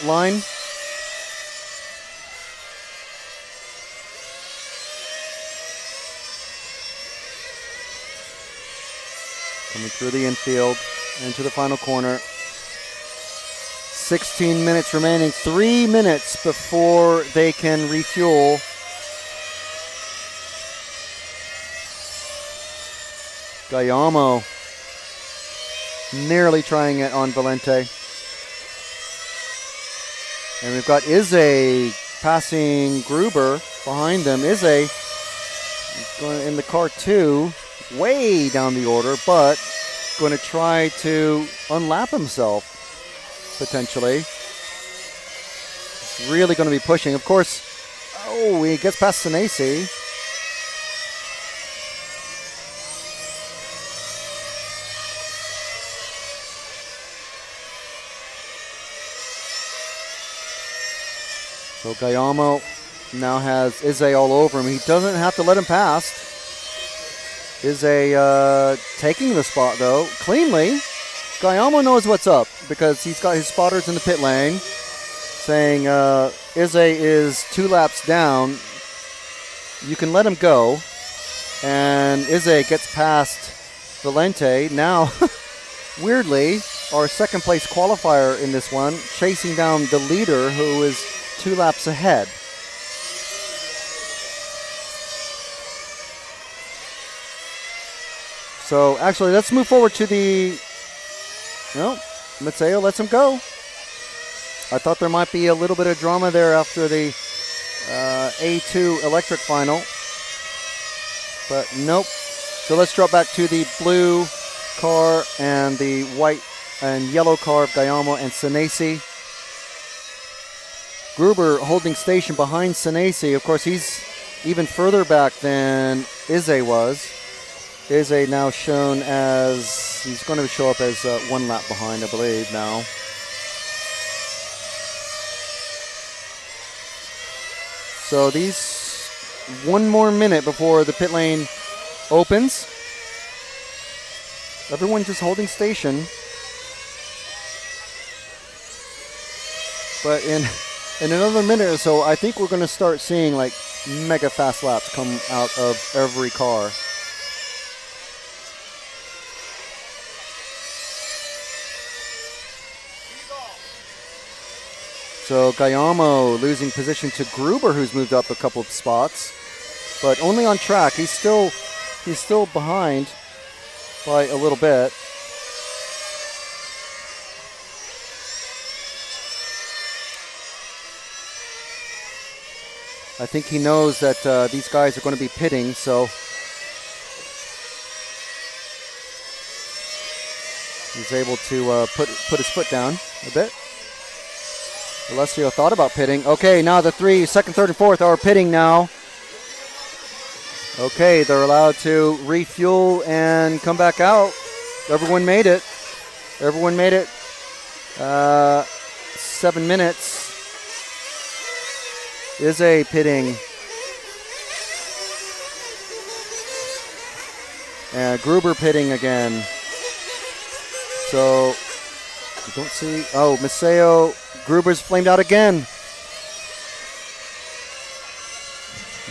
line. Coming through the infield into the final corner. 16 minutes remaining. 3 minutes before they can refuel. Gaiamo nearly trying it on Valente. And we've got Izze passing Gruber behind them. Izze going in the car 2. Way down the order, but going to try to unlap himself, potentially. Really going to be pushing. Of course, oh, he gets past Senesi. So Guillermo now has Izzy all over him. He doesn't have to let him pass. Izzy taking the spot, though, cleanly. Guillermo knows what's up because he's got his spotters in the pit lane saying Izzy is 2 laps down. You can let him go. And Izzy gets past Valente. Now, weirdly, our second place qualifier in this one, chasing down the leader who is 2 laps ahead. So actually, let's move forward to the, Matteo lets him go. I thought there might be a little bit of drama there after the A2 electric final. But nope. So let's drop back to the blue car and the white and yellow car of Guillermo and Senesi. Gruber holding station behind Senesi. Of course, he's even further back than Izzy was. Izzy now shown as, he's going to show up as 1 lap behind, I believe, now. So these 1 more minute before the pit lane opens. Everyone just holding station. But in another minute or so, I think we're going to start seeing like mega fast laps come out of every car. So Guillermo losing position to Gruber, who's moved up a couple of spots, but only on track. He's still behind by a little bit. I think he knows that these guys are going to be pitting, so he's able to put his foot down a bit. Alessio thought about pitting. Okay, now the 3, second, third, and fourth are pitting now. Okay, they're allowed to refuel and come back out. Everyone made it. Everyone made it. 7 minutes. Izzy pitting. And Gruber pitting again. So, you don't see. Oh, Maceo. Gruber's flamed out again.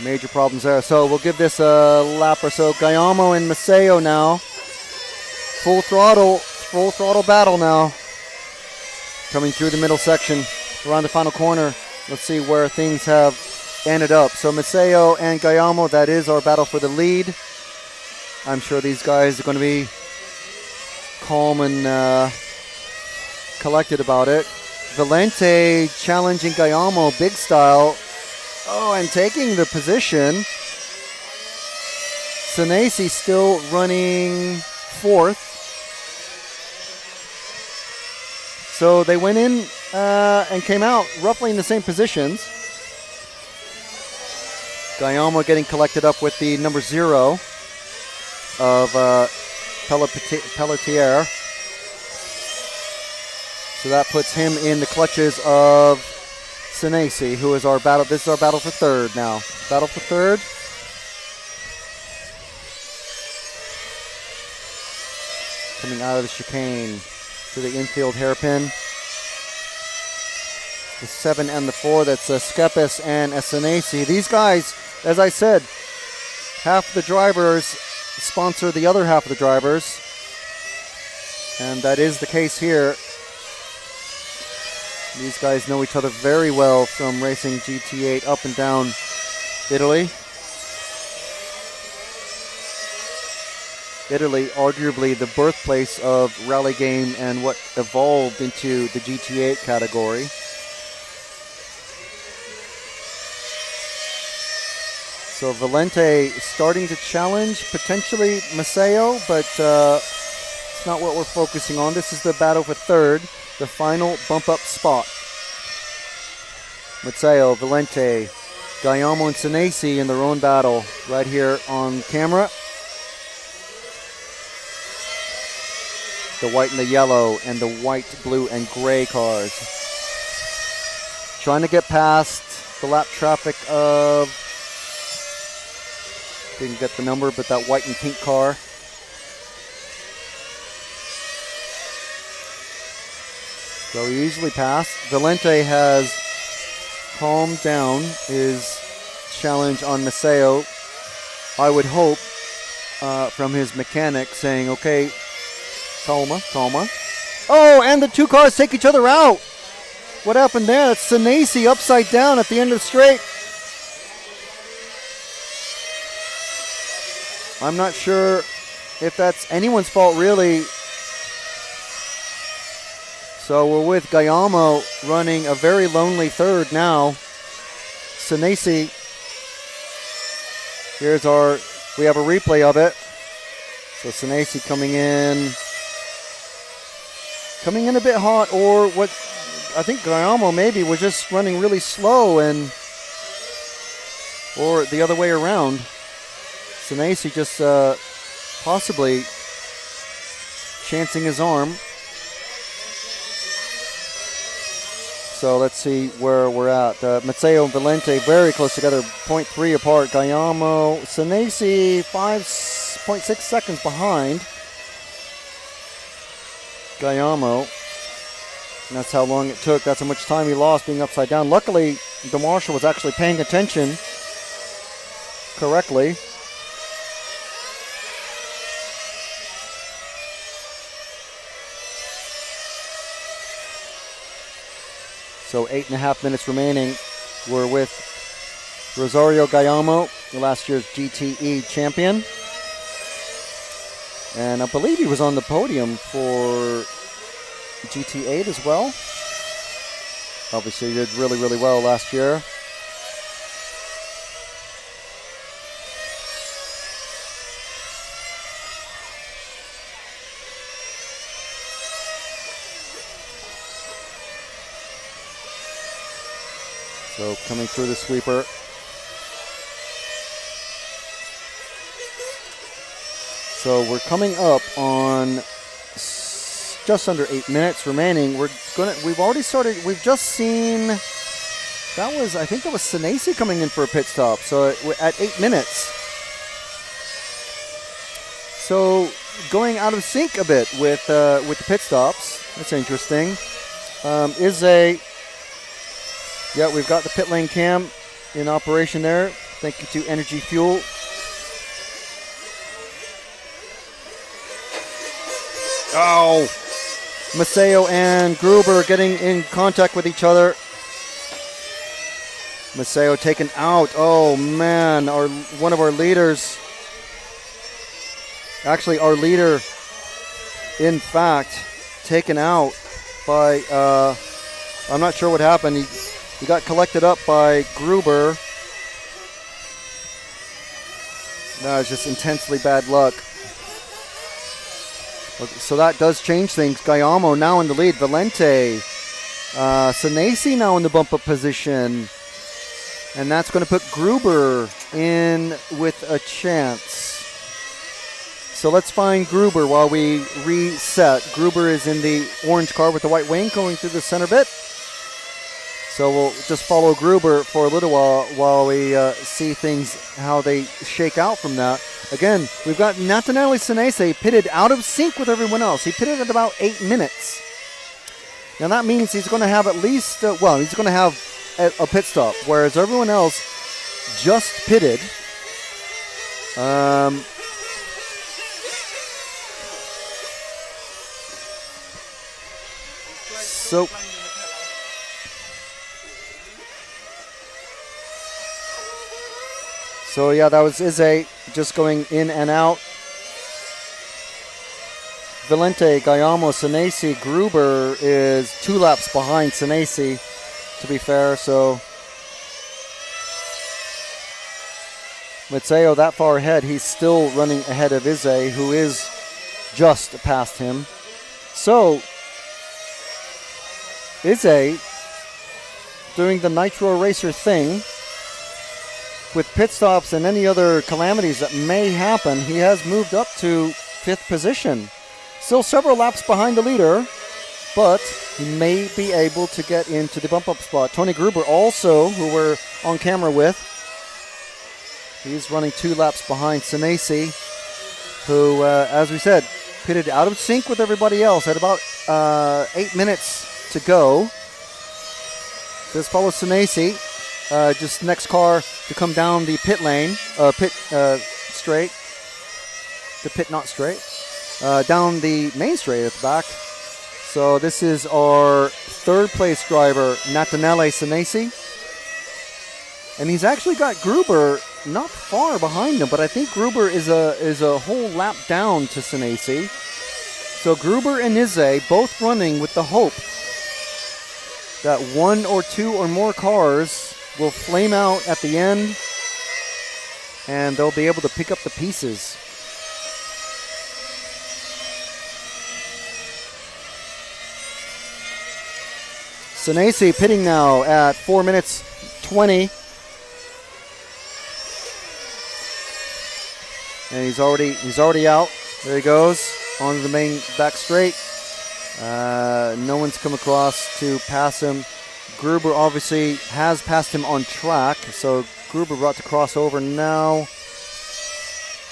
Major problems there. So we'll give this a lap or so. Guillermo and Maceo now. Full throttle battle now. Coming through the middle section, around the final corner. Let's see where things have ended up. So Maceo and Guillermo, that is our battle for the lead. I'm sure these guys are going to be calm and collected about it. Valente challenging Guillermo big style. Oh, and taking the position. Senesi still running 4th. So they went in and came out roughly in the same positions. Guillermo getting collected up with the number 0 of Pelletier. So that puts him in the clutches of Senesi, who is our battle. This is our battle for 3rd now. Battle for 3rd. Coming out of the chicane to the infield hairpin. The 7 and the 4, that's Skepis and Senesi. These guys, as I said, half the drivers sponsor the other half of the drivers. And that is the case here. These guys know each other very well from racing GT8 up and down Italy. Italy, arguably the birthplace of rally game and what evolved into the GT8 category. So Valente starting to challenge potentially Maceo, but it's not what we're focusing on. This is the battle for 3rd. The final bump up spot. Maceo, Valente, Guillermo and Senesi in their own battle right here on camera. The white and the yellow and the white, blue, and gray cars. Trying to get past the lap traffic of, didn't get the number, but that white and pink car. So he easily passed. Valente has calmed down his challenge on Maceo. I would hope from his mechanic saying, okay, calma. Oh, and the two cars take each other out. What happened there? That's Senesi upside down at the end of the straight. I'm not sure if that's anyone's fault, really. So we're with Gayamo running a very lonely third now. Senesi, we have a replay of it. So Senesi coming in a bit hot, or what I think Gayamo maybe was just running really slow, or the other way around. Senesi just possibly chancing his arm. So let's see where we're at. Matteo and Valente very close together, 0.3 apart. Gayamo, Senesi 5.6 seconds behind Gayamo. And that's how long it took. That's how much time he lost being upside down. Luckily, the marshal was actually paying attention correctly. So 8.5 minutes remaining. We're with Rosario Gayamo, last year's GTE champion. And I believe he was on the podium for GT8 as well. Obviously he did really, really well last year. So coming through the sweeper. So we're coming up on just under 8 minutes remaining. We've already started. We've just seen. I think that was Senesi coming in for a pit stop. So we're at 8 minutes. So going out of sync a bit with the pit stops. That's interesting. Yeah, we've got the pit lane cam in operation there. Thank you to Energy Fuel. Oh! Maceo and Gruber getting in contact with each other. Maceo taken out. Oh man, one of our leaders. Actually, our leader, in fact, taken out by, I'm not sure what happened. He got collected up by Gruber. No, it's just intensely bad luck. So that does change things. Gayamo now in the lead. Valente. Senesi now in the bump-up position. And that's going to put Gruber in with a chance. So let's find Gruber while we reset. Gruber is in the orange car with the white wing going through the center bit. So we'll just follow Gruber for a little while we see things, how they shake out from that. Again, we've got Nathaniele Senesi pitted out of sync with everyone else. He pitted at about 8 minutes. Now that means he's going to have at least, he's going to have a pit stop, whereas everyone else just pitted. So yeah, that was Ize just going in and out. Valente, Gayamo, Senesi, Gruber is 2 laps behind Senesi, to be fair. So Matteo that far ahead, he's still running ahead of Ize, who is just past him. So Ize doing the Nitro Racer thing. With pit stops and any other calamities that may happen, he has moved up to 5th position. Still several laps behind the leader, but he may be able to get into the bump-up spot. Tony Gruber also, who we're on camera with, he's running 2 laps behind Senesi, who, as we said, pitted out of sync with everybody else at about 8 minutes to go. This follows Senesi, just next car to come down the pit lane, straight, the pit not straight, down the main straight at the back. So this is our 3rd place driver, Natanele Senesi. And he's actually got Gruber not far behind him, but I think Gruber is a whole lap down to Senesi. So Gruber and Izze both running with the hope that 1 or 2 or more cars will flame out at the end and they'll be able to pick up the pieces. Senesi pitting now at 4 minutes 20. And he's already out. There he goes onto the main back straight. No one's come across to pass him. Gruber obviously has passed him on track, so Gruber brought to cross over now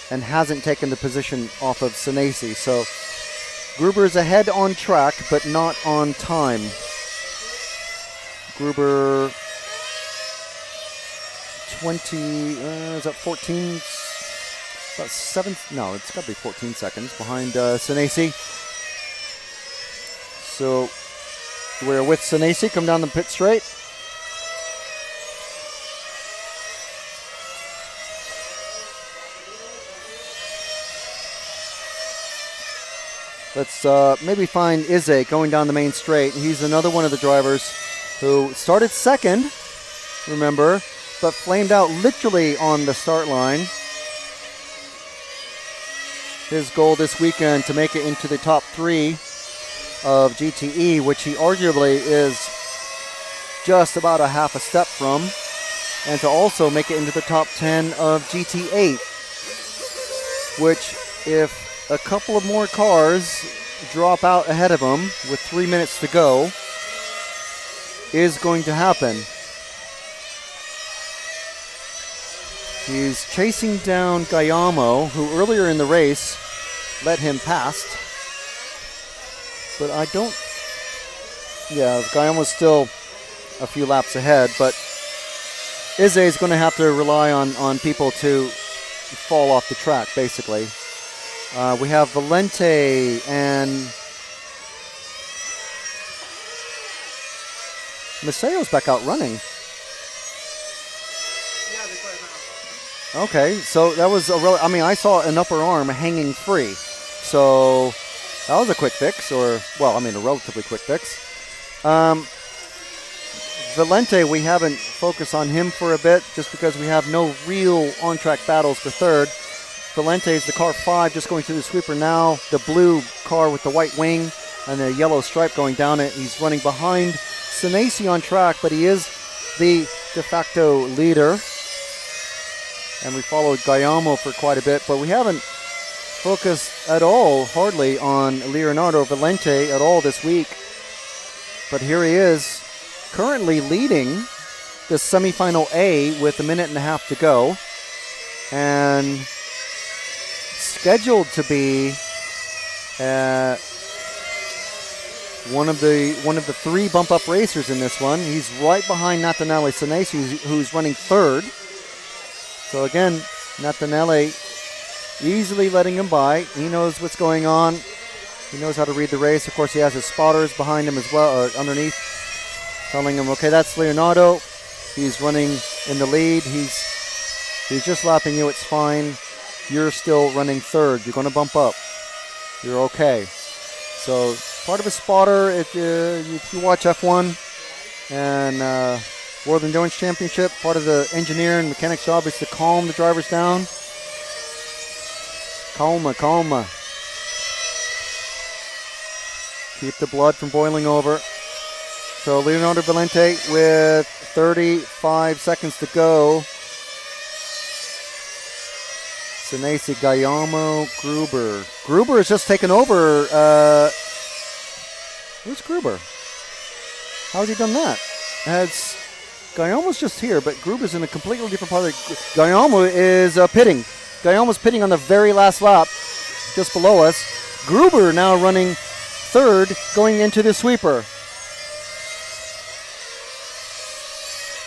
and hasn't taken the position off of Senesi. So Gruber is ahead on track, but not on time. Gruber 20, is that 14? About 7, no, it's got to be 14 seconds behind Senesi. So we're with Senesi, come down the pit straight. Let's maybe find Izze going down the main straight. He's another one of the drivers who started second, remember, but flamed out literally on the start line. His goal this weekend to make it into the top 3 of GTE, which he arguably is just about a half a step from, and to also make it into the top 10 of GT8, which if a couple of more cars drop out ahead of him with 3 minutes to go, is going to happen. He's chasing down Gayamo, who earlier in the race let him past. But I don't... Yeah, Gayamo's still a few laps ahead, but Izze is going to have to rely on people to fall off the track, basically. We have Valente and Maceo's back out running. Okay, so that was I saw an upper arm hanging free. So that was a quick fix, a relatively quick fix. Valente, we haven't focused on him for a bit just because we have no real on-track battles for third. Valente is the car 5 just going through the sweeper now. The blue car with the white wing and the yellow stripe going down it. He's running behind Senesi on track, but he is the de facto leader. And we followed Gayamo for quite a bit, but we haven't focused at all, hardly, on Leonardo Valente at all this week. But here he is, currently leading the semifinal A with 1.5 minutes to go. And scheduled to be one of the 3 bump-up racers in this one. He's right behind Natanele Senesi, who's running 3rd. So again, Natanele easily letting him by. He knows what's going on. He knows how to read the race. Of course, he has his spotters behind him as well, or underneath, telling him, okay, that's Leonardo. He's running in the lead. He's just lapping you. It's fine. You're still running 3rd. You're going to bump up. You're okay. So part of a spotter, if you watch F1 and World Endurance Championship, part of the engineer and mechanic's job is to calm the drivers down. Calma. Keep the blood from boiling over. So Leonardo Valente with 35 seconds to go. Senesi, Gayamo, Gruber. Gruber has just taken over. Who's Gruber? How has he done that? Guillaume's just here, but Gruber's in a completely different part of the... Guillaume is pitting. Guillaume's pitting on the very last lap, just below us. Gruber now running third, going into the sweeper.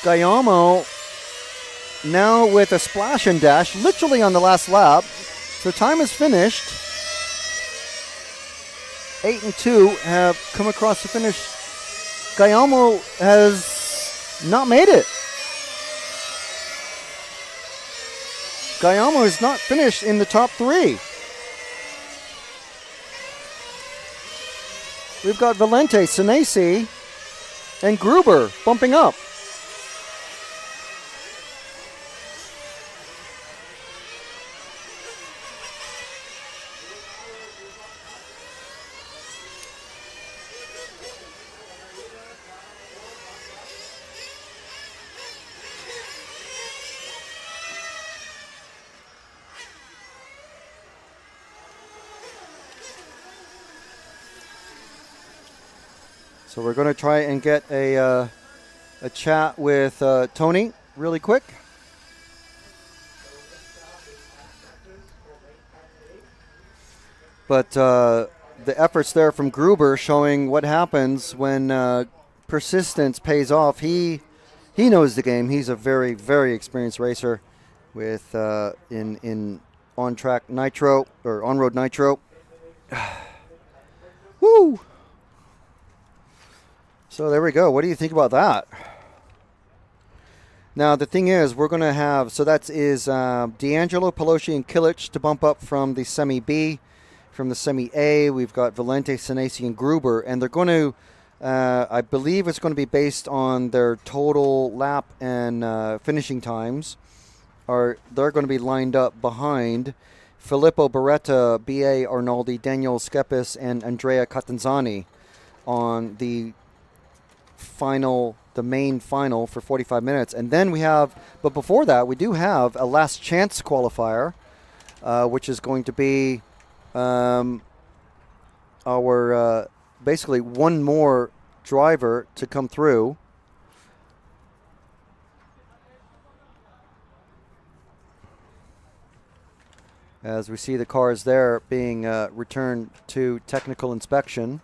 Guillaume now with a splash and dash, literally on the last lap. So time is finished. 8 and 2 have come across the finish. Guillaume has not made it. Guillaume is not finished in the top 3. We've got Valente, Senesi, and Gruber bumping up. So we're going to try and get a chat with Tony really quick. But the efforts there from Gruber showing what happens when persistence pays off. He knows the game. He's a very, very experienced racer with in on-track nitro or on-road nitro. Woo! So there we go. What do you think about that? Now the thing is, we're going to have, so that is D'Angelo, Pelosi, and Kilic to bump up from the Semi B. From the Semi A, we've got Valente, Senesi, and Gruber, and they're going to, I believe it's going to be based on their total lap and finishing times. They're going to be lined up behind Filippo Beretta, B.A. Arnoldi, Daniel Skepis, and Andrea Catanzani on the main final for 45 minutes. And then we have, but before that, we do have a last chance qualifier, which is going to be our basically one more driver to come through. As we see the cars there being returned to technical inspection.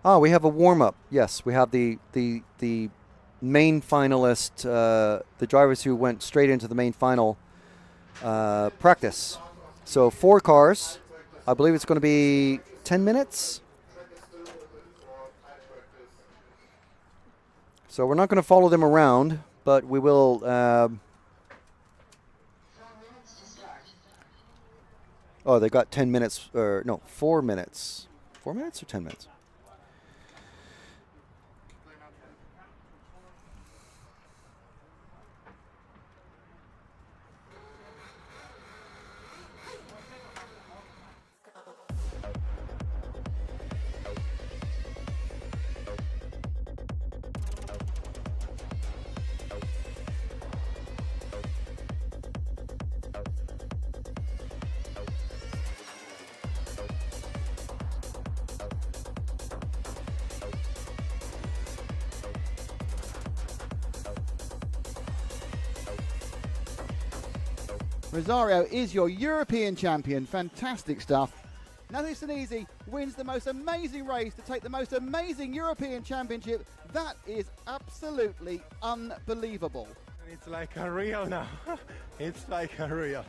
Oh, we have a warm-up. Yes, we have the main finalist, the drivers who went straight into the main final practice. So 4 cars. I believe it's going to be 10 minutes. So we're not going to follow them around, but we will... oh, they got 10 minutes, or no, 4 minutes. 4 minutes or 10 minutes? Rosario is your European champion. Fantastic stuff. Nathalie Senesi wins the most amazing race to take the most amazing European Championship. That is absolutely unbelievable. It's like a real now. It's like a real.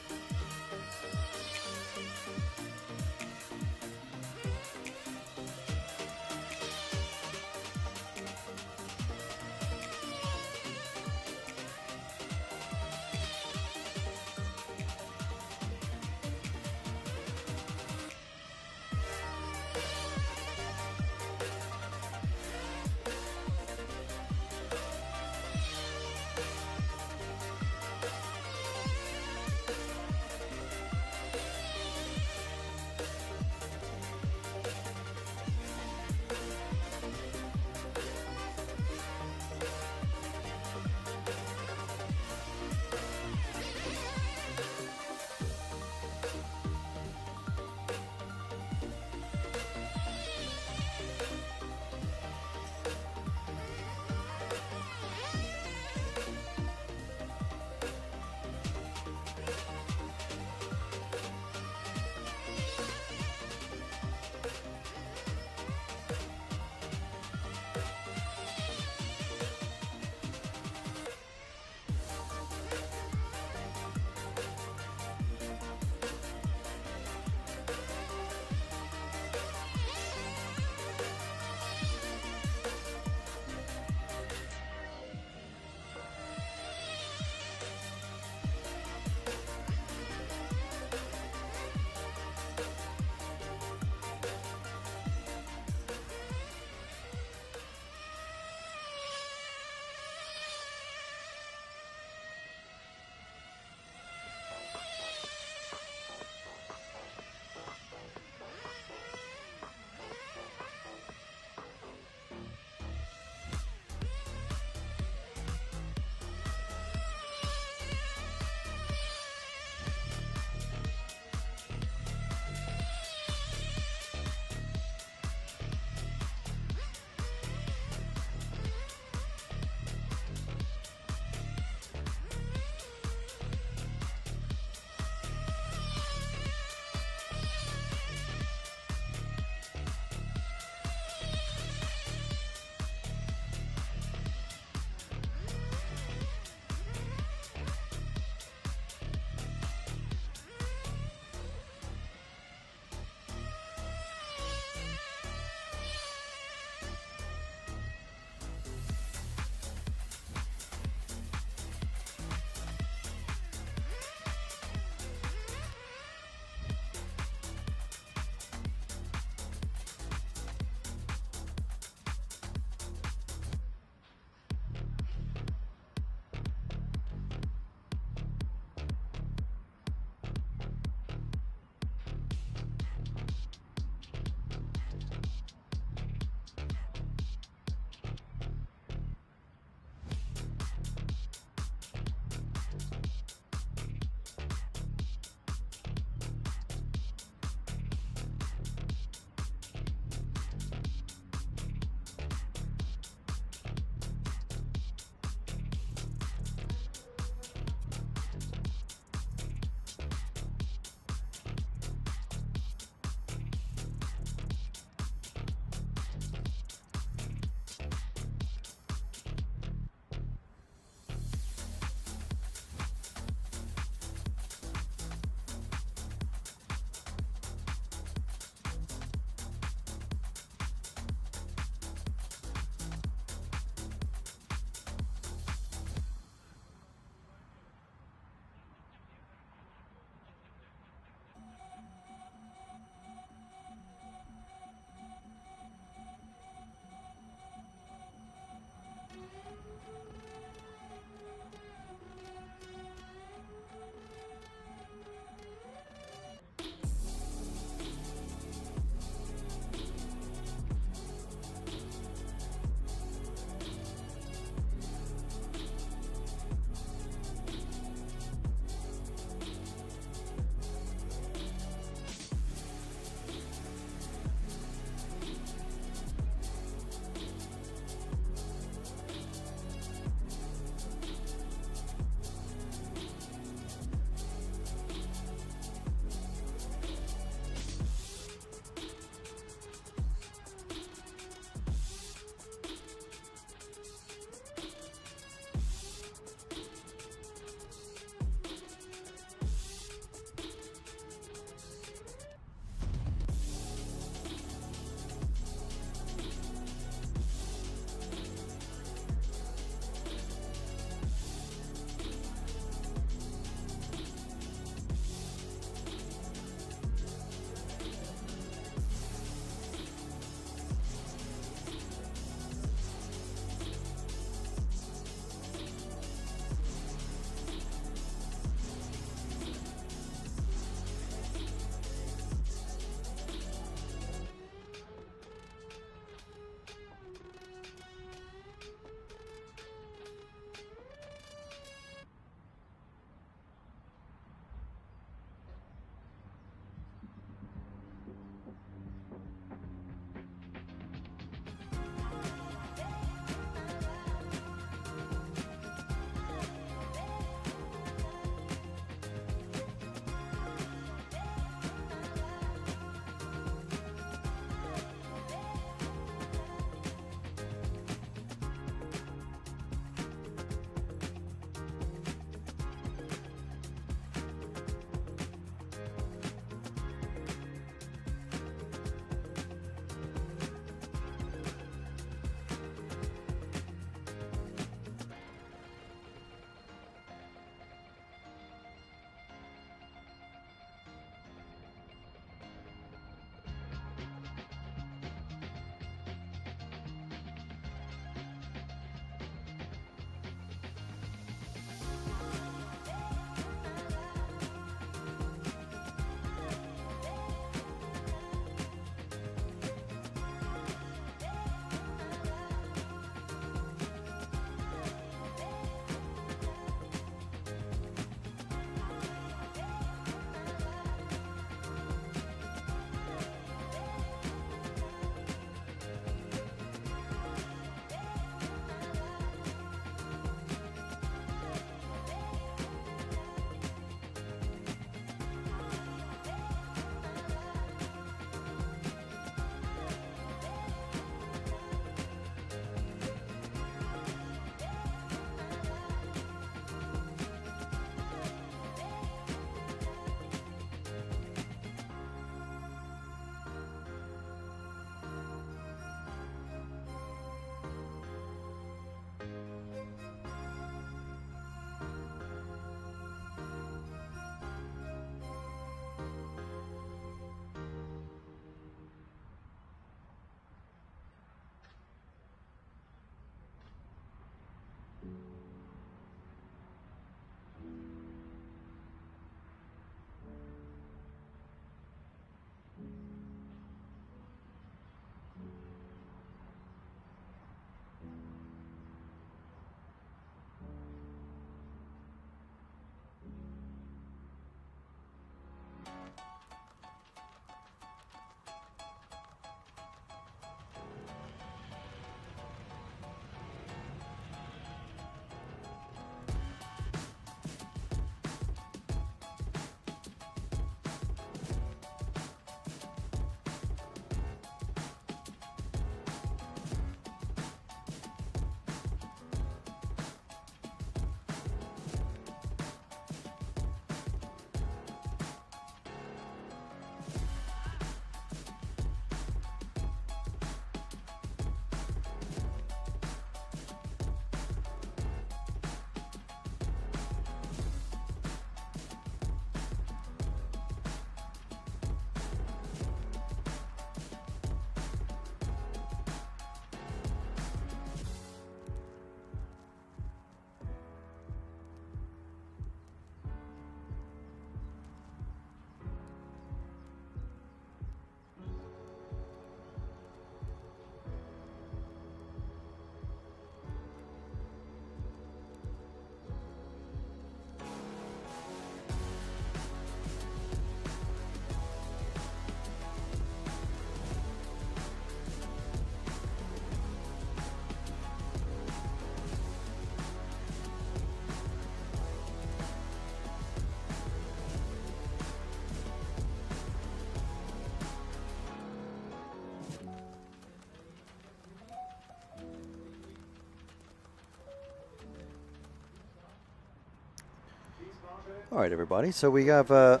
All right, everybody. So we have, a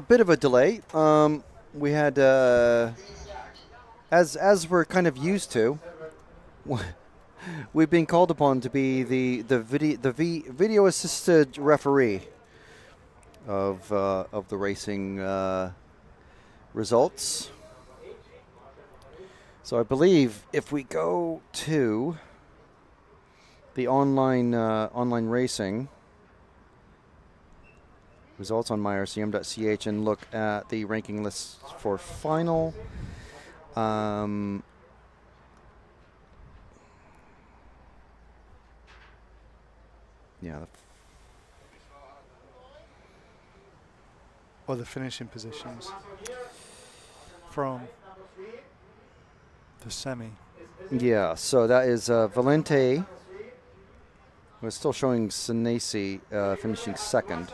bit of a delay. We had, as we're kind of used to, we've been called upon to be the video assisted referee of the racing results. So I believe if we go to the online racing results on myrcm.ch and look at the ranking list for final. Or the finishing positions from the semi. Yeah, so that is Valente. We're still showing Senesi finishing second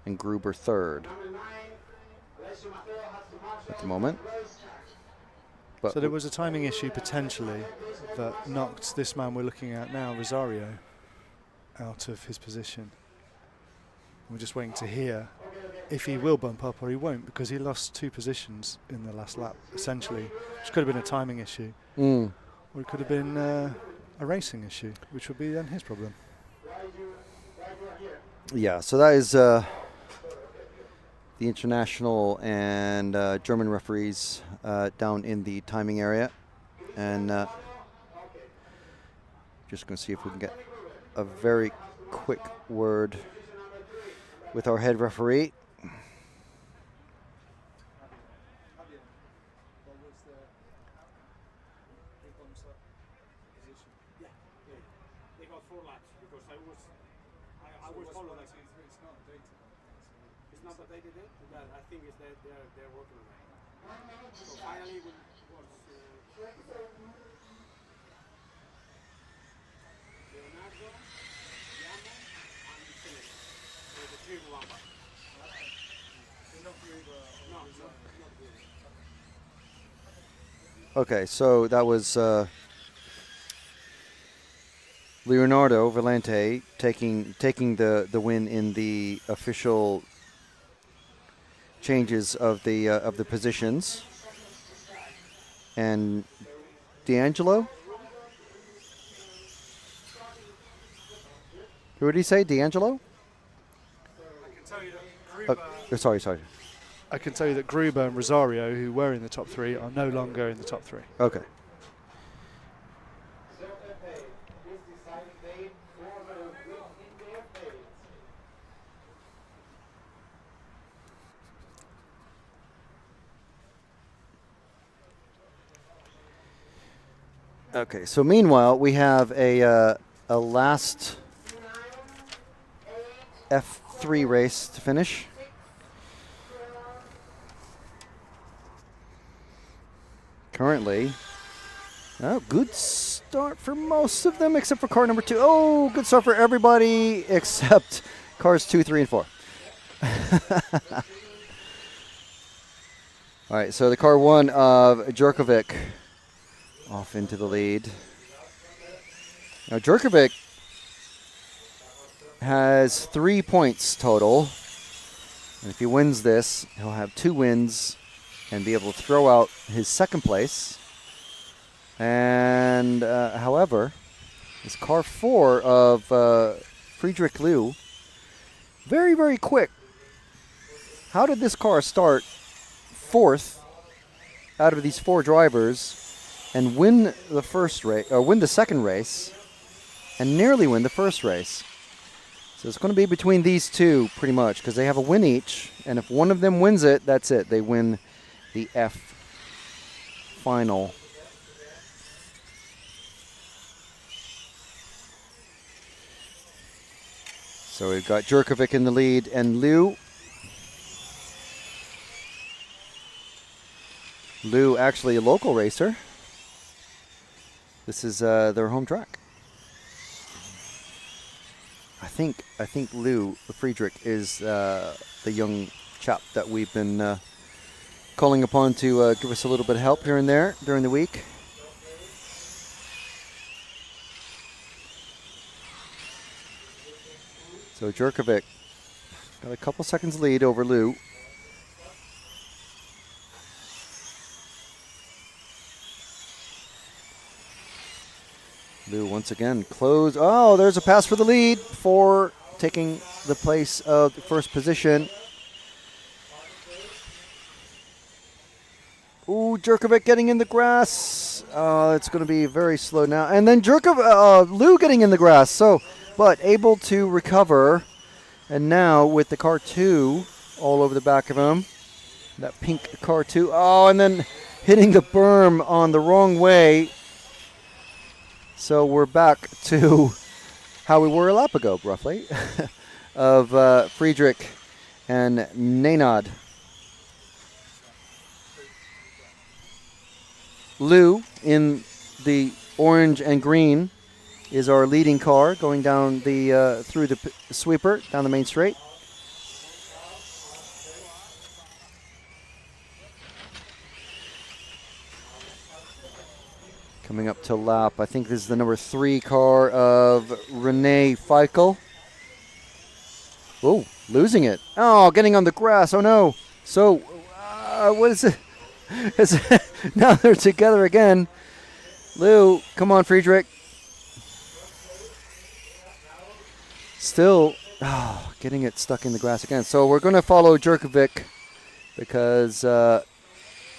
and Gruber third at the moment. But so there was a timing issue potentially that knocked this man we're looking at now, Rosario, out of his position. We're just waiting to hear if he will bump up or he won't, because he lost 2 positions in the last lap, essentially, which could have been a timing issue. Or it could have been a racing issue, which would be then his problem. Yeah, so that is the international and German referees down in the timing area. And just going to see if we can get a very quick word with our head referee. Okay, so that was Leonardo Valente taking the win in the official changes of the positions. And D'Angelo? Who did he say? D'Angelo? Sorry. I can tell you that Gruber and Rosario, who were in the top 3, are no longer in the top 3. Okay. Okay, so meanwhile, we have a last F3 race to finish. Currently, good start for most of them except for car number 2. Oh, good start for everybody except cars 2, 3, and 4. All right, so the car 1 of Djurkovic off into the lead. Now, Djurkovic has 3 points total. And if he wins this, he'll have 2 wins and be able to throw out his second place. And however, this car 4 of Friedrich Liu, very, very quick. How did this car start 4th out of these 4 drivers and win the first race, or win the second race, and nearly win the first race? So it's going to be between these 2 pretty much, because they have a win each, and if one of them wins it, that's it. They win the F final. So we've got Djurkovic in the lead and Liu. Liu, actually a local racer. This is their home track. I think Liu Friedrich is the young chap that we've been calling upon to give us a little bit of help here and there during the week. So Jerkovic got a couple seconds lead over Lou. Lou once again close. Oh, there's a pass for the lead for taking the place of the first position. Ooh, Jerkovic getting in the grass. It's going to be very slow now. And then Lou getting in the grass. So, but able to recover. And now with the car 2 all over the back of him. That pink car 2. Oh, and then hitting the berm on the wrong way. So we're back to how we were a lap ago, roughly, of Friedrich and Nenad. Lou in the orange and green is our leading car going down the through the sweeper down the main straight. Coming up to lap, I think this is the number 3 car of René Feichel. Oh, losing it. Oh, getting on the grass. Oh no. So, what is it? Now they're together again. Lou, come on, Friedrich. Still getting it stuck in the grass again. So we're going to follow Jerkovic because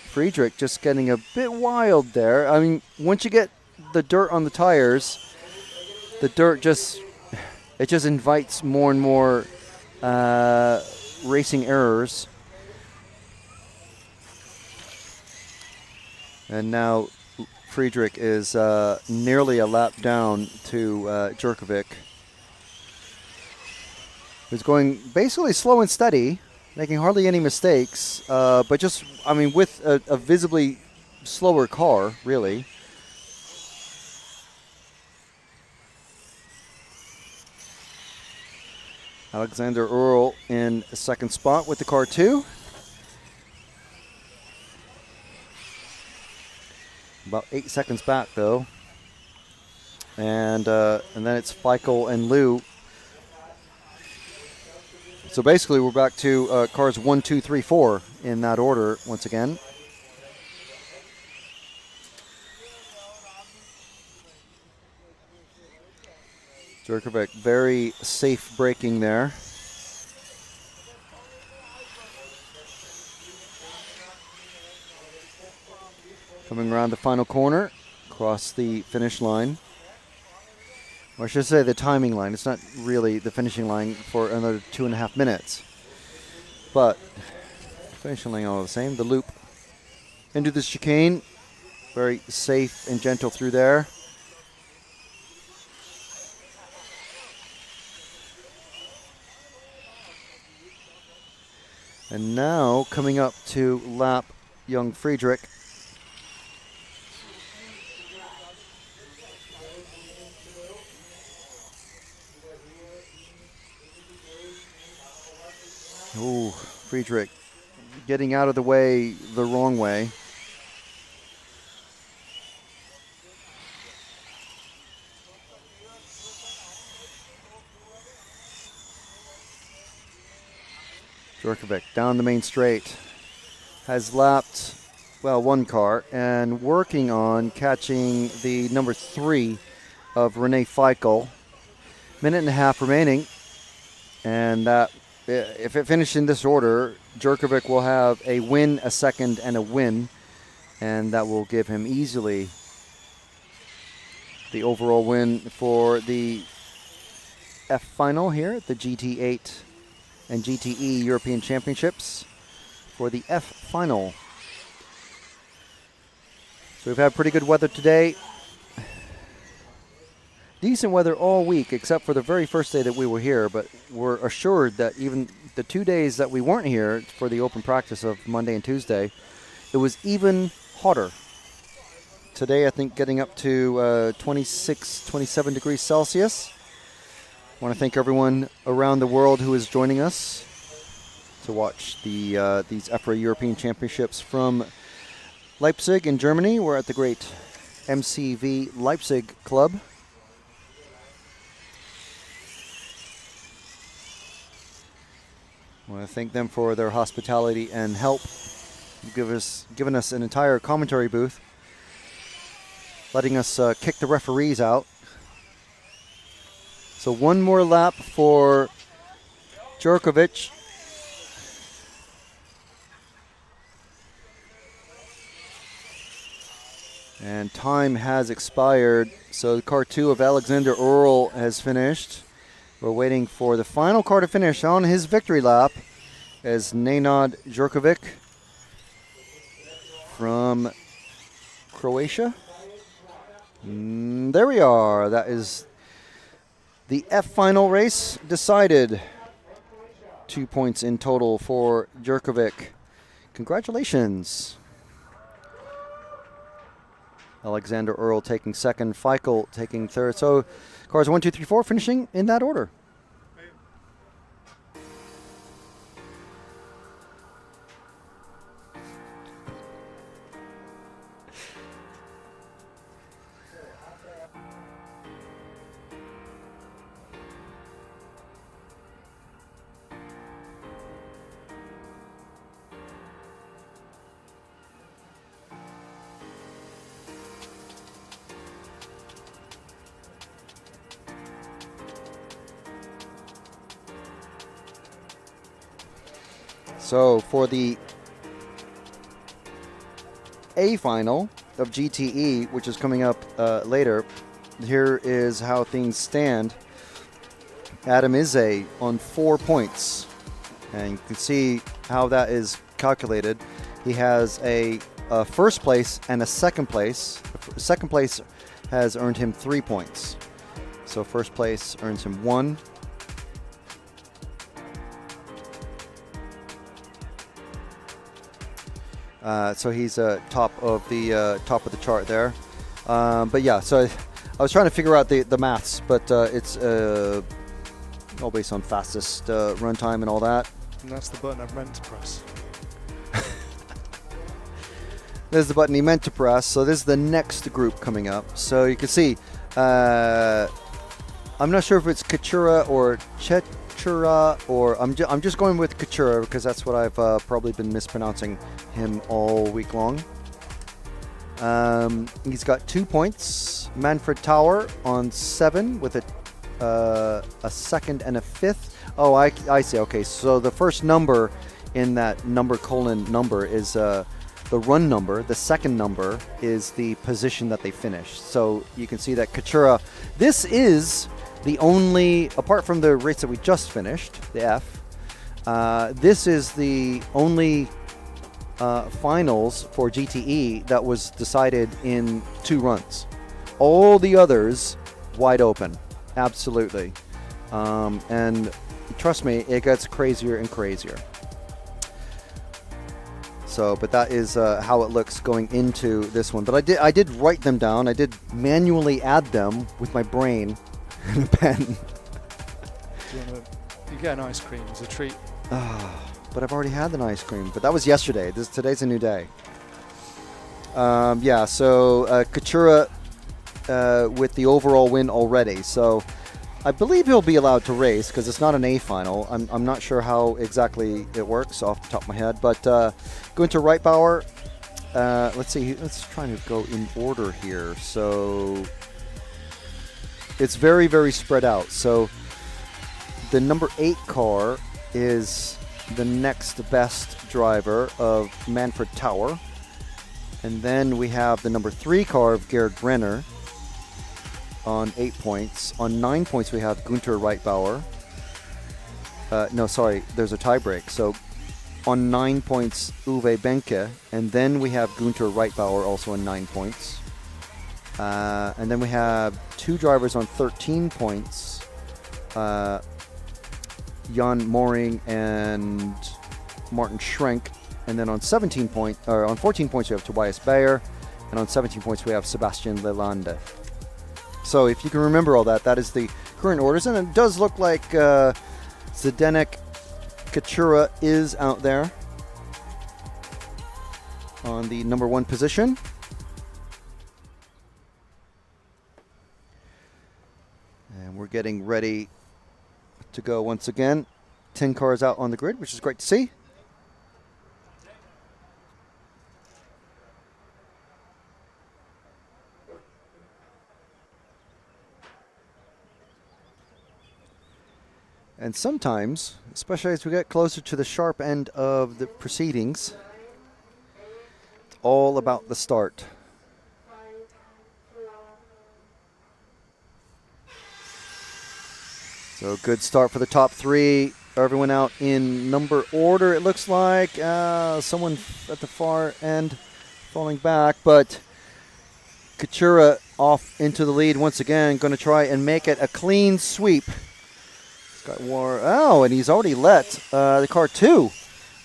Friedrich just getting a bit wild there. I mean, once you get the dirt on the tires, the dirt just invites more and more racing errors. And now Friedrich is nearly a lap down to Jerkovic, who's going basically slow and steady, making hardly any mistakes, but just, I mean, with a visibly slower car, really. Alexander Earl in second spot with the car 2. About 8 seconds back, though. And then it's Feichel and Lou. So basically, we're back to cars 1, 2, 3, 4 in that order once again. Jerkovic very safe braking there. Coming around the final corner, across the finish line. Or I should say the timing line. It's not really the finishing line for another 2.5 minutes. But finishing line all the same. The loop into the chicane. Very safe and gentle through there. And now coming up to lap young Friedrich. Ooh, Friedrich getting out of the way the wrong way. Jerkovic down the main straight. Has lapped, well, one car and working on catching the number 3 of René Feichel. 1.5 minutes remaining. And that, if it finished in this order, Jerkovic will have a win, a second, and a win. And that will give him easily the overall win for the F final here, the GT8 and GTE European Championships for the F final. So we've had pretty good weather today. Decent weather all week, except for the very first day that we were here, but we're assured that even the 2 days that we weren't here for the open practice of Monday and Tuesday, it was even hotter. Today, I think getting up to 26, 27 degrees Celsius. I want to thank everyone around the world who is joining us to watch these EFRA European Championships from Leipzig in Germany. We're at the great MCV Leipzig Club. I want to thank them for their hospitality and help. Giving us an entire commentary booth, letting us kick the referees out. So one more lap for Djurkovic. And time has expired. So car 2 of Alexander Earl has finished. We're waiting for the final car to finish on his victory lap as Nenad Djurkovic from Croatia. There we are. That is the F final race decided. 2 points in total for Djurkovic. Congratulations. Alexander Earl taking second, Feichel taking third. So cars 1, 2, 3, 4 finishing in that order. So for the A final of GTE, which is coming up later, here is how things stand. Adam Izze on 4 points. And you can see how that is calculated. He has a first place and a second place. Second place has earned him 3 points. So first place earns him 1. So he's top of the chart there. But yeah, so I was trying to figure out the maths, but it's all based on fastest run time and all that. And that's the button I meant to press. There's the button he meant to press. So this is the next group coming up. So you can see, I'm not sure if it's Katura or Chetura, or I'm just going with Katura because that's what I've probably been mispronouncing him all week long. He's got 2 points. Manfred Tower on 7 with a second and a fifth. Oh, I see. Okay, so the first number in that number is the run number. The second number is the position that they finished. So you can see that Katura, this is the only, apart from the race that we just finished, the F, this is the only finals for GTE that was decided in 2 runs. All the others wide open, absolutely. And trust me, it gets crazier and crazier. So, but that is how it looks going into this one. But I did write them down. I did manually add them with my brain and a pen. You get an ice cream as a treat. But I've already had an ice cream. But that was yesterday. Today's a new day. Yeah, so Katura with the overall win already. So I believe he'll be allowed to race because it's not an A final. I'm not sure how exactly it works off the top of my head. But going to Reitbauer, let's see. Let's try to go in order here. So it's very, very spread out. So the number 8 car is the next best driver of Manfred Tower. And then we have the number 3 car of Gerhard Brenner on 8 points. On 9 points, we have Günther Reitbauer. No, sorry, there's a tie break. So on 9 points, Uwe Benke. And then we have Günther Reitbauer also on 9 points. And then we have 2 drivers on 13 points. Jan Moring and Martin Schrenk. And then on 14 points, we have Tobias Bayer. And on 17 points, we have Sebastian Lelande. So if you can remember all that, that is the current orders. And it does look like Zdenek Katura is out there on the number 1 position. And we're getting ready to go once again. 10 cars out on the grid, which is great to see. And sometimes, especially as we get closer to the sharp end of the proceedings, it's all about the start. So good start for the top three. Everyone out in number order, it looks like. Someone at the far end falling back, but Katura off into the lead once again, going to try and make it a clean sweep. And he's already let the car 2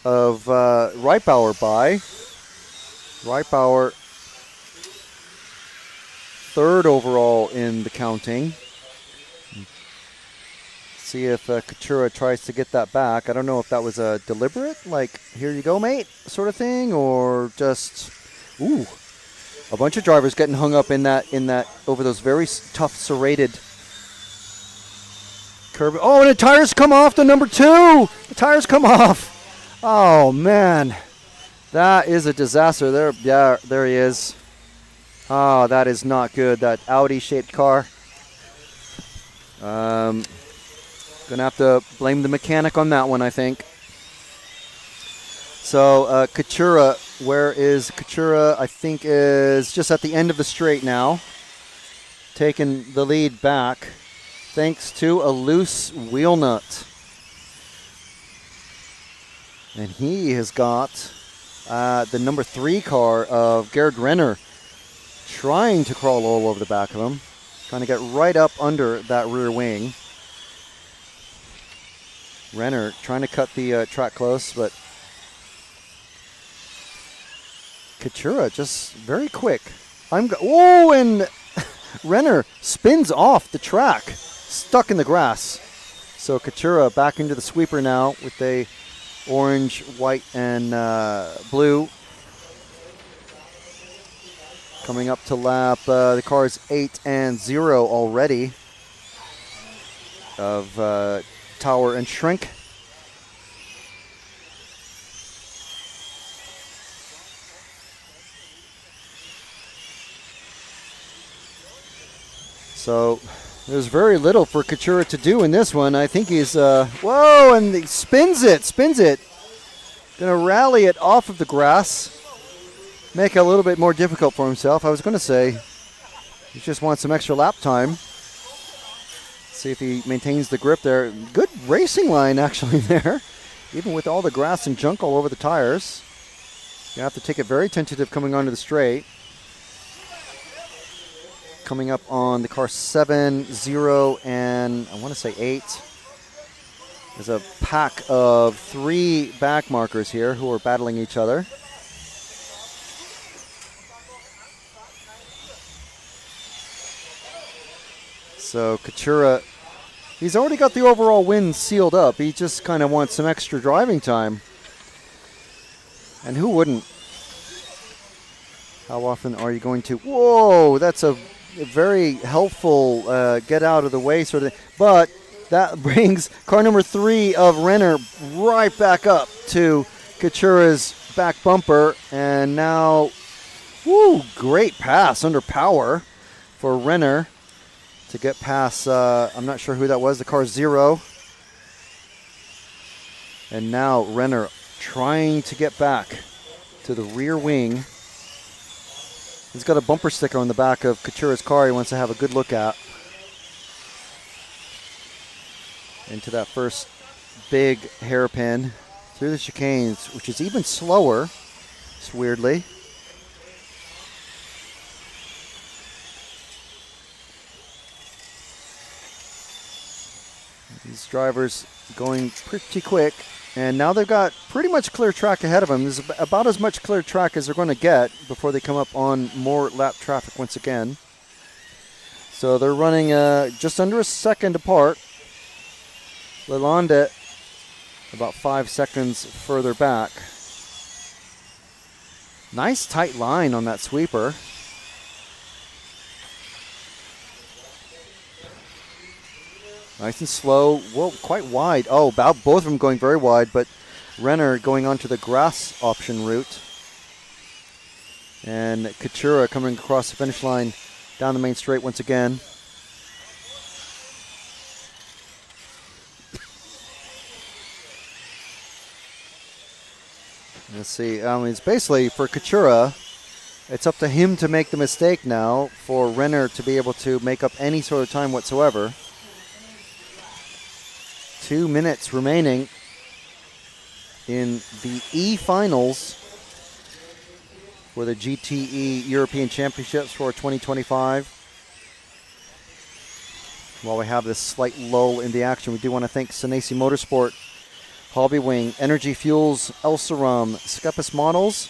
of Reipauer by. Reipauer, 3rd overall in the counting. See if Katura tries to get that back. I don't know if that was a deliberate, like, here you go, mate, sort of thing, or just, a bunch of drivers getting hung up in that over those very tough serrated curb. Oh, and the tires come off the number 2. The tires come off. Oh man, that is a disaster. There he is. Oh, that is not good. That Audi-shaped car. Gonna have to blame the mechanic on that one, I think. So Katura, where is Katura? I think is just at the end of the straight now, taking the lead back, thanks to a loose wheel nut. And he has got the number 3 car of Gerhard Renner trying to crawl all over the back of him, trying to get right up under that rear wing. Renner trying to cut the track close, but Katura just very quick. And Renner spins off the track, stuck in the grass. So Katura back into the sweeper now with a orange, white, and blue. Coming up to lap, the car is 8 and 0 already of Tower and Shrink. So there's very little for Katura to do in this one. I think he's, whoa, and he spins it. Gonna rally it off of the grass, make it a little bit more difficult for himself. I was gonna say, he just wants some extra lap time. See if he maintains the grip there. Good racing line actually there, even with all the grass and junk all over the tires. You have to take it very tentative coming onto the straight. Coming up on the car 7, 0, and I want to say 8. There's a pack of 3 back markers here who are battling each other. So Katura, he's already got the overall win sealed up. He just kind of wants some extra driving time. And who wouldn't? How often are you going to? Whoa, that's a very helpful get out of the way sort of thing. But that brings car number 3 of Renner right back up to Katura's back bumper. And now, great pass under power for Renner to get past, I'm not sure who that was, the car 0. And now Renner trying to get back to the rear wing. He's got a bumper sticker on the back of Katura's car he wants to have a good look at. Into that first big hairpin through the chicanes, which is even slower, just weirdly. These drivers going pretty quick, and now they've got pretty much clear track ahead of them. There's about as much clear track as they're going to get before they come up on more lap traffic once again. So they're running just under a second apart. Lalonde about 5 seconds further back. Nice tight line on that sweeper. Nice and slow. Whoa, quite wide. Oh, both of them going very wide, but Renner going onto the grass option route. And Katura coming across the finish line down the main straight once again. Let's see. It's basically for Katura, it's up to him to make the mistake now for Renner to be able to make up any sort of time whatsoever. 2 minutes remaining in the E-finals for the GTE European Championships for 2025. While we have this slight lull in the action, we do want to thank Senesi Motorsport, Hobbywing, Energy Fuels, Elsarum, Skepis Models,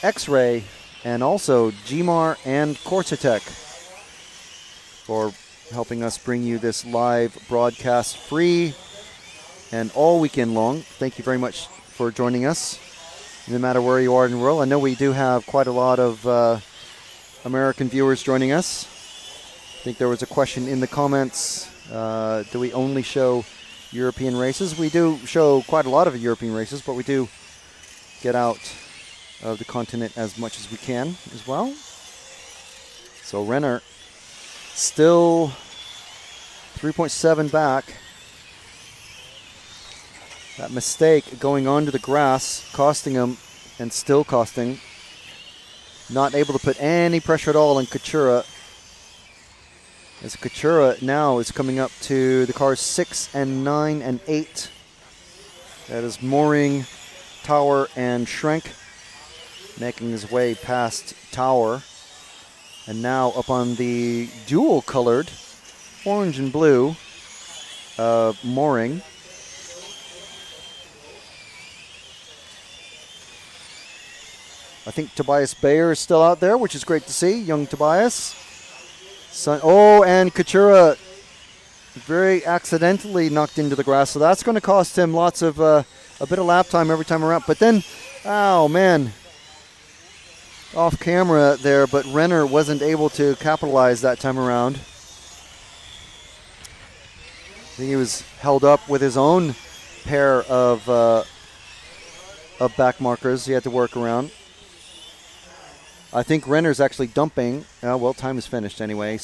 X-Ray, and also Gmar and Corsatec for helping us bring you this live broadcast free and all weekend long. Thank you very much for joining us, no matter where you are in the world. I know we do have quite a lot of American viewers joining us. I think there was a question in the comments, do we only show European races? We do show quite a lot of European races, but we do get out of the continent as much as we can as well. So Renner still 3.7 back. That mistake going onto the grass costing him, and still costing. Not able to put any pressure at all on Katura. As Katura now is coming up to the cars 6 and 9 and 8. That is Mooring, Tower, and Schrenk, making his way past Tower. And now up on the dual-colored orange and blue Mooring. I think Tobias Bayer is still out there, which is great to see. Young Tobias. And Katura very accidentally knocked into the grass, so that's going to cost him lots of a bit of lap time every time around. But then, oh man, off camera there, but Renner wasn't able to capitalize that time around. I think he was held up with his own pair of back markers he had to work around. I think Renner's actually dumping. Well, time is finished anyway.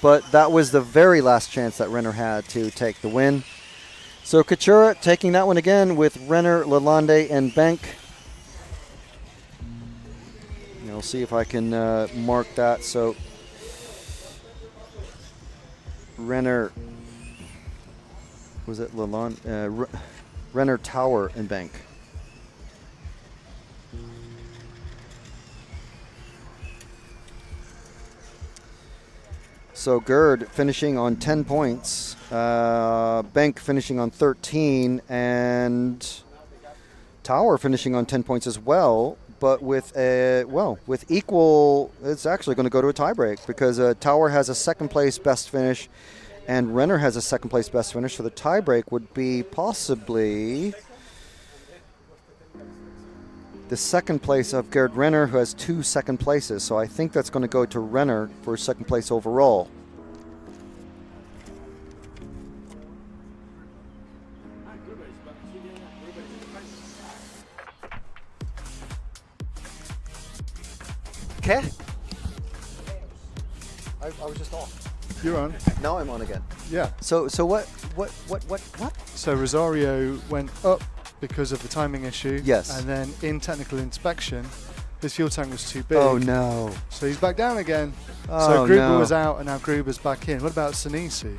But that was the very last chance that Renner had to take the win. So Katura taking that one again with Renner, Lalonde, and Bank. I'll see if I can mark that. So Renner, was it Lalonde? Renner, Tower, and Bank. So Gerd finishing on 10 points, Bank finishing on 13, and Tower finishing on 10 points as well. But with equal, it's actually going to go to a tiebreak because Tower has a second place best finish, and Renner has a second place best finish. So the tiebreak would be possibly the second place of Gerd Renner, who has 2 second places. So I think that's going to go to Renner for second place overall. Okay. I was just off. You're on. Now I'm on again. Yeah. So what? So Rosario went up because of the timing issue. Yes. And then in technical inspection, his fuel tank was too big. Oh no. So he's back down again. Oh, so Gruber no. was out and now Gruber's back in. What about Senesi?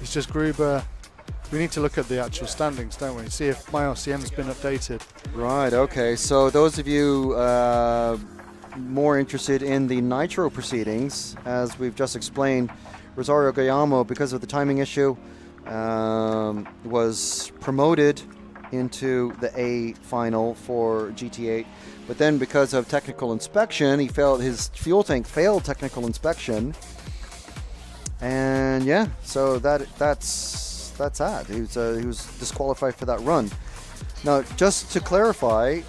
It's just Gruber. We need to look at the actual standings, don't we? See if my RCM's been updated. Right, okay. So those of you more interested in the Nitro proceedings, as we've just explained, Rosario Guayamo, because of the timing issue, was promoted into the A final for GT8. But then because of technical inspection, his fuel tank failed technical inspection. And yeah, so that's that. He was disqualified for that run. Now, just to clarify,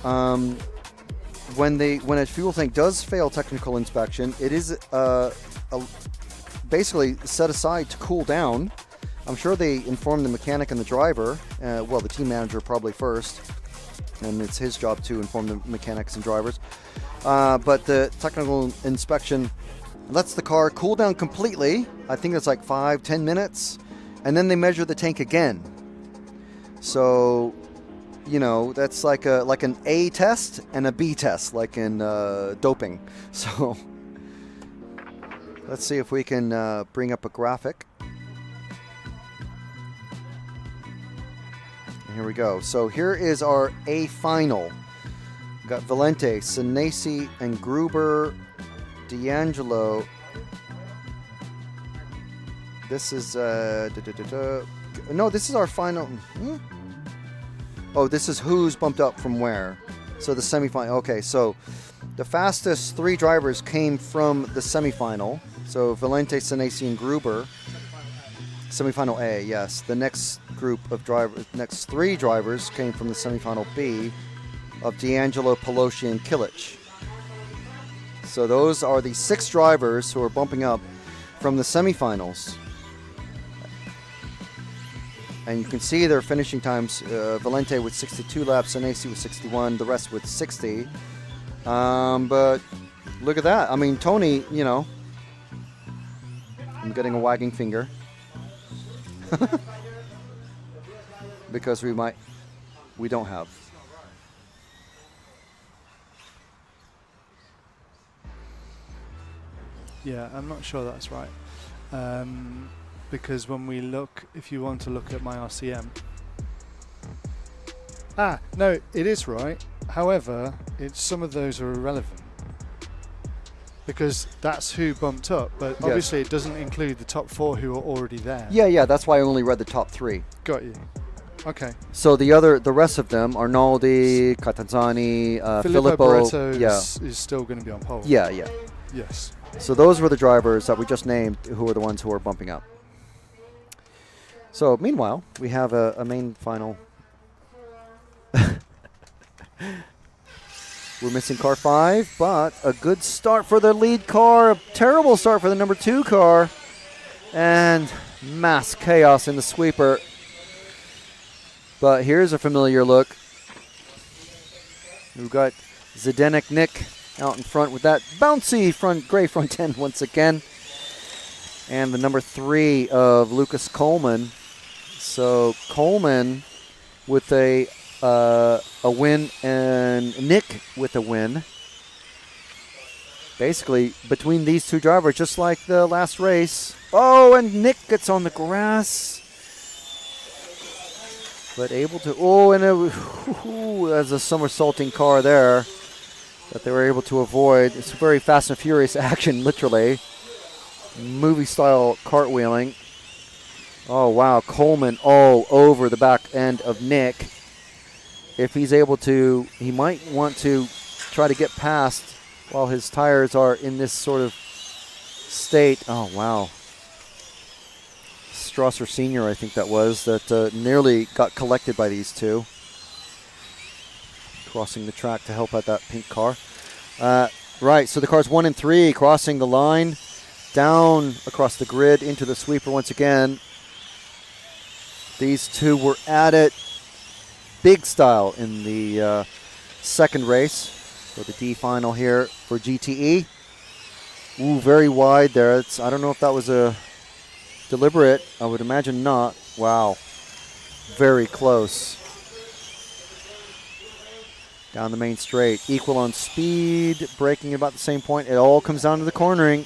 when a fuel tank does fail technical inspection, it is basically set aside to cool down I'm sure they informed the mechanic and the driver, well, the team manager probably first, and it's his job to inform the mechanics and drivers. But the technical inspection lets the car cool down completely. I think it's like 5-10 minutes, and then they measure the tank again. So, you know, that's like an A test and a B test, like in doping. So let's see if we can bring up a graphic. Here we go. So here is our A final. We've got Valente, Senesi, and Gruber, D'Angelo. This is no, this is our final. Oh, this is who's bumped up from where. So the semifinal. Okay, so the fastest 3 drivers came from the semifinal. So Valente, Senesi, and Gruber. Semifinal A, yes. The next group of drivers, next 3 drivers came from the semifinal B of D'Angelo, Pelosi, and Kilich. So those are the 6 drivers who are bumping up from the semifinals. And you can see their finishing times. Valente with 62 laps, Senesi with 61, the rest with 60. But look at that. I mean, Tony, you know, I'm getting a wagging finger. Because we don't have. Yeah, I'm not sure that's right. Because when we look, if you want to look at my RCM. No, it is right. However, some of those are irrelevant. Because that's who bumped up, but obviously it doesn't include the top 4 who are already there. Yeah, that's why I only read the top 3. Got you. Okay. So the rest of them, Arnaldi, Catanzani, Filippo Barretto is still going to be on pole. Yeah. Yes. So those were the drivers that we just named who are the ones who are bumping up. So meanwhile, we have a main final. We're missing car 5, but a good start for the lead car. A terrible start for the number 2 car. And mass chaos in the sweeper. But here's a familiar look. We've got Zdenek Nick out in front with that bouncy gray front end once again. And the number 3 of Lucas Coleman. So Coleman with a win and Nick with a win. Basically, between these 2 drivers, just like the last race. Oh, and Nick gets on the grass. But able to, there's a somersaulting car there that they were able to avoid. It's a very Fast and Furious action, literally. Movie-style cartwheeling. Oh, wow, Coleman all over the back end of Nick. If he's able to, he might want to try to get past while his tires are in this sort of state. Oh, wow. Strasser Sr., I think that was, that nearly got collected by these 2. Crossing the track to help out that pink car. Right, so the cars 1 and 3 crossing the line, down across the grid into the sweeper once again. These 2 were at it big style in the second race. So the D final here for GTE. Ooh, very wide there. I don't know if that was a deliberate. I would imagine not. Wow. Very close. Down the main straight. Equal on speed. Braking about the same point. It all comes down to the cornering.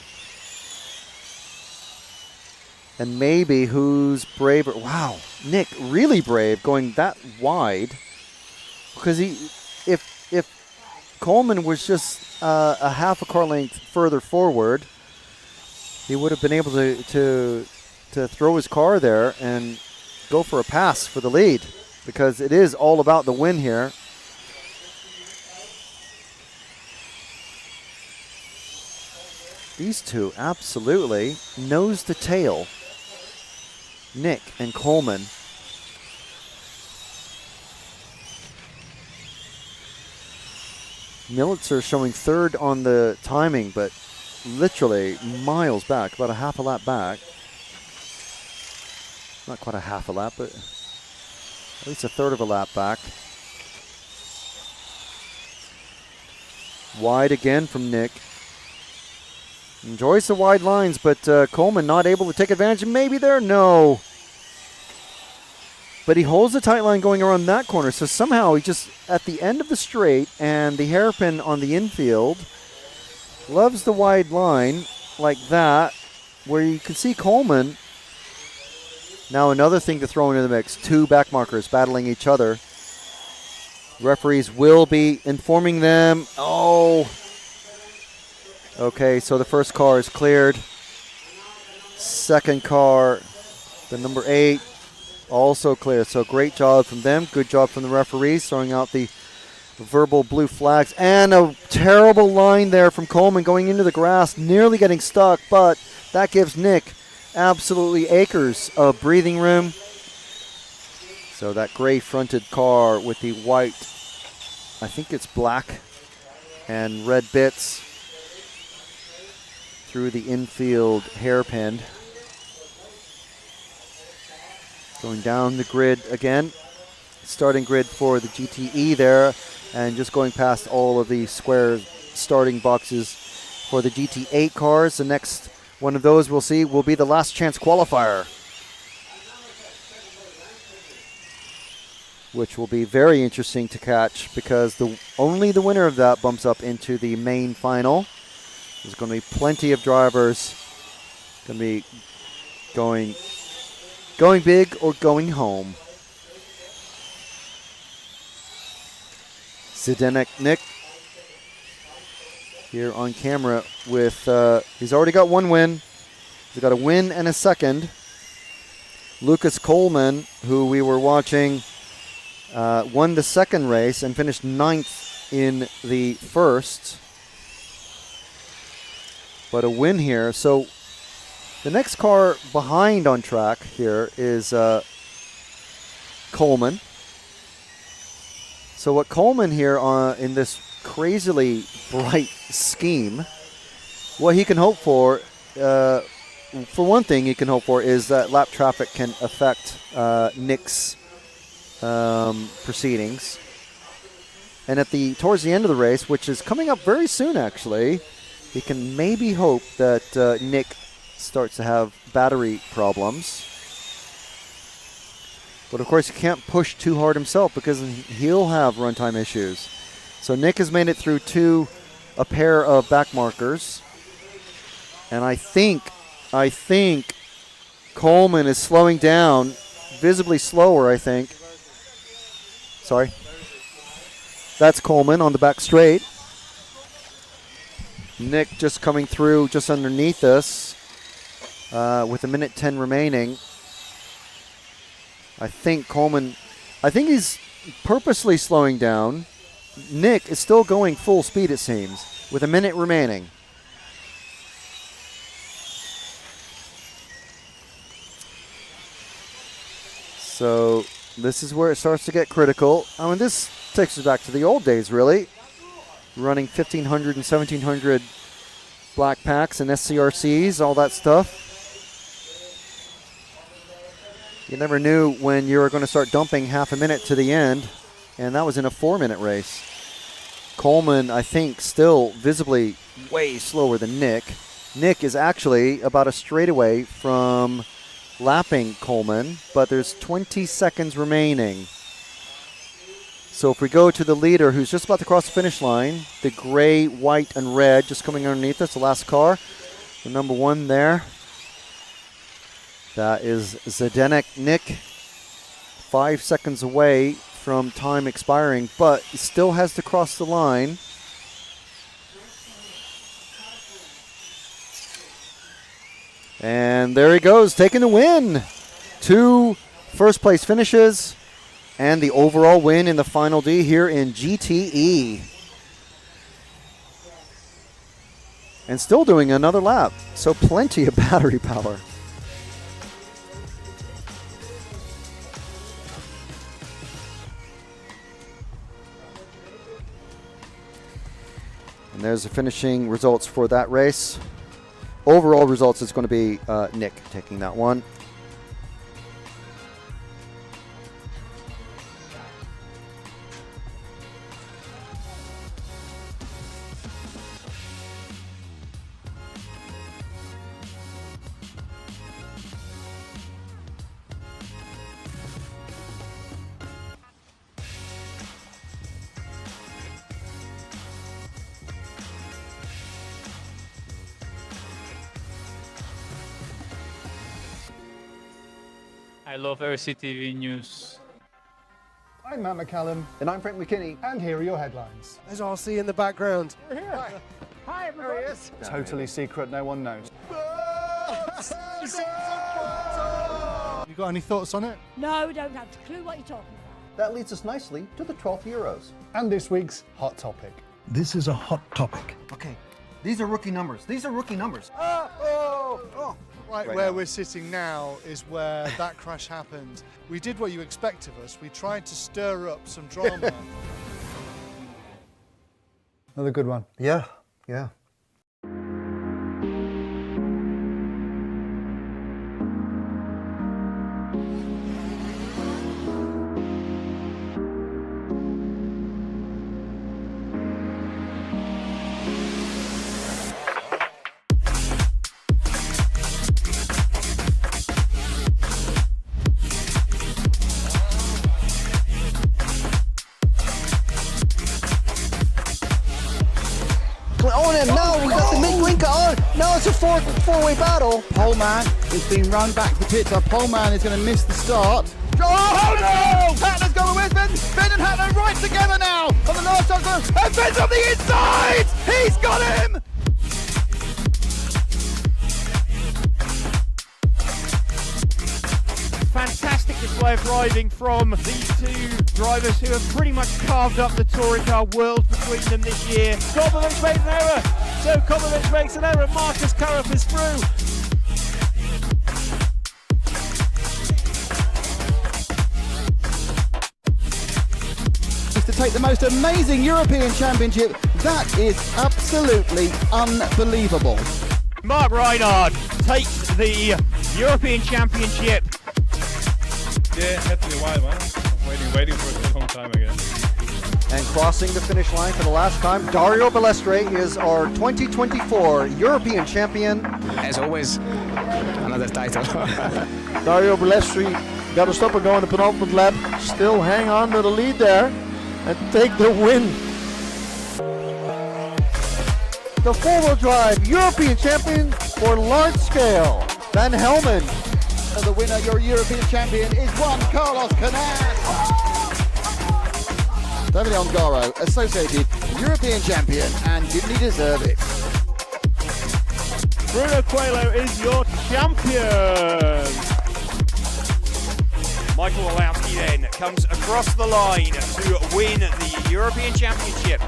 And maybe who's braver. Wow. Nick, really brave going that wide. Because if Coleman was just a half a car length further forward, he would have been able to throw his car there and go for a pass for the lead, because it is all about the win here. These 2 absolutely nose to tail. Nick and Coleman. Militzer showing 3rd on the timing, but literally miles back, about a half a lap back. not quite a half a lap, but at least a third of a lap back. Wide again from Nick. Enjoys the wide lines, but Coleman not able to take advantage. Maybe there, no. But he holds the tight line going around that corner. So somehow he just, at the end of the straight and the hairpin on the infield, loves the wide line like that, where you can see Coleman. Now another thing to throw into the mix. 2 back markers battling each other. Referees will be informing them. Oh. Okay, so the first car is cleared. Second car, the number 8, also clear. So great job from them. Good job from the referees throwing out the verbal blue flags. And a terrible line there from Coleman going into the grass, nearly getting stuck, but that gives Nick absolutely acres of breathing room. So that gray fronted car with the white, I think it's black and red bits through the infield hairpin. Going down the grid again. Starting grid for the GTE there, and just going past all of the square starting boxes for the GT8 cars. The next one of those we'll see will be the last chance qualifier, which will be very interesting to catch because only the winner of that bumps up into the main final. There's going to be plenty of drivers going to be going big or going home. Zdeněk Nick here on camera with, he's already got 1 win. He's got a win and a second. Lucas Coleman, who we were watching, won the second race and finished 9th in the first. But a win here. So the next car behind on track here is Coleman. So what Coleman here in this crazily bright scheme, what he can hope for one thing he can hope for is that lap traffic can affect Nick's proceedings. And towards the end of the race, which is coming up very soon actually, he can maybe hope that Nick starts to have battery problems. But of course, he can't push too hard himself because he'll have runtime issues. So Nick has made it through a pair of back markers. And I think Coleman is slowing down, visibly slower, I think. Sorry. That's Coleman on the back straight. Nick just coming through just underneath us with 1:10 remaining. I think he's purposely slowing down. Nick is still going full speed, it seems, with 1 minute remaining. So this is where it starts to get critical. I mean, this takes us back to the old days, really. Running 1,500 and 1,700 black packs and SCRCs, all that stuff. You never knew when you were going to start dumping half a minute to the end, and that was in a 4-minute race. Coleman, I think, still visibly way slower than Nick. Nick is actually about a straightaway from lapping Coleman, but there's 20 seconds remaining. So if we go to the leader who's just about to cross the finish line, the gray, white, and red just coming underneath us, the last car, the number 1 there. That is Zdeněk Nick, 5 seconds away from time expiring, but he still has to cross the line. And there he goes, taking the win. 2 first-place finishes and the overall win in the Final D here in GTE. And still doing another lap, so plenty of battery power. And there's the finishing results for that race. Overall results is going to be Nick taking that one. I love RCTV News. I'm Matt McCallum. And I'm Frank McKinney. And here are your headlines. There's RC in the background. We're here. Hi, everybody. Totally secret, no one knows. You got any thoughts on it? No, don't have a clue what you're talking about. That leads us nicely to the 12th Euros. And this week's hot topic. This is a hot topic. Okay, these are rookie numbers. Right Right where now. we're sitting now is where that crash happened. We did what you expect of us. We tried to stir up some drama. Another good one. Yeah. Oh, and now we got the Mink on. Now it's a four-way battle. Poleman is being run back to the pit. So Poleman is going to miss the start. Oh no! Hatner's going with Finn. Finn and Hatner right together now on the last junction. And Finn's on the inside! He's got him! Fantastic display of driving from these two drivers who have pretty much carved up the touring car world between them this year. Kobovic makes an error. So Kobovic makes an error. Marcus Karup is through. To take the most amazing European Championship. That is absolutely unbelievable. Mark Reinhard takes the European Championship. Yeah, had to be a while, man. Waiting for it a long time again. And crossing the finish line for the last time, Dario Balestre is our 2024 European champion. As always, another title. Dario Balestre got to stop and go in the penultimate lap. Still hang on to the lead there and take the win. The four-wheel drive European champion for large scale, Van Helmen. And the winner, your European champion, is Juan Carlos Canas. Davide Ongaro, associated European champion, and didn't he deserve it? Bruno Coelho is your champion. Michael Walowski then comes across the line to win the European Championship.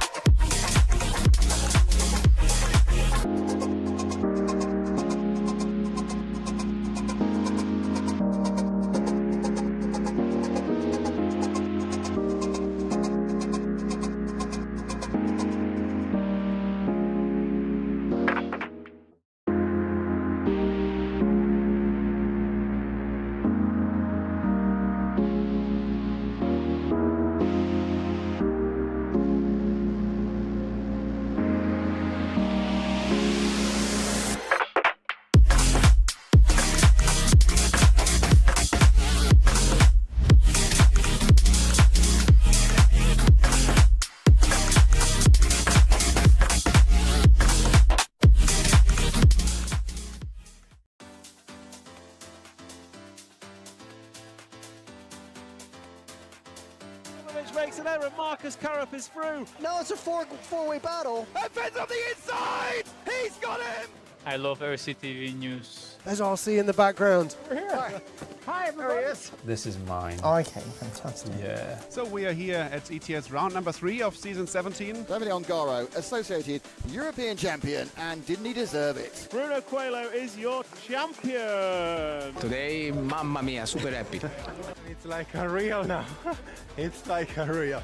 Makes an error. Marcus Karup is through. Now it's a four-way battle. And Finn's on the inside! He's got him! I love RCTV News. There's RC in the background. We're here. Hi, everybody. This is mine. Okay, fantastic. Yeah. So we are here at ETS round number 3 of season 17. Davide Ongaro, associated European champion, and didn't he deserve it? Bruno Coelho is your champion. Today, mamma mia, super happy. It's like a real now. It's like a real.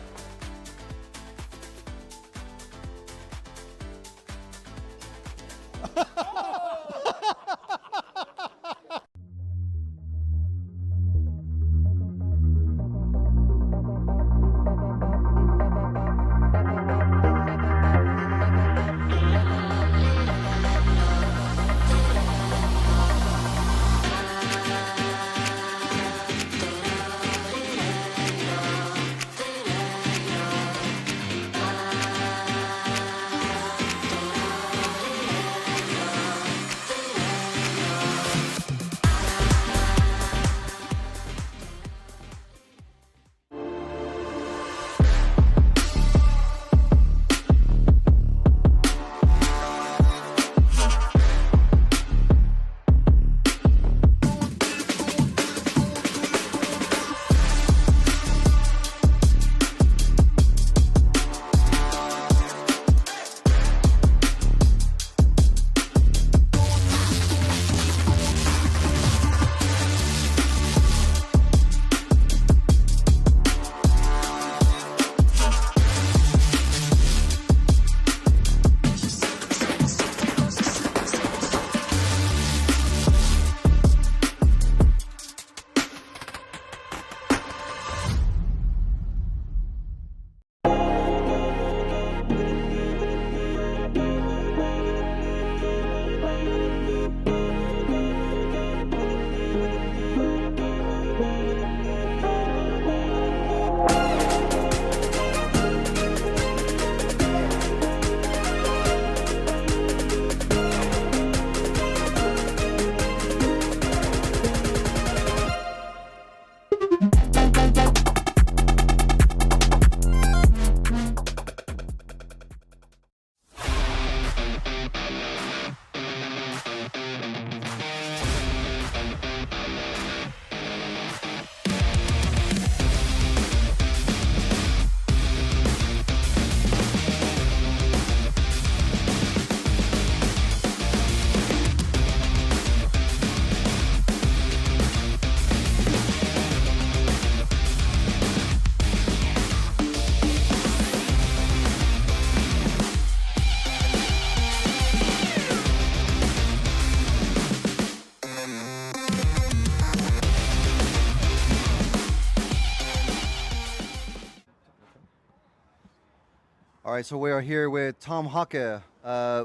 All right, so we are here with Tom Hacke,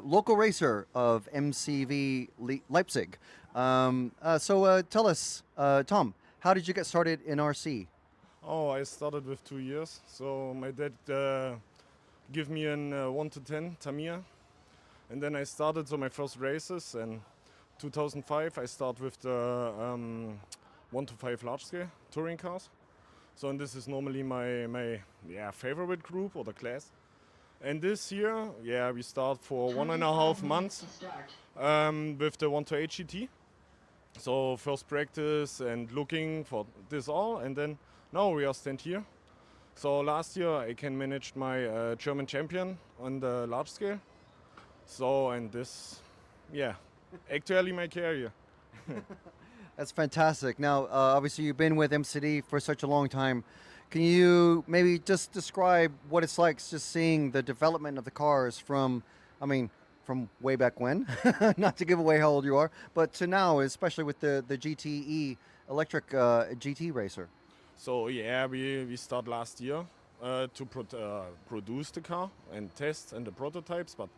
local racer of MCV Leipzig. So tell us, Tom, how did you get started in RC? Oh, I started with 2 years. So my dad gave me an 1 to 10 Tamiya. And then I started my first races. And 2005, I started with the 1 to 5 large scale touring cars. So and this is normally my favorite group or the class. And this year, we start for 1.5 months with the 1 to 8 GT. So first practice and looking for this all, and then now we are stand here. So last year I can manage my German champion on the large scale. So and this, actually my career. That's fantastic. Now, obviously you've been with MCD for such a long time. Can you maybe just describe what it's like just seeing the development of the cars from way back when, not to give away how old you are, but to now, especially with the GTE electric GT racer? So we start last year to produce the car and test and the prototypes, but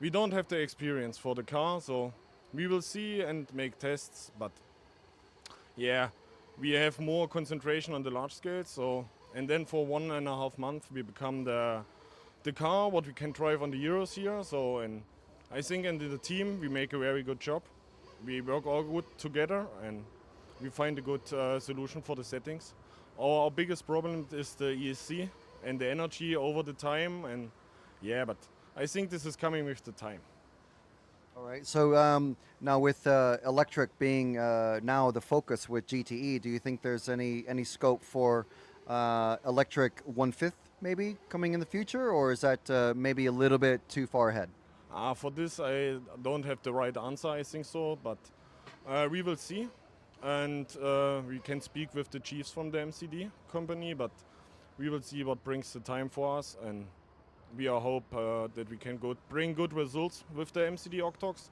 we don't have the experience for the car, so we will see and make tests, but we have more concentration on the large scale. So and then for 1.5 months we become the car what we can drive on the Euros here. So and I think in the team we make a very good job. We work all good together and we find a good solution for the settings. Our biggest problem is the ESC and the energy over the time, and but I think this is coming with the time. All right, so now with electric being now the focus with GTE, do you think there's any scope for electric 1/5 maybe coming in the future, or is that maybe a little bit too far ahead? For this I don't have the right answer, I think so, but we will see. And we can speak with the chiefs from the MCD company, but we will see what brings the time for us, and we hope that we can bring good results with the MCD Octox.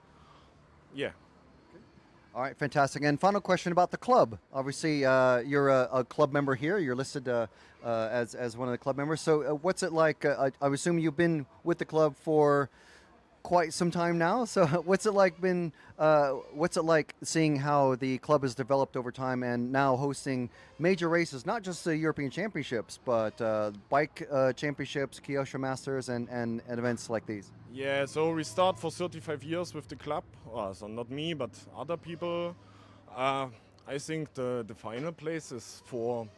All right, fantastic. And final question about the club. Obviously, you're a club member here. You're listed as one of the club members. So what's it like? I assume you've been with the club for quite some time now. So what's it like seeing how the club has developed over time and now hosting major races, not just the European Championships, but bike championships, Kyosho Masters, and events like these? Yeah, so we start for 35 years with the club. So not me, but other people. I think the final place is for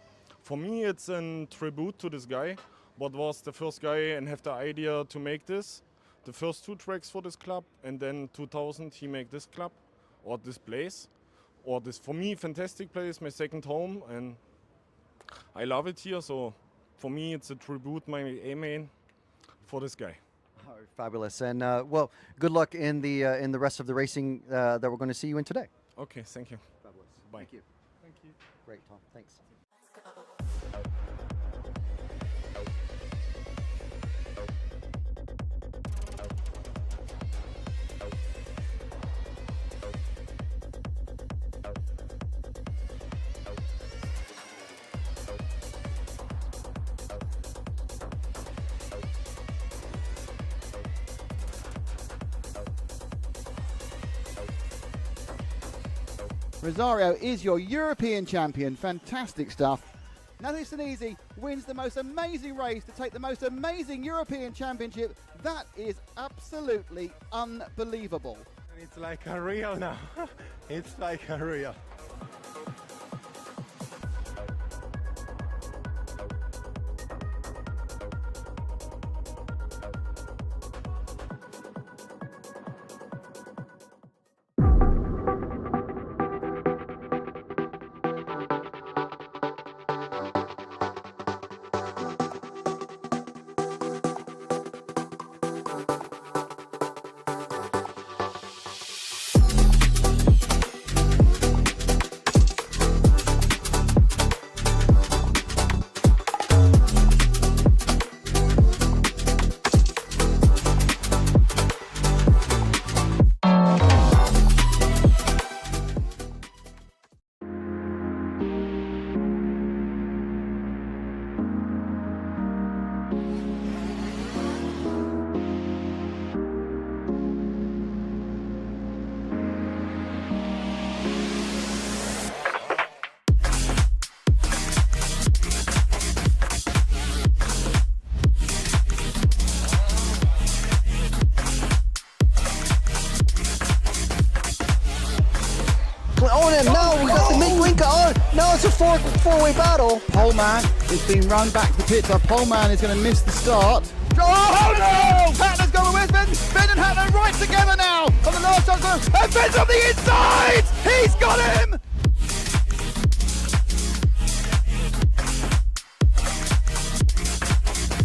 me, it's a tribute to this guy. What was the first guy and have the idea to make this? The first 2 tracks for this club, and then 2000 he make this club or this place or this, for me, fantastic place, my second home, and I love it here. So for me it's a tribute, my amen for this guy. All right, fabulous. And well, good luck in the rest of the racing that we're going to see you in today. Okay, thank you. Fabulous. Bye. Thank you. Thank you. Great, Tom. Thanks. Rosario is your European champion. Fantastic stuff. Nathalie Senesi wins the most amazing race to take the most amazing European championship. That is absolutely unbelievable. It's like a real now. It's like a real. No, it's a four-way battle. Poleman is being run back to the pit. So Poleman is going to miss the start. Oh no! Hatler's going with Finn. Finn and Hatler right together now on the last jump. And Finn's on the inside! He's got him!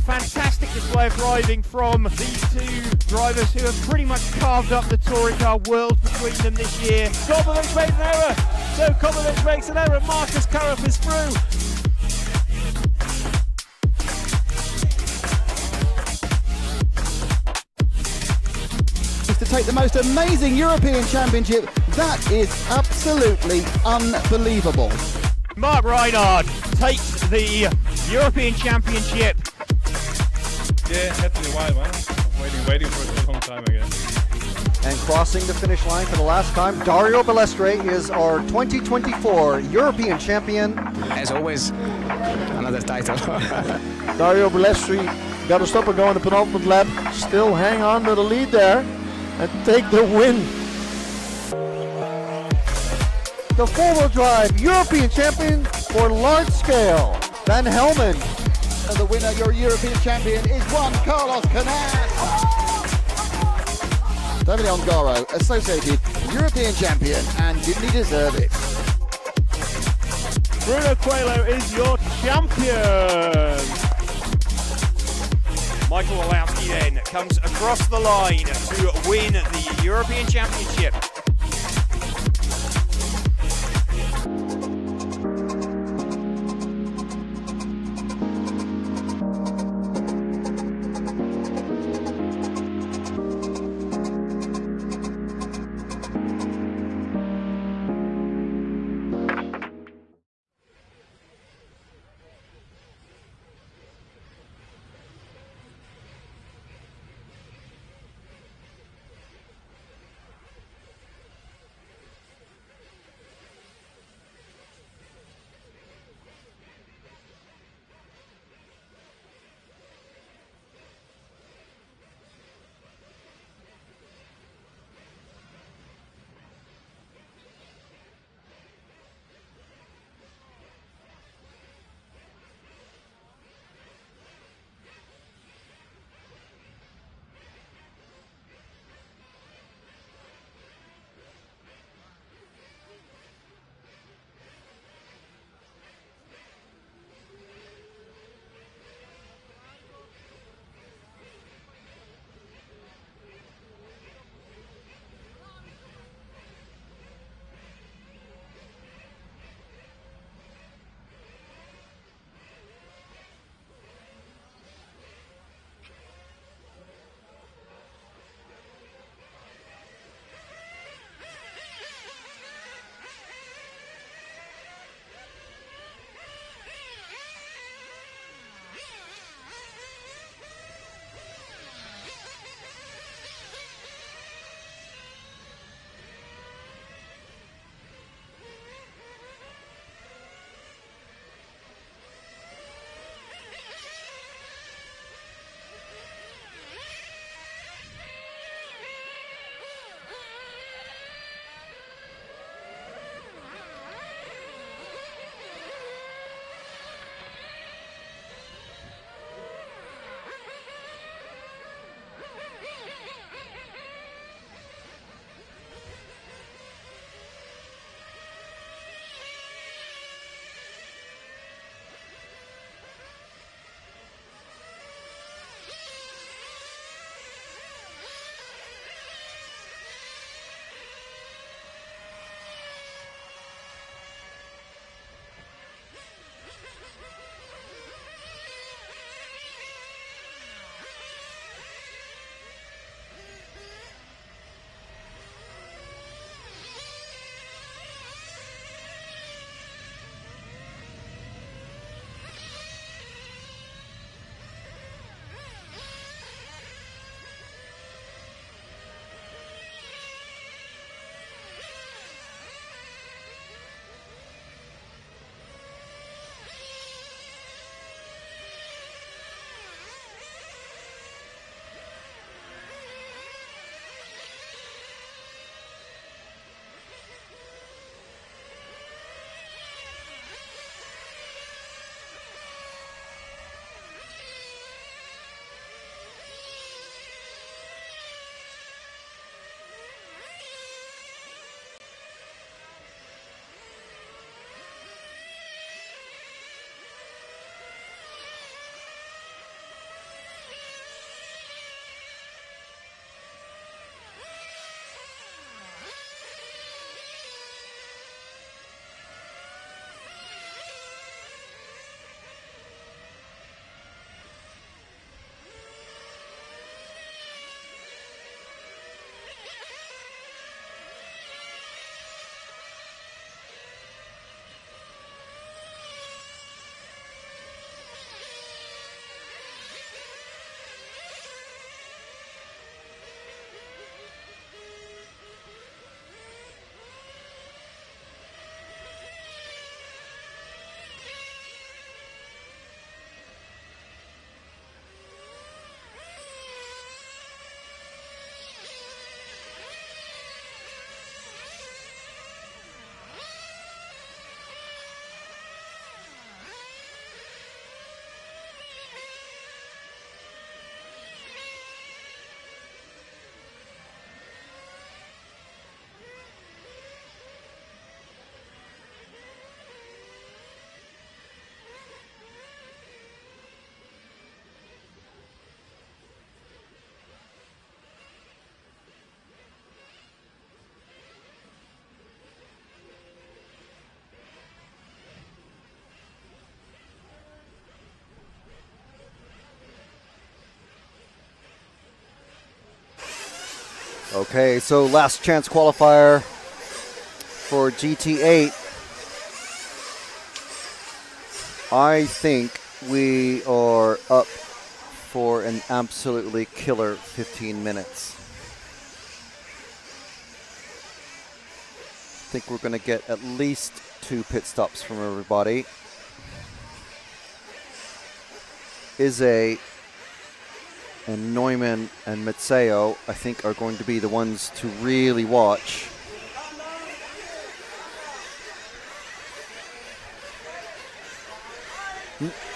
Fantastic display of driving from these two drivers who have pretty much carved up the touring car world between them this year. Kobovic made an error, so Kobovic makes an error. Marcus Karup is through. To take the most amazing European Championship, that is absolutely unbelievable. Mark Reinhard takes the European Championship. Yeah, had to be a while, man. Waiting for it for a long time again. And crossing the finish line for the last time, Dario Balestre is our 2024 European champion. As always, another title. Dario Balestre got to stop and go on the penultimate lap. Still hang on to the lead there and take the win. The four-wheel drive European champion for large scale, Van Helmen. And the winner, your European champion, is Juan Carlos Canas. Davide Ongaro, associated European champion, and didn't he deserve it? Bruno Coelho is your champion. Michael Walowski then comes across the line to win the European Championship. Okay, so last chance qualifier for GT8. I think we are up for an absolutely killer 15 minutes. I think we're going to get at least 2 pit stops from everybody. Ize and Neumann and Mazzeo, I think, are going to be the ones to really watch.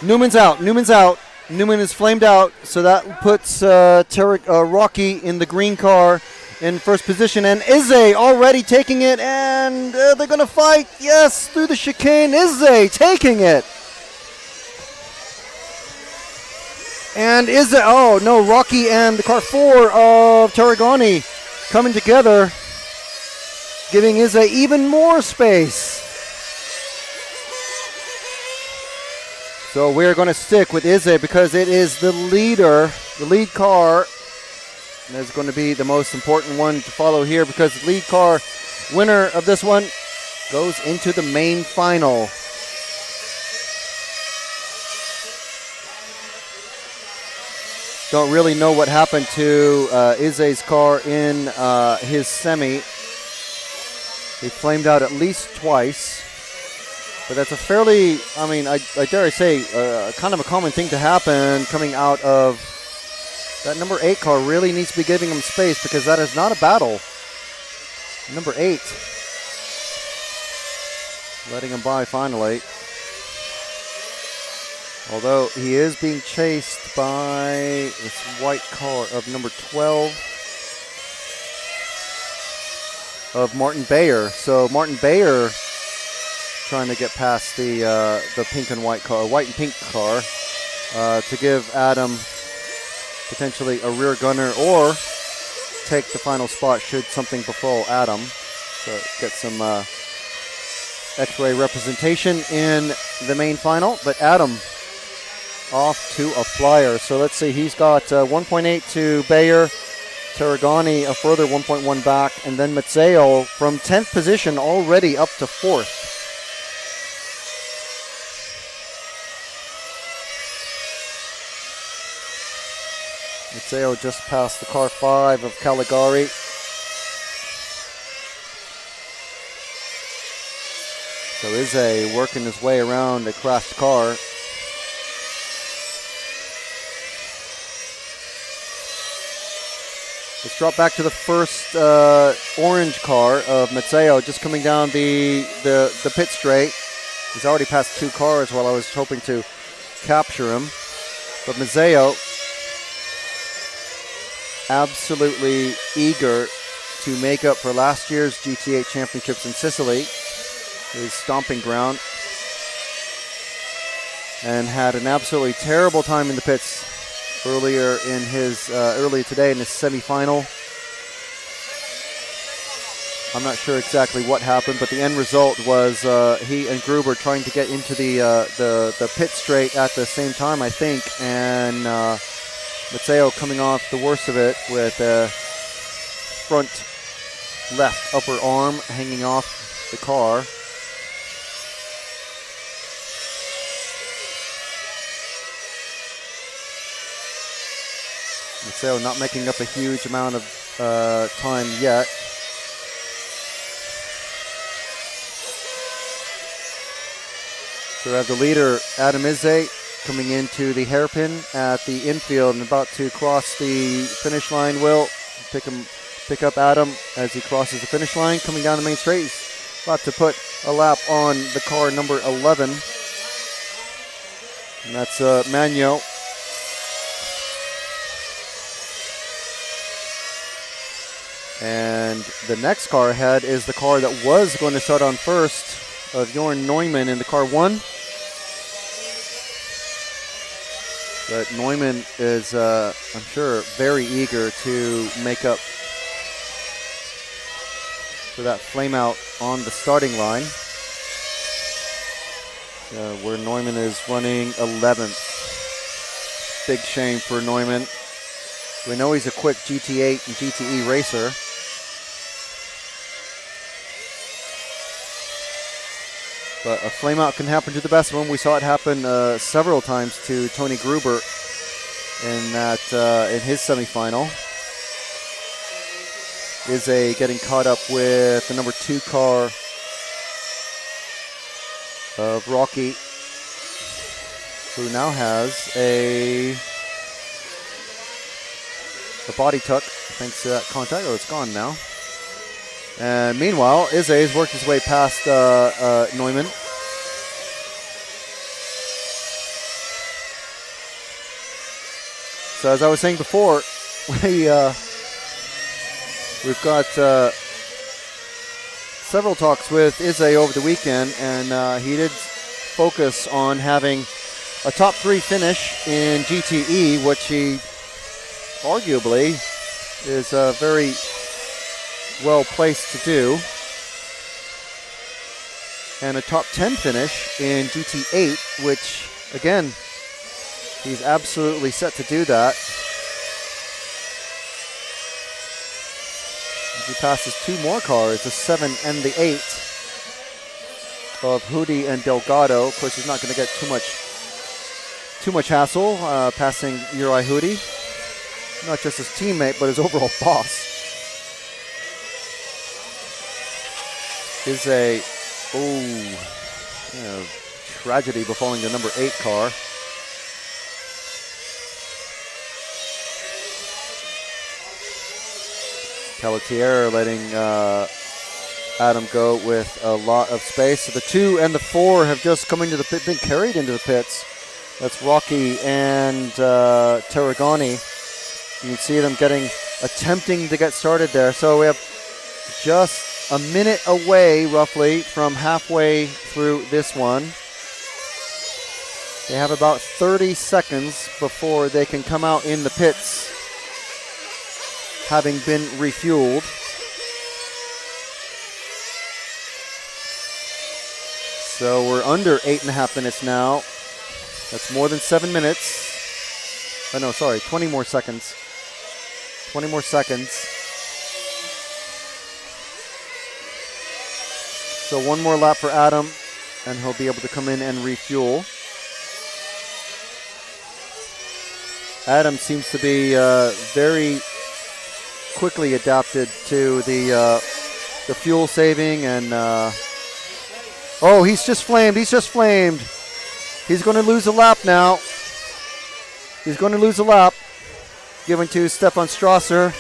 Newman's out. Newman is flamed out, so that puts Rocky in the green car in first position, and Ize already taking it, and they're going to fight, yes, through the chicane. Ize taking it. And Ize, oh no, Rocky and the car 4 of Tarragoni coming together, giving Ize even more space. So we're going to stick with Ize because it is the leader, the lead car. And that's going to be the most important one to follow here because the lead car winner of this one goes into the main final. Don't really know what happened to Ize's car in his semi. He flamed out at least twice. But that's a fairly, I mean, I dare I say, kind of a common thing to happen coming out of that number 8 car. Really needs to be giving him space because that is not a battle. Number 8. Letting him by finally. Although he is being chased by this white car of number 12 of Martin Bayer. So Martin Bayer trying to get past the pink and white car, white and pink car, to give Adam potentially a rear gunner or take the final spot should something befall Adam. So get some X-ray representation in the main final. But Adam off to a flyer. So let's see, he's got 1.8 to Bayer, Tarragoni a further 1.1 back, and then Mazzeo from 10th position already up to 4th. Mazzeo just passed the car 5 of Caligari. So Ize working his way around a crashed car. Let's drop back to the first orange car of Mazzeo, just coming down the pit straight. He's already passed 2 cars while I was hoping to capture him. But Mazzeo absolutely eager to make up for last year's GT8 Championships in Sicily, his stomping ground, and had an absolutely terrible time in the pits earlier today in his semi-final. I'm not sure exactly what happened, but the end result was he and Gruber trying to get into the pit straight at the same time, I think, and Mazzeo coming off the worst of it with front left upper arm hanging off the car. Mazzeo not making up a huge amount of time yet. So we have the leader, Adam Ize, coming into the hairpin at the infield and about to cross the finish line. Will pick up Adam as he crosses the finish line, coming down the main straight. He's about to put a lap on the car number 11. And that's Magno. And the next car ahead is the car that was going to start on first of Jorn Neumann in the car 1. But Neumann is, I'm sure, very eager to make up for that flame out on the starting line. Where Neumann is running 11th. Big shame for Neumann. We know he's a quick GT8 and GTE racer. But a flameout can happen to the best of them. We saw it happen several times to Tony Gruber in his semifinal. Izzy getting caught up with the number 2 car of Rocky, who now has a body tuck thanks to that contact. Oh, it's gone now. And meanwhile, Izzy has worked his way past Neumann. So as I was saying before, we've got several talks with Izzy over the weekend, and he did focus on having a top 3 finish in GTE, which he arguably is very well placed to do, and a top 10 finish in GT8, which again, he's absolutely set to do that. He passes 2 more cars, the 7 and the 8 of Hudi and Delgado. Of course, he's not going to get too much hassle passing Uri Hudi. Not just his teammate, but his overall boss. Is a tragedy befalling the number 8 car. Pelletier letting Adam go with a lot of space. So the 2 and the 4 have just come into the pit, been carried into the pits. That's Rocky and Tarragoni. You can see them attempting to get started there. So we have just a minute away, roughly, from halfway through this one. They have about 30 seconds before they can come out in the pits, having been refueled. So we're under 8.5 minutes now. That's more than 7 minutes. Oh, no, sorry, 20 more seconds. 20 more seconds. So one more lap for Adam, and he'll be able to come in and refuel. Adam seems to be very quickly adapted to the fuel saving, and oh, he's just flamed. He's going to lose a lap now. He's going to lose a lap. Given to Stefan Strasser.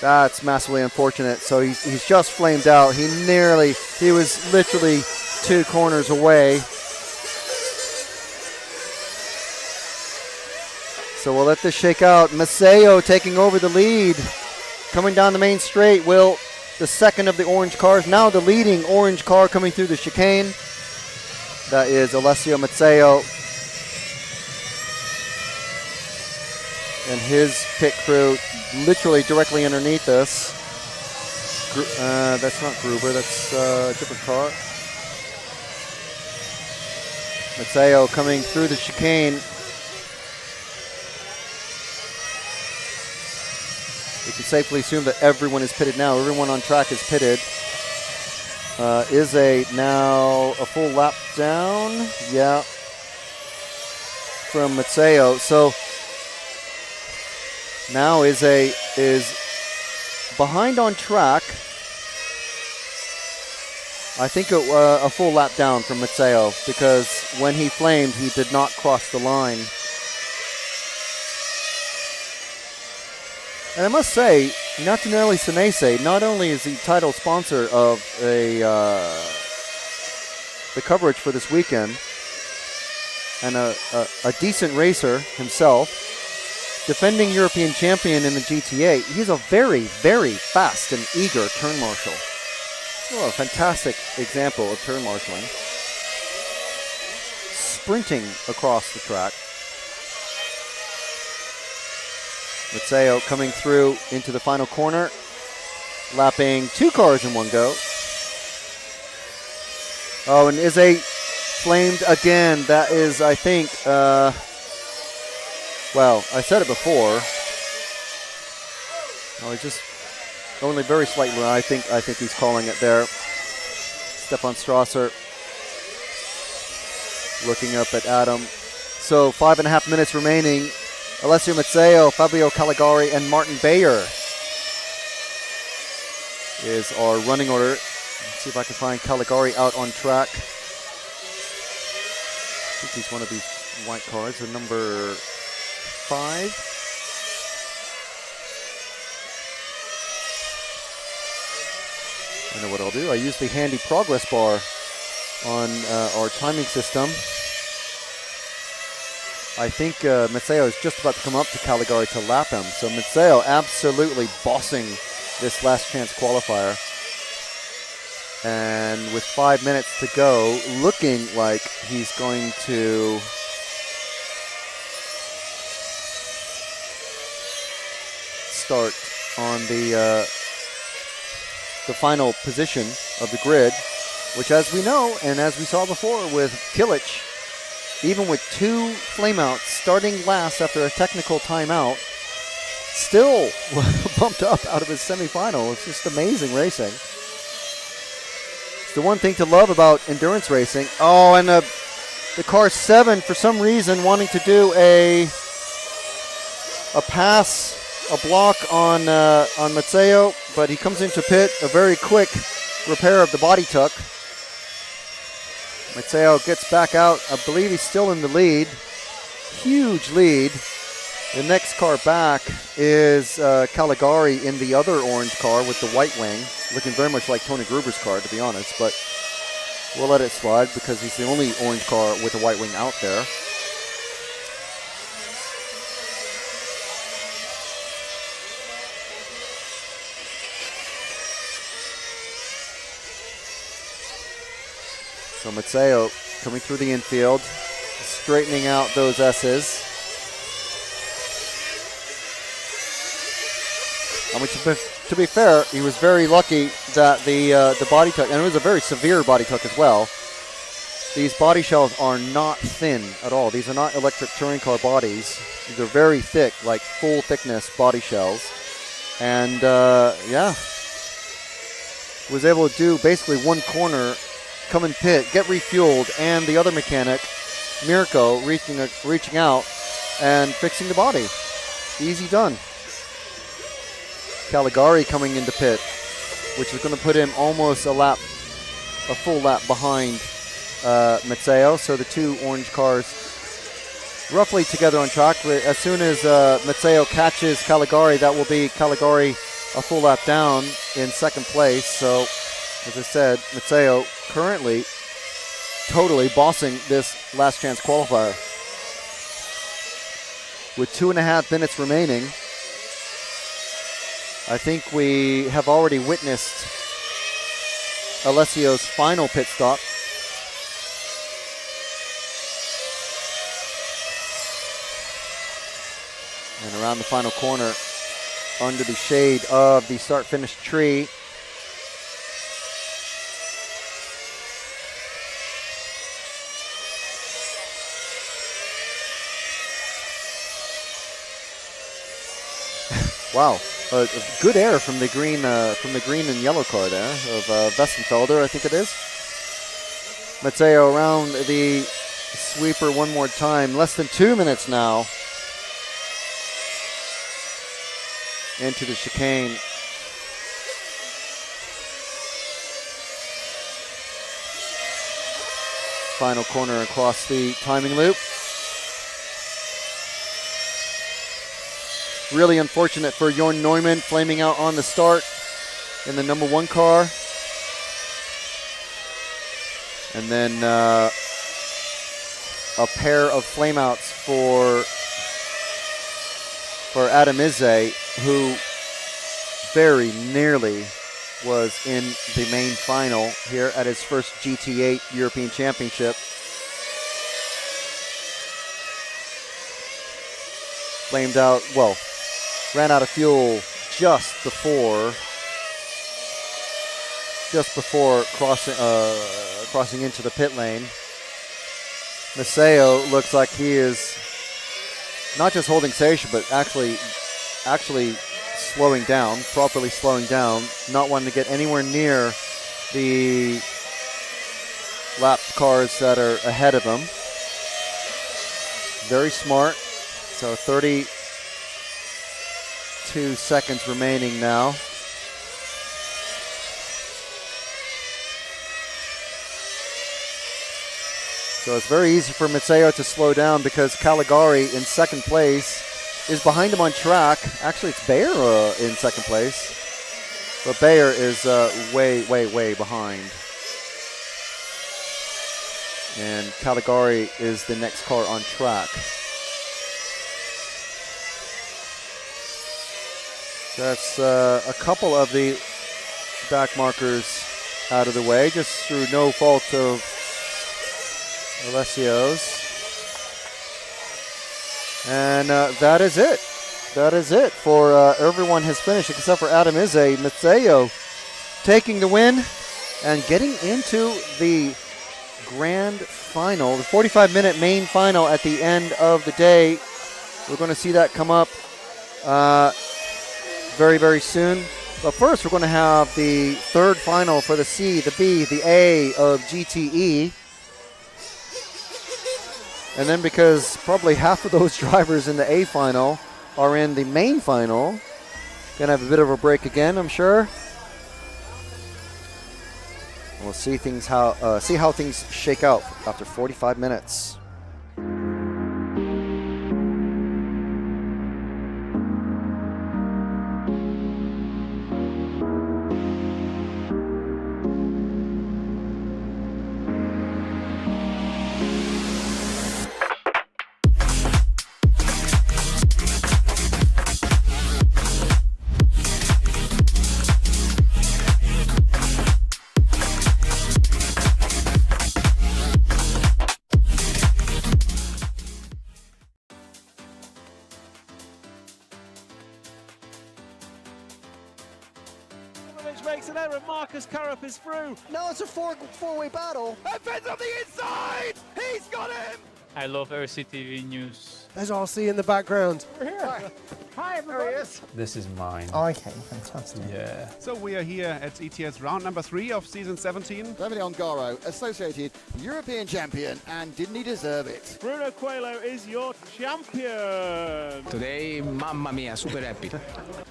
That's massively unfortunate. So he's just flamed out. He was literally 2 corners away. So we'll let this shake out. Maceo taking over the lead. Coming down the main straight, the second of the orange cars. Now the leading orange car coming through the chicane. That is Alessio Maceo. And his pit crew literally directly underneath us. That's not Gruber, that's a different car. Maceo coming through the chicane. We can safely assume that everyone is pitted now. Everyone on track is pitted. Is now a full lap down? Yeah. From Maceo. So now is behind on track. I think a full lap down from Maceo, because when he flamed, he did not cross the line. And I must say, Natanelli Senesi, not only is he title sponsor of the coverage for this weekend, and a decent racer himself, defending European champion in the GT8, he's a very, very fast and eager turn marshal. Oh, a fantastic example of turn marshaling. Sprinting across the track. Maceo coming through into the final corner, lapping 2 cars in one go. Oh, and Izzy flamed again. That is, I think, well, I said it before. Oh, he's just only very slightly. I think he's calling it there. Stefan Strasser looking up at Adam. So 5.5 minutes remaining. Alessio Mazzeo, Fabio Caligari, and Martin Bayer is our running order. Let's see if I can find Caligari out on track. I think he's one of these white cars, the number 5. I know what I'll do. I use the handy progress bar on our timing system. I think Mazzeo is just about to come up to Caligari to lap him. So Mazzeo absolutely bossing this last chance qualifier. And with 5 minutes to go, looking like he's going to start on the final position of the grid, which, as we know and as we saw before with Kilic, even with 2 flameouts starting last after a technical timeout, still bumped up out of his semifinal. It's just amazing racing. It's the one thing to love about endurance racing. Oh, and the car 7, for some reason, wanting to do a pass, a block on Mazzeo, but he comes into pit, a very quick repair of the body tuck. Mazzeo gets back out. I believe he's still in the lead. Huge lead. The next car back is Caligari in the other orange car with the white wing, looking very much like Tony Gruber's car, to be honest, but we'll let it slide because he's the only orange car with a white wing out there. So Mazzeo coming through the infield, straightening out those S's. I mean, to be fair, he was very lucky that the body tuck, and it was a very severe body tuck as well. These body shells are not thin at all. These are not electric touring car bodies. These are very thick, like full thickness body shells. And yeah, was able to do basically one corner, come in pit, get refueled, and the other mechanic, Mirko, reaching out and fixing the body. Easy done. Caligari coming into pit, which is going to put him almost a full lap behind Mazzeo. So the 2 orange cars roughly together on track. As soon as Mazzeo catches Caligari, that will be Caligari a full lap down in second place. So, as I said, Mazzeo currently totally bossing this last chance qualifier. With 2.5 minutes remaining, I think we have already witnessed Alessio's final pit stop. And around the final corner, under the shade of the start-finish tree, wow, good air from the green and yellow car there of Westenfelder, I think it is. Mazzeo around the sweeper one more time. Less than 2 minutes now into the chicane. Final corner across the timing loop. Really unfortunate for Jorn Neumann, flaming out on the start in the number 1 car. And then a pair of flameouts for Adam Izze, who very nearly was in the main final here at his first GT8 European Championship. Flamed out, well, ran out of fuel just before crossing into the pit lane. Mazzeo looks like he is not just holding station, but actually slowing down, properly slowing down, not wanting to get anywhere near the lap cars that are ahead of him. Very smart. So 32 seconds remaining now. So it's very easy for Matteo to slow down because Caligari in second place is behind him on track. Actually, it's Bayer in second place. But Bayer is way behind. And Caligari is the next car on track. So that's a couple of the back markers out of the way, just through no fault of Alessio's. And that is it. That is it for everyone has finished except for Adam Ize. Matteo taking the win and getting into the grand final, the 45-minute main final at the end of the day. We're going to see that come up very soon. But first, we're going to have the third final for the C, the B, the A of GTE. And then because probably half of those drivers in the A final are in the main final, gonna have a bit of a break again, I'm sure. We'll see how things shake out after 45 minutes. Makes an error. Marcus Karup is through. No, it's a four-way battle. And Finn's on the inside. He's got him. I love RCTV News. There's RC in the background. We're here. Hi, everybody. This is mine. Okay, fantastic. Yeah. So we are here at ETS round number 3 of season 17. Davide Ongaro, associated European champion, and didn't he deserve it? Bruno Coelho is your champion. Today, mamma mia, super happy.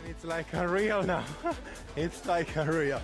It's like a real now. It's like a real.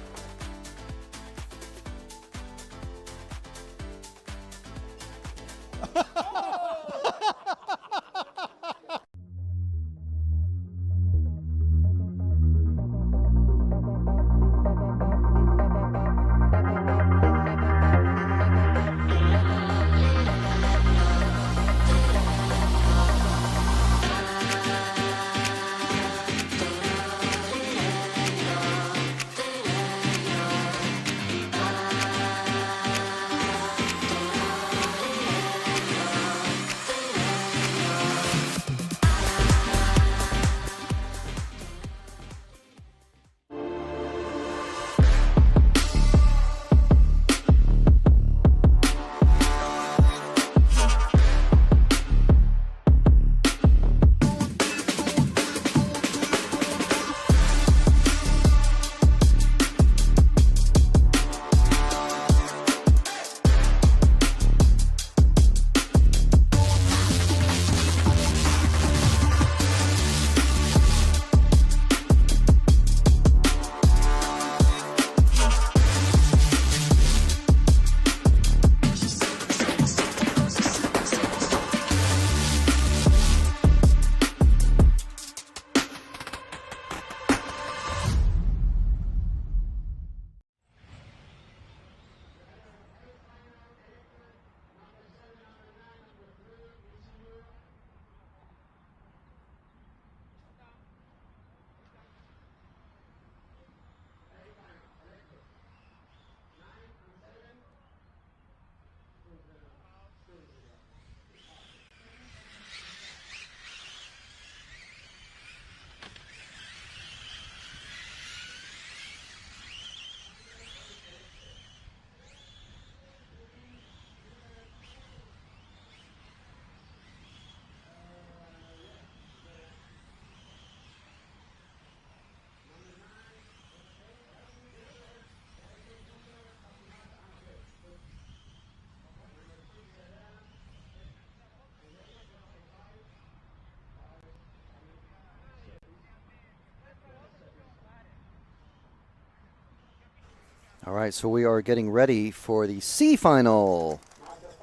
All right, so we are getting ready for the C Final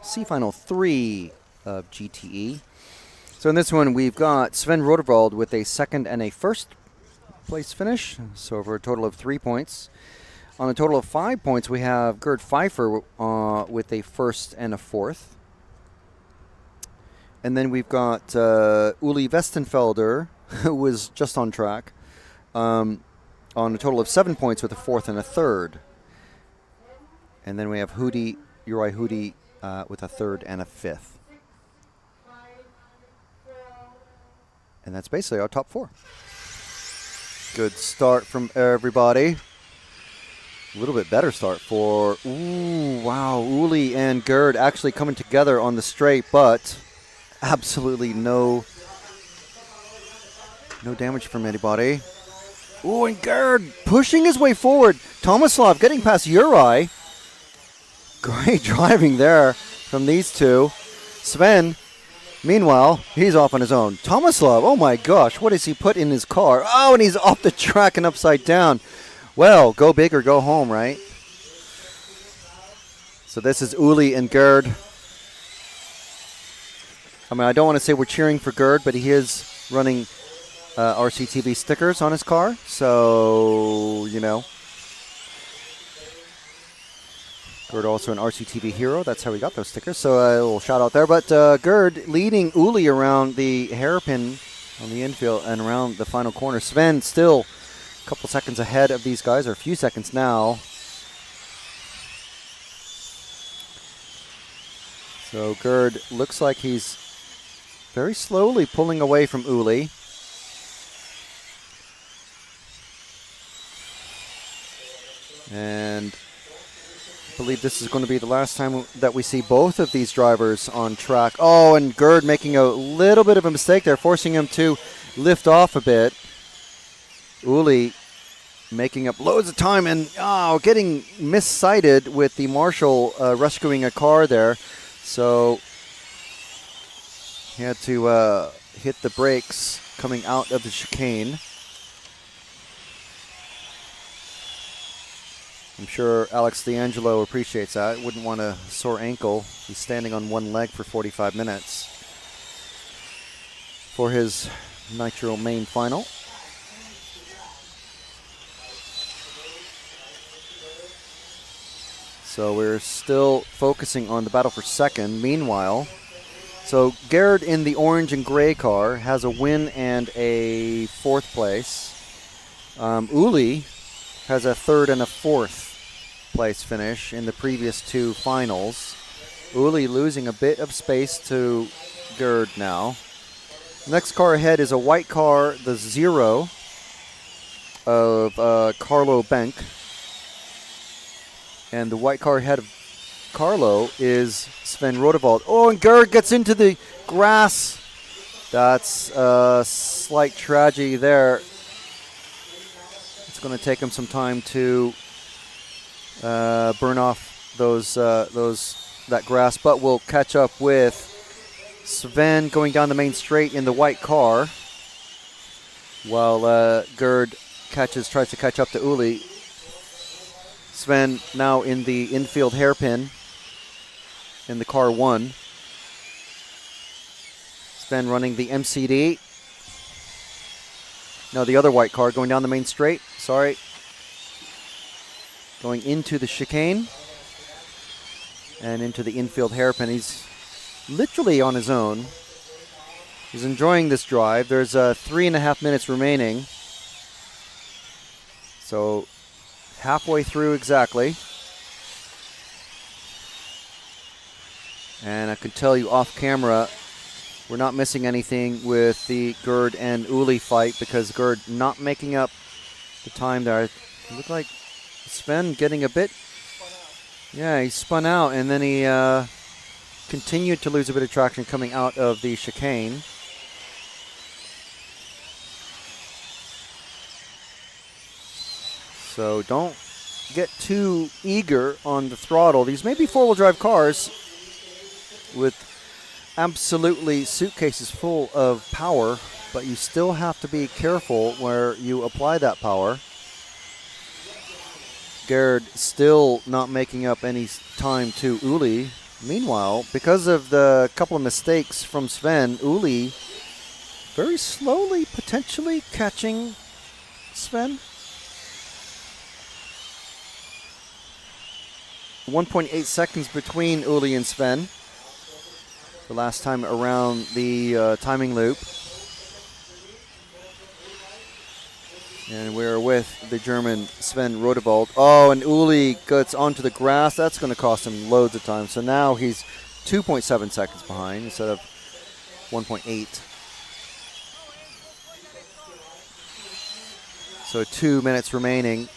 3 of GTE. So in this one, we've got Sven Rodervald with a second and a first place finish, so for a total of 3 points. On a total of 5 points, we have Gerd Pfeiffer with a first and a fourth. And then we've got Uli Westenfelder, who was just on track, on a total of 7 points with a fourth and a third. And then we have Uri Hudi with a third and a fifth. And that's basically our top 4. Good start from everybody. A little bit better start for, Uli and Gerd actually coming together on the straight, but absolutely no damage from anybody. Ooh, and Gerd pushing his way forward. Tomislav getting past Uri. Great driving there from these two. Sven, meanwhile, he's off on his own. Tomislav, oh my gosh, what has he put in his car? Oh, and he's off the track and upside down. Well, go big or go home, right? So this is Uli and Gerd. I mean, I don't want to say we're cheering for Gerd, but he is running RCTV stickers on his car. So, you know. Gerd also an RCTV hero. That's how we got those stickers. So a little shout out there. But Gerd leading Uli around the hairpin on the infield and around the final corner. Sven still a couple seconds ahead of these guys, or a few seconds now. So Gerd looks like he's very slowly pulling away from Uli. And I believe this is going to be the last time that we see both of these drivers on track. Oh, and Gerd making a little bit of a mistake there, forcing him to lift off a bit. Uli making up loads of time and getting missighted with the marshal rescuing a car there. So he had to hit the brakes coming out of the chicane. I'm sure Alex D'Angelo appreciates that. Wouldn't want a sore ankle. He's standing on one leg for 45 minutes for his Nitro main final. So we're still focusing on the battle for second. Meanwhile, so Gerd in the orange and gray car has a win and a fourth place. Uli has a third and a fourth place finish in the previous two finals. Uli losing a bit of space to Gerd now. Next car ahead is a white car, the Zero of Carlo Benck. And the white car ahead of Carlo is Sven Rodervald. Oh, and Gerd gets into the grass. That's a slight tragedy there. It's going to take him some time to burn off that grass, but we'll catch up with Sven going down the main straight in the white car, while Gerd tries to catch up to Uli. Sven now in the infield hairpin in the car 1. Sven running the MCD. No, the other white car going down the main straight. Sorry. Going into the chicane and into the infield hairpin. He's literally on his own. He's enjoying this drive. There's 3.5 minutes remaining. So halfway through exactly. And I can tell you off camera, we're not missing anything with the Gerd and Uli fight, because Gerd not making up the time there. It looked like Sven getting a bit, he spun out, and then he continued to lose a bit of traction coming out of the chicane. So don't get too eager on the throttle. These may be four-wheel drive cars with absolutely suitcases full of power, but you still have to be careful where you apply that power. Gerd still not making up any time to Uli. Meanwhile, because of the couple of mistakes from Sven, Uli very slowly potentially catching Sven. 1.8 seconds between Uli and Sven. The last time around the timing loop. And we're with the German Sven Rodewald. Oh, and Uli gets onto the grass. That's going to cost him loads of time. So now he's 2.7 seconds behind instead of 1.8. So 2 minutes remaining.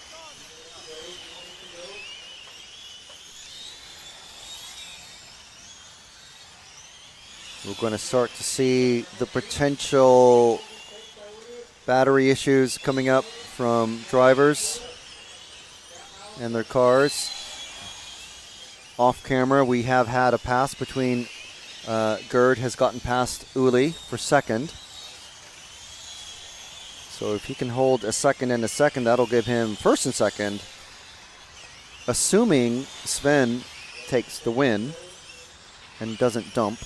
We're going to start to see the potential battery issues coming up from drivers and their cars. Off camera, we have had a pass between Gerd has gotten past Uli for second. So if he can hold a second and a second, that'll give him first and second, assuming Sven takes the win and doesn't dump.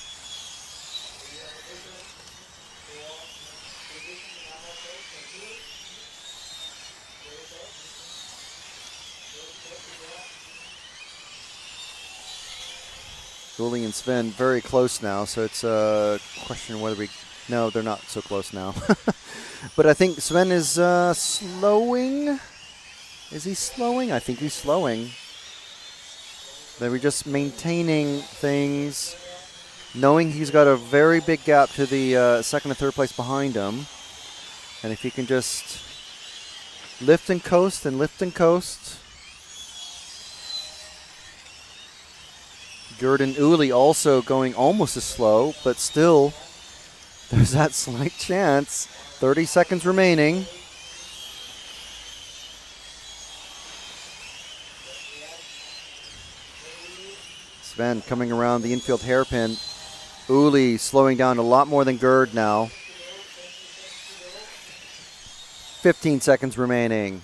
Uli and Sven very close now, so it's a question whether we... No, they're not so close now. But I think Sven is slowing. Is he slowing? I think he's slowing. Then we're just maintaining things, knowing he's got a very big gap to the second and third place behind him. And if he can just lift and coast and lift and coast. Gerd and Uli also going almost as slow, but still there's that slight chance. 30 seconds remaining. Sven coming around the infield hairpin. Uli slowing down a lot more than Gerd now. 15 seconds remaining.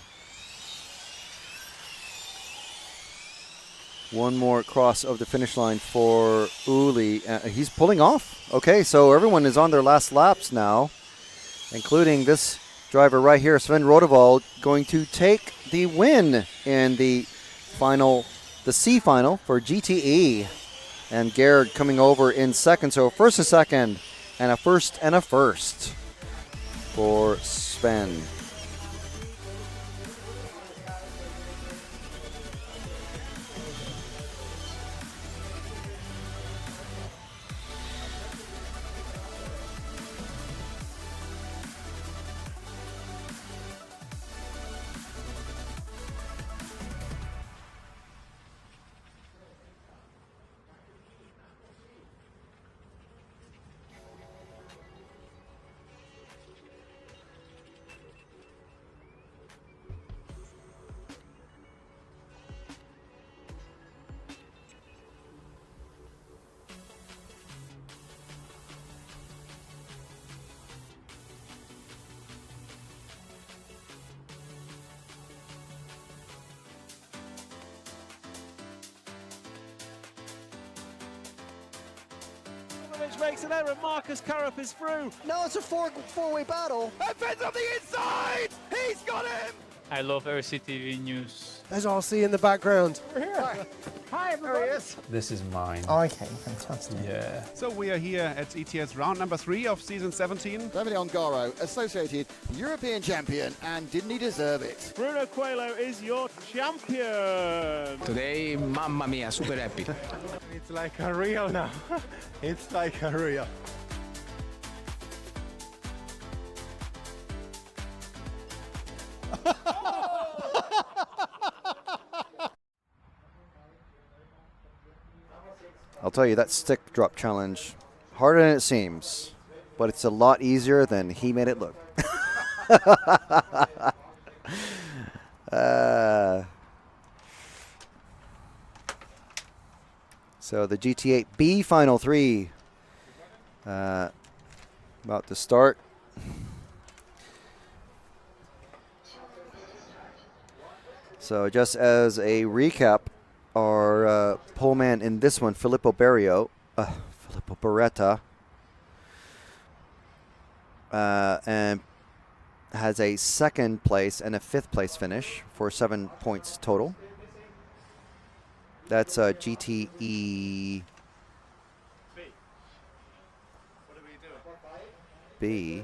One more cross of the finish line for Uli. He's pulling off. Okay, so everyone is on their last laps now, including this driver right here, Sven Rodewald, going to take the win in the final, the C final for GTE. And Gerd coming over in second. So first and second, and a first and a first for Sven. Makes an error. Marcus Karup is through. No, it's a four-way battle. And Finn's on the inside. He's got him. I love RCTV News. As I'll see in the background. We're here. Hi, everybody. This is mine. Okay, fantastic. Yeah. So we are here at ETS round number 3 of season 17. Davide Ongaro, associated European champion, and didn't he deserve it? Bruno Coelho is your champion. Today, mamma mia, super happy. It's like a real now. It's like a real. I'll tell you, that stick drop challenge, harder than it seems, but it's a lot easier than he made it look. So the GT8 B Final 3 about to start. So just as a recap, our pole man in this one, Filippo Beretta, and has a 2nd place and a 5th place finish for 7 points total. That's GTE B.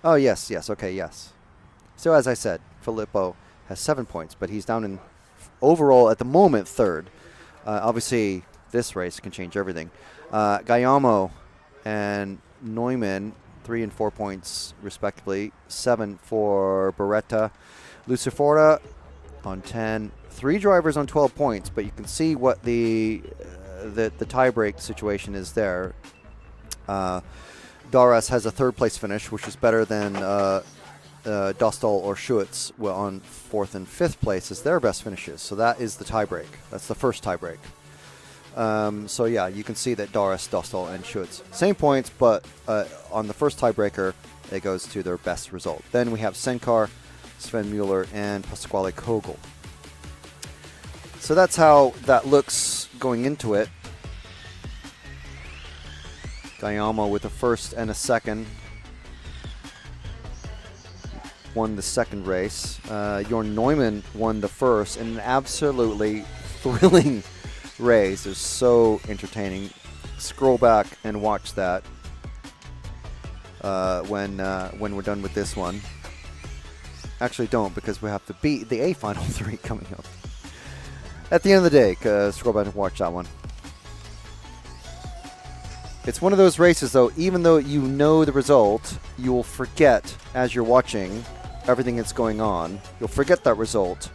Oh, yes, okay, yes. So as I said, Filippo has 7 points, but he's down in overall at the moment 3rd. Obviously, this race can change everything. Guillermo and Neumann, 3 and 4 points respectively. 7 for Beretta. Lucifora on 10. 3 drivers on 12 points, but you can see what the tie-break situation is there. Daras has a 3rd place finish, which is better than Dostal or Schutz on 4th and 5th place as their best finishes. So that is the tie-break. That's the first tie-break. So yeah, you can see that Daras, Dostal, and Schutz, same points, but on the first tiebreaker, it goes to their best result. Then we have Senkar, Sven Mueller, and Pasquale Kogel. So that's how that looks going into it. Guillermo with a 1st and a 2nd. Won the 2nd race. Jorn Neumann won the 1st in an absolutely thrilling race. It was so entertaining. Scroll back and watch that when we're done with this one. Actually, don't, because we have the A Final 3 coming up at the end of the day. Scroll back and watch that one. It's one of those races, though, even though you know the result, you will forget as you're watching everything that's going on. You'll forget that result.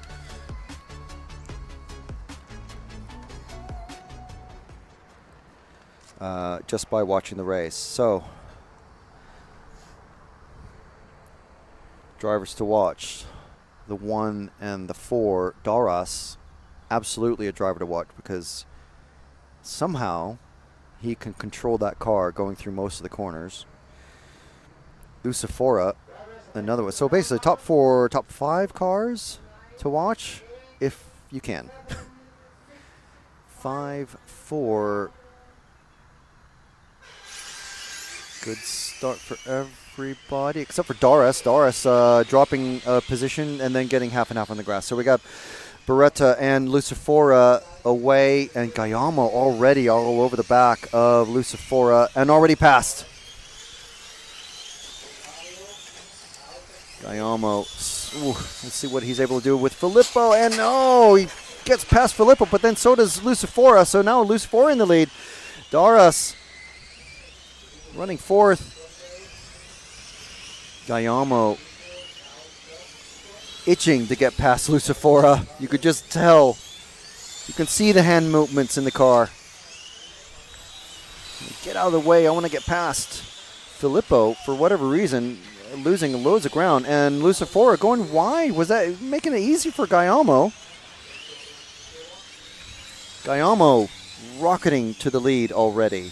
Just by watching the race. So, drivers to watch. The 1 and the 4, Daras, absolutely a driver to watch because somehow he can control that car going through most of the corners. Lucifora, another one. So basically top 5 cars to watch if you can. 5, 4. Good start for everybody except for Daras. Daras dropping a position and then getting half and half on the grass. So we got Beretta and Lucifora away, and Guillermo already all over the back of Lucifora and already passed. Guillermo, let's see what he's able to do with Filippo, and no, he gets past Filippo, but then so does Lucifora, so now Lucifora in the lead. Daras running 4th. Guillermo itching to get past Lucifora. You could just tell. You can see the hand movements in the car. Get out of the way. I want to get past. Filippo, for whatever reason, losing loads of ground. And Lucifora going wide. Was that making it easy for Guillermo? Guillermo rocketing to the lead already.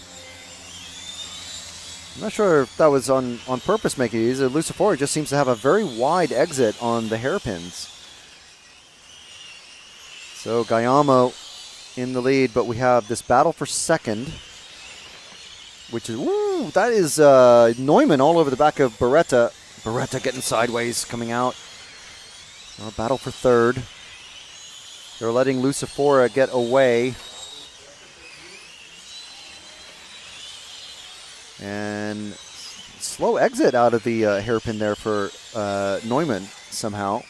I'm not sure if that was on purpose making it easy. Lucifora just seems to have a very wide exit on the hairpins. So Guillermo in the lead, but we have this battle for 2nd, which is, that is Neumann all over the back of Beretta. Beretta getting sideways, coming out. Battle for 3rd. They're letting Lucifora get away. And slow exit out of the hairpin there for Neumann somehow,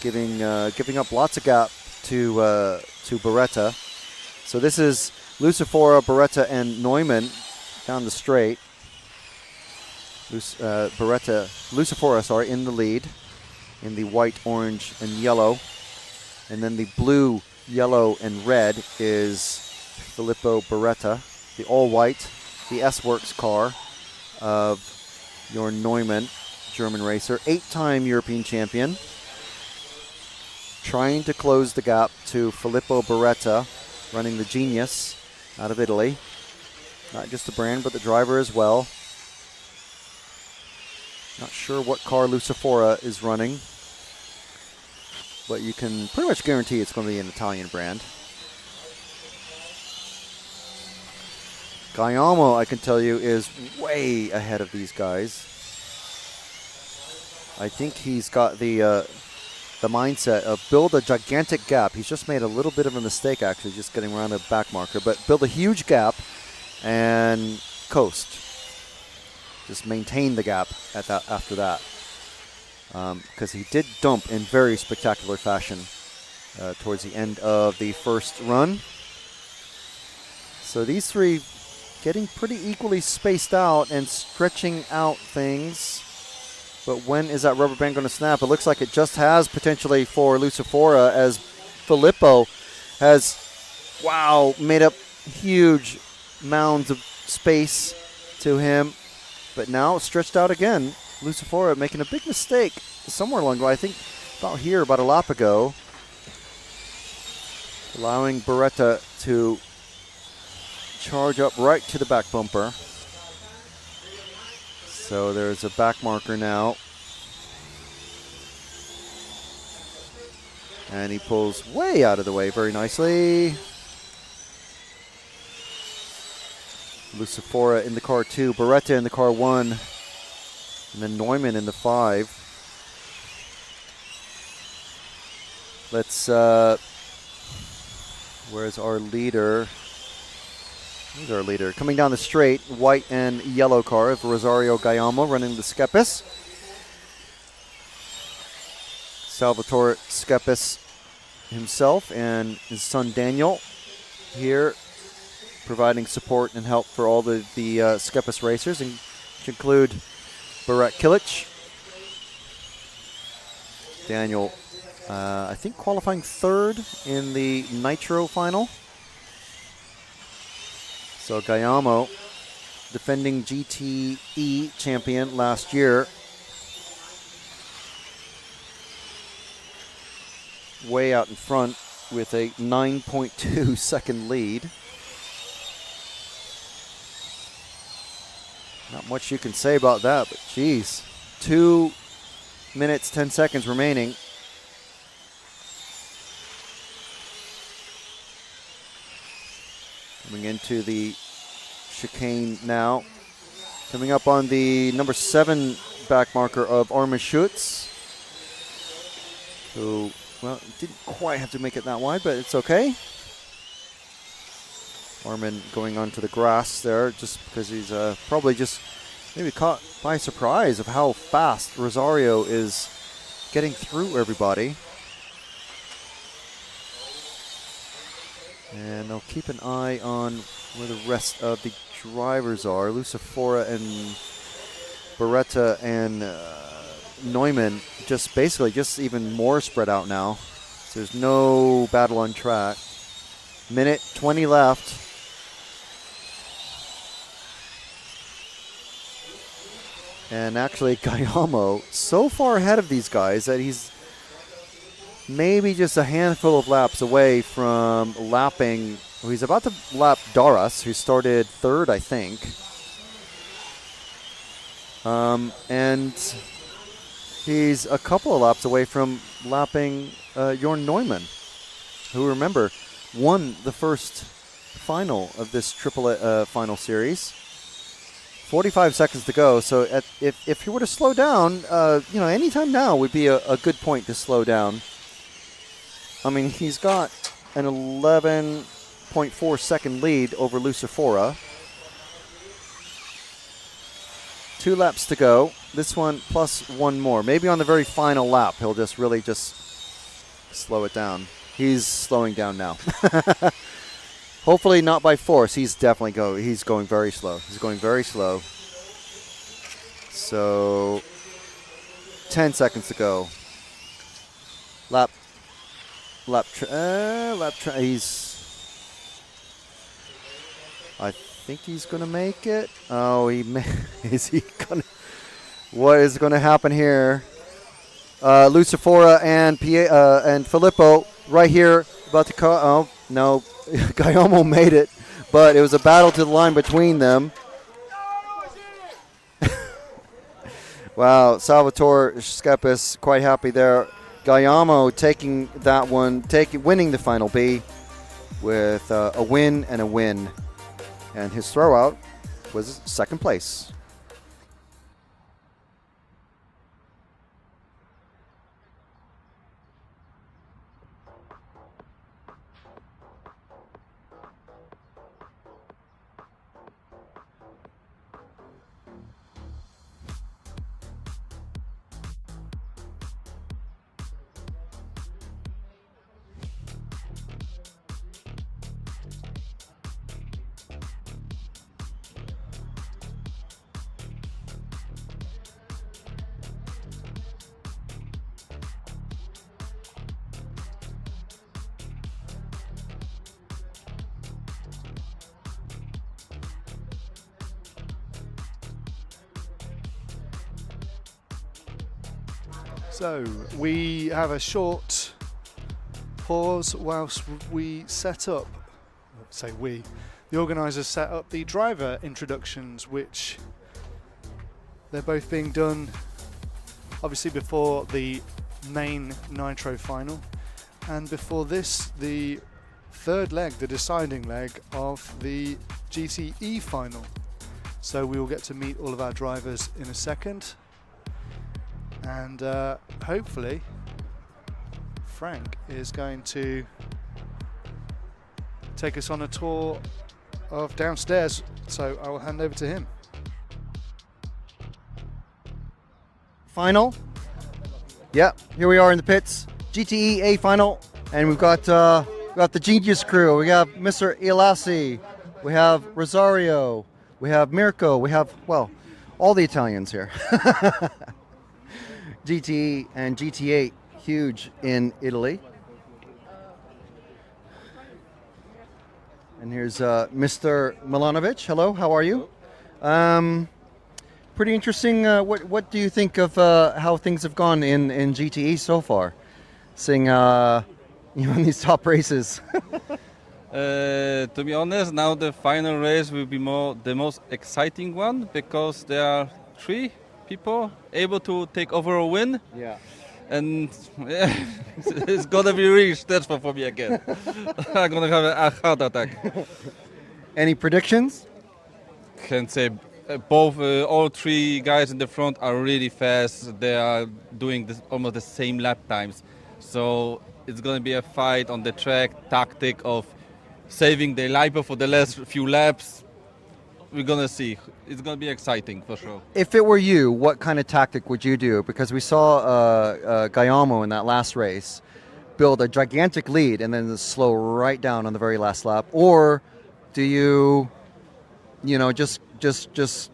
giving up lots of gap to Beretta. So this is Lucifora, Beretta, and Neumann down the straight. Lucifora, in the lead in the white, orange, and yellow, and then the blue, yellow, and red is Filippo Beretta, the all white. The S-Works car of Jorn Neumann, German racer, 8-time European champion, trying to close the gap to Filippo Beretta, running the Genius out of Italy. Not just the brand, but the driver as well. Not sure what car Lucifora is running, but you can pretty much guarantee it's going to be an Italian brand. Guillermo, I can tell you, is way ahead of these guys. I think he's got the mindset of build a gigantic gap. He's just made a little bit of a mistake, actually, just getting around a back marker, but build a huge gap and coast. Just maintain the gap at that after that, because he did dump in very spectacular fashion towards the end of the first run. So these three getting pretty equally spaced out and stretching out things. But when is that rubber band going to snap? It looks like it just has potentially for Lucifora, as Filippo has, wow, made up huge mounds of space to him. But now stretched out again. Lucifora making a big mistake somewhere along the way. I think about here, about a lap ago. Allowing Beretta to charge up right to the back bumper. So there's a back marker now. And he pulls way out of the way very nicely. Lucifora in the car 2, Beretta in the car 1, and then Neumann in the 5. Let's, where's our leader? Here's our leader. Coming down the straight, white and yellow car of Rosario Guillermo running the Skepis. Salvatore Skepis himself and his son Daniel here providing support and help for all the Skepis racers, and which include Barat Kilic. Daniel, I think qualifying 3rd in the Nitro final. So Guillermo, defending GTE champion last year. Way out in front with a 9.2 second lead. Not much you can say about that, but geez. 2 minutes, 10 seconds remaining. Coming into the chicane now. Coming up on the number 7 back marker of Armin Schutz, who, well, didn't quite have to make it that wide, but it's okay. Armin going onto the grass there just because he's probably just maybe caught by surprise of how fast Rosario is getting through everybody. And they'll keep an eye on where the rest of the drivers are. Lucifora and Beretta and Neumann just basically just even more spread out now. So there's no battle on track. Minute 20 left. And actually, Guillermo so far ahead of these guys that he's maybe just a handful of laps away from lapping. Well, he's about to lap Daras, who started 3rd, I think. And he's a couple of laps away from lapping Jorn Neumann, who, remember, won the first final of this triple final series. 45 seconds to go, so if he were to slow down, anytime now would be a good point to slow down. I mean, he's got an 11.4 second lead over Lucifora. 2 laps to go. This one plus 1 more. Maybe on the very final lap, he'll just really just slow it down. He's slowing down now. Hopefully not by force. He's definitely he's going very slow. He's going very slow. So 10 seconds to go. I think he's going to make it. Oh, is he going to? What is going to happen here? Lucifora and Filippo right here about to cut. Oh, no. Guillermo made it, but it was a battle to the line between them. Wow, Salvatore Skepis quite happy there. Galliamo taking that one, winning the Final B with a win and a win. And his throwout was second place. So we have a short pause whilst we set up, the organisers set up the driver introductions, which they're both being done obviously before the main Nitro final, and before this the third leg, the deciding leg of the GTE final. So we will get to meet all of our drivers in a second. And hopefully Frank is going to take us on a tour of downstairs, so I will hand over to him. Final. Yeah, here we are in the pits. GTE A final, and we've got the Genius crew. We have Mr. Ilassi, we have Rosario, we have Mirko, we have, well, all the Italians here. GTE and GT8, huge in Italy. And here's Mr. Milanovic. Hello, how are you? Pretty interesting. What do you think of how things have gone in GTE so far? Seeing in these top races. To be honest, now the final race will be the most exciting one, because there are 3 people able to take over a win. Yeah. And yeah, it's gonna be really stressful for me again. I'm gonna have a heart attack. Any predictions? Can say all 3 guys in the front are really fast. They are doing almost the same lap times. So it's gonna be a fight on the track, tactic of saving the life for the last few laps. We're gonna see. It's gonna be exciting for sure. If it were you, what kind of tactic would you do? Because we saw Galliamo in that last race build a gigantic lead and then slow right down on the very last lap. Or do you just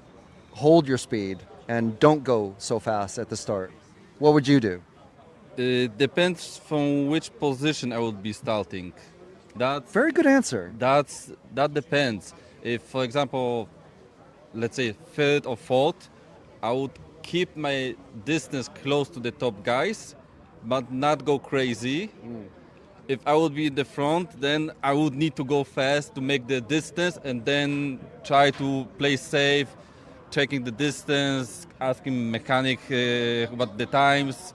hold your speed and don't go so fast at the start? What would you do? It depends from which position I would be starting. Very good answer. That depends. If, for example, let's say 3rd or 4th, I would keep my distance close to the top guys, but not go crazy. If I would be in the front, then I would need to go fast to make the distance and then try to play safe, checking the distance, asking mechanic about the times,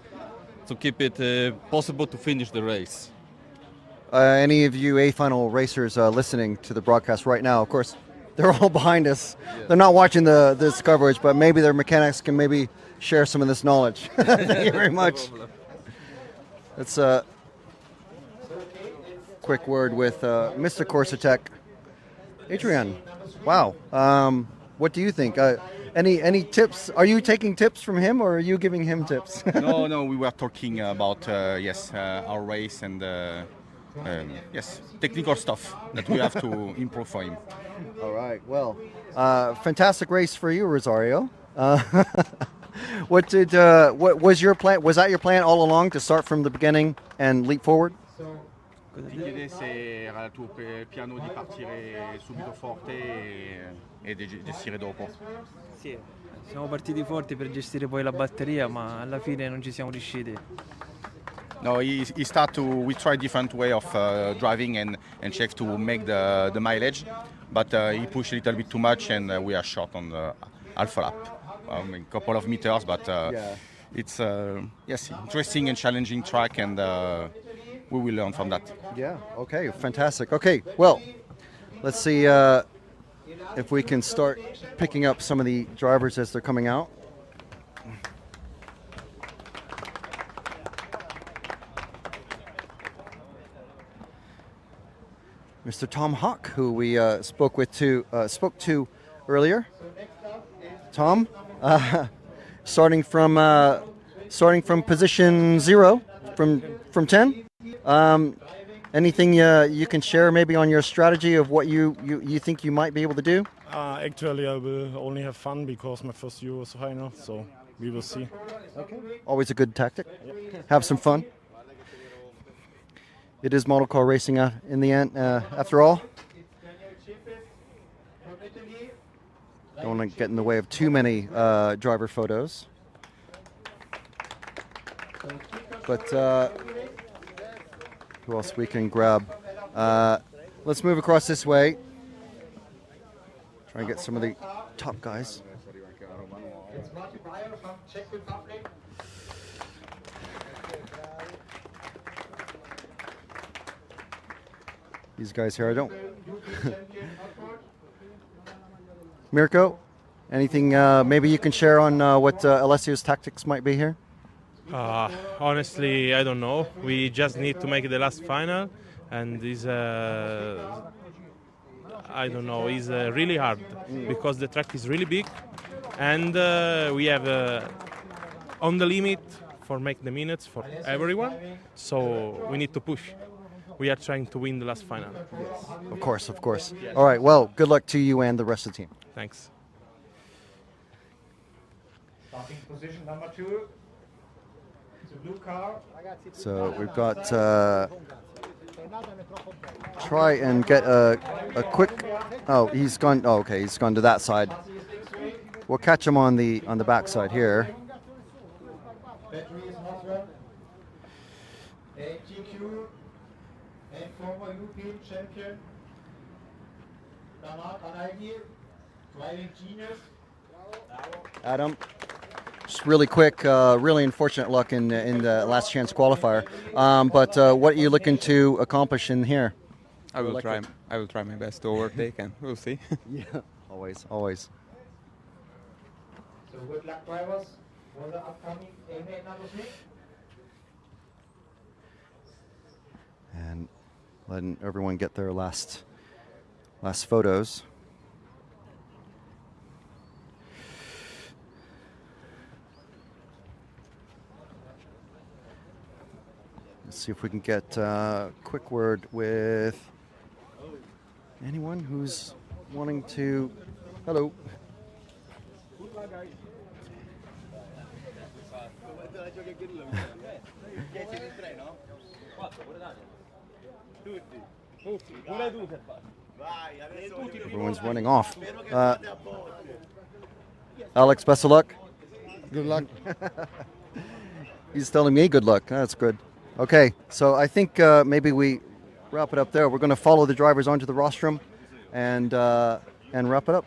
to keep it possible to finish the race. Any of you A-Final racers listening to the broadcast right now, of course, they're all behind us. Yeah. They're not watching this coverage, but maybe their mechanics can maybe share some of this knowledge. Thank you very much. That's a quick word with Mr. Corsatek. Adrian, wow. What do you think? Any tips? Are you taking tips from him, or are you giving him tips? No, we were talking about, our race and... technical stuff that we have to improve for him. All right. Well, fantastic race for you, Rosario. What was your plan? Was that your plan all along, to start from the beginning and leap forward? Ti chiede se era il tuo piano di partire subito forte e gestire dopo. Sì, siamo partiti forti per gestire poi la batteria, ma alla fine non ci siamo riusciti. No, we tried different way of driving and check to make the mileage, but he pushed a little bit too much and we are short on the alpha lap. couple of meters, but it's yes, interesting and challenging track, and we will learn from that. Yeah. Okay. Fantastic. Okay. Well, let's see if we can start picking up some of the drivers as they're coming out. Mr. Tom Hawk, who we spoke to earlier. Tom, starting from position 0 from 10. Anything you can share maybe on your strategy of what you think you might be able to do? Actually, I will only have fun because my first Euros final, so we will see. Okay. Always a good tactic. Have some fun. It is model car racing in the end, after all. Don't want to get in the way of too many driver photos. But who else we can grab? Let's move across this way. Try and get some of the top guys. These guys here, I don't. Mirko, anything maybe you can share on what Alessio's tactics might be here? Honestly, I don't know. We just need to make the last final, and this, I don't know, is really hard because the track is really big, and we have on the limit for make the minutes for everyone. So we need to push. We are trying to win the last final. Yes. Of course, of course. Yes. All right, well, good luck to you and the rest of the team. Thanks. Starting position number 2. It's a blue car. So we've got try and get a quick. Oh, he's gone. Oh, okay, he's gone to that side. We'll catch him on the back side here. Battery is not run. ATQ and former European champion. Driving genius. Adam, just really quick, really unfortunate luck in the last chance qualifier. But what are you looking to accomplish in here? I will try my best to overtake, and we'll see. Yeah, always. So good luck, drivers, for the upcoming AMA number 3. And letting everyone get their last photos. Let's see if we can get a quick word with anyone who's wanting to. Hello. Everyone's running off. Alex, best of luck. Good luck. He's telling me good luck. That's good. Okay, so I think maybe we wrap it up there. We're going to follow the drivers onto the rostrum and wrap it up.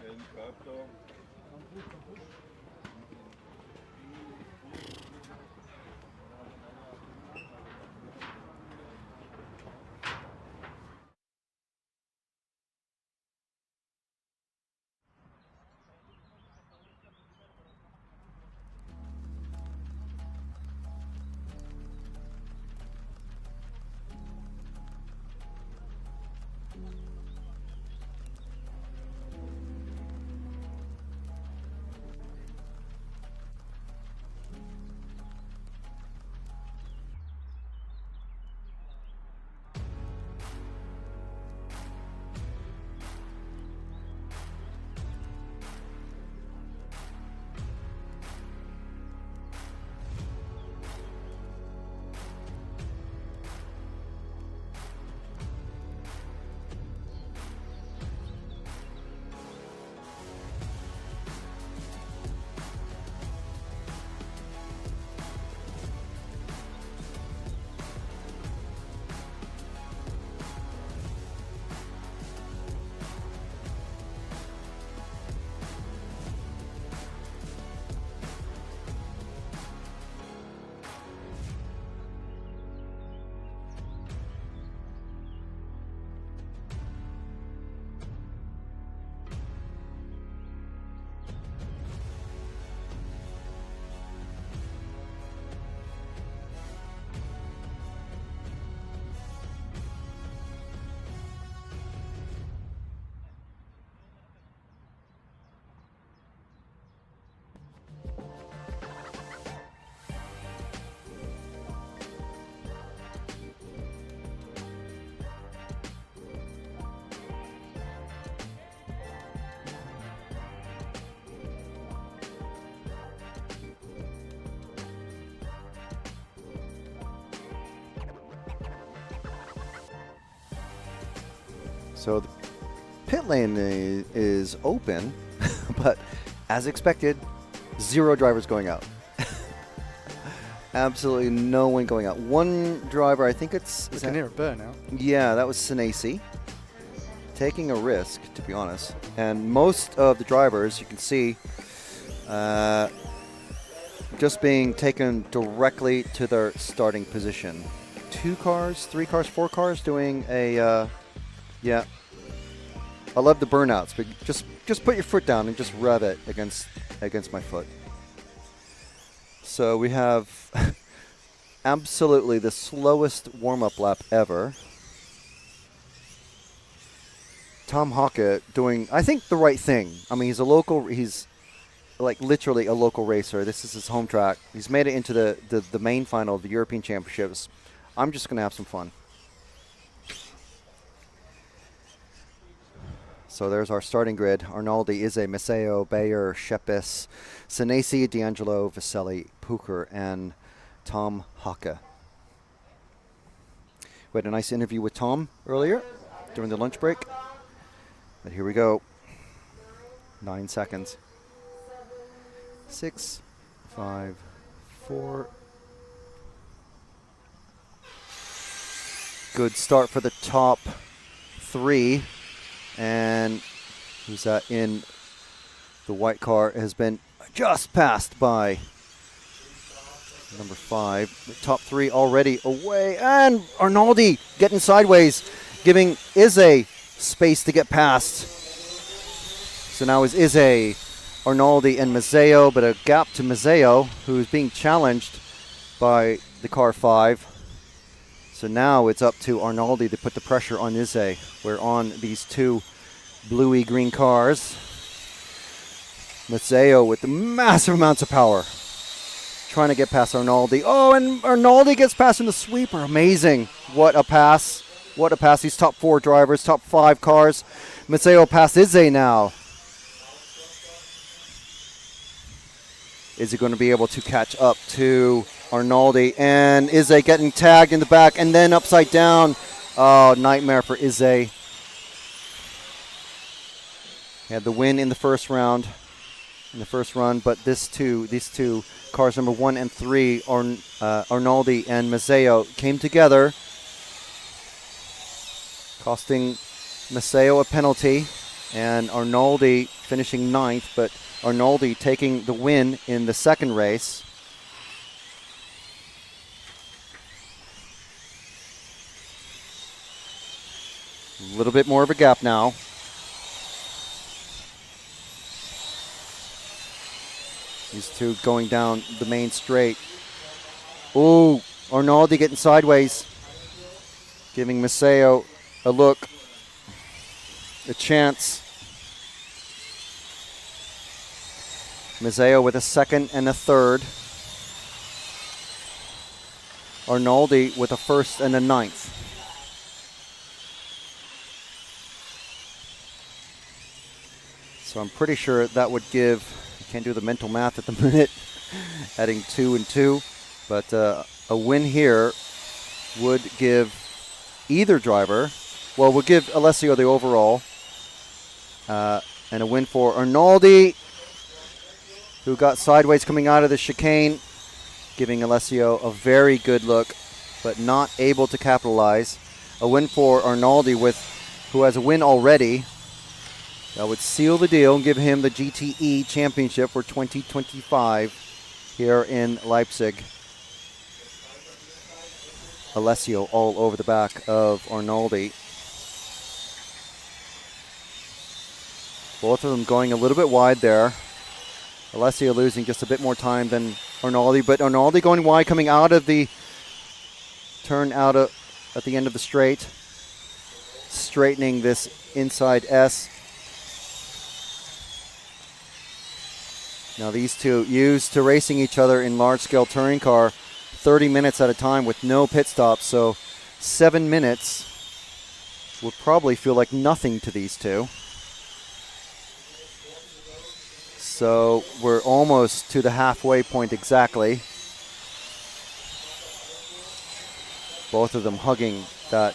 So the pit lane is open, but as expected, 0 drivers going out. Absolutely no one going out. One driver, I think it's... We can hear a burnout. Yeah, that was Senesi. Taking a risk, to be honest. And most of the drivers, you can see, just being taken directly to their starting position. 2 cars, 3 cars, 4 cars doing a... yeah. I love the burnouts, but just put your foot down and just rev it against my foot. So we have absolutely the slowest warm-up lap ever. Tom Hocke doing, I think, the right thing. I mean, he's like literally a local racer. This is his home track. He's made it into the main final of the European Championships. I'm just going to have some fun. So there's our starting grid. Arnaldi, Izze, Macedo, Bayer, Shepis, Senesi, D'Angelo, Vaselli, Pucher, and Tom Hocke. We had a nice interview with Tom earlier during the lunch break. But here we go. 9 seconds. 6, 5, 4. Good start for the top 3. And who's that in the white car has been just passed by number 5. The top 3 already away. And Arnaldi getting sideways, giving Izze space to get past. So now is Izze, Arnaldi, and Mazzeo, but a gap to Mazzeo, who's being challenged by the car 5. So now it's up to Arnaldi to put the pressure on Izze. We're on these 2 bluey-green cars. Mazzeo with the massive amounts of power, trying to get past Arnaldi. Oh, and Arnaldi gets past in the sweeper. Amazing. What a pass. What a pass. These top 4 drivers, top 5 cars. Mazzeo past Izze now. Is he going to be able to catch up to Arnaldi? And Izze getting tagged in the back and then upside down. Oh, nightmare for Izze. He had the win in the first round, in the first run, but these two cars, number 1 and 3, Arnaldi and Mazzeo, came together, costing Mazzeo a penalty, and Arnaldi finishing 9th, but Arnaldi taking the win in the second race. A little bit more of a gap now. These 2 going down the main straight. Ooh, Arnaldi getting sideways, giving Mazzeo a look, a chance. Mazzeo with a 2nd and a 3rd. Arnaldi with a 1st and a 9th. So I'm pretty sure that would give, I can't do the mental math at the minute, adding 2 and 2, but a win here would give either driver, well, would give Alessio the overall, and a win for Arnaldi, who got sideways coming out of the chicane, giving Alessio a very good look, but not able to capitalize. A win for Arnaldi, who has a win already. That would seal the deal and give him the GTE Championship for 2025 here in Leipzig. Alessio all over the back of Arnaldi. Both of them going a little bit wide there. Alessio losing just a bit more time than Arnaldi, but Arnaldi going wide, coming out of the turn out at the end of the straight, straightening this inside S. Now these 2 used to racing each other in large-scale touring car 30 minutes at a time with no pit stops, so 7 minutes would probably feel like nothing to these 2. So we're almost to the halfway point exactly. Both of them hugging that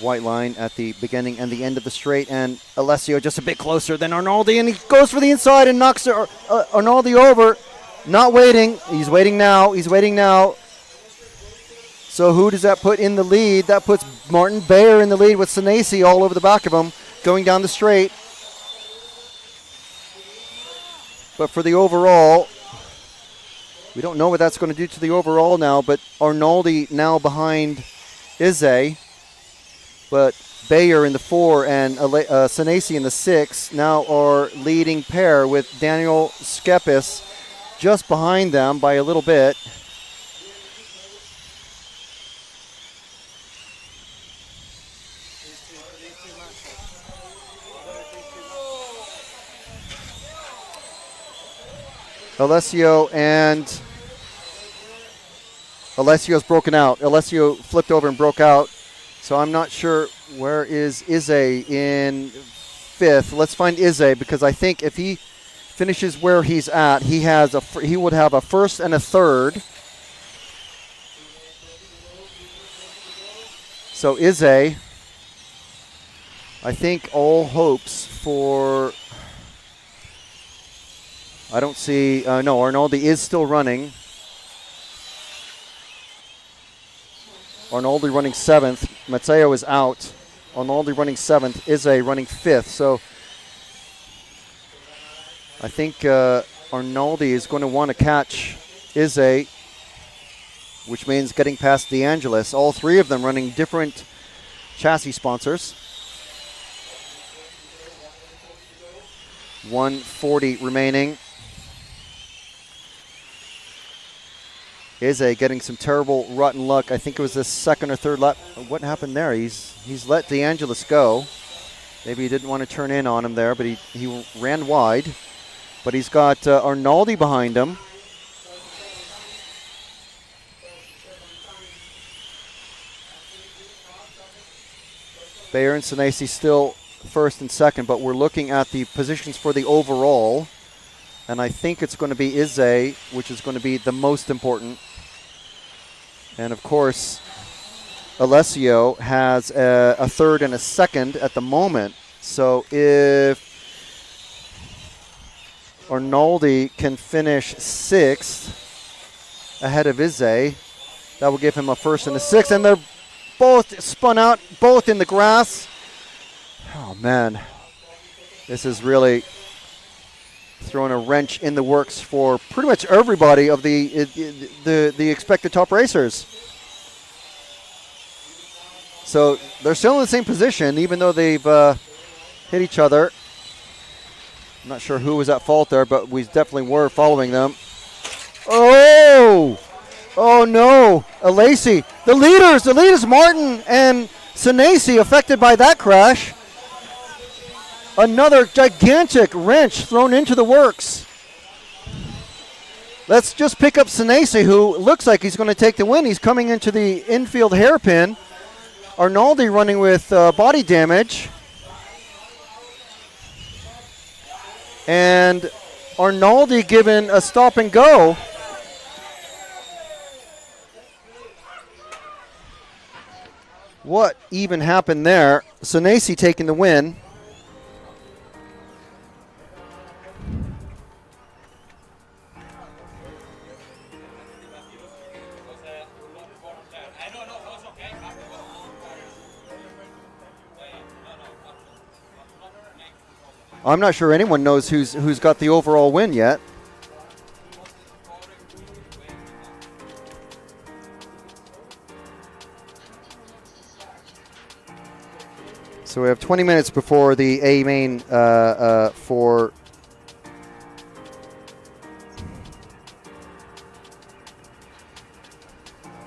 white line at the beginning and the end of the straight, and Alessio just a bit closer than Arnaldi, and he goes for the inside and knocks Arnaldi over. Not waiting. He's waiting now. He's waiting now. So who does that put in the lead? That puts Martin Bayer in the lead with Senesi all over the back of him going down the straight. But for the overall, we don't know what that's going to do to the overall now, but Arnaldi now behind Izze. But Bayer in the 4 and Senesi in the 6 now are leading pair with Daniel Skepis just behind them by a little bit. Alessio's broken out. Alessio flipped over and broke out. So I'm not sure where is Izze in 5th. Let's find Izze, because I think if he finishes where he's at, he would have a 1st and a 3rd. So Izze, I think all hopes for. I don't see. No, Arnaldi is still running. Arnaldi running 7th. Matteo is out. Arnaldi running 7th. Izze running 5th. So I think Arnaldi is going to want to catch Izze, which means getting past De Angelis. All 3 of them running different chassis sponsors. 1:40 remaining. Izze getting some terrible rotten luck. I think it was the 2nd or 3rd lap. What happened there? He's let De Angelis go. Maybe he didn't want to turn in on him there, but he ran wide. But he's got Arnaldi behind him. Bayer and Senesi still 1st and 2nd, but we're looking at the positions for the overall. And I think it's going to be Izze, which is going to be the most important. And of course, Alessio has a 3rd and a 2nd at the moment. So if Arnaldi can finish 6th ahead of Izze, that will give him a 1st and a 6th. And they're both spun out, both in the grass. Oh, man. This is really throwing a wrench in the works for pretty much everybody of the expected top racers. So they're still in the same position, even though they've hit each other. I'm not sure who was at fault there, but we definitely were following them. Oh! Oh no! Alesi. The leaders, Martin and Senesi, affected by that crash. Another gigantic wrench thrown into the works. Let's just pick up Senesi, who looks like he's going to take the win. He's coming into the infield hairpin. Arnaldi running with body damage. And Arnaldi given a stop and go. What even happened there? Senesi taking the win. I'm not sure anyone knows who's got the overall win yet. So we have 20 minutes before the A main for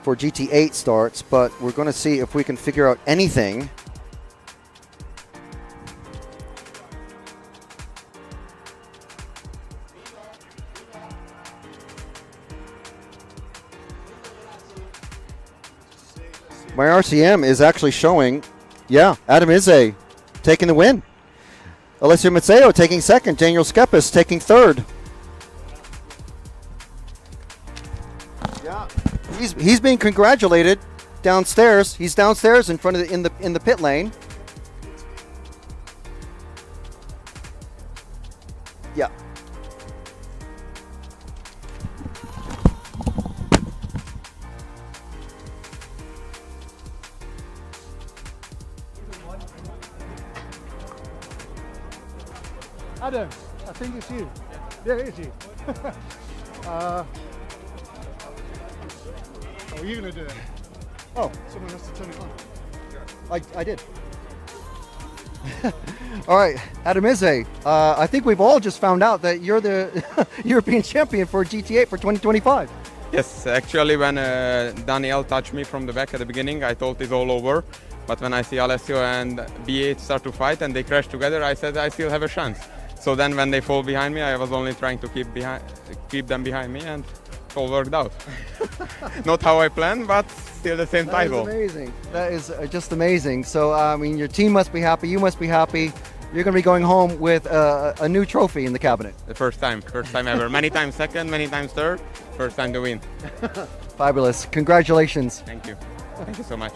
GT8 starts, but we're going to see if we can figure out anything. My RCM is actually showing, yeah, Adam Izze taking the win. Alessio Mazzeo taking 2nd. Daniel Skepis taking 3rd. Yeah, he's being congratulated downstairs. He's downstairs in front of in the pit lane. Yeah. Adam, I think it's you. Yeah, it's you. How are you going to do it? Oh, someone has to turn it on. I did. All right, Adam Izze, I think we've all just found out that you're the European champion for GT8 for 2025. Yes, actually when Daniel touched me from the back at the beginning, I thought it's all over. But when I see Alessio and B8 start to fight and they crash together, I said I still have a chance. So then when they fall behind me, I was only trying to keep them behind me, and it all worked out. Not how I planned, but still the same title. That is amazing. That is just amazing. So, I mean, your team must be happy. You must be happy. You're going to be going home with a new trophy in the cabinet. The first time ever. Many times second, many times third. First time to win. Fabulous. Congratulations. Thank you. Thank you so much.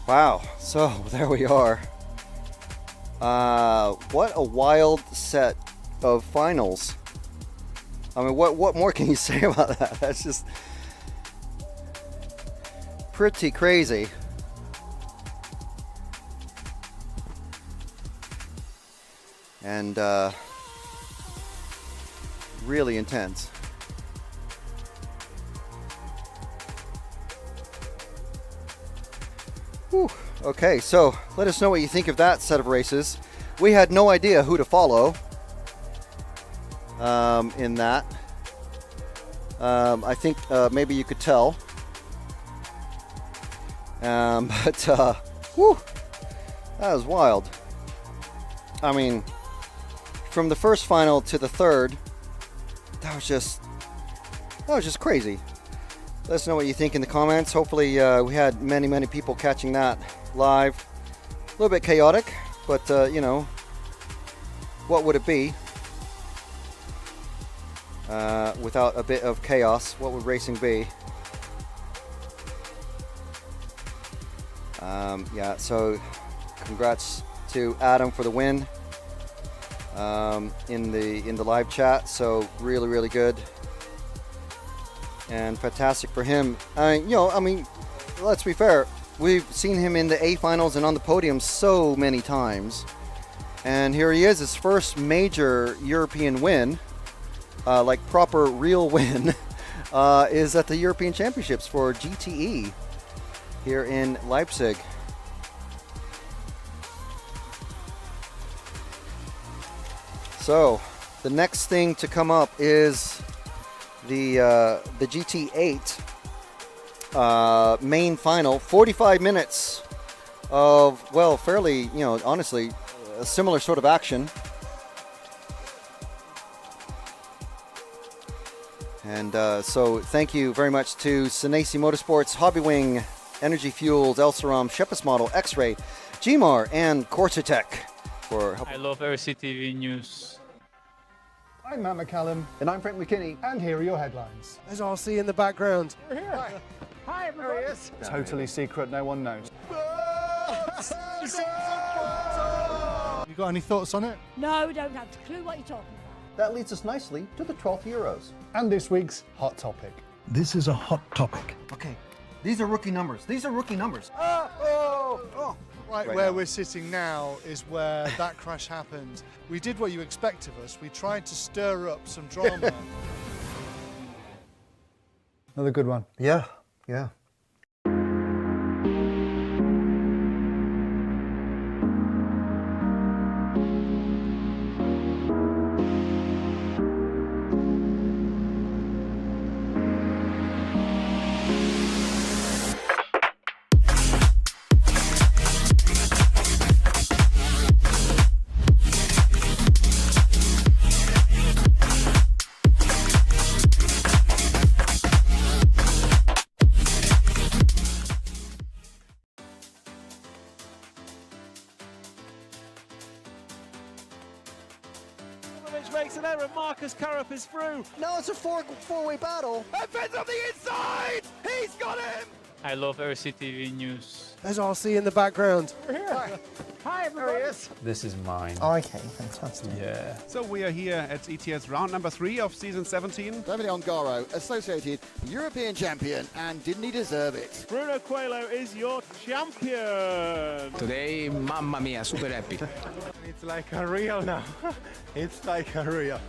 Wow, so there we are. What a wild set of finals. I mean, what more can you say about that? That's just pretty crazy. And really intense. Whew. Okay, so let us know what you think of that set of races. We had no idea who to follow in that. I think maybe you could tell. But whew, that was wild. I mean, from the first final to the third, that was just crazy. Let us know what you think in the comments. Hopefully we had many people catching that live. A little bit chaotic, but you know, what would it be without a bit of chaos? What would racing be? Yeah, so congrats to Adam for the win in the live chat. So really good. And fantastic for him. You know, I mean, let's be fair. We've seen him in the A finals and on the podium so many times. And here he is, his first major European win, like proper real win, is at the European Championships for GTE here in Leipzig. So the next thing to come up is the GT8 main final. 45 minutes of, well, fairly, you know, honestly, a similar sort of action. And so thank you very much to Senesi Motorsports, Hobbywing, Energy Fuels, Elsaram, Shepis Model, X-Ray, Gmar, and Corsatek for helping. I love RCTV News. I'm Matt McCallum. And I'm Frank McKinney. And here are your headlines. There's RC in the background. We're here. Hi, everybody. Totally secret, no one knows. You got any thoughts on it? No, don't have a clue what you're talking about. That leads us nicely to the 12th Euros. And this week's hot topic. This is a hot topic. Okay, these are rookie numbers. These are rookie numbers. Right where we're sitting now is where that crash happened. We did what you expect of us. We tried to stir up some drama. Another good one. Yeah. Karup is through. No, it's a four-way battle. And Finn's on the inside. He's got him. I love RCTV News. There's RC in the background. We're here. Hi, everybody. There he is. This is mine. Okay, fantastic. Yeah. So we are here at ETS round number 3 of season 17. Davide Ongaro, associated European champion, and didn't he deserve it? Bruno Coelho is your champion. Today, mamma mia, super happy. It's like a real now. It's like a real.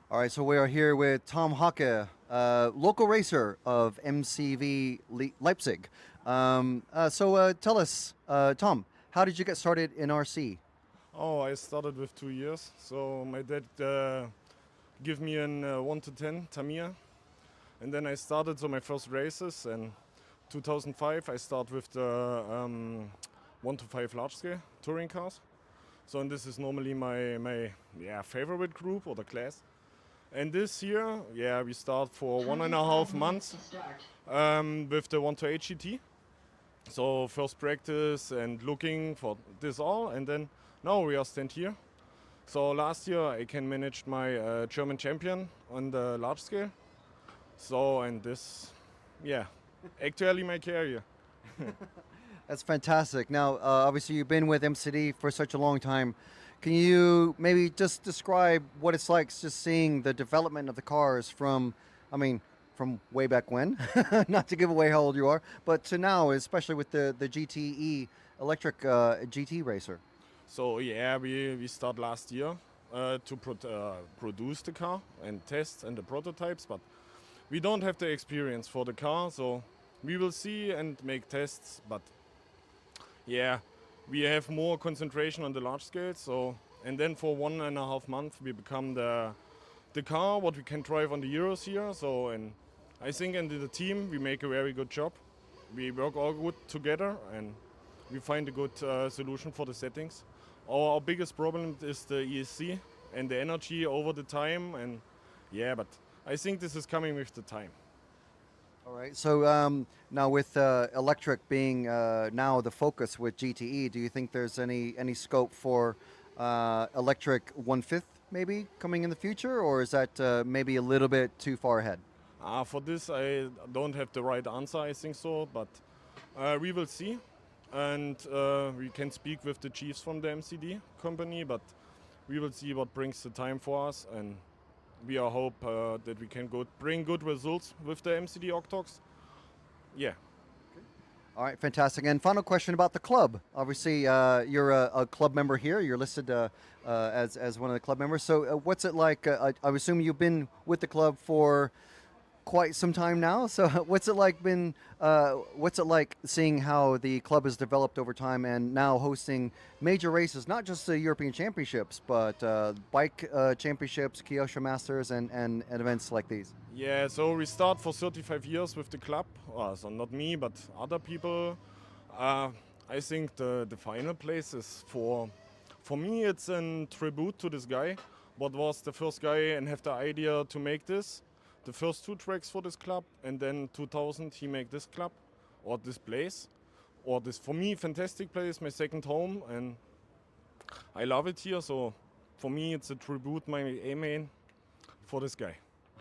All right, so we are here with Tom Hacke, local racer of MCV Leipzig. So tell us, Tom, how did you get started in RC? Oh, I started with 2 years. So my dad gave me an 1 to 10 Tamiya. And then I started my first races. And 2005, I started with the 1 to 5 large scale touring cars. So and this is normally my favorite group or the class. And this year, we start for 1.5 months with the 1 to 8 GT. So first practice and looking for this all, and then now we are stand here. So last year I can manage my German champion on the large scale. So and this, actually my career. That's fantastic. Now, obviously you've been with MCD for such a long time. Can you maybe just describe what it's like just seeing the development of the cars from way back when, not to give away how old you are, but to now, especially with the GTE electric GT racer? So we start last year to produce the car and test and the prototypes, but we don't have the experience for the car, so we will see and make tests, but we have more concentration on the large scale. So and then for 1.5 months we become the car what we can drive on the Euros here. So and I think in the team we make a very good job. We work all good together and we find a good solution for the settings. Our biggest problem is the ESC, and the energy over the time. And yeah, but I think this is coming with the time. All right. So now with electric being now the focus with GTE, do you think there's any scope for electric 1/5 maybe coming in the future, or is that maybe a little bit too far ahead? For this, I don't have the right answer. I think so, but we will see, and we can speak with the chiefs from the MCD company, but we will see what brings the time for us, and we are hope that we can bring good results with the MCD Octox. Yeah. All right, fantastic. And final question about the club. Obviously, you're a club member here. You're listed as one of the club members. So what's it like? I assume you've been with the club for quite some time now. So what's it like seeing how the club has developed over time and now hosting major races, not just the European Championships, but bike championships, Kyosho Masters, and events like these? Yeah, so we start for 35 years with the club. So not me, but other people. I think the final place is for me, it's a tribute to this guy. What was the first guy and have the idea to make this? The first 2 tracks for this club, and then 2000 he make this club or this place, or this for me fantastic place, my second home, and I love it here. So for me it's a tribute, my amen for this guy.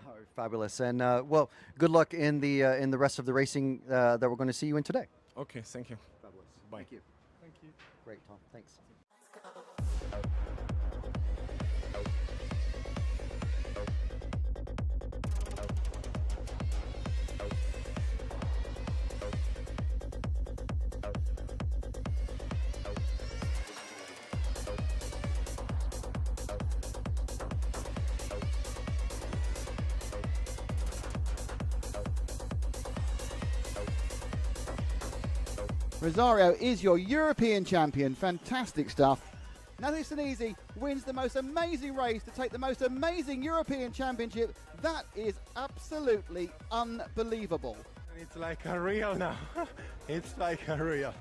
All right, fabulous, and well, good luck in the rest of the racing that we're going to see you in today. Okay, thank you. Fabulous. Bye. Thank you. Thank you. Great, Tom. Thanks. Rosario is your European champion. Fantastic stuff. Nathalie Senesi wins the most amazing race to take the most amazing European Championship. That is absolutely unbelievable. It's like a real now. It's like a real.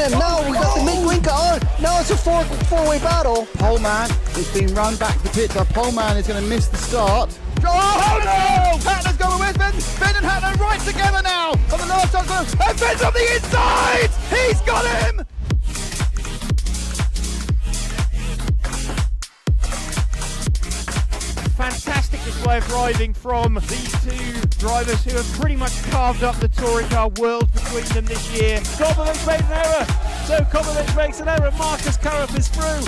And now we got the Mink on. Now it's a four-way battle. Poleman is being run back to the pit. So Poleman is going to miss the start. Oh no! Hatner's going with Ben. Ben and Hatner right together now. On the last time, and Ben's on the inside. He's got him. Fantastic display of riding from these two drivers who have pretty much carved up the touring car world between them this year. Kovacic made an error, so Kovacic makes an error. Marcus Karup is through.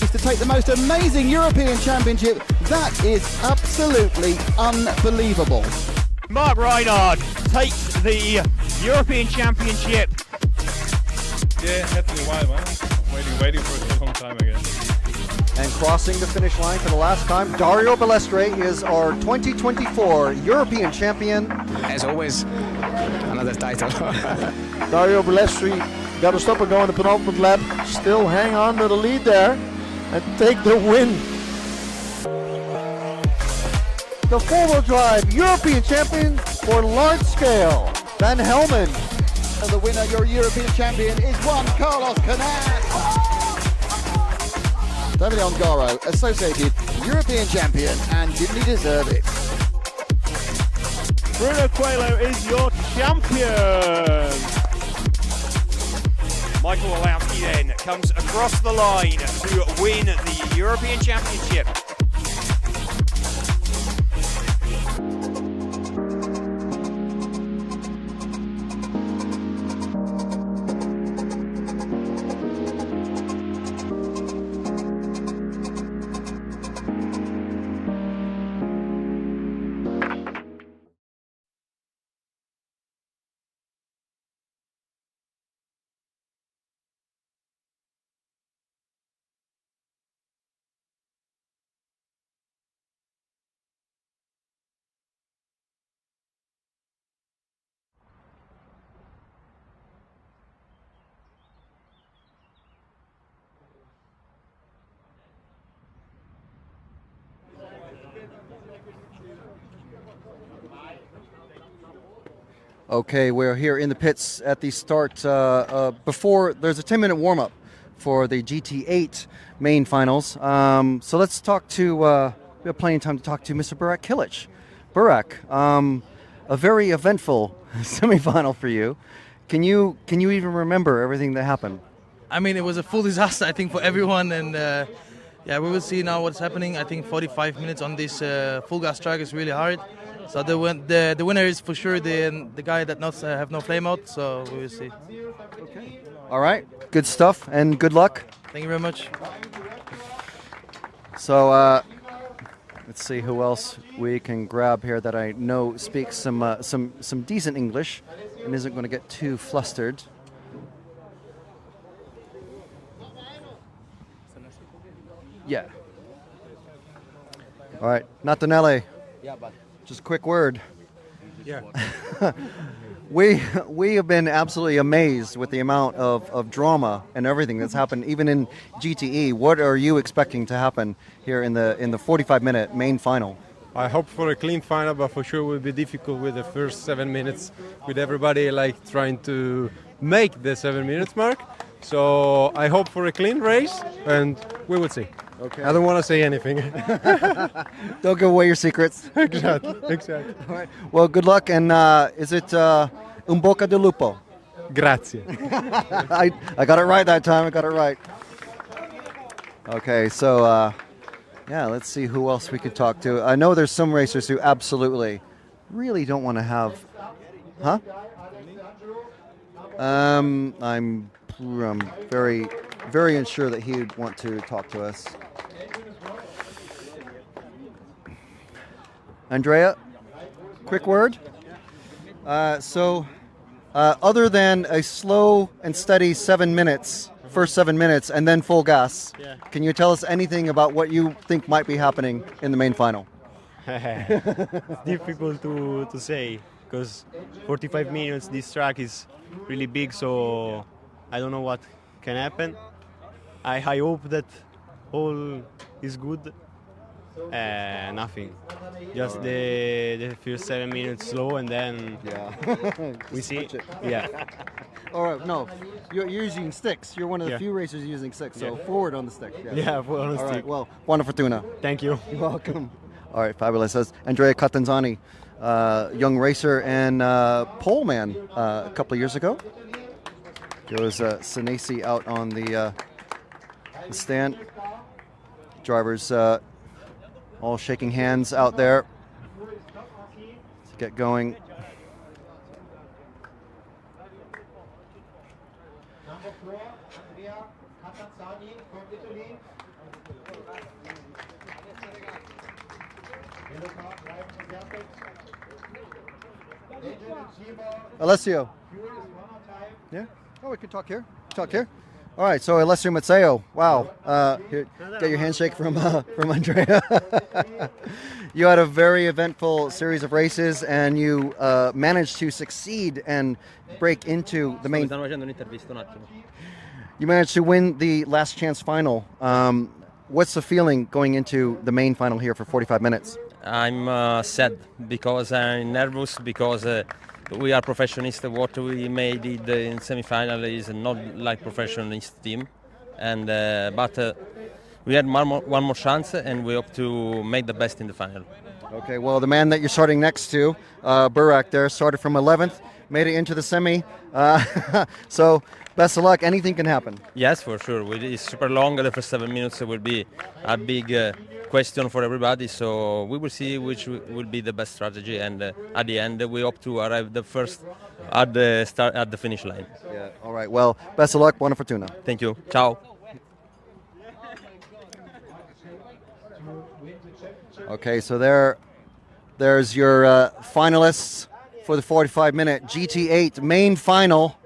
To take the most amazing European Championship, that is absolutely unbelievable. Mark Reinhard takes the European Championship. Yeah, had been a while, man. Waiting for it for a long time, I guess. And crossing the finish line for the last time, Dario Balestre is our 2024 European champion. As always, another title. Dario Balestre got to stop and go on the penultimate lap. Still hang on to the lead there and take the win. The four-wheel drive European champion for large scale, Van Helmen, The winner, your European champion, is Juan Carlos Canas. Davide Ongaro, associated European champion, and didn't he deserve it? Bruno Coelho is your champion. Michael Walowski then comes across the line to win the European Championship. Okay, we're here in the pits at the start before there's a 10-minute warm-up for the GT8 main finals. So let's talk to, we have plenty of time to talk to Mr. Burak Kilic. Burak, a very eventful semifinal for you. Can you even remember everything that happened? I mean, it was a full disaster, I think, for everyone. And yeah, we will see now what's happening. I think 45 minutes on this full gas track is really hard. So the winner is for sure the guy that not have no flame out. So we will see. Okay. All right. Good stuff and good luck. Thank you very much. So let's see who else we can grab here that I know speaks some decent English and isn't going to get too flustered. Yeah. All right, Natanele. Yeah, but just a quick word. Yeah. We have been absolutely amazed with the amount of drama and everything that's happened, even in GTE. What are you expecting to happen here in the 45-minute main final? I hope for a clean final, but for sure it will be difficult with the first 7 minutes, with everybody like trying to make the 7 minutes mark. So I hope for a clean race, and we will see. Okay. I don't want to say anything. Don't give away your secrets. Exactly. All right. Well, good luck. And is it un bocca di lupo? Grazie. I got it right that time. I got it right. Okay, so yeah, let's see who else we could talk to. I know there's some racers who absolutely really don't want to have, huh? I'm very, very unsure that he would want to talk to us. Andrea, quick word. So, other than a slow and steady 7 minutes, first 7 minutes, and then full gas, can you tell us anything about what you think might be happening in the main final? It's difficult to say, because 45 minutes, this track is really big, so I don't know what can happen. I hope that all is good. Nothing. Just the first 7 minutes slow, and then we see. Yeah. All right. No, you're using sticks. You're one of the few racers using sticks. So forward on the stick. Yeah, forward on the stick. All right. Well, buona fortuna. Thank you. You're welcome. All right, fabulous. That's Andrea Catanzani, young racer and pole man a couple of years ago. Goes Senesi out on the stand. Drivers all shaking hands out there to get going. Alessio. Yeah? Oh, we can talk here. Talk here. All right, so Alessio Mazzeo. Wow. Here, get your handshake from Andrea. You had a very eventful series of races, and you managed to succeed and break into the main. You managed to win the last chance final. What's the feeling going into the main final here for 45 minutes? I'm sad because I'm nervous because we are professionals. What we made it in semi-final is not like professionalist team, and but we had one more chance, and we hope to make the best in the final. Okay, well, the man that you're starting next to, Burak there, started from 11th, made it into the semi. So best of luck. Anything can happen. Yes, for sure. It's super long. The first 7 minutes will be a big question for everybody. So we will see which will be the best strategy. And at the end, we hope to arrive the first at the start at the finish line. Yeah. All right. Well, best of luck. Buona fortuna. Thank you. Ciao. Okay, so there's your finalists for the 45-minute GT8 main final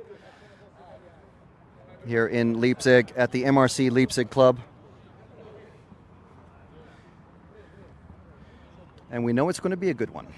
here in Leipzig at the MRC Leipzig Club. And we know it's going to be a good one.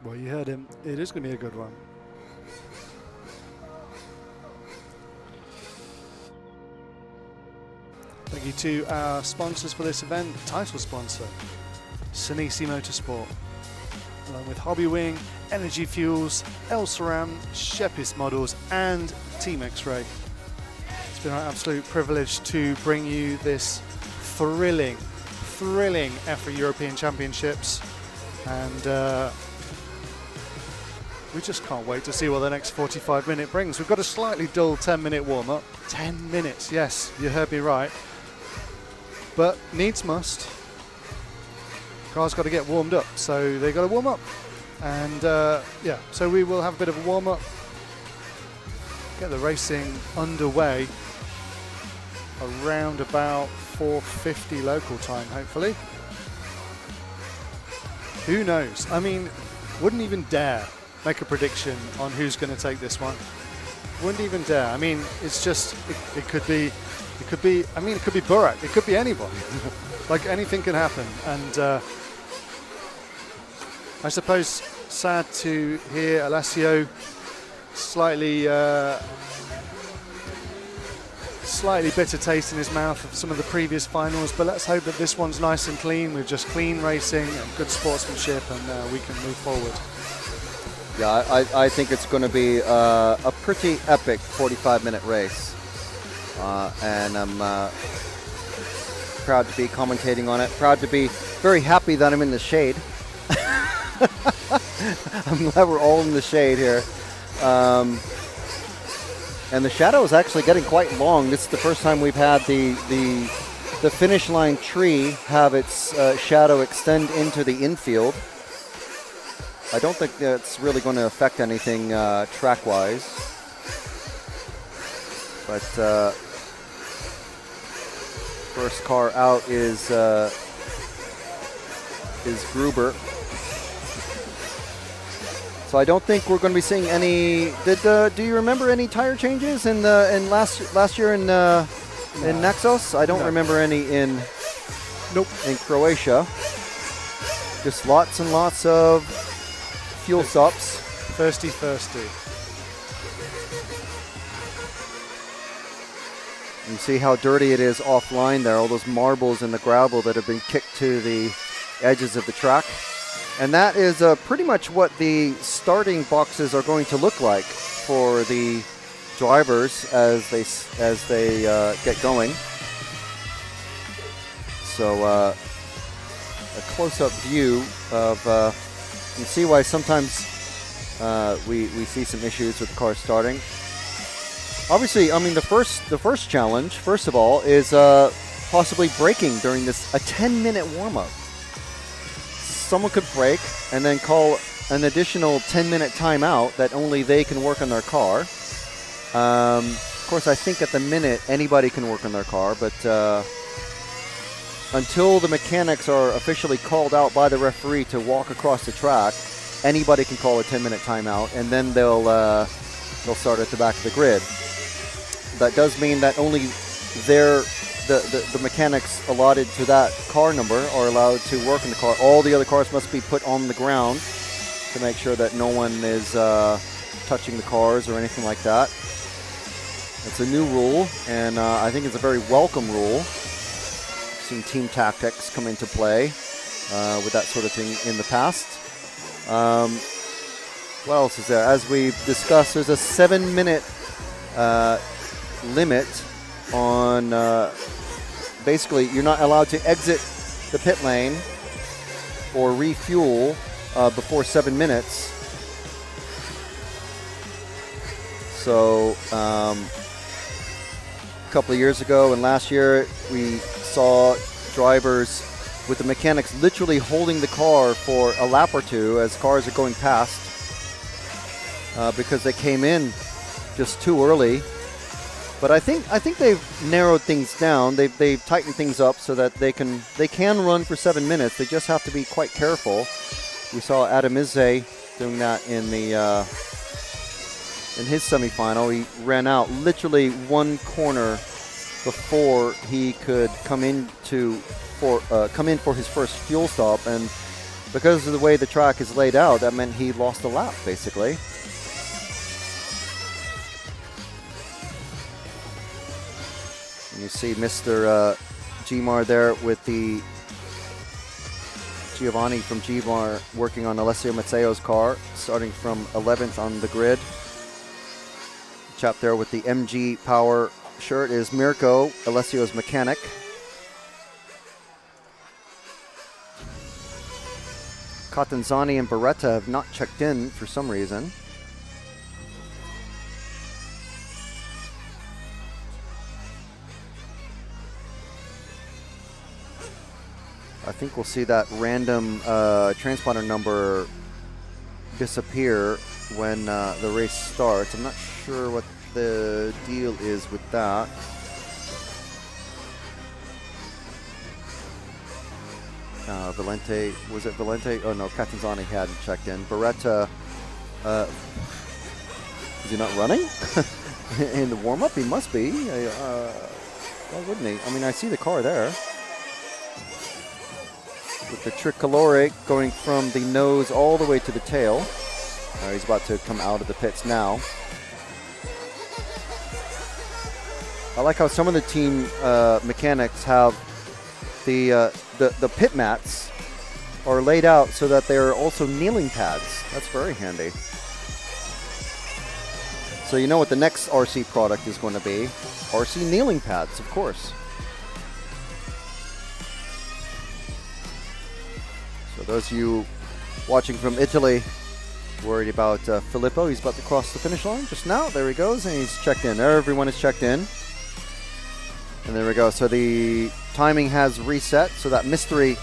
Well, you heard him. It is going to be a good one. Thank you to our sponsors for this event, title sponsor, Senesi Motorsport, along with Hobby Wing, Energy Fuels, El Saram, Shepis Models, and Team X-Ray. It's been an absolute privilege to bring you this thrilling EFRA European Championships, and we just can't wait to see what the next 45-minute brings. We've got a slightly dull 10-minute warm-up. 10 minutes, yes, you heard me right. But needs must. Cars got to get warmed up, so they got to warm up. And yeah, so we will have a bit of a warm-up. Get the racing underway around about 4:50 local time, hopefully. Who knows? I mean, wouldn't even dare make a prediction on who's going to take this one. Wouldn't even dare. I mean, it's just, it could be, I mean, it could be Burak, it could be anybody. Like, anything can happen. And I suppose sad to hear Alessio slightly bitter taste in his mouth of some of the previous finals, but let's hope that this one's nice and clean with just clean racing and good sportsmanship, and we can move forward. Yeah, I think it's going to be a pretty epic 45-minute race. And I'm proud to be commentating on it. Proud to be very happy that I'm in the shade. I'm glad we're all in the shade here. And the shadow is actually getting quite long. This is the first time we've had the finish line tree have its shadow extend into the infield. I don't think that's really going to affect anything track-wise. But first car out is Gruber. So I don't think we're going to be seeing any. Do you remember any tire changes in last year in Naxos? I don't remember any in Croatia. Just lots and lots of fuel stops. Thirsty. You see how dirty it is offline there, all those marbles in the gravel that have been kicked to the edges of the track. And that is pretty much what the starting boxes are going to look like for the drivers as they get going. So a close-up view of you see why sometimes we see some issues with the car starting. Obviously, I mean the first challenge, first of all, is possibly braking during a 10-minute warm-up. Someone could brake and then call an additional 10-minute timeout that only they can work on their car. Of course, I think at the minute anybody can work on their car, but until the mechanics are officially called out by the referee to walk across the track, anybody can call a 10-minute timeout, and then they'll start at the back of the grid. That does mean that only the mechanics allotted to that car number are allowed to work in the car. All the other cars must be put on the ground to make sure that no one is touching the cars or anything like that. It's a new rule, and I think it's a very welcome rule. I've seen team tactics come into play with that sort of thing in the past. What else is there? As we've discussed, there's a 7-minute limit on basically you're not allowed to exit the pit lane or refuel before 7 minutes. So a couple of years ago and last year we saw drivers with the mechanics literally holding the car for a lap or two as cars are going past because they came in just too early. But I think they've narrowed things down. They've tightened things up so that they can run for 7 minutes. They just have to be quite careful. We saw Adam Izze doing that in his semifinal. He ran out literally one corner before he could come in for his first fuel stop, and because of the way the track is laid out, that meant he lost a lap basically. You see Mr. Gmar there with the Giovanni from Gmar working on Alessio Mazzeo's car, starting from 11th on the grid. The chap there with the MG Power shirt is Mirko, Alessio's mechanic. Catanzani and Beretta have not checked in for some reason. I think we'll see that random transponder number disappear when the race starts. I'm not sure what the deal is with that. Valente, was it Valente? Oh no, Catanzani hadn't checked in. Beretta, is he not running? In the warm-up? He must be. Why wouldn't he? I mean, I see the car there. With the tricolore going from the nose all the way to the tail. He's about to come out of the pits now. I like how some of the team mechanics have the pit mats are laid out so that they're also kneeling pads. That's very handy. So you know what the next RC product is going to be. RC kneeling pads, of course. So those of you watching from Italy worried about Filippo, he's about to cross the finish line just now. There he goes, and he's checked in. Everyone is checked in. And there we go. So the timing has reset. So that mystery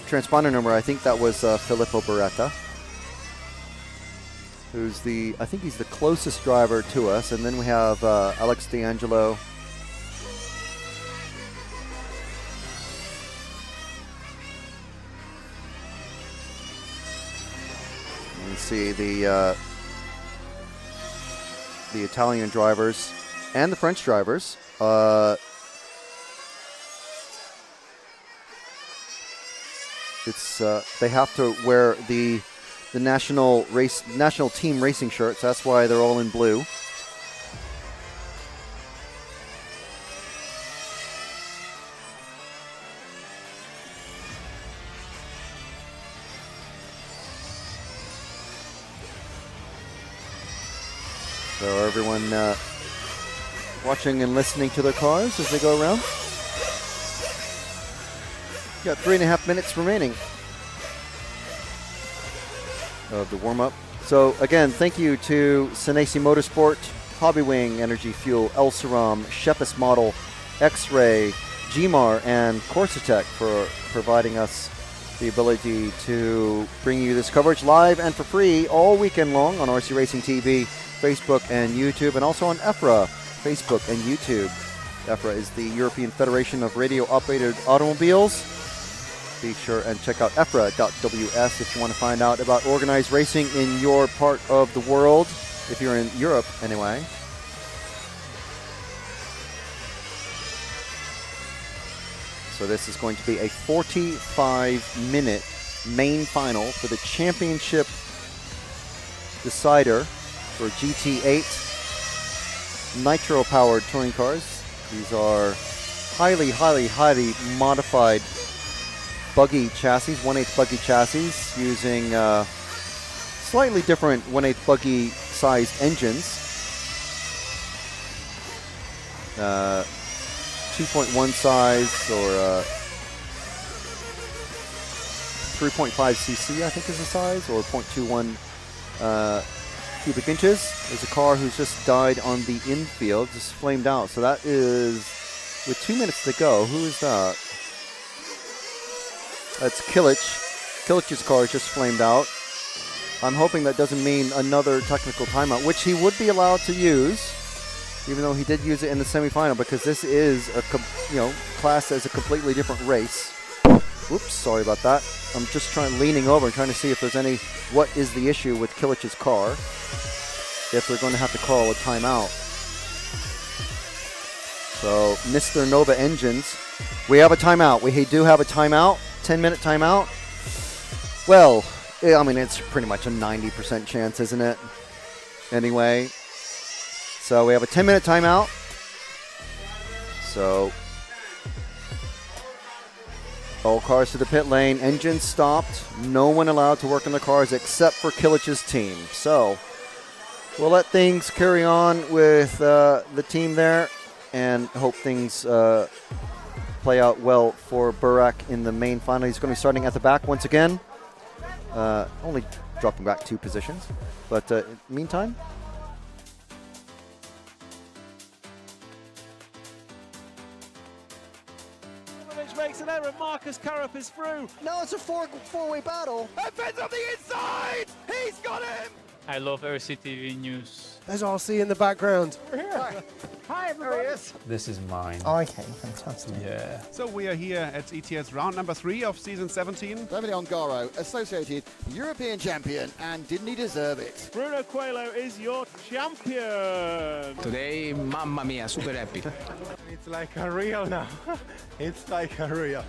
transponder number, I think that was Filippo Beretta, who's I think he's the closest driver to us. And then we have Alex D'Angelo. You see the Italian drivers and the French drivers. They have to wear the national team racing shirts. That's why they're all in blue. So everyone watching and listening to their cars as they go around. Got 3.5 minutes remaining of the warm-up. So again, thank you to Senesi Motorsport, Hobbywing, Energy Fuel, Elsaram, Shepis Model, X-Ray, Gmar, and Corsatec for providing us the ability to bring you this coverage live and for free all weekend long on RC Racing TV Facebook, and YouTube, and also on EFRA, Facebook, and YouTube. EFRA is the European Federation of Radio-Operated Automobiles. Be sure and check out EFRA.ws if you want to find out about organized racing in your part of the world, if you're in Europe anyway. So this is going to be a 45-minute main final for the championship decider for GT8 nitro-powered touring cars. These are highly modified buggy chassis, 1/8 buggy chassis, using slightly different 1/8 buggy sized engines. 2.1 size or 3.5 cc, I think is the size, or 0.21 cubic inches. There's a car who's just died on the infield, just flamed out. So that is, with 2 minutes to go, who is that? That's Kilich. Kilich's car just flamed out. I'm hoping that doesn't mean another technical timeout, which he would be allowed to use, even though he did use it in the semifinal, because this is a classed as a completely different race. Whoops, sorry about that. I'm just leaning over and trying to see if there's what is the issue with Kilich's car, if they're going to have to call a timeout. So, Mr. Nova Engines, we have a timeout. We do have a timeout, 10-minute timeout. Well, I mean, it's pretty much a 90% chance, isn't it? Anyway, so we have a 10-minute timeout. So, all cars to the pit lane, engines stopped, no one allowed to work on the cars except for Kilich's team. So, we'll let things carry on with the team there and hope things play out well for Burak in the main final. He's going to be starting at the back once again, only dropping back 2 positions. But in the meantime, makes an error. Marcus Karup is through. No, it's a four-way battle. And Ben's on the inside. He's got him. I love RCTV News. There's RC in the background. We're here. Hi, everybody. This is mine. Okay, fantastic. Yeah. So we are here at ETS round number 3 of season 17. Davide Ongaro, associated European champion, and didn't he deserve it? Bruno Coelho is your champion. Today, mamma mia, super happy. It's like a real now. It's like a real.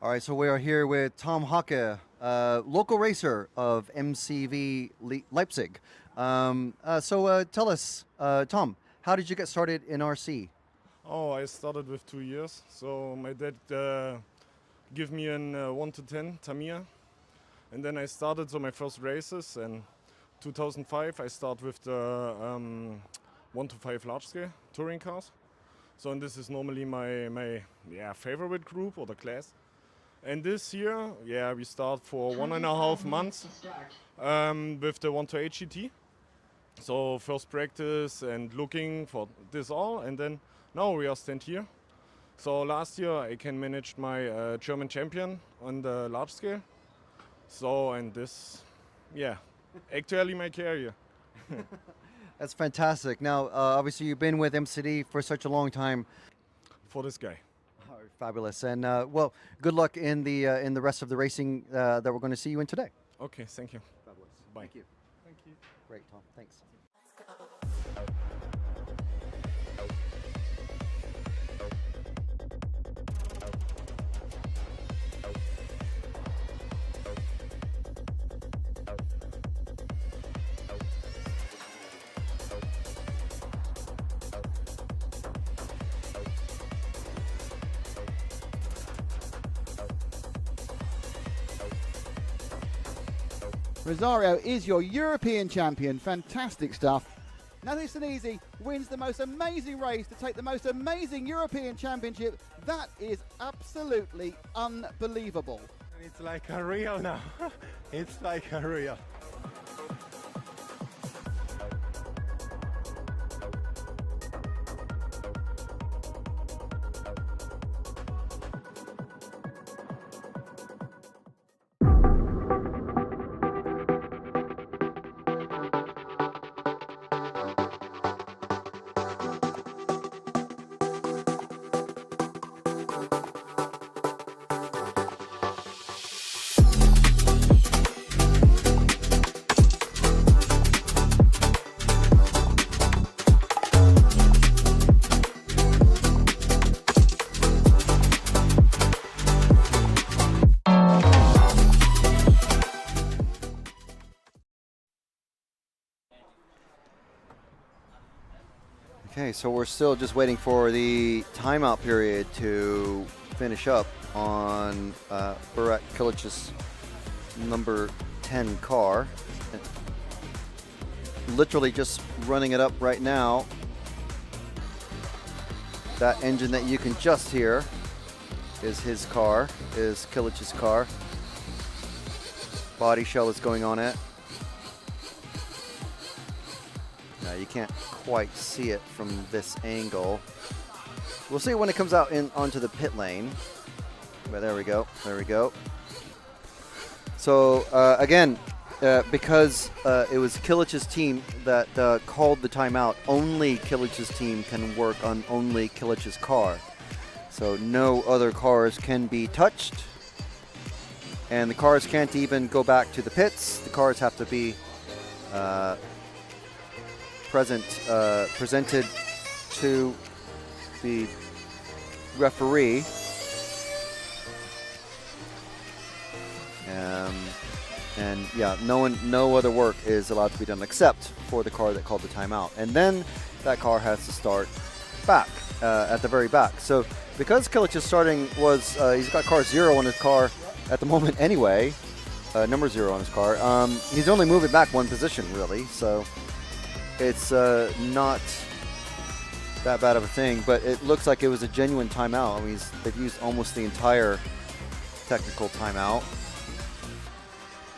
All right, so we are here with Tom Hacke, local racer of MCV Leipzig. So tell us, Tom, how did you get started in RC? Oh, I started with 2 years. So my dad gave me an 1 to 10 Tamiya. And then I started, so my first races. And 2005, I started with the 1 to 5 large scale touring cars. So and this is normally my favorite group or the class. And this year, we start for 1.5 months with the 1 to 8 GT. So first practice and looking for this all, and then now we are stand here. So last year I can manage my German champion on the large scale. So and this, actually my career. That's fantastic. Now, obviously you've been with MCD for such a long time. For this guy. Oh, fabulous, and well, good luck in the rest of the racing that we're going to see you in today. Okay, thank you. Fabulous. Bye. Thank you. Thank you. Great, Tom. Thanks. Rosario is your European champion. Fantastic stuff. Nathan Senesi wins the most amazing race to take the most amazing European championship. That is absolutely unbelievable. It's like a real now. It's like a real. Okay, so we're still just waiting for the timeout period to finish up on Burak Kilic's number 10 car. Literally just running it up right now. That engine that you can just hear is his car, is Kilic's car. Body shell is going on it. Now you can't quite see it from this angle. We'll see it when it comes out onto the pit lane. But there we go, there we go. So again, because it was Kilic's team that called the timeout, only Kilic's team can work on only Kilic's car. So no other cars can be touched. And the cars can't even go back to the pits. The cars have to be presented to the referee. And yeah, no other work is allowed to be done except for the car that called the timeout. And then that car has to start back at the very back. So because Kilich is starting he's got car 0 on his car at the moment anyway, number 0 on his car. He's only moving back 1 position really, so it's not that bad of a thing, but it looks like it was a genuine timeout. I mean, they've used almost the entire technical timeout.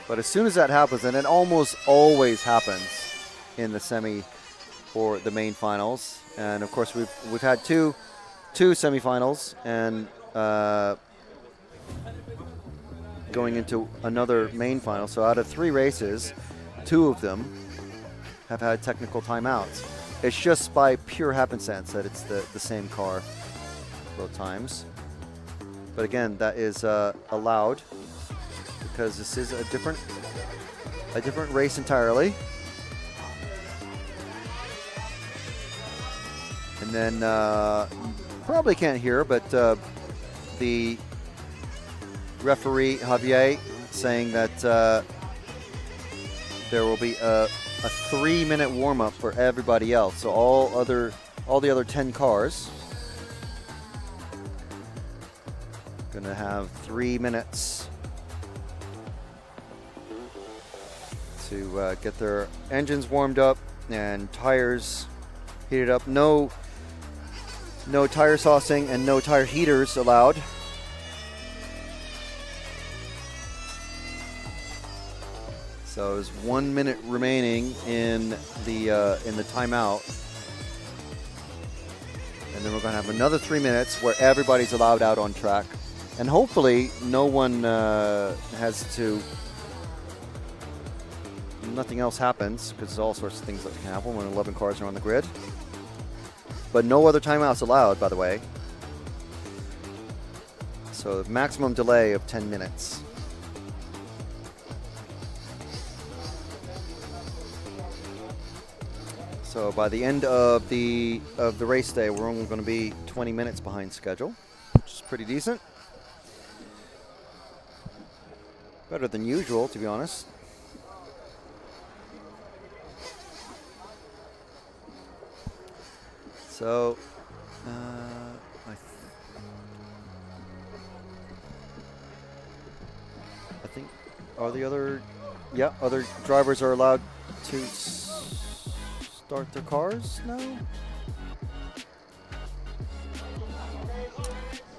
But as soon as that happens, and it almost always happens in the semi or the main finals, and of course we've had two semifinals, and going into another main final. So out of 3 races, 2 of them have had technical timeouts. It's just by pure happenstance that it's the same car both times. But again, that is allowed because this is a different race entirely. And then probably can't hear, but the referee Javier saying that there will be a 3-minute warm-up for everybody else. So all the other 10 cars gonna have 3 minutes to get their engines warmed up and tires heated up. No tire saucing and no tire heaters allowed. So there's 1 minute remaining in the timeout, and then we're going to have another 3 minutes where everybody's allowed out on track, and hopefully no one nothing else happens, because there's all sorts of things that can happen when 11 cars are on the grid. But no other timeouts allowed, by the way. So maximum delay of 10 minutes. So by the end of the race day, we're only going to be 20 minutes behind schedule, which is pretty decent. Better than usual, to be honest. So, I think other drivers are allowed to start their cars now?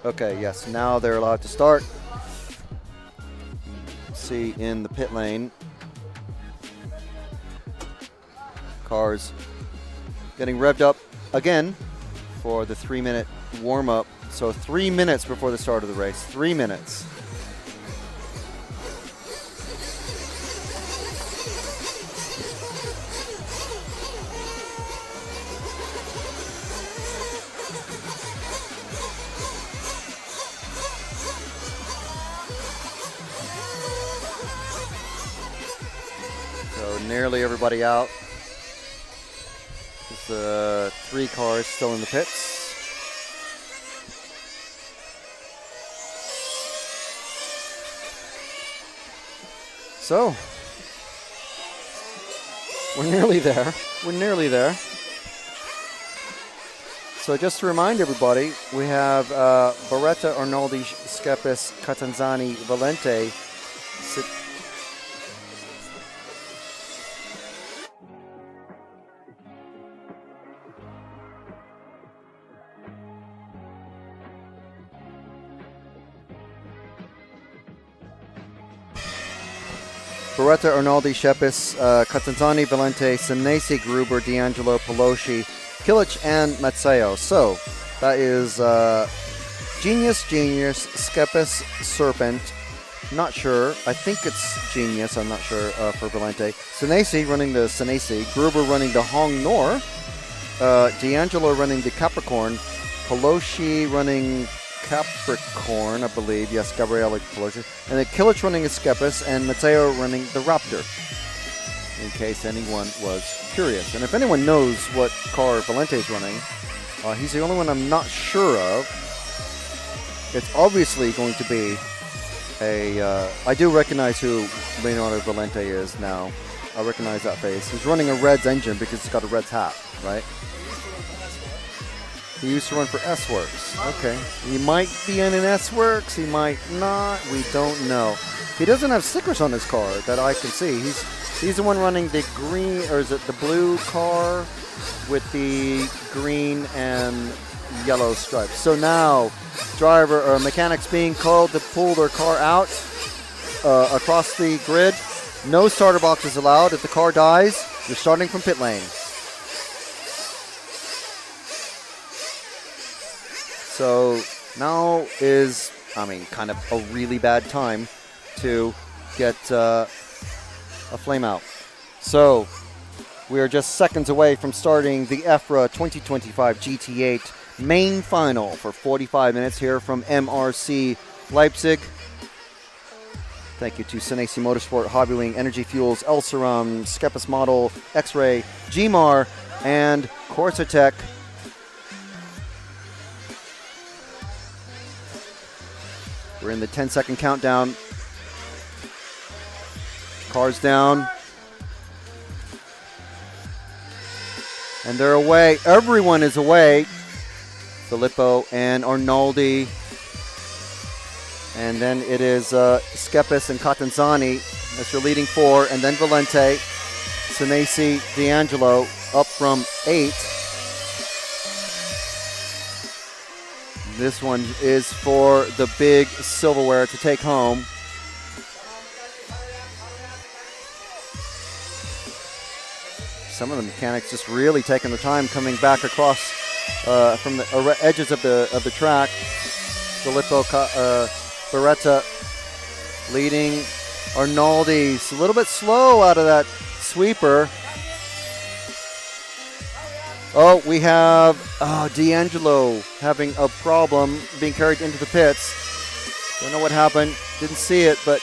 Okay, yes, now they're allowed to start. See in the pit lane, cars getting revved up again for the 3-minute warm-up. So 3 minutes before the start of the race. 3 minutes. So nearly everybody out. There's 3 cars still in the pits. So, we're nearly there. We're nearly there. So just to remind everybody, we have Beretta, Arnoldi, Skepis, Catanzani, Valente. Beretta, Arnoldi, Shepis, Catanzani, Valente, Senesi, Gruber, D'Angelo, Pelosi, Kilic, and Mazzeo. So that is Genius, Skepis, Serpent. Not sure. I think it's Genius. I'm not sure for Valente. Senesi running the Senesi. Gruber running the Hong Nor. D'Angelo running the Capricorn. Pelosi running Capricorn, I believe. Yes, Gabriele Pelosi. And then Kilic running the Skepis, and Matteo running the Raptor, in case anyone was curious. And if anyone knows what car Valente's running, he's the only one I'm not sure of. It's obviously going to be I do recognize who Leonardo Valente is now. I recognize that face. He's running a Reds engine because he's got a Reds hat, right? He used to run for S-Works. Okay. He might be in an S-Works. He might not. We don't know. He doesn't have stickers on his car that I can see. He's the one running the green, or is it the blue car with the green and yellow stripes. So now driver or mechanics being called to pull their car out across the grid. No starter boxes allowed. If the car dies, you're starting from pit lane. So now is, kind of a really bad time to get a flame out. So we are just seconds away from starting the EFRA 2025 GT8 main final for 45 minutes here from MRC Leipzig. Thank you to Senesi Motorsport, Hobbywing, Energy Fuels, Elsaram, Skepis Model, X-Ray, Gmar, and Corsatech. We're in the 10-second countdown. Cars down. And they're away. Everyone is away. Filippo and Arnoldi. And then it is Skepis and Catanzani as your leading four. And then Valente, Senesi, D'Angelo up from 8. This one is for the big silverware to take home. Some of the mechanics just really taking the time coming back across from the edges of the track. Filippo Beretta leading Arnoldi. It's a little bit slow out of that sweeper. Oh, we have D'Angelo having a problem being carried into the pits. Don't know what happened. Didn't see it, but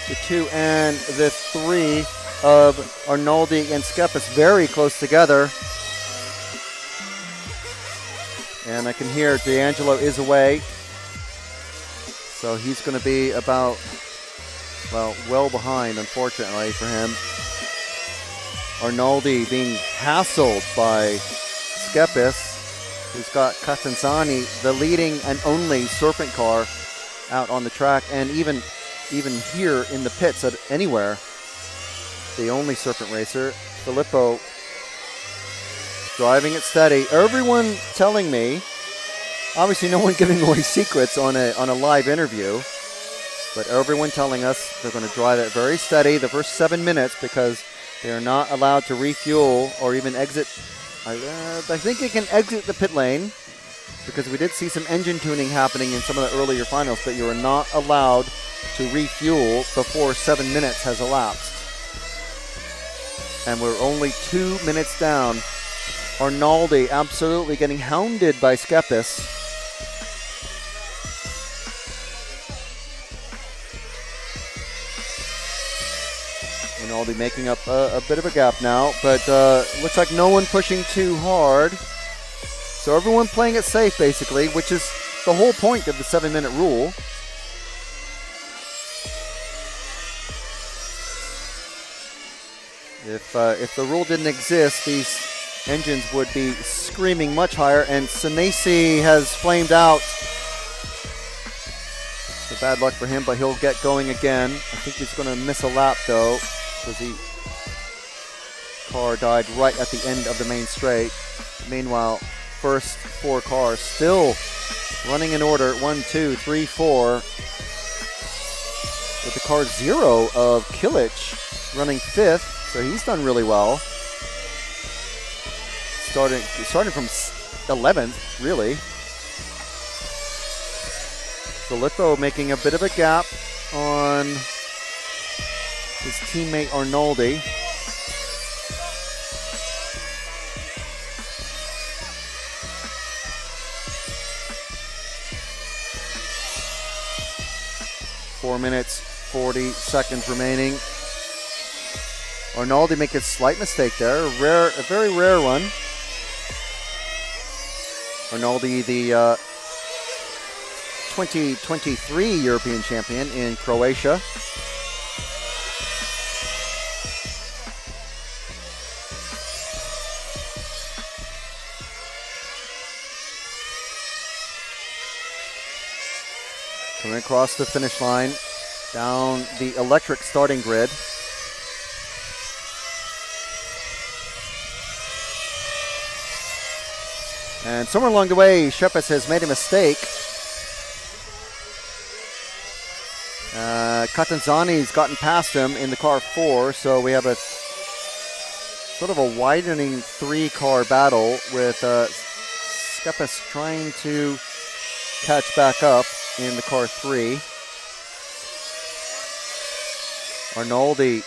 the 2 and the 3 of Arnoldi and Skepis very close together. And I can hear D'Angelo is away. So he's going to be about, well behind, unfortunately for him. Arnoldi being hassled by Skepis, who's got Catanzani, the leading and only Serpent car, out on the track, and even here in the pits at anywhere, the only Serpent racer. Filippo driving it steady. Everyone telling me, obviously no one giving away secrets on a live interview, but everyone telling us they're going to drive it very steady the first 7 minutes because they are not allowed to refuel or even exit. I think they can exit the pit lane because we did see some engine tuning happening in some of the earlier finals, but you are not allowed to refuel before 7 minutes has elapsed. And we're only 2 minutes down. Arnoldi absolutely getting hounded by Skepis. Arnoldi making up a bit of a gap now, but looks like no one pushing too hard. So everyone playing it safe, basically, which is the whole point of the 7-minute rule. If the rule didn't exist, these engines would be screaming much higher, and Senesi has flamed out. So bad luck for him, but he'll get going again. I think he's going to miss a lap, though, because the car died right at the end of the main straight. Meanwhile, first 4 cars still running in order. 1, 2, 3, 4. With the car 0 of Kilic running 5th. So he's done really well. Starting from 11th, really. Filippo making a bit of a gap on his teammate Arnoldi. Four minutes, 40 seconds remaining. Arnoldi making a slight mistake there, a very rare one. Arnoldi, the 2023 European champion in Croatia. Coming across the finish line, down the electric starting grid. And somewhere along the way, Shepis has made a mistake. Catanzani's gotten past him in the car 4, so we have a sort of a widening 3-car battle with Skepis trying to catch back up in the car 3. Arnoldi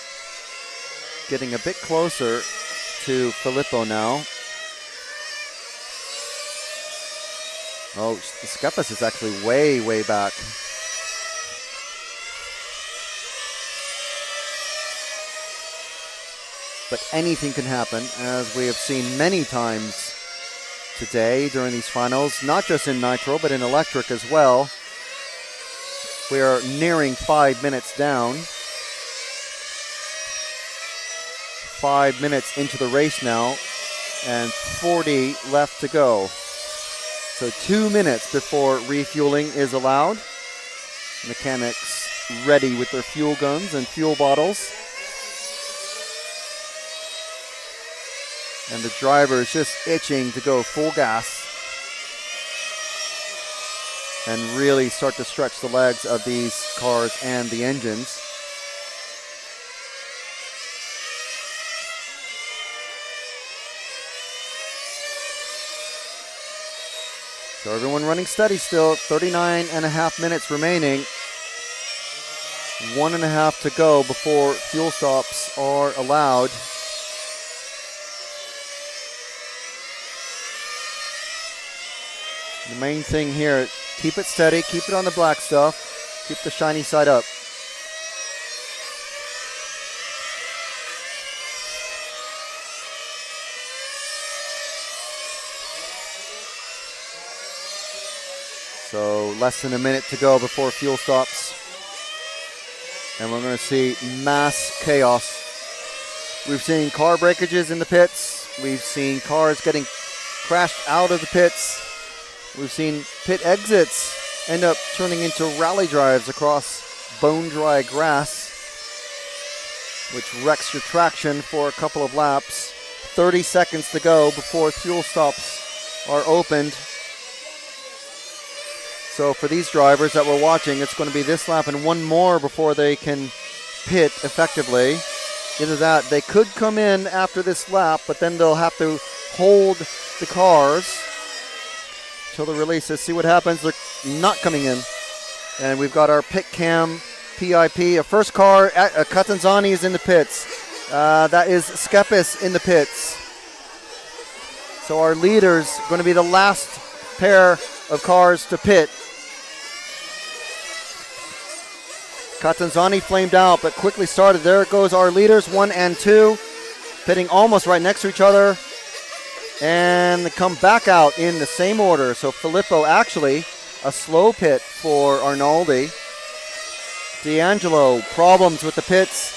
getting a bit closer to Filippo now. Oh, Skepis is actually way, way back. But anything can happen, as we have seen many times today during these finals, not just in Nitro, but in Electric as well. We are nearing 5 minutes down. 5 minutes into the race now, and 40 left to go. So 2 minutes before refueling is allowed. Mechanics ready with their fuel guns and fuel bottles. And the driver is just itching to go full gas and really start to stretch the legs of these cars and the engines. So everyone running steady still, 39.5 minutes remaining. 1.5 to go before fuel stops are allowed. The main thing here, keep it steady, keep it on the black stuff, keep the shiny side up. So less than a minute to go before fuel stops. And we're going to see mass chaos. We've seen car breakages in the pits. We've seen cars getting crashed out of the pits. We've seen pit exits end up turning into rally drives across bone-dry grass, which wrecks your traction for a couple of laps. 30 seconds to go before fuel stops are opened. So for these drivers that we're watching, it's going to be this lap and one more before they can pit effectively. Either that, they could come in after this lap, but then they'll have to hold the cars till the releases. See what happens. They're not coming in. And we've got our pit cam PIP. A first car, Catanzani is in the pits. That is Skepis in the pits. So our leaders going to be the last pair of cars to pit. Catanzani flamed out, but quickly started. There goes our leaders, 1 and 2, pitting almost right next to each other. And they come back out in the same order. So Filippo actually a slow pit for Arnaldi. D'Angelo, problems with the pits.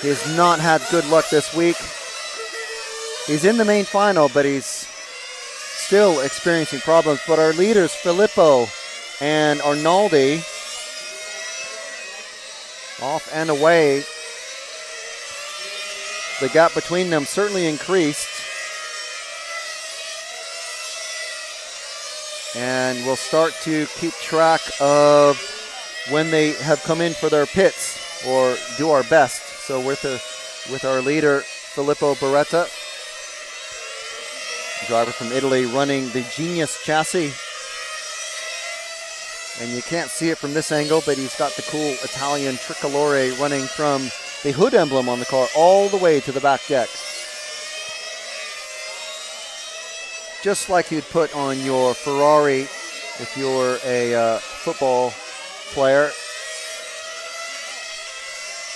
He has not had good luck this week. He's in the main final, but he's still experiencing problems. But our leaders, Filippo and Arnaldi, off and away. The gap between them certainly increased. And we'll start to keep track of when they have come in for their pits, or do our best. So with our leader, Filippo Beretta, driver from Italy, running the Genius chassis. And you can't see it from this angle, but he's got the cool Italian tricolore running from the hood emblem on the car all the way to the back deck. Just like you'd put on your Ferrari if you're a football player.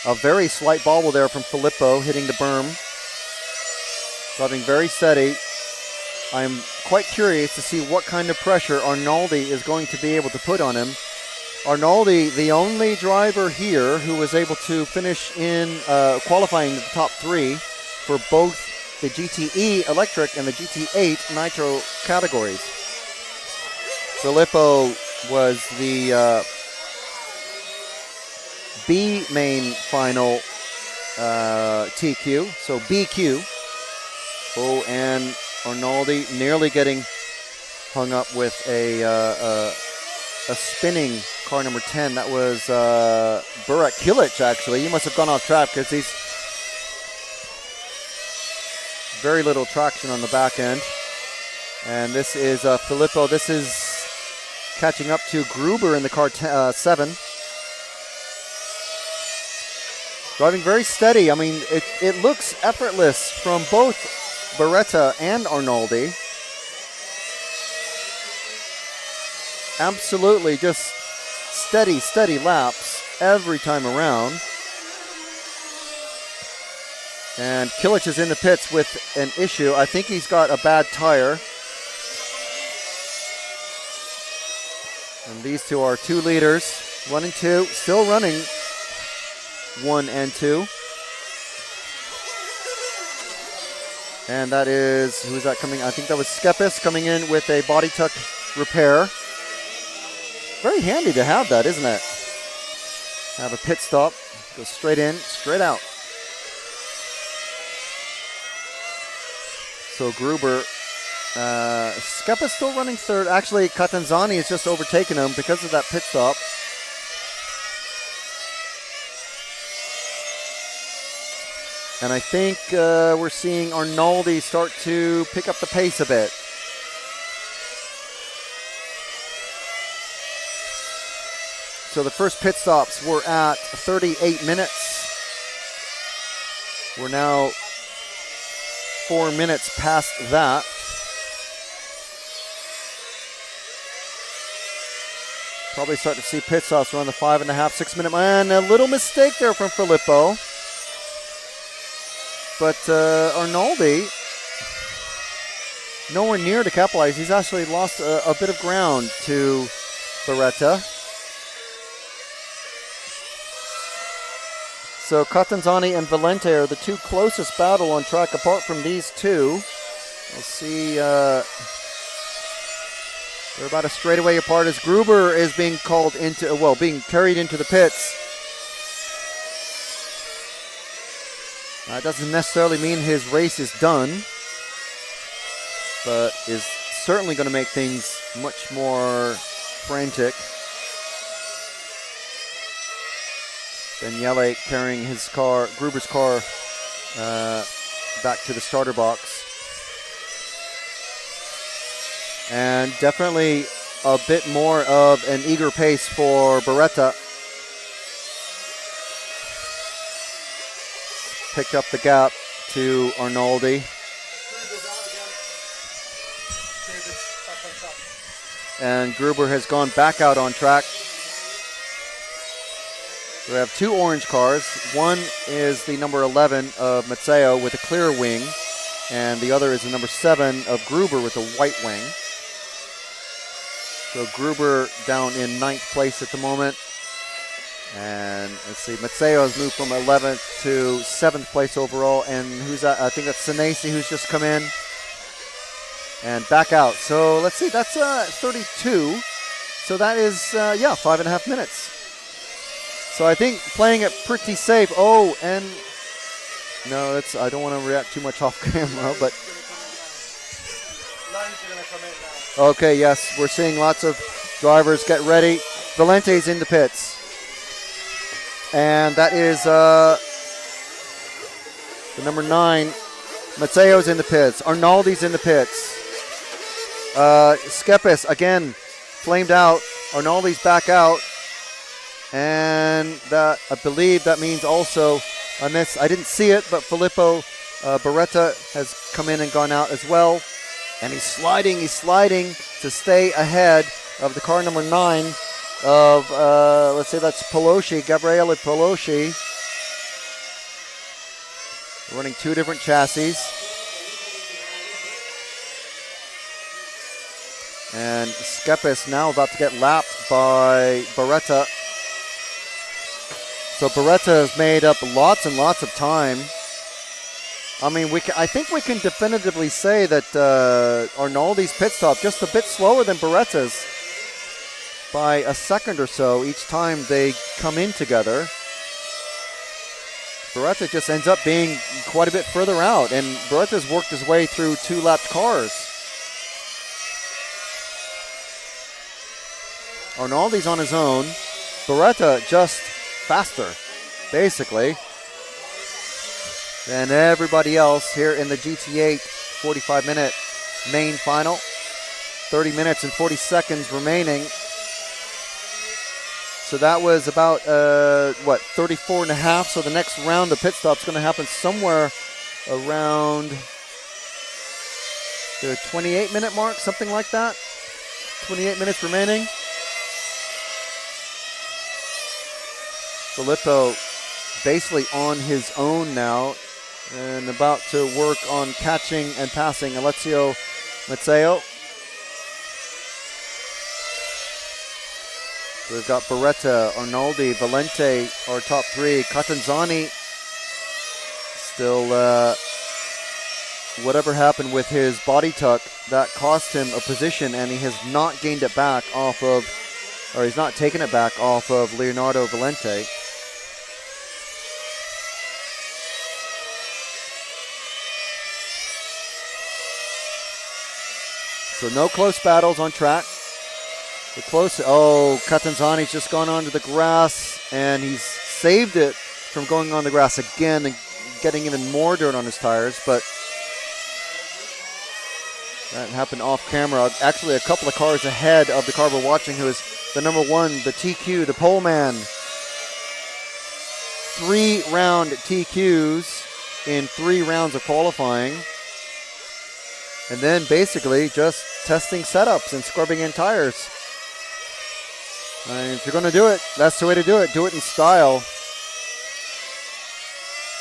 A very slight bobble there from Filippo hitting the berm. Driving very steady. I'm quite curious to see what kind of pressure Arnaldi is going to be able to put on him. Arnaldi, the only driver here who was able to finish in qualifying the top 3 for both the GTE Electric and the GT8 Nitro categories. Filippo was the B main final TQ, so BQ. Oh, and Arnaldi nearly getting hung up with a spinning car number 10. That was Burak Kilic, actually. He must have gone off track because he's very little traction on the back end. And this is Filippo. This is catching up to Gruber in the car 7. Driving very steady. I mean, it looks effortless from both Beretta and Arnaldi. Absolutely just steady laps every time around. And Kilic is in the pits with an issue. I think he's got a bad tire. And these two are two leaders. 1 and 2, still running 1 and 2. And that is, who is that coming? I think that was Skepis coming in with a body tuck repair. Very handy to have that, isn't it? Have a pit stop, go straight in, straight out. So Gruber, Skepis still running third. Actually, Catanzani has just overtaken him because of that pit stop. And I think we're seeing Arnaldi start to pick up the pace a bit. So the first pit stops were at 38 minutes. We're now 4 minutes past that. Probably start to see pit stops around the 5.5, 6 minute mark. And a little mistake there from Filippo. But Arnaldi, nowhere near to capitalize. He's actually lost a bit of ground to Beretta. So Catanzani and Valente are the two closest battle on track apart from these two. We'll see, they're about a straightaway apart as Gruber is being called into, well, being carried into the pits. That doesn't necessarily mean his race is done, but is certainly going to make things much more frantic. Daniele carrying his car, Gruber's car, back to the starter box. And definitely a bit more of an eager pace for Beretta. Picked up the gap to Arnaldi. And Gruber has gone back out on track. We have two orange cars. One is the number 11 of Matteo with a clear wing, and the other is the number 7 of Gruber with a white wing. So Gruber down in 9th place at the moment. And let's see, Matteo has moved from 11th to 7th place overall. And who's that? I think that's Senesi who's just come in. And back out. So let's see, that's 32. So that is, 5.5 minutes. So I think playing it pretty safe. Oh, and no, that's, I don't want to react too much off camera, but. Okay, yes, we're seeing lots of drivers get ready. Valente's in the pits. And that is the number 9. Matteo's in the pits. Arnaldi's in the pits. Skepis, again, flamed out. Arnaldi's back out. And that, I believe that means also, I didn't see it, but Filippo Beretta has come in and gone out as well. And he's sliding to stay ahead of the car number 9 of, let's say that's Pelosi, Gabriele Pelosi. Running two different chassis. And Skepis now about to get lapped by Beretta. So Beretta has made up lots and lots of time. I mean, I think we can definitively say that Arnaldi's pit stop just a bit slower than Beretta's by a second or so each time they come in together. Beretta just ends up being quite a bit further out, and Beretta's worked his way through two lapped cars. Arnaldi's on his own. Beretta just faster, basically, than everybody else here in the GT8 45-minute main final. 30 minutes and 40 seconds remaining. So that was about, 34 and a half. So the next round of pit stop's going to happen somewhere around the 28-minute mark, something like that. 28 minutes remaining. Filippo basically on his own now and about to work on catching and passing Alessio We've got Beretta, Arnaldi, Valente, our top three. Catanzani still, whatever happened with his body tuck, that cost him a position, and he has not gained it back off of, or he's not taken it back off of Leonardo Valente. So no close battles on track. The close, Catanzani's just gone onto the grass, and he's saved it from going on the grass again and getting even more dirt on his tires, but that happened off camera. Actually, a couple of cars ahead of the car we're watching, who is the number one, the TQ, the pole man. 3-round TQs in 3 rounds of qualifying. And then basically just testing setups and scrubbing in tires. If you're going to do it, that's the way to do it. Do it in style.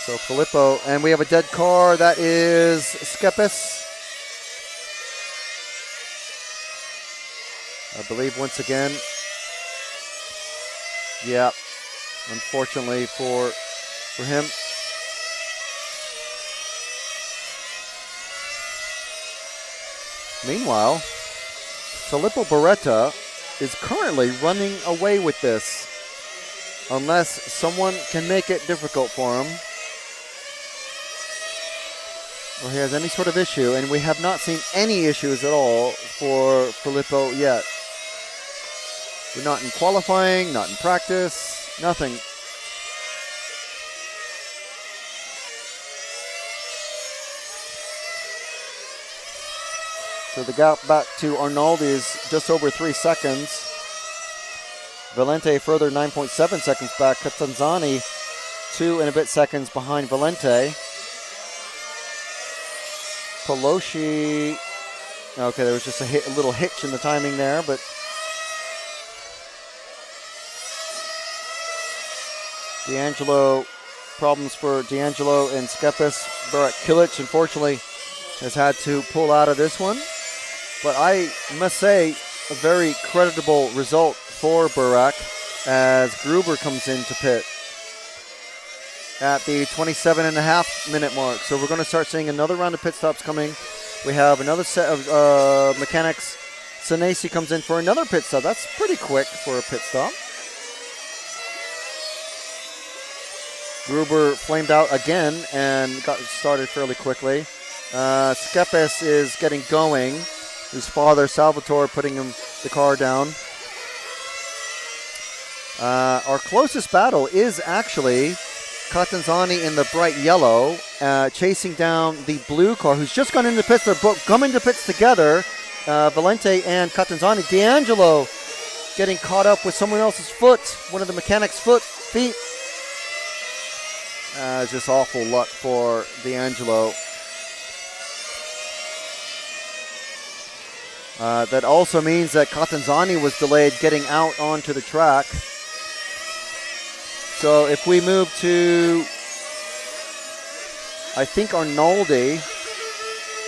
So Filippo, and we have a dead car. That is Skepis. I believe once again. Yeah, unfortunately for him. Meanwhile, Filippo Beretta is currently running away with this, unless someone can make it difficult for him, or he has any sort of issue, and we have not seen any issues at all for Filippo yet. We're not in qualifying, not in practice, nothing. So the gap back to Arnaldi is just over 3 seconds. Valente further 9.7 seconds back. Catanzani 2 and a bit seconds behind Valente. Pelosi, okay, there was just a little hitch in the timing there, but D'Angelo, problems for D'Angelo and Skepis. Barak Kilic, unfortunately, has had to pull out of this one. But I must say, a very creditable result for Barak as Gruber comes into pit at the 27.5 minute mark. So we're going to start seeing another round of pit stops coming. We have another set of mechanics. Senesi comes in for another pit stop. That's pretty quick for a pit stop. Gruber flamed out again and got started fairly quickly. Skepis is getting going. His father, Salvatore, putting the car down. Our closest battle is actually Catanzani in the bright yellow, chasing down the blue car, who's just gone into pits. They're both coming to pits together, Valente and Catanzani. D'Angelo getting caught up with someone else's foot, one of the mechanics' feet. Just awful luck for D'Angelo. That also means that Catanzani was delayed getting out onto the track. So if we move to, I think, Arnaldi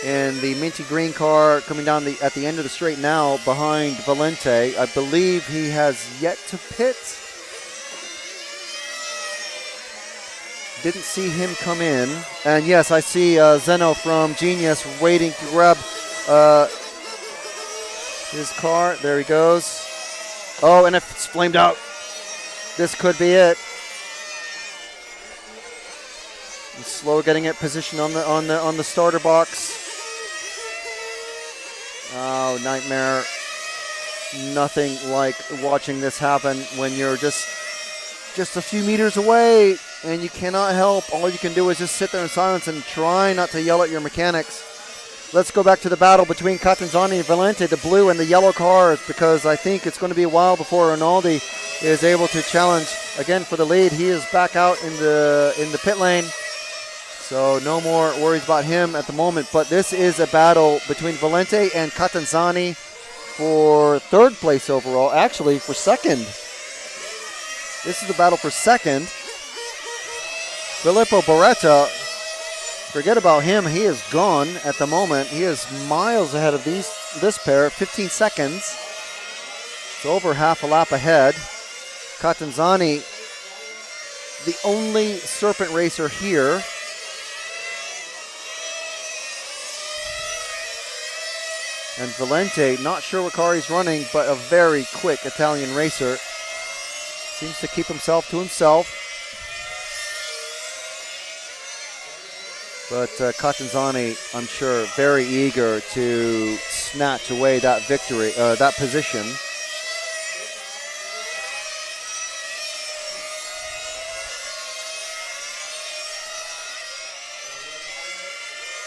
in the minty green car coming down at the end of the straight now behind Valente. I believe he has yet to pit. Didn't see him come in. And yes, I see Zeno from Genius waiting to grab his car. There he goes. Oh, and if it's flamed out, this could be it. He's slow getting it positioned on the starter box. Oh, nightmare. Nothing like watching this happen when you're just a few meters away and you cannot help. All you can do is just sit there in silence and try not to yell at your mechanics. Let's go back to the battle between Catanzani and Valente, the blue and the yellow cars, because I think it's going to be a while before Arnaldi is able to challenge again for the lead. He is back out in the pit lane, so no more worries about him at the moment. But this is a battle between Valente and Catanzani for third place overall, actually for second. This is the battle for second. Filippo Beretta, forget about him. He is gone at the moment. He is miles ahead of this pair, 15 seconds. It's over half a lap ahead. Catanzani, the only Serpent racer here. And Valente, not sure what car he's running, but a very quick Italian racer. Seems to keep himself to himself. But Catanzani, I'm sure, very eager to snatch away that victory, that position.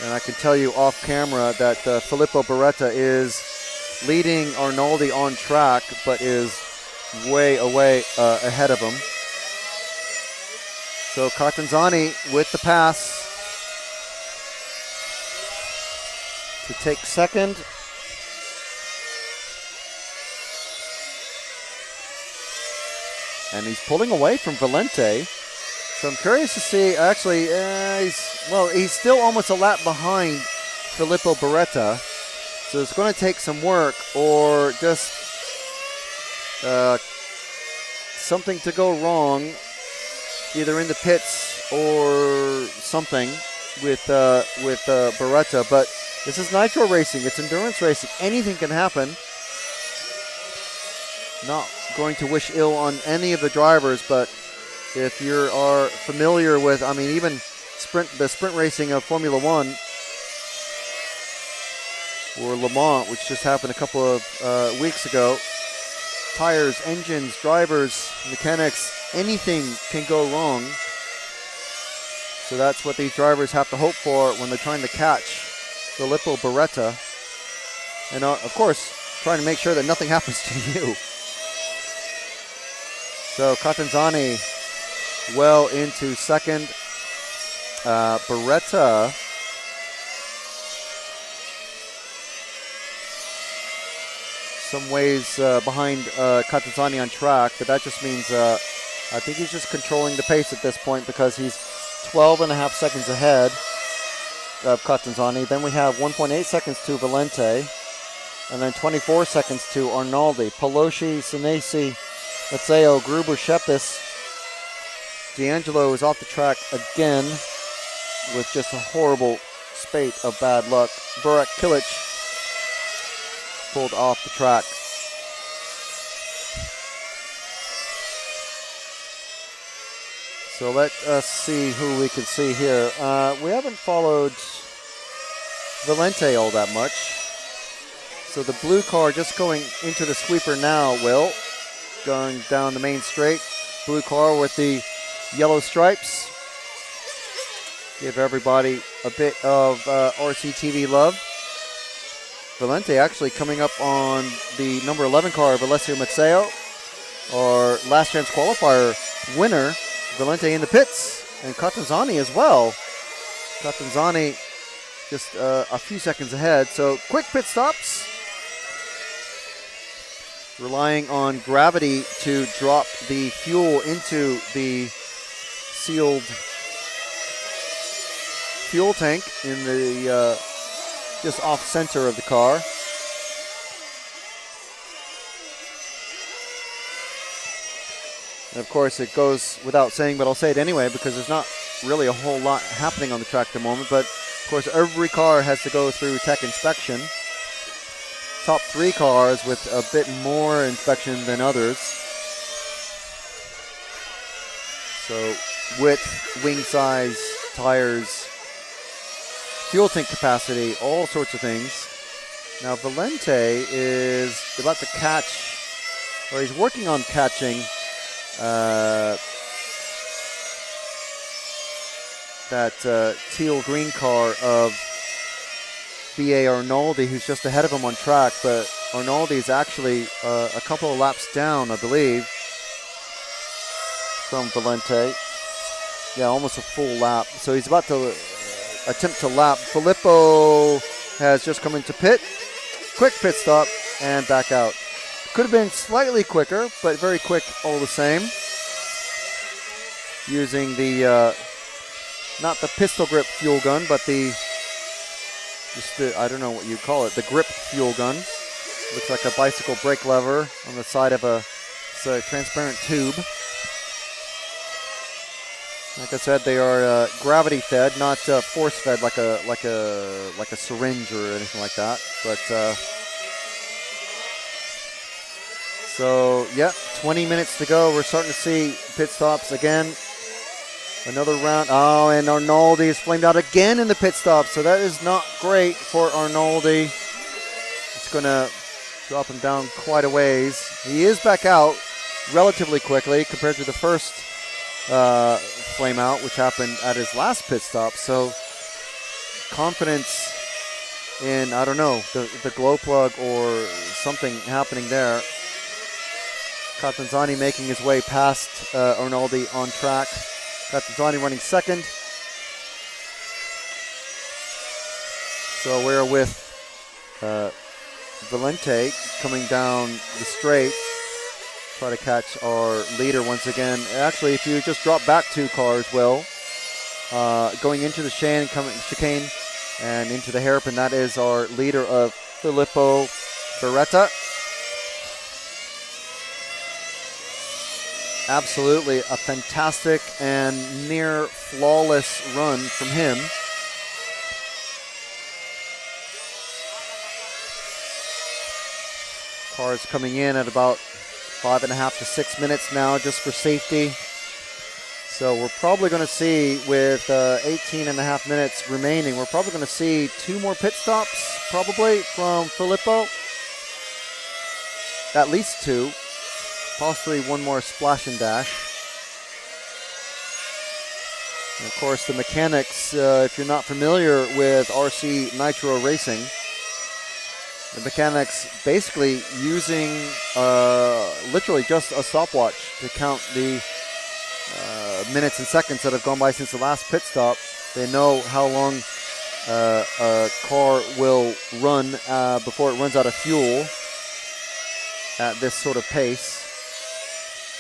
And I can tell you off camera that Filippo Beretta is leading Arnaldi on track, but is way away ahead of him. So Catanzani with the pass to take second. And he's pulling away from Valente. So I'm curious to see, actually, he's still almost a lap behind Filippo Beretta. So it's going to take some work or just something to go wrong, either in the pits or something with Beretta. But this is nitro racing. It's endurance racing. Anything can happen. Not going to wish ill on any of the drivers, but if you are familiar with, I mean, even the sprint racing of Formula One or Le Mans, which just happened a couple of weeks ago, tires, engines, drivers, mechanics, anything can go wrong. So that's what these drivers have to hope for when they're trying to catch Filippo Beretta. And of course, trying to make sure that nothing happens to you. So Catanzani well into second. Beretta some ways behind Catanzani on track, but that just means I think he's just controlling the pace at this point because he's 12.5 seconds ahead of Catanzani. Then we have 1.8 seconds to Valente, and then 24 seconds to Arnaldi. Pelosi, Senesi, Mazzeo, Gruber, Shepis. D'Angelo is off the track again with just a horrible spate of bad luck. Burak Kilic pulled off the track. So let us see who we can see here. We haven't followed Valente all that much. So the blue car just going into the sweeper now, Will. Going down the main straight. Blue car with the yellow stripes. Give everybody a bit of RCTV love. Valente actually coming up on the number 11 car of Alessio Mazzeo, our last chance qualifier winner. Valente in the pits, and Catanzani as well. Catanzani just a few seconds ahead. So quick pit stops. Relying on gravity to drop the fuel into the sealed fuel tank in the just off center of the car. And of course it goes without saying, but I'll say it anyway because there's not really a whole lot happening on the track at the moment. But of course every car has to go through tech inspection. Top 3 cars with a bit more inspection than others. So width, wing size, tires, fuel tank capacity, all sorts of things. Now Valente is about to catch, or he's working on catching that teal green car of B.A. Arnaldi, who's just ahead of him on track, but Arnaldi is actually a couple of laps down, I believe, from Valente. Yeah, almost a full lap. So he's about to attempt to lap. Filippo has just come into pit. Quick pit stop and back out. Could have been slightly quicker, but very quick all the same. Using the, not the pistol grip fuel gun, but the, I don't know what you call it, the grip fuel gun. Looks like a bicycle brake lever on the side of a transparent tube. Like I said, they are gravity fed, not force fed like a syringe or anything like that. But so yeah, 20 minutes to go. We're starting to see pit stops again. Another round. Oh, and Arnoldi is flamed out again in the pit stop. So that is not great for Arnoldi. It's going to drop him down quite a ways. He is back out relatively quickly compared to the first flame out, which happened at his last pit stop. So confidence in, I don't know, the glow plug or something happening there. Catanzani making his way past Arnoldi on track. Catanzani running second. So we're with Valente coming down the straight. Try to catch our leader once again. Actually, if you just drop back 2 cars, Will, going into the chicane and into the hairpin, that is our leader of Filippo Beretta. Absolutely a fantastic and near flawless run from him. Cars coming in at about 5.5 to 6 minutes now just for safety. So we're probably going to see, with 18.5 minutes remaining, we're probably going to see 2 more pit stops probably from Filippo. At least 2. Possibly 1 more splash and dash. And of course, the mechanics, if you're not familiar with RC Nitro Racing, the mechanics basically using literally just a stopwatch to count the minutes and seconds that have gone by since the last pit stop. They know how long a car will run before it runs out of fuel at this sort of pace.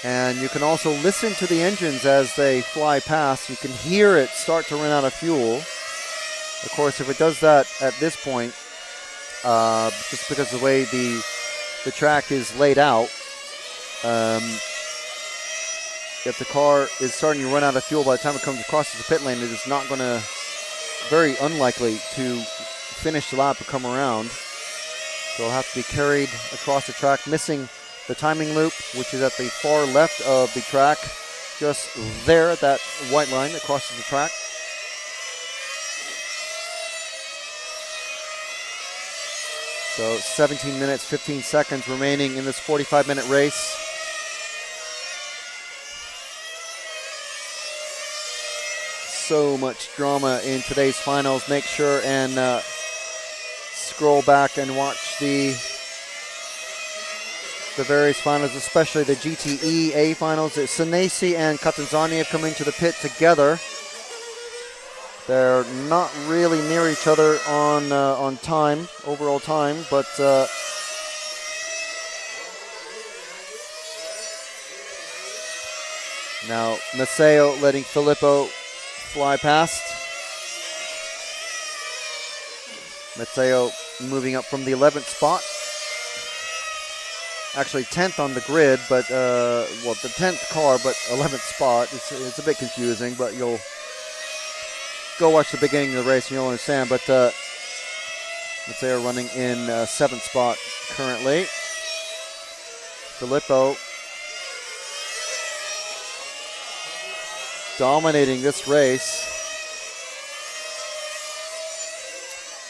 And you can also listen to the engines as they fly past. You can hear it start to run out of fuel. Of course, if it does that at this point, just because of the way the track is laid out, if the car is starting to run out of fuel by the time it comes across the pit lane, it is not going to, very unlikely to finish the lap or come around. So it'll have to be carried across the track, missing the timing loop, which is at the far left of the track, just there at that white line that crosses the track. So 17 minutes, 15 seconds remaining in this 45-minute race. So much drama in today's finals. Make sure and scroll back and watch the various finals, especially the GTE A finals. Senesi and Catanzani have come into the pit together. They're not really near each other on time, overall time, but now Maceo letting Filippo fly past. Maceo moving up from the 11th spot. Actually 10th on the grid, but well, the 10th car, but 11th spot. It's a bit confusing, but you'll go watch the beginning of the race and you'll understand. But Maceo running in 7th spot currently. Filippo dominating this race.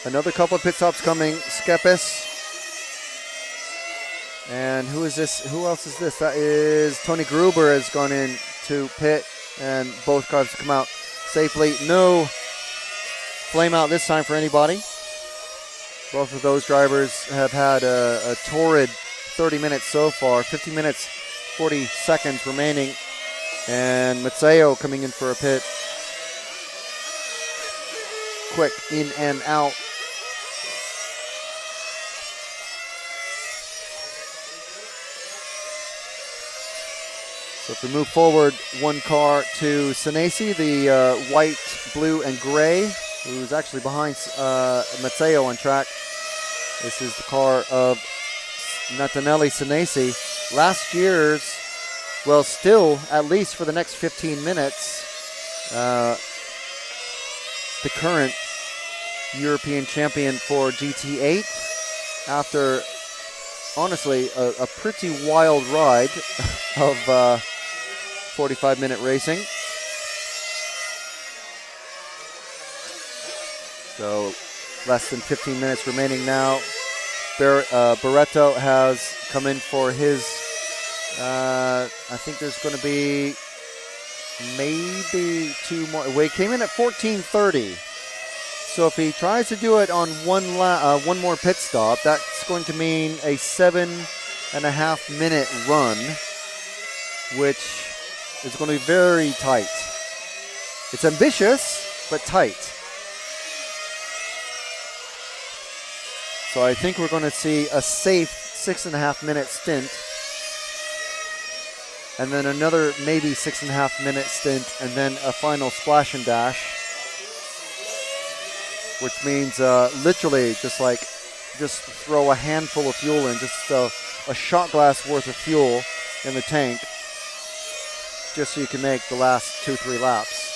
Another couple of pit stops coming. Skepis. And who is this? Who else is this? That is Tony Gruber has gone in to pit, and both cars have come out safely. No flame out this time for anybody. Both of those drivers have had a torrid 30 minutes so far. 50 minutes, 40 seconds remaining. And Maceo coming in for a pit. Quick in and out. So if we move forward 1 car to Senesi, the white, blue, and gray, who's actually behind Maceo on track. This is the car of Natanelli Senesi. Last year's, well, still, at least for the next 15 minutes, the current European champion for GT8 after, honestly, a pretty wild ride of 45-minute racing. So less than 15 minutes remaining now. Barretto has come in for his, I think there's going to be maybe 2 more. Well, he came in at 14:30. So if he tries to do it on one more pit stop, that's going to mean a 7.5-minute run, which is going to be very tight. It's ambitious, but tight. So I think we're going to see a safe 6.5-minute stint, and then another maybe 6.5-minute stint, and then a final splash and dash, which means literally just throw a handful of fuel in, just a shot glass worth of fuel in the tank, just so you can make the last 2-3 laps.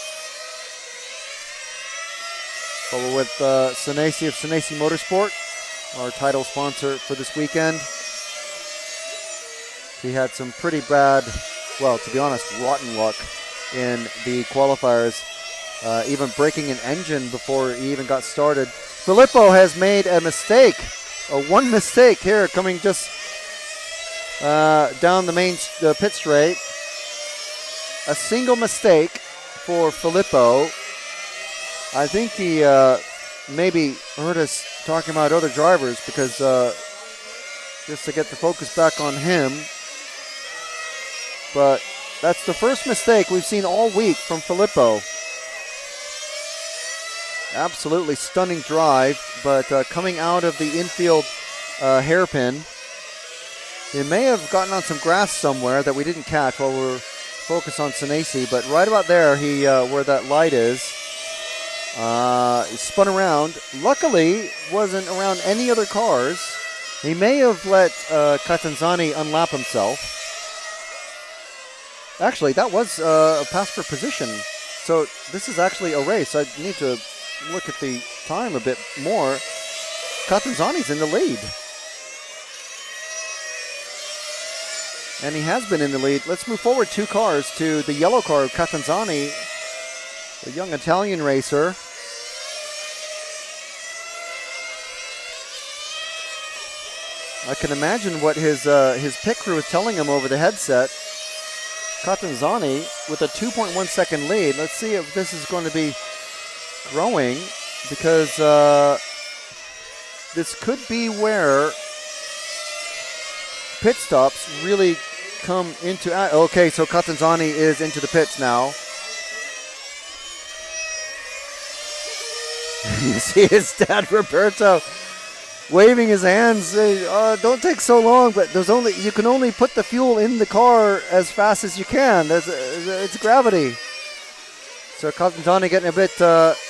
But we're with Senesi of Senesi Motorsport, our title sponsor for this weekend. He had some pretty bad, well, to be honest, rotten luck in the qualifiers, even breaking an engine before he even got started. Filippo has made a mistake, one mistake here, coming just down the main pit straight. A single mistake for Filippo. I think he maybe heard us talking about other drivers, because just to get the focus back on him. But that's the first mistake we've seen all week from Filippo. Absolutely stunning drive, but coming out of the infield hairpin, he may have gotten on some grass somewhere that we didn't catch while we were focused on Senesi, but right about there, he where that light is, he spun around. Luckily, wasn't around any other cars. He may have let Catanzani unlap himself. Actually, that was a pass for position. So this is actually a race. I need to look at the time a bit more. Catanzani's in the lead. And he has been in the lead. Let's move forward 2 cars to the yellow car of Catanzani, the young Italian racer. I can imagine what his pit crew is telling him over the headset. Catanzani with a 2.1 second lead. Let's see if this is going to be growing, because this could be where pit stops really come into. Okay, so Catanzani is into the pits now. You see his dad Roberto waving his hands, saying, "Don't take so long." But you can only put the fuel in the car as fast as you can. It's gravity. So Catanzani getting a bit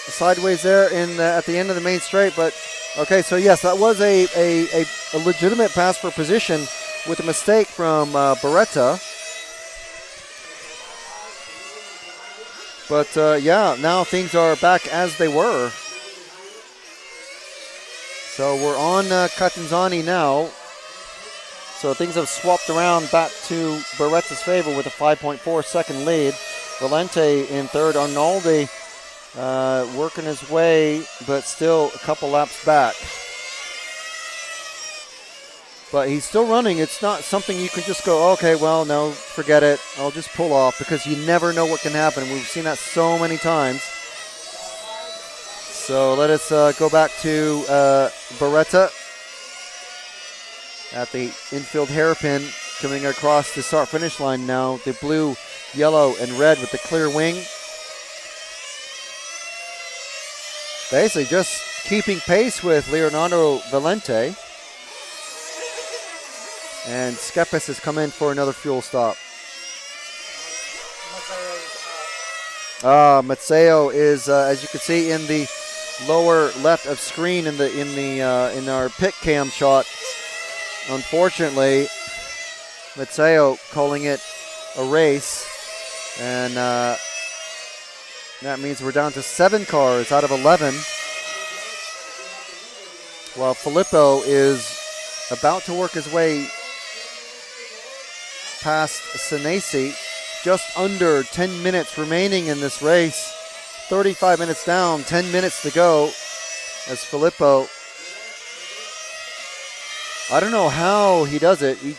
sideways there at the end of the main straight. But okay, so yes, that was a legitimate pass for position with a mistake from Beretta. But yeah, now things are back as they were. So we're on Catanzani now. So things have swapped around back to Beretta's favor with a 5.4 second lead. Valente in third. Arnaldi working his way, but still a couple laps back. But he's still running. It's not something you can just go, okay, well, no, forget it. I'll just pull off, because you never know what can happen. We've seen that so many times. So let us go back to Beretta at the infield hairpin, coming across the start-finish line now. The blue, yellow, and red with the clear wing. Basically just keeping pace with Leonardo Valente. And Skepis has come in for another fuel stop. Mazzeo is, as you can see in the lower left of screen in our pit cam shot, unfortunately, Matteo calling it a race, and that means we're down to 7 cars out of 11, while Filippo is about to work his way past Senesi. Just under 10 minutes remaining in this race. 35 minutes down, 10 minutes to go as Filippo. I don't know how he does it. He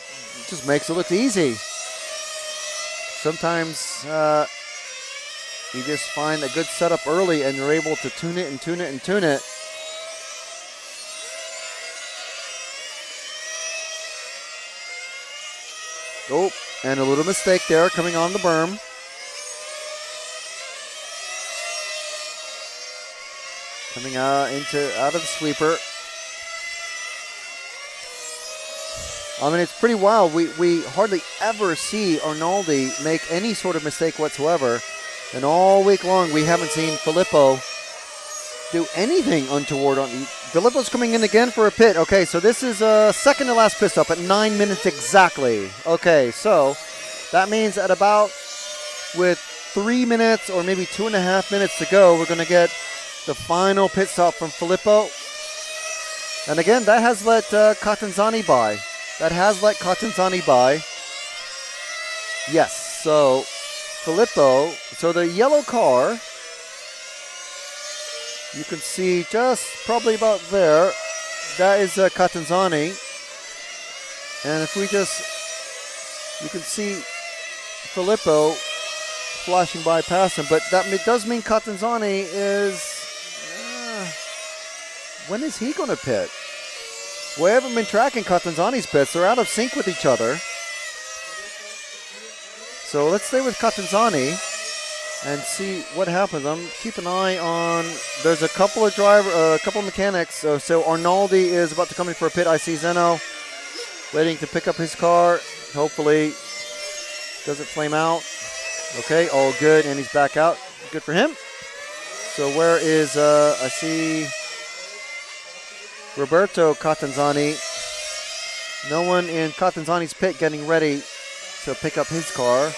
just makes it look easy. Sometimes you just find a good setup early and you're able to tune it and tune it and tune it. Oh, and a little mistake there coming on the berm. Coming out of the sweeper. I mean, it's pretty wild. We hardly ever see Arnaldi make any sort of mistake whatsoever. And all week long, we haven't seen Filippo do anything untoward. Filippo's coming in again for a pit. Okay, so this is second to last pit stop at 9 minutes exactly. Okay, so that means at about with 3 minutes or maybe 2.5 minutes to go, we're going to get the final pit stop from Filippo. And again, that has let Catanzani by. Yes, so Filippo, so the yellow car, you can see just probably about there, that is Catanzani. And if we you can see Filippo flashing by past him, but that does mean Catanzani is, when is he going to pit? We haven't been tracking Catanzani's pits. They're out of sync with each other. So let's stay with Catanzani and see what happens. Keep an eye on. There's a couple of mechanics. So Arnaldi is about to come in for a pit. I see Zeno waiting to pick up his car. Hopefully, doesn't flame out. Okay, all good, and he's back out. Good for him. So where is I see Roberto Catanzani. No one in Catanzani's pit getting ready to pick up his car.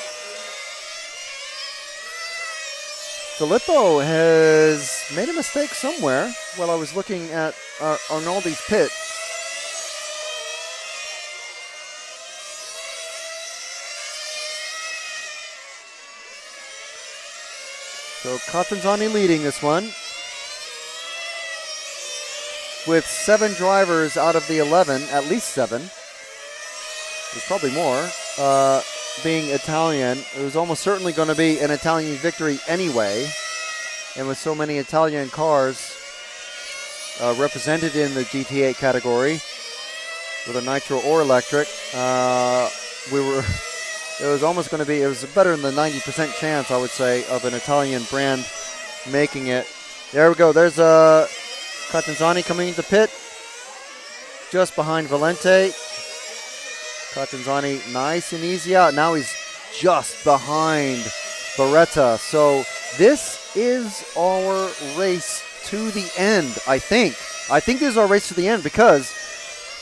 Filippo has made a mistake somewhere while I was looking at Arnaldi's pit. So Catanzani leading this one, with 7 drivers out of the 11, at least 7. There's probably more, being Italian. It was almost certainly going to be an Italian victory anyway. And with so many Italian cars represented in the GT8 category, whether nitro or electric, it was almost going to be, it was better than the 90% chance, I would say, of an Italian brand making it. There we go. There's Catanzani coming into pit, just behind Valente. Catanzani nice and easy out. Now he's just behind Beretta. So this is our race to the end, I think. I think this is our race to the end because,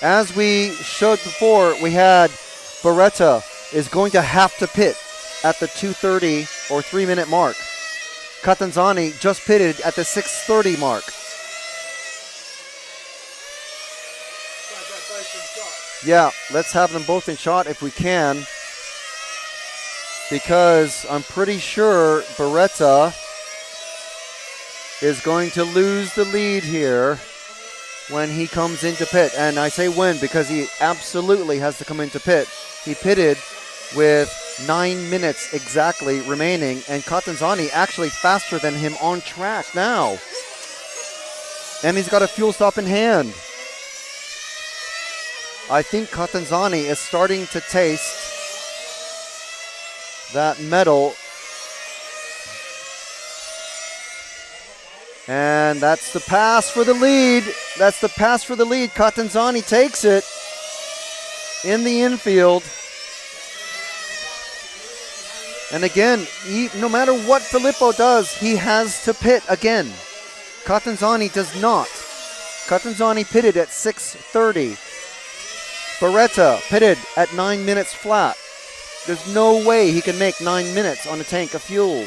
as we showed before, we had Beretta is going to have to pit at the 2:30 or 3-minute mark. Catanzani just pitted at the 6:30 mark. Yeah, let's have them both in shot if we can, because I'm pretty sure Beretta is going to lose the lead here when he comes into pit. And I say when because he absolutely has to come into pit. He pitted with 9 minutes exactly remaining, and Catanzani actually faster than him on track now. And he's got a fuel stop in hand. I think Catanzani is starting to taste that medal. And that's the pass for the lead. That's the pass for the lead. Catanzani takes it in the infield. And again, no matter what Filippo does, he has to pit again. Catanzani does not. Catanzani pitted at 6:30. Beretta pitted at 9 minutes flat. There's no way he can make 9 minutes on a tank of fuel.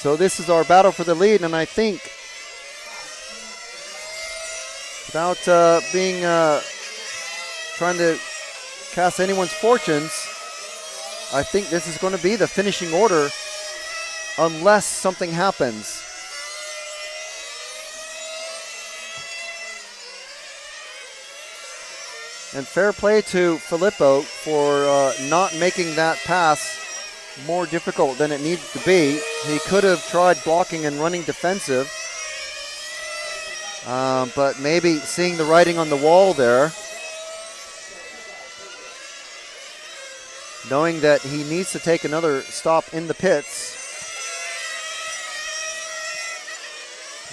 So this is our battle for the lead, and I think, without trying to cast anyone's fortunes, I think this is going to be the finishing order unless something happens. And fair play to Filippo for not making that pass more difficult than it needed to be. He could have tried blocking and running defensive, but maybe seeing the writing on the wall there, knowing that he needs to take another stop in the pits.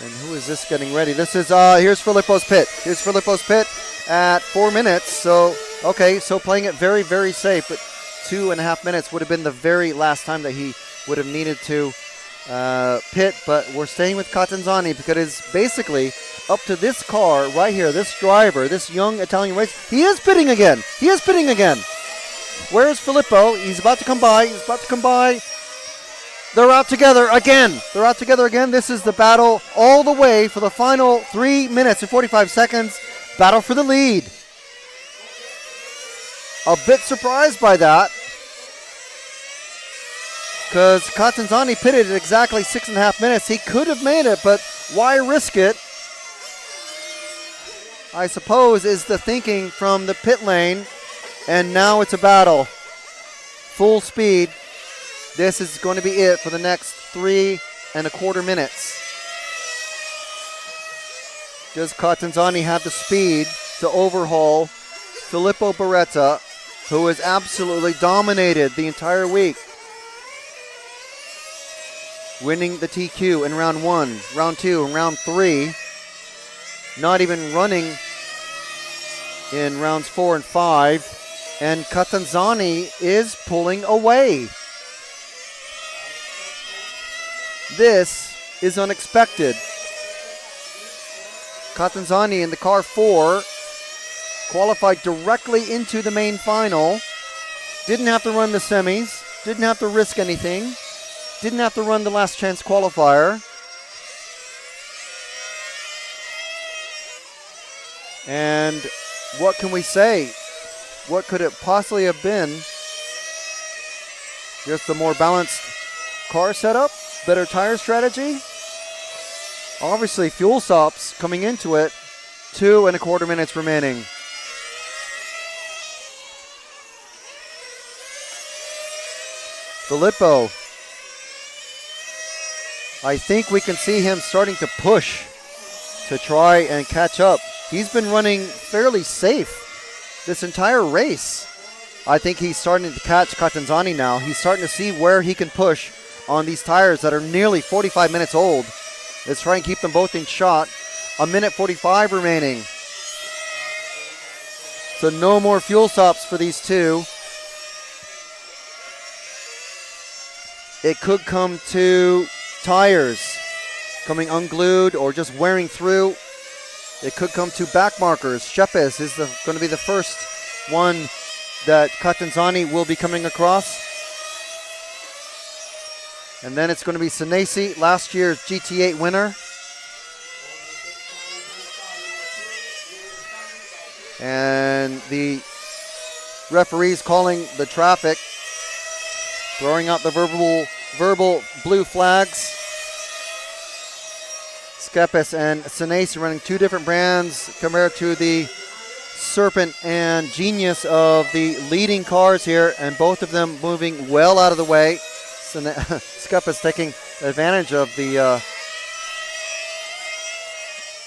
And who is this getting ready? This is, here's Filippo's pit. Here's Filippo's pit at 4 minutes. So, okay, so playing it very, very safe, but 2.5 minutes would have been the very last time that he would have needed to pit. But we're staying with Catanzani because it's basically up to this car right here, this driver, this young Italian race. He is pitting again. He is pitting again. Where's Filippo? He's about to come by. He's about to come by. They're out together again. They're out together again. This is the battle all the way for the final 3 minutes and 45 seconds. Battle for the lead. A bit surprised by that, because Catanzani pitted at exactly 6.5 minutes. He could have made it, but why risk it? I suppose is the thinking from the pit lane. And now it's a battle. Full speed. This is going to be it for the next 3.25 minutes. Does Catanzani have the speed to overhaul Filippo Beretta, who has absolutely dominated the entire week? Winning the TQ in round 1, round 2, and round 3. Not even running in rounds 4 and 5. And Catanzani is pulling away. This is unexpected. Catanzani in the car 4 qualified directly into the main final. Didn't have to run the semis. Didn't have to risk anything. Didn't have to run the last chance qualifier. And what can we say? What could it possibly have been? Just a more balanced car setup? Better tire strategy? Obviously, fuel stops coming into it. 2.25 minutes remaining. Filippo. I think we can see him starting to push to try and catch up. He's been running fairly safe this entire race. I think he's starting to catch Catanzani now. He's starting to see where he can push on these tires that are nearly 45 minutes old. Let's try and keep them both in shot. 1:45 remaining. So no more fuel stops for these two. It could come to tires coming unglued or just wearing through. It could come to back markers. Shepis is going to be the first one that Catanzani will be coming across. And then it's going to be Senesi, last year's GT8 winner. And the referees calling the traffic, throwing out the verbal blue flags. Skepis and Senesi running two different brands compared to the Serpent and Genius of the leading cars here, and both of them moving well out of the way. Skepis taking advantage of the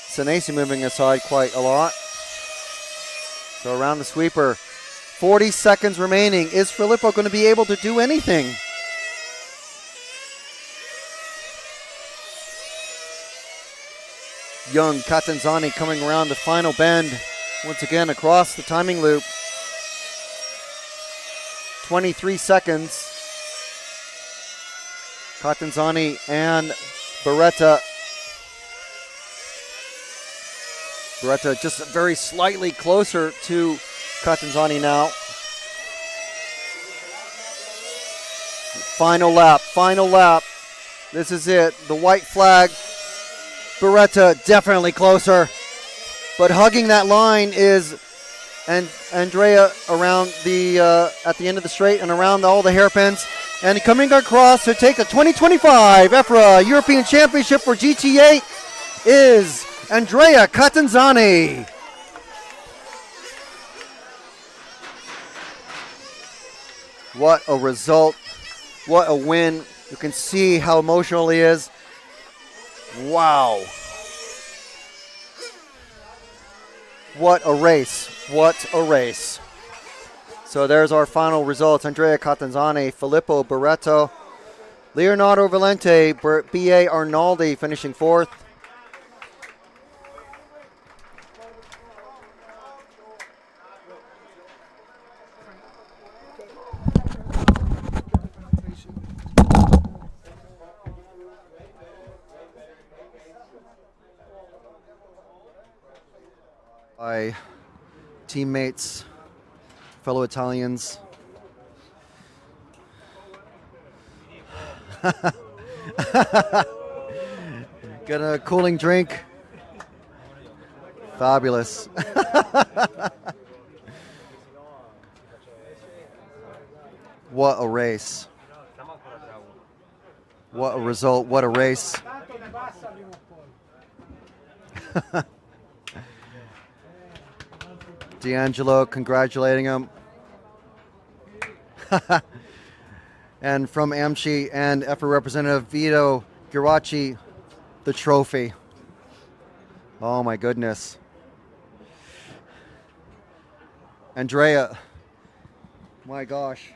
Senesi moving aside quite a lot. So around the sweeper, 40 seconds remaining. Is Filippo going to be able to do anything? Young Catanzani coming around the final bend once again across the timing loop. 23 seconds. Catanzani and Beretta Beretta just very slightly closer to Catanzani now. Final lap. This is it. The white flag. Beretta definitely closer. But hugging that line is Andrea around the at the end of the straight and around all the hairpins. And coming across to take the 2025 EFRA European Championship for GT8 is Andrea Catanzani. What a result. What a win. You can see how emotional he is. Wow. What a race. What a race. So there's our final results. Andrea Catanzani, Filippo Beretta, Leonardo Valente, B.A. Arnaldi finishing fourth. By teammates, fellow Italians. Get a cooling drink. Fabulous. What a race. What a result. What a race. D'Angelo congratulating him. And from AMSCI and EFRA representative Vito Giraci, the trophy. Oh my goodness. Andrea, my gosh.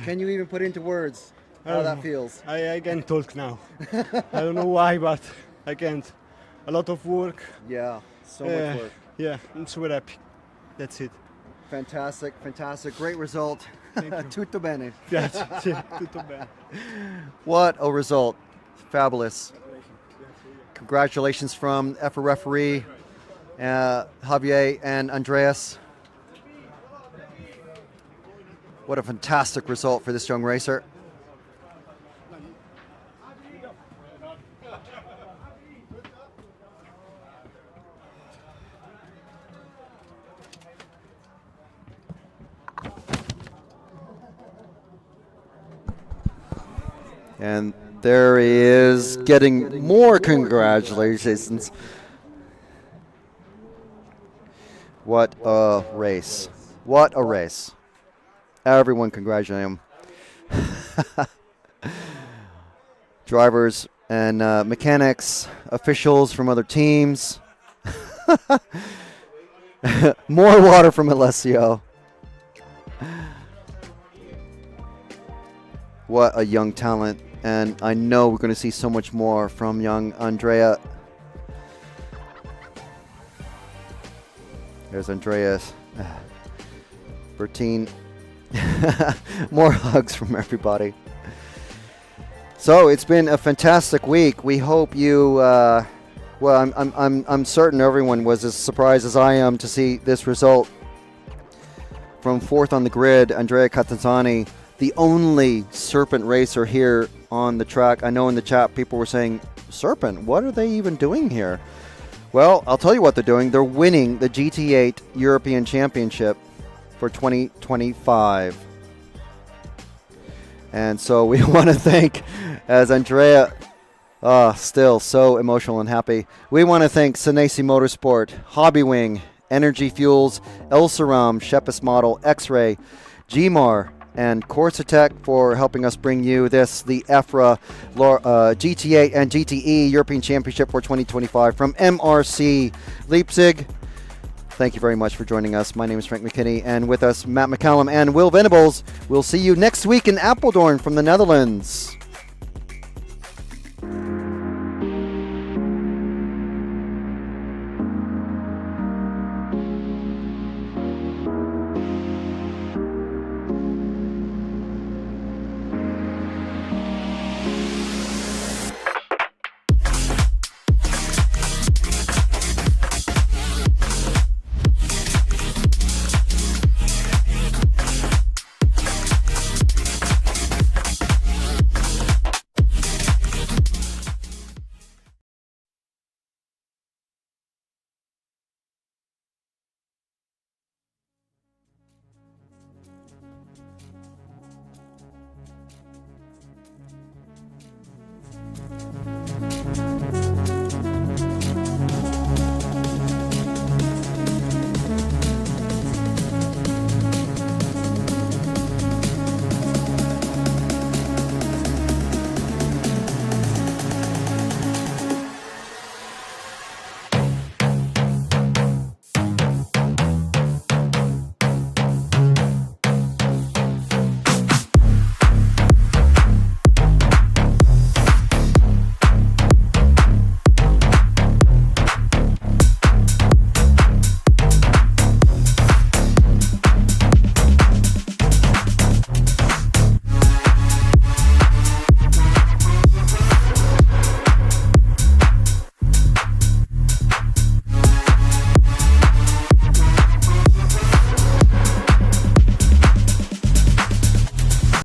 Can you even put into words how that feels? I can't talk now. I don't know why, but I can't. A lot of work. Yeah, so much work. Yeah, I'm super happy. That's it. Fantastic, fantastic. Great result. Tutto bene. Tutto bene. What a result. Fabulous. Congratulations from EFRA referee Javier and Andreas. What a fantastic result for this young racer. And there he is getting more congratulations. What a race. What a race. Everyone congratulating him. Drivers and mechanics, officials from other teams. More water from Alessio. What a young talent. And I know we're going to see so much more from young Andrea. There's Andreas. Bertine. More hugs from everybody. So it's been a fantastic week. We hope you, well, I'm certain everyone was as surprised as I am to see this result. From fourth on the grid, Andrea Catanzani, the only Serpent racer here on the track. I know in the chat people were saying, Serpent, what are they even doing here? Well, I'll tell you what they're doing. They're winning the GT8 European Championship for 2025. And so we want to thank, as Andrea, still so emotional and happy, we want to thank Senesi Motorsport, Hobbywing, Energy Fuels, El Saram, Shepis Model, X-Ray, GMAR, and Corsatec for helping us bring you this, the EFRA GT8 and GTE European Championship for 2025 from MRC Leipzig. Thank you very much for joining us. My name is Frank McKinney, and with us, Matt McCallum and Will Venables. We'll see you next week in Apeldoorn from the Netherlands.